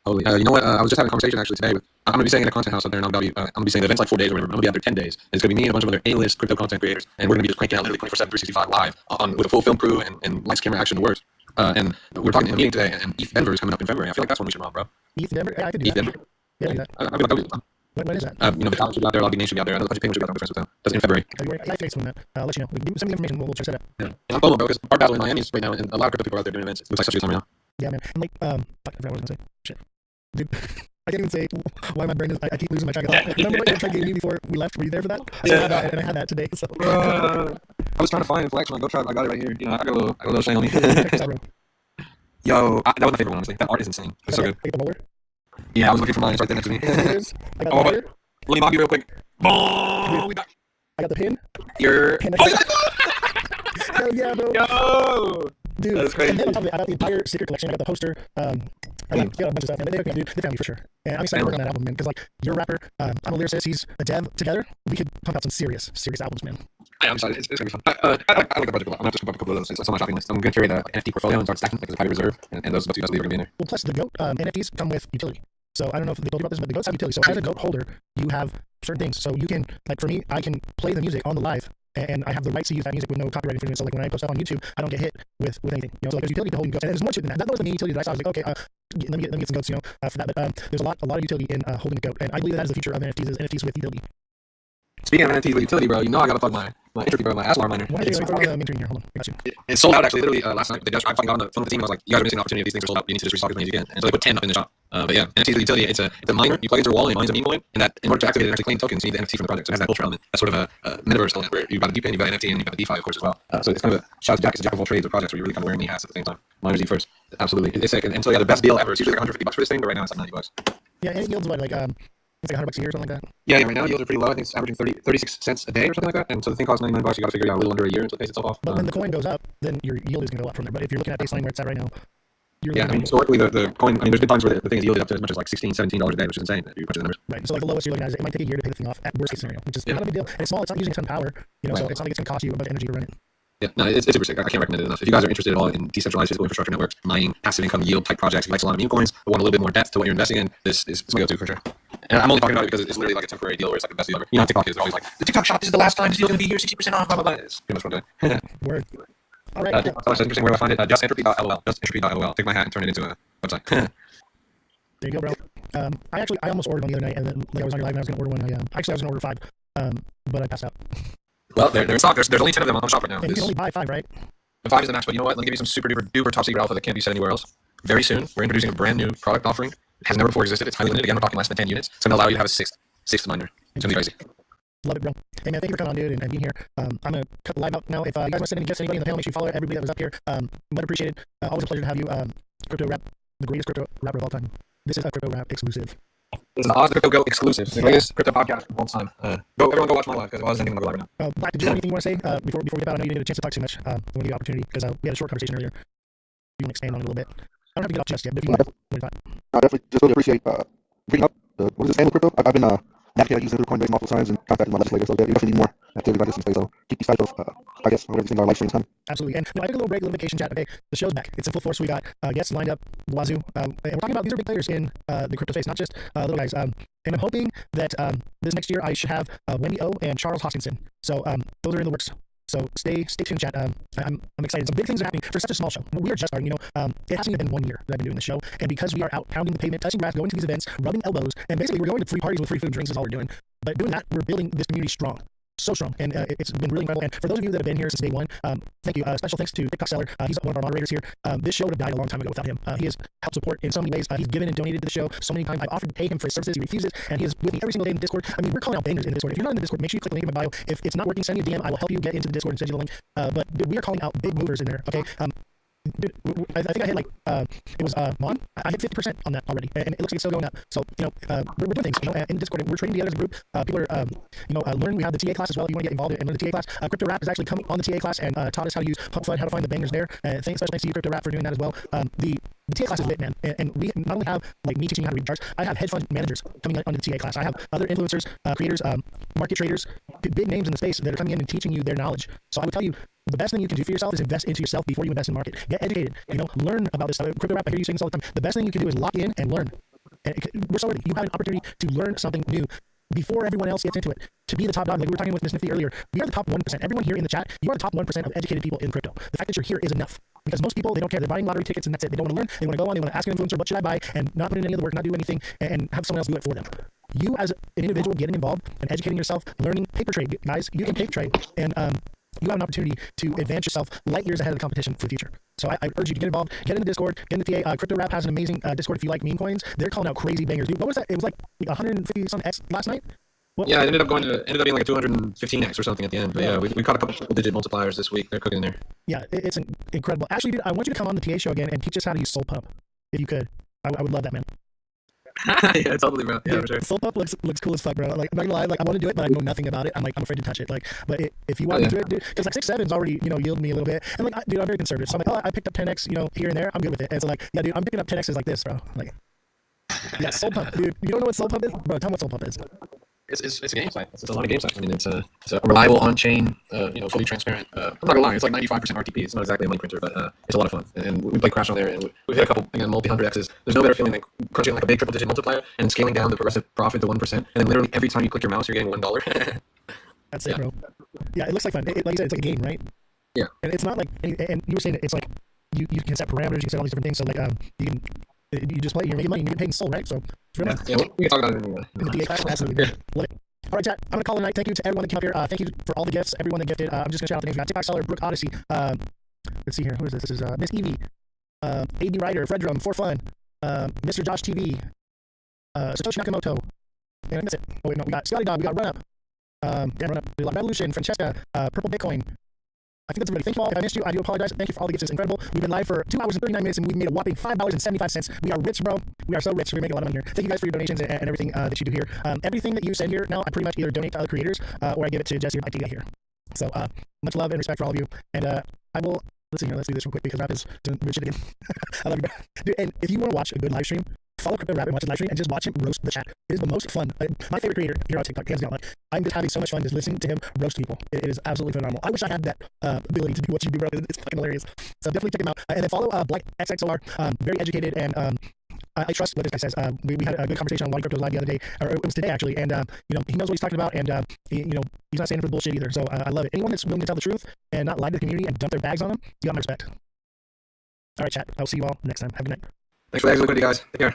Holy, you know what? I was just having a conversation actually today with. I'm gonna be staying in a content house out there in Abu Dhabi. I'm gonna be staying the event's like 4 days or whatever. I'm gonna be out there 10 days. And it's gonna be me and a bunch of other A-list crypto content creators, and we're gonna be just cranking out literally 24/7, 365 live on with a full film crew and lights, camera, action, the works. And we're talking in a meeting today, and ETH Denver is coming up in February. I feel like that's one we should rob, bro. ETH Denver? Yeah, I could do ETH that. Denver. Yeah, I do that. I feel like I'll do that. When is that? The college should be out there, a lot of big names should be out there. I know a bunch of penguins should be out there with them. That's in February. February. Yeah, I think that. I'll let you know. We can send me the information. We'll check that out. Yeah. And I'm FOMO, bro, because our battle in Miami is right now, and a lot of crypto people are out there doing events. It looks like such a good time right now. Yeah, man. And like, fuck, I forgot what I was gonna say. Shit, dude. I can't even say why my brain is. I keep losing my track of thought. Remember what you tried to get me before we left? Were you there for that? And I had that today. So. I was trying to find Flex on Go Tribe. I got it right here. I got a little shine on me. Yo, that was my favorite one, honestly. That art is insane. It's so good. Take the roller. Yeah, I was looking for mine. It's right there next to me. I got the let me mob you real quick. Boom! I got the pin. Hell yeah, bro. Yo! Dude, that's crazy. And then on top of it, I got the entire sticker collection. I got the poster. I got a bunch of stuff, man. They hooked me up, dude. They found me for sure. And I'm excited to work on that album, man. Because like, you're a rapper, I'm a lyricist, he's a dev. Together, we could pump out some serious albums, man. I'm excited. It's gonna be fun. I like the project a lot. I'm gonna just pump up a couple of those. It's on my shopping list. I'm gonna carry the NFT portfolio and start stacking like as a private reserve, and those two are gonna be in there. Well, plus the Goat NFTs come with utility. So I don't know if they told you about this, but the Goats have utility. So as a Goat holder, you have certain things. So you can, like for me, I can play the music on the live, and I have the rights to use that music with no copyright infringement. So like when I post stuff on YouTube, I don't get hit with anything. So like there's utility to holding Goats, and there's more to it than that. That was the main utility that I saw. I was like, okay, let me get some Goats, for that. But there's a lot of utility in holding a Goat, and I believe that is the future of NFTs. Is NFTs with utility. Speaking of NFTs with utility, bro, I gotta plug my entropy, bro, my Aslar miner. It's sold out actually, literally last night. I fucking got on the phone with the team. I was like, you guys are missing an opportunity. These things are sold out. You need to just restock as many as you can. And so they put 10 up in the shop. But yeah, NFTs with utility. It's a miner. You plug into a wall and it mines a meme coin. And that in order to activate it and actually claim tokens, you need the NFT from the project. So it has that culture element. That's sort of a metaverse element where you've got a DePIN, you've got NFT, and you've got the DeFi, of course, as well. So it's kind of a shout out to Jack. It's a jack of all trades of projects where you're really kind of wearing the hats at the same time. Miners eat first. Absolutely. It's sick. And so yeah, the best deal ever. It's usually like $150 for this thing, but right now it's like $90. Yeah, and it yields what, like it's like $100 a year or something like that. Yeah, right now yields are pretty low. I think it's averaging 36 cents a day or something like that. And so the thing costs $99. You got to figure it out a little under a year until it pays itself off. But when the coin goes up, then your yield is going to go up from there. But if you're looking at baseline where it's at right now, I mean, historically the coin. I mean, there's been times where the thing is yielded up to as much as like $16, $17 a day, which is insane. If you punch in the numbers. Right. So like the lowest you're looking at is it might take a year to pay the thing off at worst case scenario, which is not a big deal. And it's small. It's not using a ton of power. So it's not like it's going to cost you a bunch of energy to run it. Yeah, no, it's super sick. I can't recommend it enough. If you guys are interested at all in decentralized physical infrastructure networks, mining, passive income yield type projects, you like Solana meme coins, but want a little bit more depth to what you're investing in, this is my go-to for sure. And I'm only talking about it because it's literally like a temporary deal where it's like the best deal ever. You know, TikTok is always like, the TikTok shop, this is the last time this deal's going to be here, 60% off, blah, blah, blah. It's pretty much what I'm doing. Word. All right. That's interesting. Where do I find it? Justentropy.lol. Justentropy.lol. Take my hat and turn it into a website. There you go, bro. I almost ordered one the other night, and then like, I was on your live and I was going to order one. Actually, I was going to order 5, but I passed out. Well, they're in stock. There's only 10 of them on the shop right now. And you can only buy 5, right? The 5 is the max, but you know what? Let me give you some super duper top secret alpha that can't be said anywhere else. Very soon, we're introducing a brand new product offering. It has never before existed. It's highly limited. Again, we're talking less than 10 units. It's going to allow you to have a sixth miner. It's going to be crazy. Love it, bro. Hey, man, thank you for coming on, dude, and being here. I'm going to cut the live out now. If you guys want to send any gifts, anybody in the panel, make sure you follow everybody that was up here. Much appreciated. Always a pleasure to have you. Crypto Rap, the greatest crypto rapper of all time. This is a Crypto Rap exclusive. This is an Ozthecryptogoat exclusive. It's the greatest crypto podcast of all time. Everyone go watch my live, because Oz is ending my live right now. Black, did you have anything you want to say before we get out? I know you didn't get a chance to talk too much. I want to give you an opportunity, because we had a short conversation earlier. You want to expand on it a little bit? I don't have to get off just yet, but if you want to talk. I definitely just really appreciate bringing up what is this, Stand With Crypto. I've been advocating using Coinbase multiple times and contacting my legislator, so we definitely need more activity like this in space. So keep these types of, I guess, whatever these things are, live streams coming. Absolutely. And no, I took a little break, a little vacation chat. Okay, the show's back. It's in full force. We got guests lined up, Wazoo. And we're talking about these are big players in the crypto space, not just little guys. And I'm hoping that this next year I should have Wendy O and Charles Hoskinson. So those are in the works. So stay tuned, chat. I'm excited. Some big things are happening for such a small show. We are just starting. It hasn't even been 1 year that I've been doing the show, and because we are out pounding the pavement, touching grass, going to these events, rubbing elbows, and basically we're going to free parties with free food and drinks is all we're doing. But doing that, we're building this community strong. So strong, and it's been really incredible. And for those of you that have been here since day one, thank you. Special thanks to TikTok Seller. He's one of our moderators here. This show would have died a long time ago without him. He has helped support in so many ways. He's given and donated to the show so many times. I've offered to pay him for his services. He refuses, and he is with me every single day in the Discord. I mean, we're calling out bangers in the Discord. If you're not in the Discord, make sure you click the link in my bio. If it's not working, send me a DM. I will help you get into the Discord and send you the link. But dude, we are calling out big movers in there. Okay. Dude, I think I hit it was Mon. I hit 50% on that already, and it looks like it's still going up. So we're doing things. In the Discord, we're trading together as a group. People are learn. We have the TA class as well. If you want to get involved and learn the TA class, Crypto Rap has actually come on the TA class and taught us how to use Pump Fund, how to find the bangers there. Special thanks to you, Crypto Rap, for doing that as well. The TA class is lit, man, and we not only have me teaching you how to read charts. I have hedge fund managers coming onto the TA class. I have other influencers, creators, market traders, big names in the space that are coming in and teaching you their knowledge. So I would tell you, the best thing you can do for yourself is invest into yourself before you invest in the market. Get educated. Learn about this stuff. Crypto Rap, I hear you saying this all the time. The best thing you can do is lock in and learn. And we're so ready. You have an opportunity to learn something new before everyone else gets into it. To be the top dog, like we were talking with Miss Nifty earlier, we are the top 1%. Everyone here in the chat, you are the top 1% of educated people in crypto. The fact that you're here is enough. Because most people, they don't care. They're buying lottery tickets and that's it. They don't want to learn. They want to go on. They want to ask an influencer, what should I buy? And not put in any of the work, not do anything, and have someone else do it for them. You as an individual getting involved and educating yourself, learning paper trade, guys, you can paper trade. And you have an opportunity to advance yourself light years ahead of the competition for the future. So I urge you to get involved, get in the Discord, get in the TA. Crypto Rap has an amazing Discord if you like meme coins. They're calling out crazy bangers. Dude, what was that? It was like 150 some X last night? Yeah, it ended up being like a 215x or something at the end. But yeah, we caught a couple digit multipliers this week. They're cooking there. Yeah, it's incredible. Actually, dude, I want you to come on the TA show again and teach us how to use Soul Pump, if you could. I would love that, man. Yeah, totally, bro. Yeah, for sure. Soul Pump looks cool as fuck, bro. Like, I'm not gonna lie, I want to do it, but I know nothing about it. I'm afraid to touch it. But if you want to do it, dude, because 6.7's already yielded me a little bit, and dude, I'm very conservative. So I'm like, I picked up 10x, here and there. I'm good with it. And so yeah, dude, I'm picking up 10x's like this, bro. Yeah, Soul Pump, dude. You don't know what Soul Pump is, bro? Tell me what Soul Pump is. It's a game site. It's a lot of game sites. I mean, it's a reliable on-chain, fully transparent. I'm not gonna lie, it's like 95% RTP. It's not exactly a money printer, but it's a lot of fun. And we play Crash on there, and we've hit a couple multi-hundred X's. There's no better feeling than crunching like a big triple-digit multiplier and scaling down the progressive profit to 1%. And then literally every time you click your mouse, you're getting $1. That's it, bro. Yeah, it looks like fun. Like you said, it's like a game, right? Yeah. And it's not like, and you were saying it's like you can set parameters, you can set all these different things. So you just play, you're making money, you're getting paid in soul, right? So it's really nice. Yeah, we can talk about it in the DA class. Absolutely. Love it. All right, chat. I'm gonna call it a night. Thank you to everyone that came up here. Thank you for all the gifts, everyone that gifted. I'm just gonna shout out the names. We got TikTok Seller, Brooke Odyssey. Let's see here. Who is this? This is Miss Evie, AB Ryder, Fredrum, For Fun, Mr. Josh TV, Satoshi Nakamoto. And I miss it. Oh wait, no, we got Scotty Dog. We got Run Up. Run Up. Revolution, Francesca, Purple Bitcoin. I think that's everybody. Thank you all. If I missed you, I do apologize. Thank you for all the gifts. It's incredible. We've been live for 2 hours and 39 minutes, and we've made a whopping $5.75. We are rich, bro. We are so rich. We make a lot of money here. Thank you guys for your donations and everything that you do here. Everything that you send here now, I pretty much either donate to other creators or I give it to Jesse or IT here. So much love and respect for all of you. And I will. Let's see here. Let's do this real quick because Rap is doing weird shit again. I love you, dude. And if you want to watch a good live stream, follow Crypto Rap and watch his live stream and just watch him roast the chat. It is the most fun. My favorite creator here on TikTok, hands down. I'm just having so much fun just listening to him roast people. It is absolutely phenomenal. I wish I had that ability to do what you do, bro. It's fucking hilarious. So definitely check him out. And then follow Black XXOR. Very educated and I trust what this guy says. We had a good conversation on Why Crypto's Live the other day, or it was today actually, and he knows what he's talking about, and he's not standing for the bullshit either. So I love it. Anyone that's willing to tell the truth and not lie to the community and dump their bags on them, you got my respect. All right, chat. I'll see you all next time. Have a good night. Thanks for the liquidity, guys. Take care.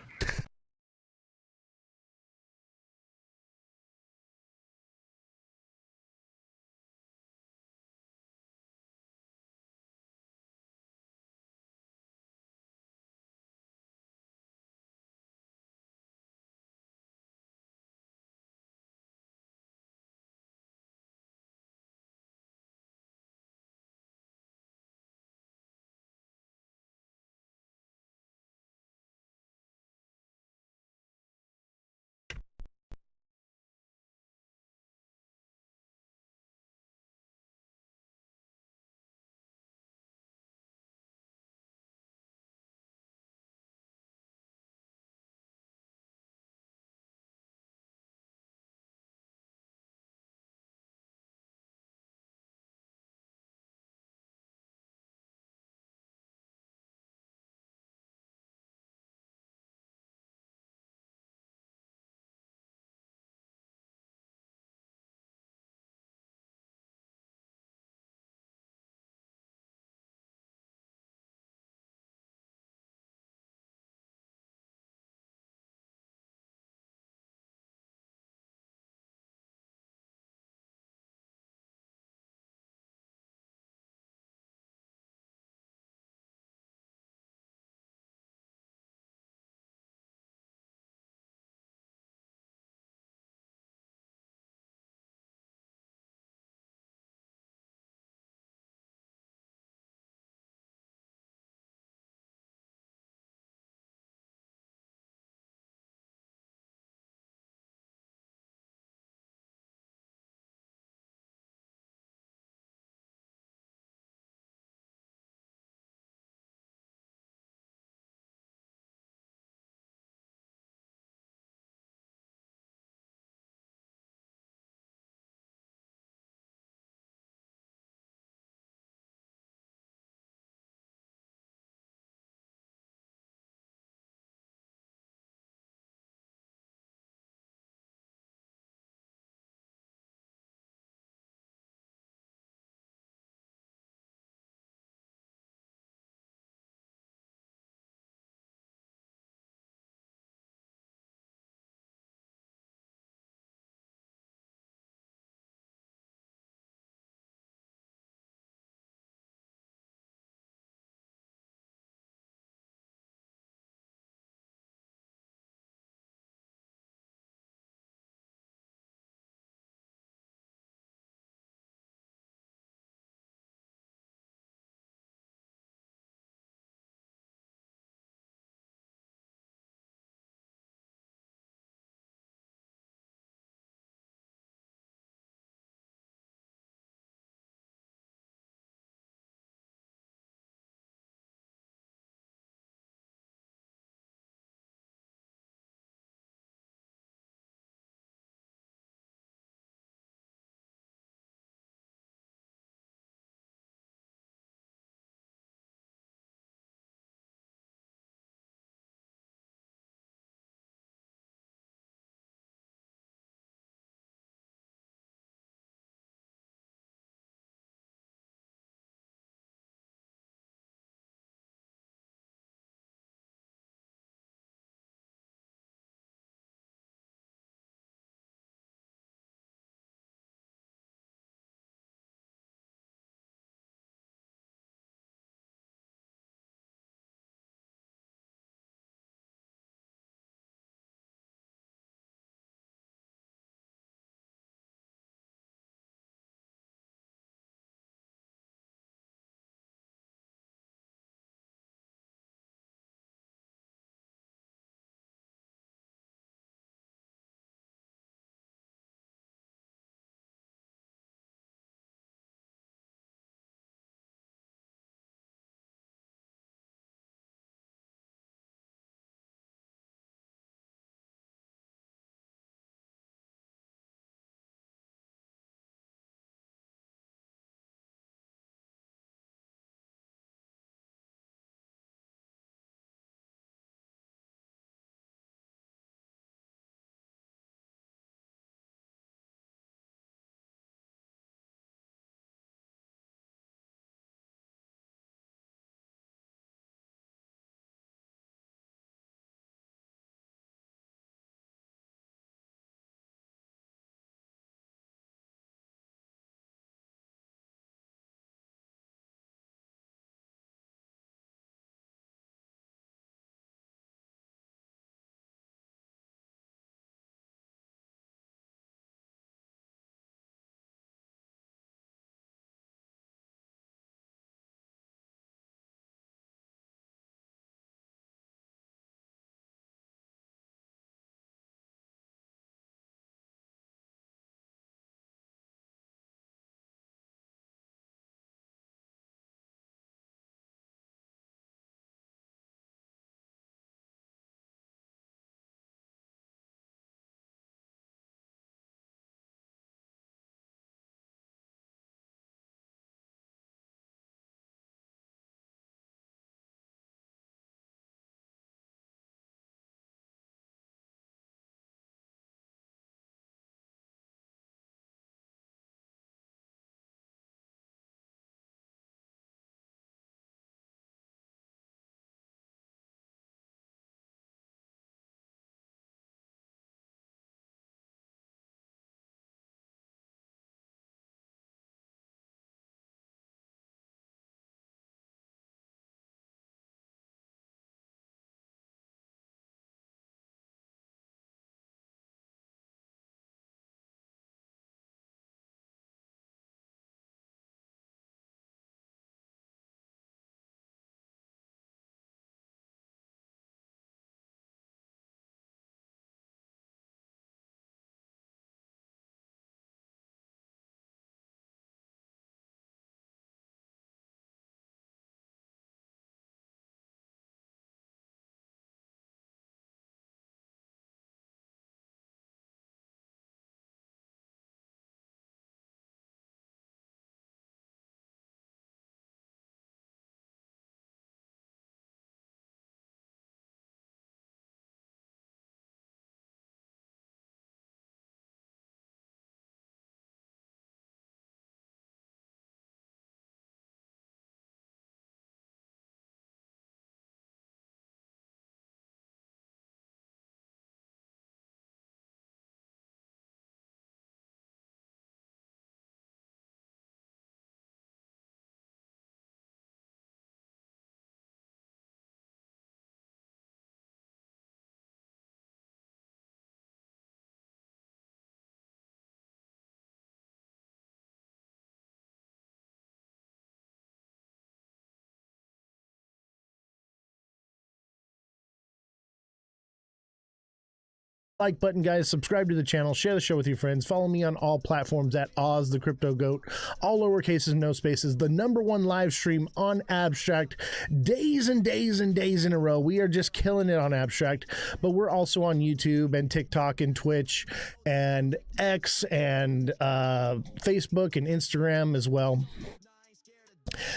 like button, guys. Subscribe to the channel. Share the show with your friends. Follow me on all platforms at Ozthecryptogoat. All lowercases, no spaces. The #1 live stream on Abstract. Days and days and days in a row. We are just killing it on Abstract. But we're also on YouTube and TikTok and Twitch and X and Facebook and Instagram as well.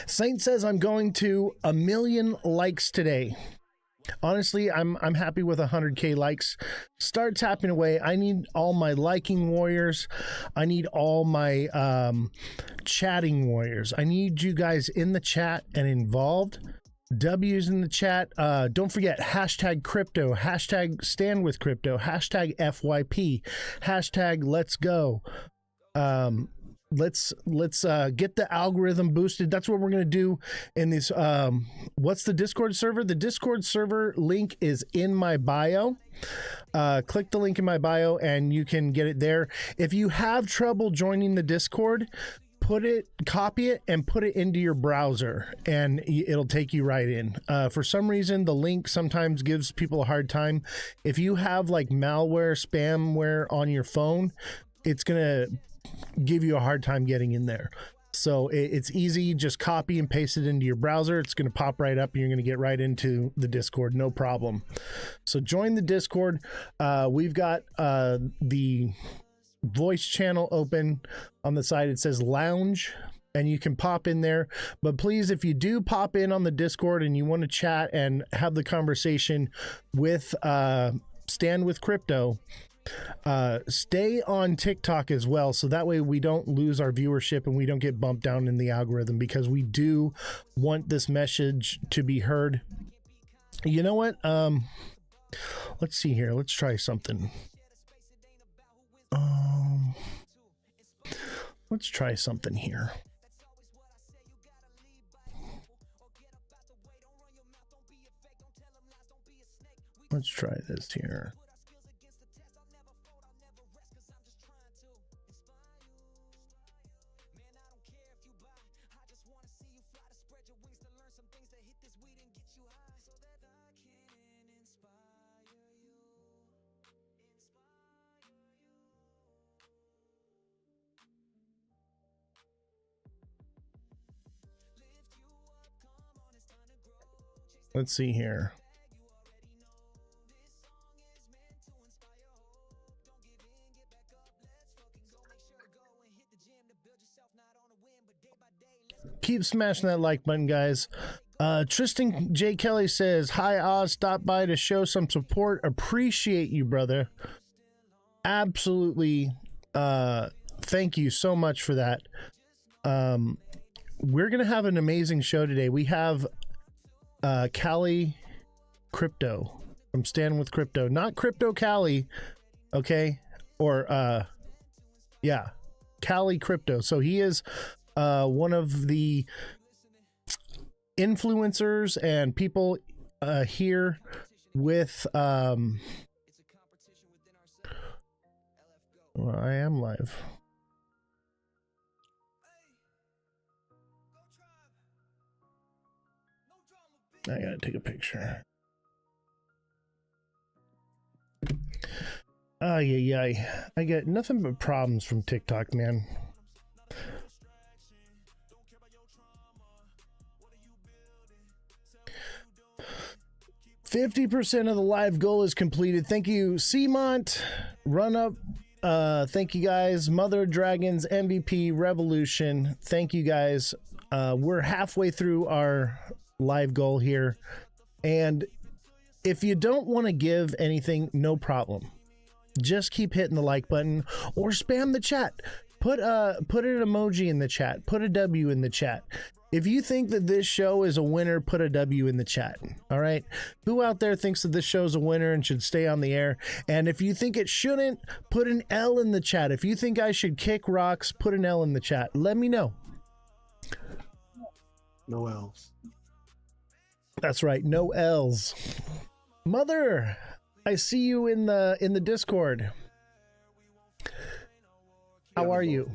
Saint says I'm going to 1 million likes today. Honestly, I'm happy with 100K likes. Start tapping away. I need all my liking warriors. I need all my chatting warriors. I need you guys in the chat and involved. W's in the chat. Don't forget hashtag crypto, hashtag stand with crypto, hashtag FYP, hashtag let's go. Let's get the algorithm boosted. That's what we're going to do in this. What's the Discord server? The Discord server link is in my bio. Click the link in my bio and you can get it there. If you have trouble joining the Discord, copy it and put it into your browser and it'll take you right in. For some reason, the link sometimes gives people a hard time. If you have like malware, spamware on your phone, it's going to give you a hard time getting in there. So it's easy. Just copy and paste it into your browser. It's going to pop right up and you're going to get right into the Discord. No problem. So join the Discord. We've got the voice channel open on the side. It says lounge and you can pop in there. But please, if you do pop in on the Discord and you want to chat and have the conversation with Stand with Crypto, stay on TikTok as well, so that way we don't lose our viewership and we don't get bumped down in the algorithm, because we do want this message to be heard. You know what? Let's see here. Let's try something. Let's try something here. Let's try this here. Let's see here. Keep smashing that like button, guys. Tristan J. Kelly says, hi Oz, stop by to show some support. Appreciate you, brother. Absolutely. Thank you so much for that. We're gonna have an amazing show today. We have Cali Crypto from Stand with Crypto, not Crypto Cali, okay? Or yeah, Cali Crypto. So he is one of the influencers and people here with well, I am live. I gotta take a picture. Yeah. I get nothing but problems from TikTok, man. %50 of the live goal is completed. Thank you, Seamont, Run Up. Thank you guys. Mother Dragons, MVP, Revolution. Thank you guys. We're halfway through our live goal here, and if you don't want to give anything, no problem, just keep hitting the like button or spam the chat. Put an emoji in the chat, put a W in the chat. If you think that this show is a winner, put a W in the chat. All right, who out there thinks that this show is a winner and should stay on the air? And if you think it shouldn't, put an L in the chat. If you think I should kick rocks, put an L in the chat. Let me know. No L's. That's right, no L's. Mother, I see you in the Discord. How are you?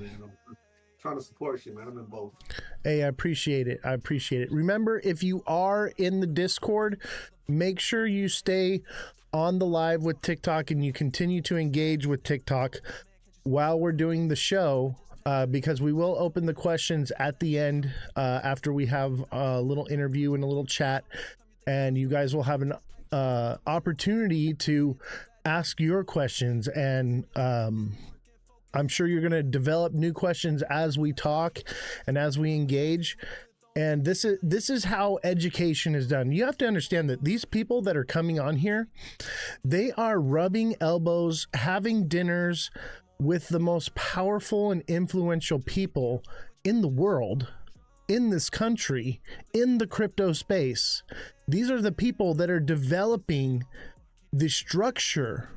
Trying to support you, man. I'm in both. Hey, I appreciate it. I appreciate it. Remember, if you are in the Discord, make sure you stay on the live with TikTok and you continue to engage with TikTok while we're doing the show, because we will open the questions at the end after we have a little interview and a little chat, and you guys will have an opportunity to ask your questions, and I'm sure you're going to develop new questions as we talk and as we engage. And this is how education is done. You have to understand that these people that are coming on here, they are rubbing elbows, having dinners with the most powerful and influential people in the world, in this country, in the crypto space. These are the people that are developing the structure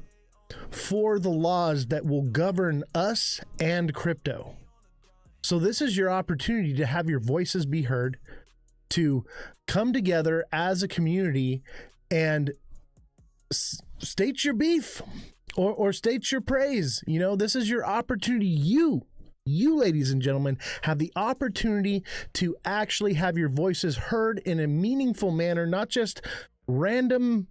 for the laws that will govern us and crypto. So this is your opportunity to have your voices be heard, to come together as a community and state your beef or state your praise. You know, this is your opportunity. You, ladies and gentlemen, have the opportunity to actually have your voices heard in a meaningful manner, not just random,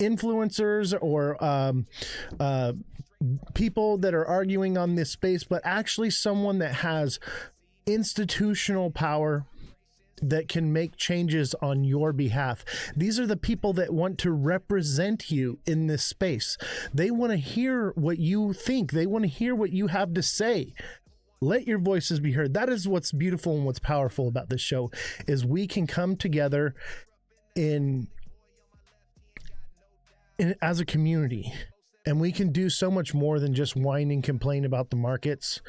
influencers or people that are arguing on this space, but actually someone that has institutional power that can make changes on your behalf. These are the people that want to represent you in this space. They want to hear what you think. They want to hear what you have to say. Let your voices be heard. That is what's beautiful and what's powerful about this show, is we can come together as a community, and we can do so much more than just whine and complain about the markets,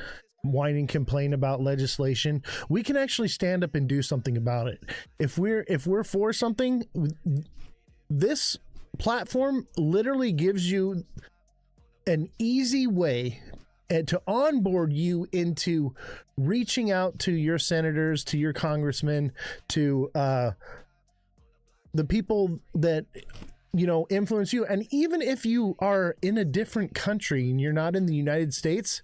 whine and complain about legislation. We can actually stand up and do something about it. If we're for something, this platform literally gives you an easy way to onboard you into reaching out to your senators, to your congressmen, to the people that influence you. And even if you are in a different country and you're not in the United States,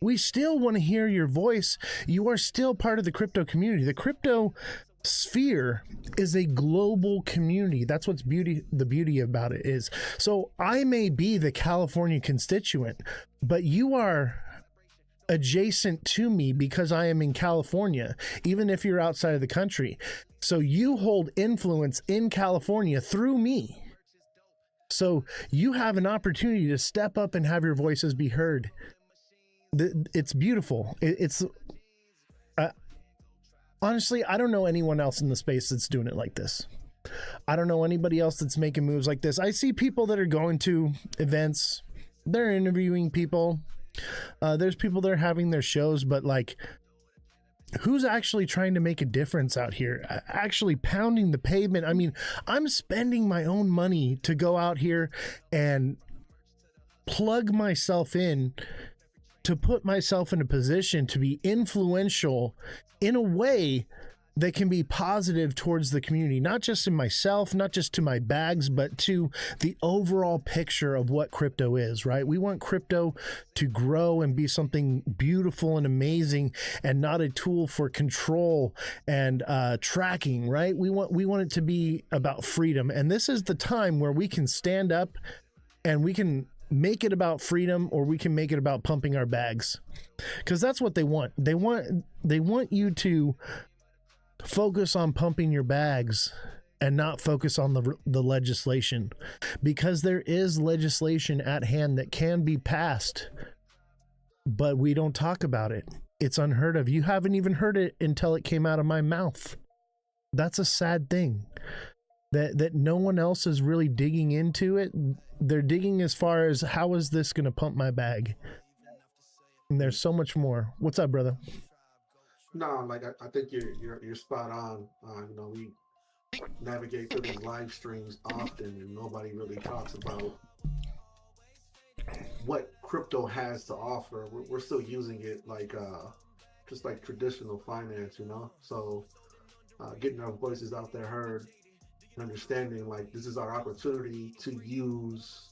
we still want to hear your voice. You are still part of the crypto community. The crypto sphere is a global community. That's what's the beauty about it is. So I may be the California constituent, but you are adjacent to me because I am in California, even if you're outside of the country. So you hold influence in California through me. So you have an opportunity to step up and have your voices be heard. It's beautiful. It's honestly, I don't know anyone else in the space that's doing it like this. I don't know anybody else that's making moves like this. I see people that are going to events, they're interviewing people. There's people that are having their shows, but like, who's actually trying to make a difference out here? Actually pounding the pavement. I mean, I'm spending my own money to go out here and plug myself in, to put myself in a position to be influential in a way that can be positive towards the community, not just in myself, not just to my bags, but to the overall picture of what crypto is, right? We want crypto to grow and be something beautiful and amazing, and not a tool for control and tracking, right? We want it to be about freedom. And this is the time where we can stand up and we can make it about freedom, or we can make it about pumping our bags, because that's what they want. They want you to focus on pumping your bags and not focus on the legislation, because there is legislation at hand that can be passed, but we don't talk about it. It's unheard of. You haven't even heard it until it came out of my mouth. That's a sad thing, that no one else is really digging into it. They're digging as far as, how is this going to pump my bag? And there's so much more. What's up, brother? No, like I think you're spot on. We navigate through these live streams often, and nobody really talks about what crypto has to offer. We're still using it like just like traditional finance, So getting our voices out there heard, understanding like this is our opportunity to use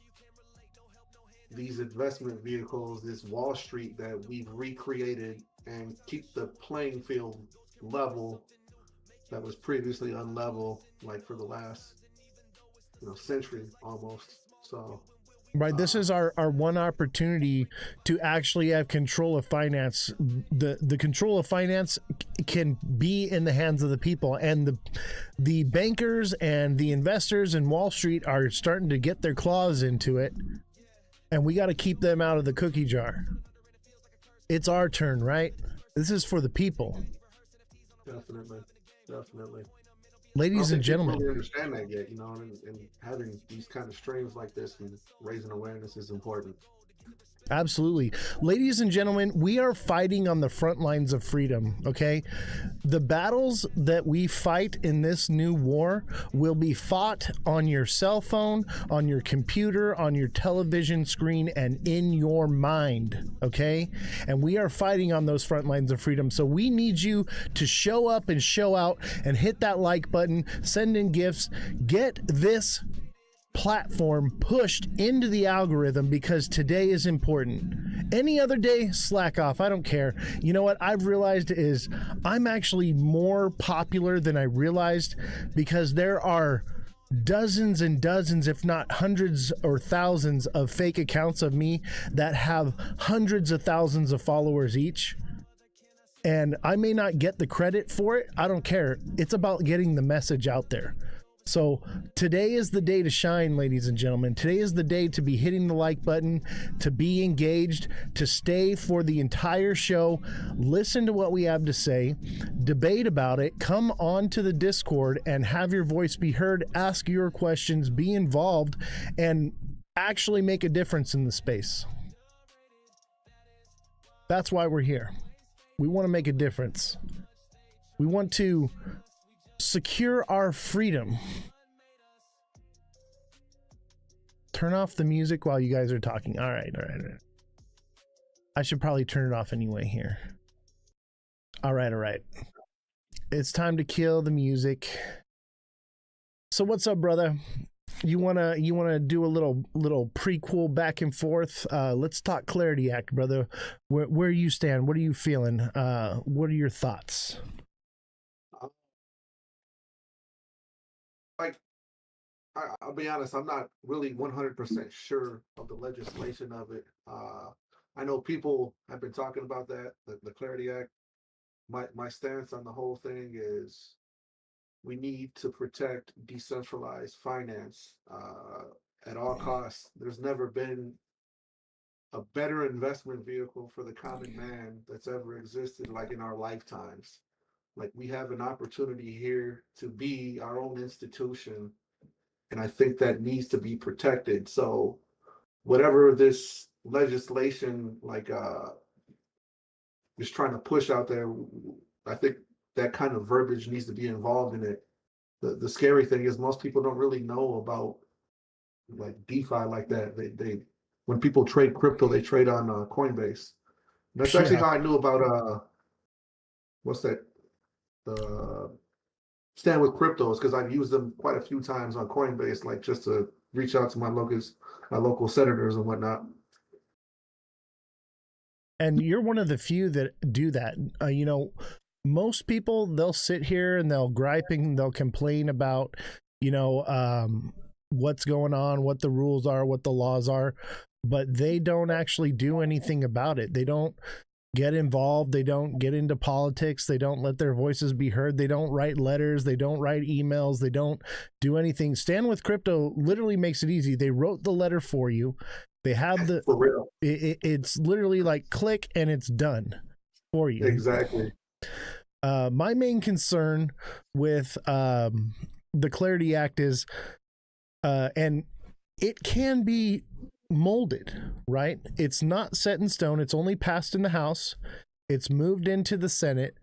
these investment vehicles, this Wall Street that we've recreated, and keep the playing field level that was previously unlevel, like for the last century almost. So Right, this is our one opportunity to actually have control of finance. The control of finance can be in the hands of the people, and the bankers and the investors in Wall Street are starting to get their claws into it, and we got to keep them out of the cookie jar. It's our turn, right? This is for the people. definitely. Ladies and gentlemen, people really understand that yet, and having these kind of streams like this and raising awareness is important. absolutely. Ladies and gentlemen, we are fighting on the front lines of freedom, okay? The battles that we fight in this new war will be fought on your cell phone, on your computer, on your television screen, and in your mind, okay? And we are fighting on those front lines of freedom. So we need you to show up and show out and hit that like button, send in gifts, get this platform pushed into the algorithm, because today is important. Any other day, slack off. I don't care. You know what I've realized is I'm actually more popular than I realized, because there are dozens and dozens, if not hundreds or thousands of fake accounts of me that have hundreds of thousands of followers each. And I may not get the credit for it. I don't care. It's about getting the message out there. So today is the day to shine, ladies and gentlemen. Today is the day to be hitting the like button, to be engaged, to stay for the entire show, listen to what we have to say, debate about it, come on to the Discord and have your voice be heard, ask your questions, be involved, and actually make a difference in the space. That's why we're here. We want to make a difference. We want to secure our freedom. Turn off the music while you guys are talking. All right. I should probably turn it off anyway here. All right. It's time to kill the music. So what's up, brother? You wanna do a little prequel back and forth? Let's talk Clarity Act, brother. Where you stand? What are you feeling? What are your thoughts? I'll be honest, I'm not really 100% sure of the legislation of it. I know people have been talking about that, the Clarity Act. My stance on the whole thing is we need to protect decentralized finance at all costs. There's never been a better investment vehicle for the common man that's ever existed, like in our lifetimes. Like, we have an opportunity here to be our own institution, and I think that needs to be protected. So whatever this legislation is trying to push out there, I think that kind of verbiage needs to be involved in it. The scary thing is most people don't really know about like DeFi like that. They when people trade crypto, they trade on Coinbase. And that's actually how I knew about what's that? The Stand with Cryptos, because I've used them quite a few times on Coinbase, like just to reach out to my local senators and whatnot. And you're one of the few that do that. Most people, they'll sit here and they'll gripe and they'll complain about, what's going on, what the rules are, what the laws are, but they don't actually do anything about it. They don't get involved. They don't get into politics. They don't let their voices be heard. They don't write letters. They don't write emails. They don't do anything. Stand with Crypto literally makes it easy. They wrote the letter for you. They have the, for real. It's literally like click and it's done for you. Exactly. My main concern with the Clarity Act is, and it can be molded, right? It's not set in stone. It's only passed in the House. It's moved into the Senate.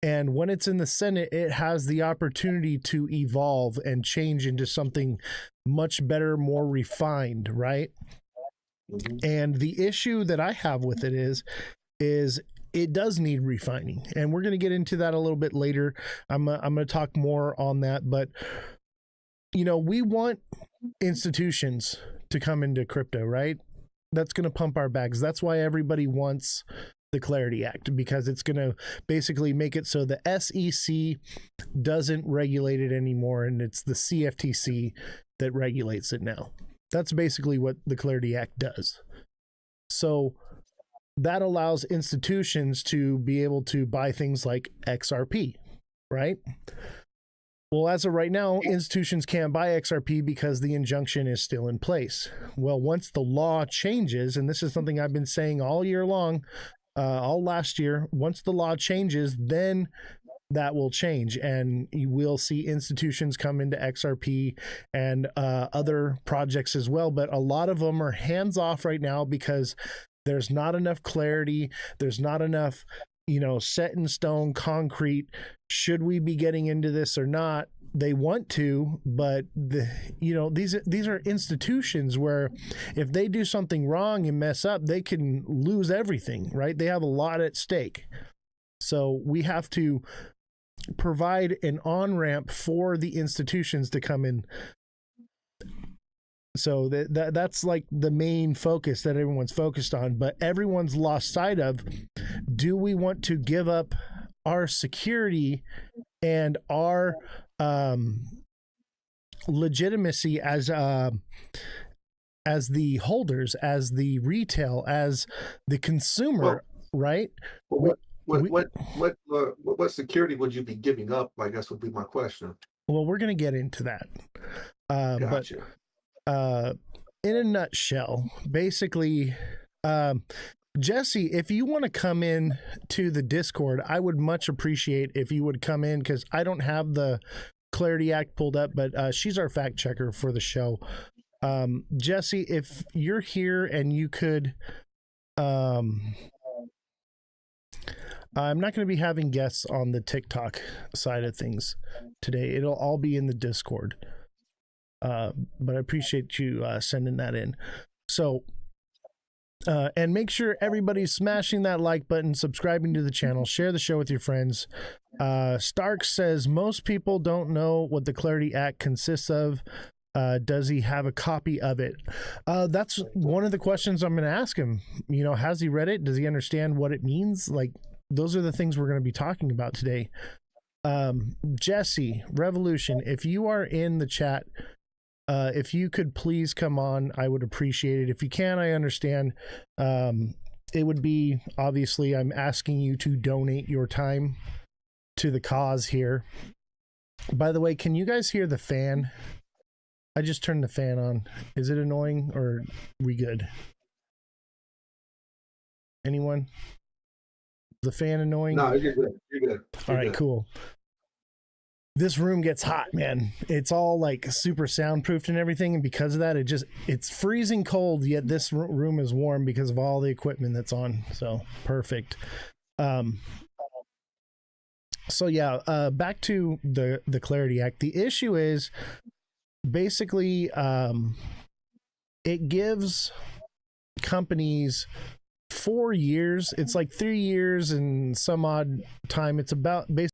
And when it's in the Senate, it has the opportunity to evolve and change into something much better, more refined, right? Mm-hmm. And the issue that I have with it is it does need refining. And we're going to get into that a little bit later. I'm going to talk more on that. But, we want institutions to come into crypto, right? That's going to pump our bags. That's why everybody wants the Clarity Act, because it's going to basically make it so the SEC doesn't regulate it anymore, and it's the CFTC that regulates it now. That's basically what the Clarity Act does. So that allows institutions to be able to buy things like XRP, right? Well, as of right now, institutions can't buy XRP because the injunction is still in place. Well, once the law changes, and this is something I've been saying all year long, all last year, once the law changes, then that will change, and you will see institutions come into XRP and other projects as well. But a lot of them are hands off right now because there's not enough clarity. There's not enough, set in stone, concrete. Should we be getting into this or not? They want to, but these are institutions where if they do something wrong and mess up, they can lose everything, right? They have a lot at stake. So we have to provide an on-ramp for the institutions to come in. So that's like the main focus that everyone's focused on, but everyone's lost sight of, do we want to give up our security and our legitimacy as the holders, as the retail, as the consumer, right? What security would you be giving up, I guess, would be my question. Well, we're going to get into that. Gotcha. But in a nutshell, basically, Jesse, if you want to come in to the Discord, I would much appreciate if you would come in, because I don't have the Clarity Act pulled up, but she's our fact checker for the show. Jesse, if you're here and you could, I'm not going to be having guests on the TikTok side of things today. It'll all be in the Discord. But I appreciate you sending that in. So, and make sure everybody's smashing that like button, subscribing to the channel, share the show with your friends. Stark says, most people don't know what the Clarity Act consists of. Does he have a copy of it? That's one of the questions I'm going to ask him. Has he read it? Does he understand what it means? Like, those are the things we're going to be talking about today. Jesse, Revolution, if you are in the chat, if you could please come on, I would appreciate it. If you can, I understand. It would be, obviously, I'm asking you to donate your time to the cause here. By the way, can you guys hear the fan? I just turned the fan on. Is it annoying or are we good? Anyone? The fan annoying? No, you're good. You're good. All right, cool. This room gets hot, man. It's all like super soundproofed and everything, and because of that, it's freezing cold, yet this room is warm because of all the equipment that's on. So perfect. So yeah, back to the Clarity Act. The issue is basically it gives companies 4 years. It's like 3 years and some odd time. It's about basically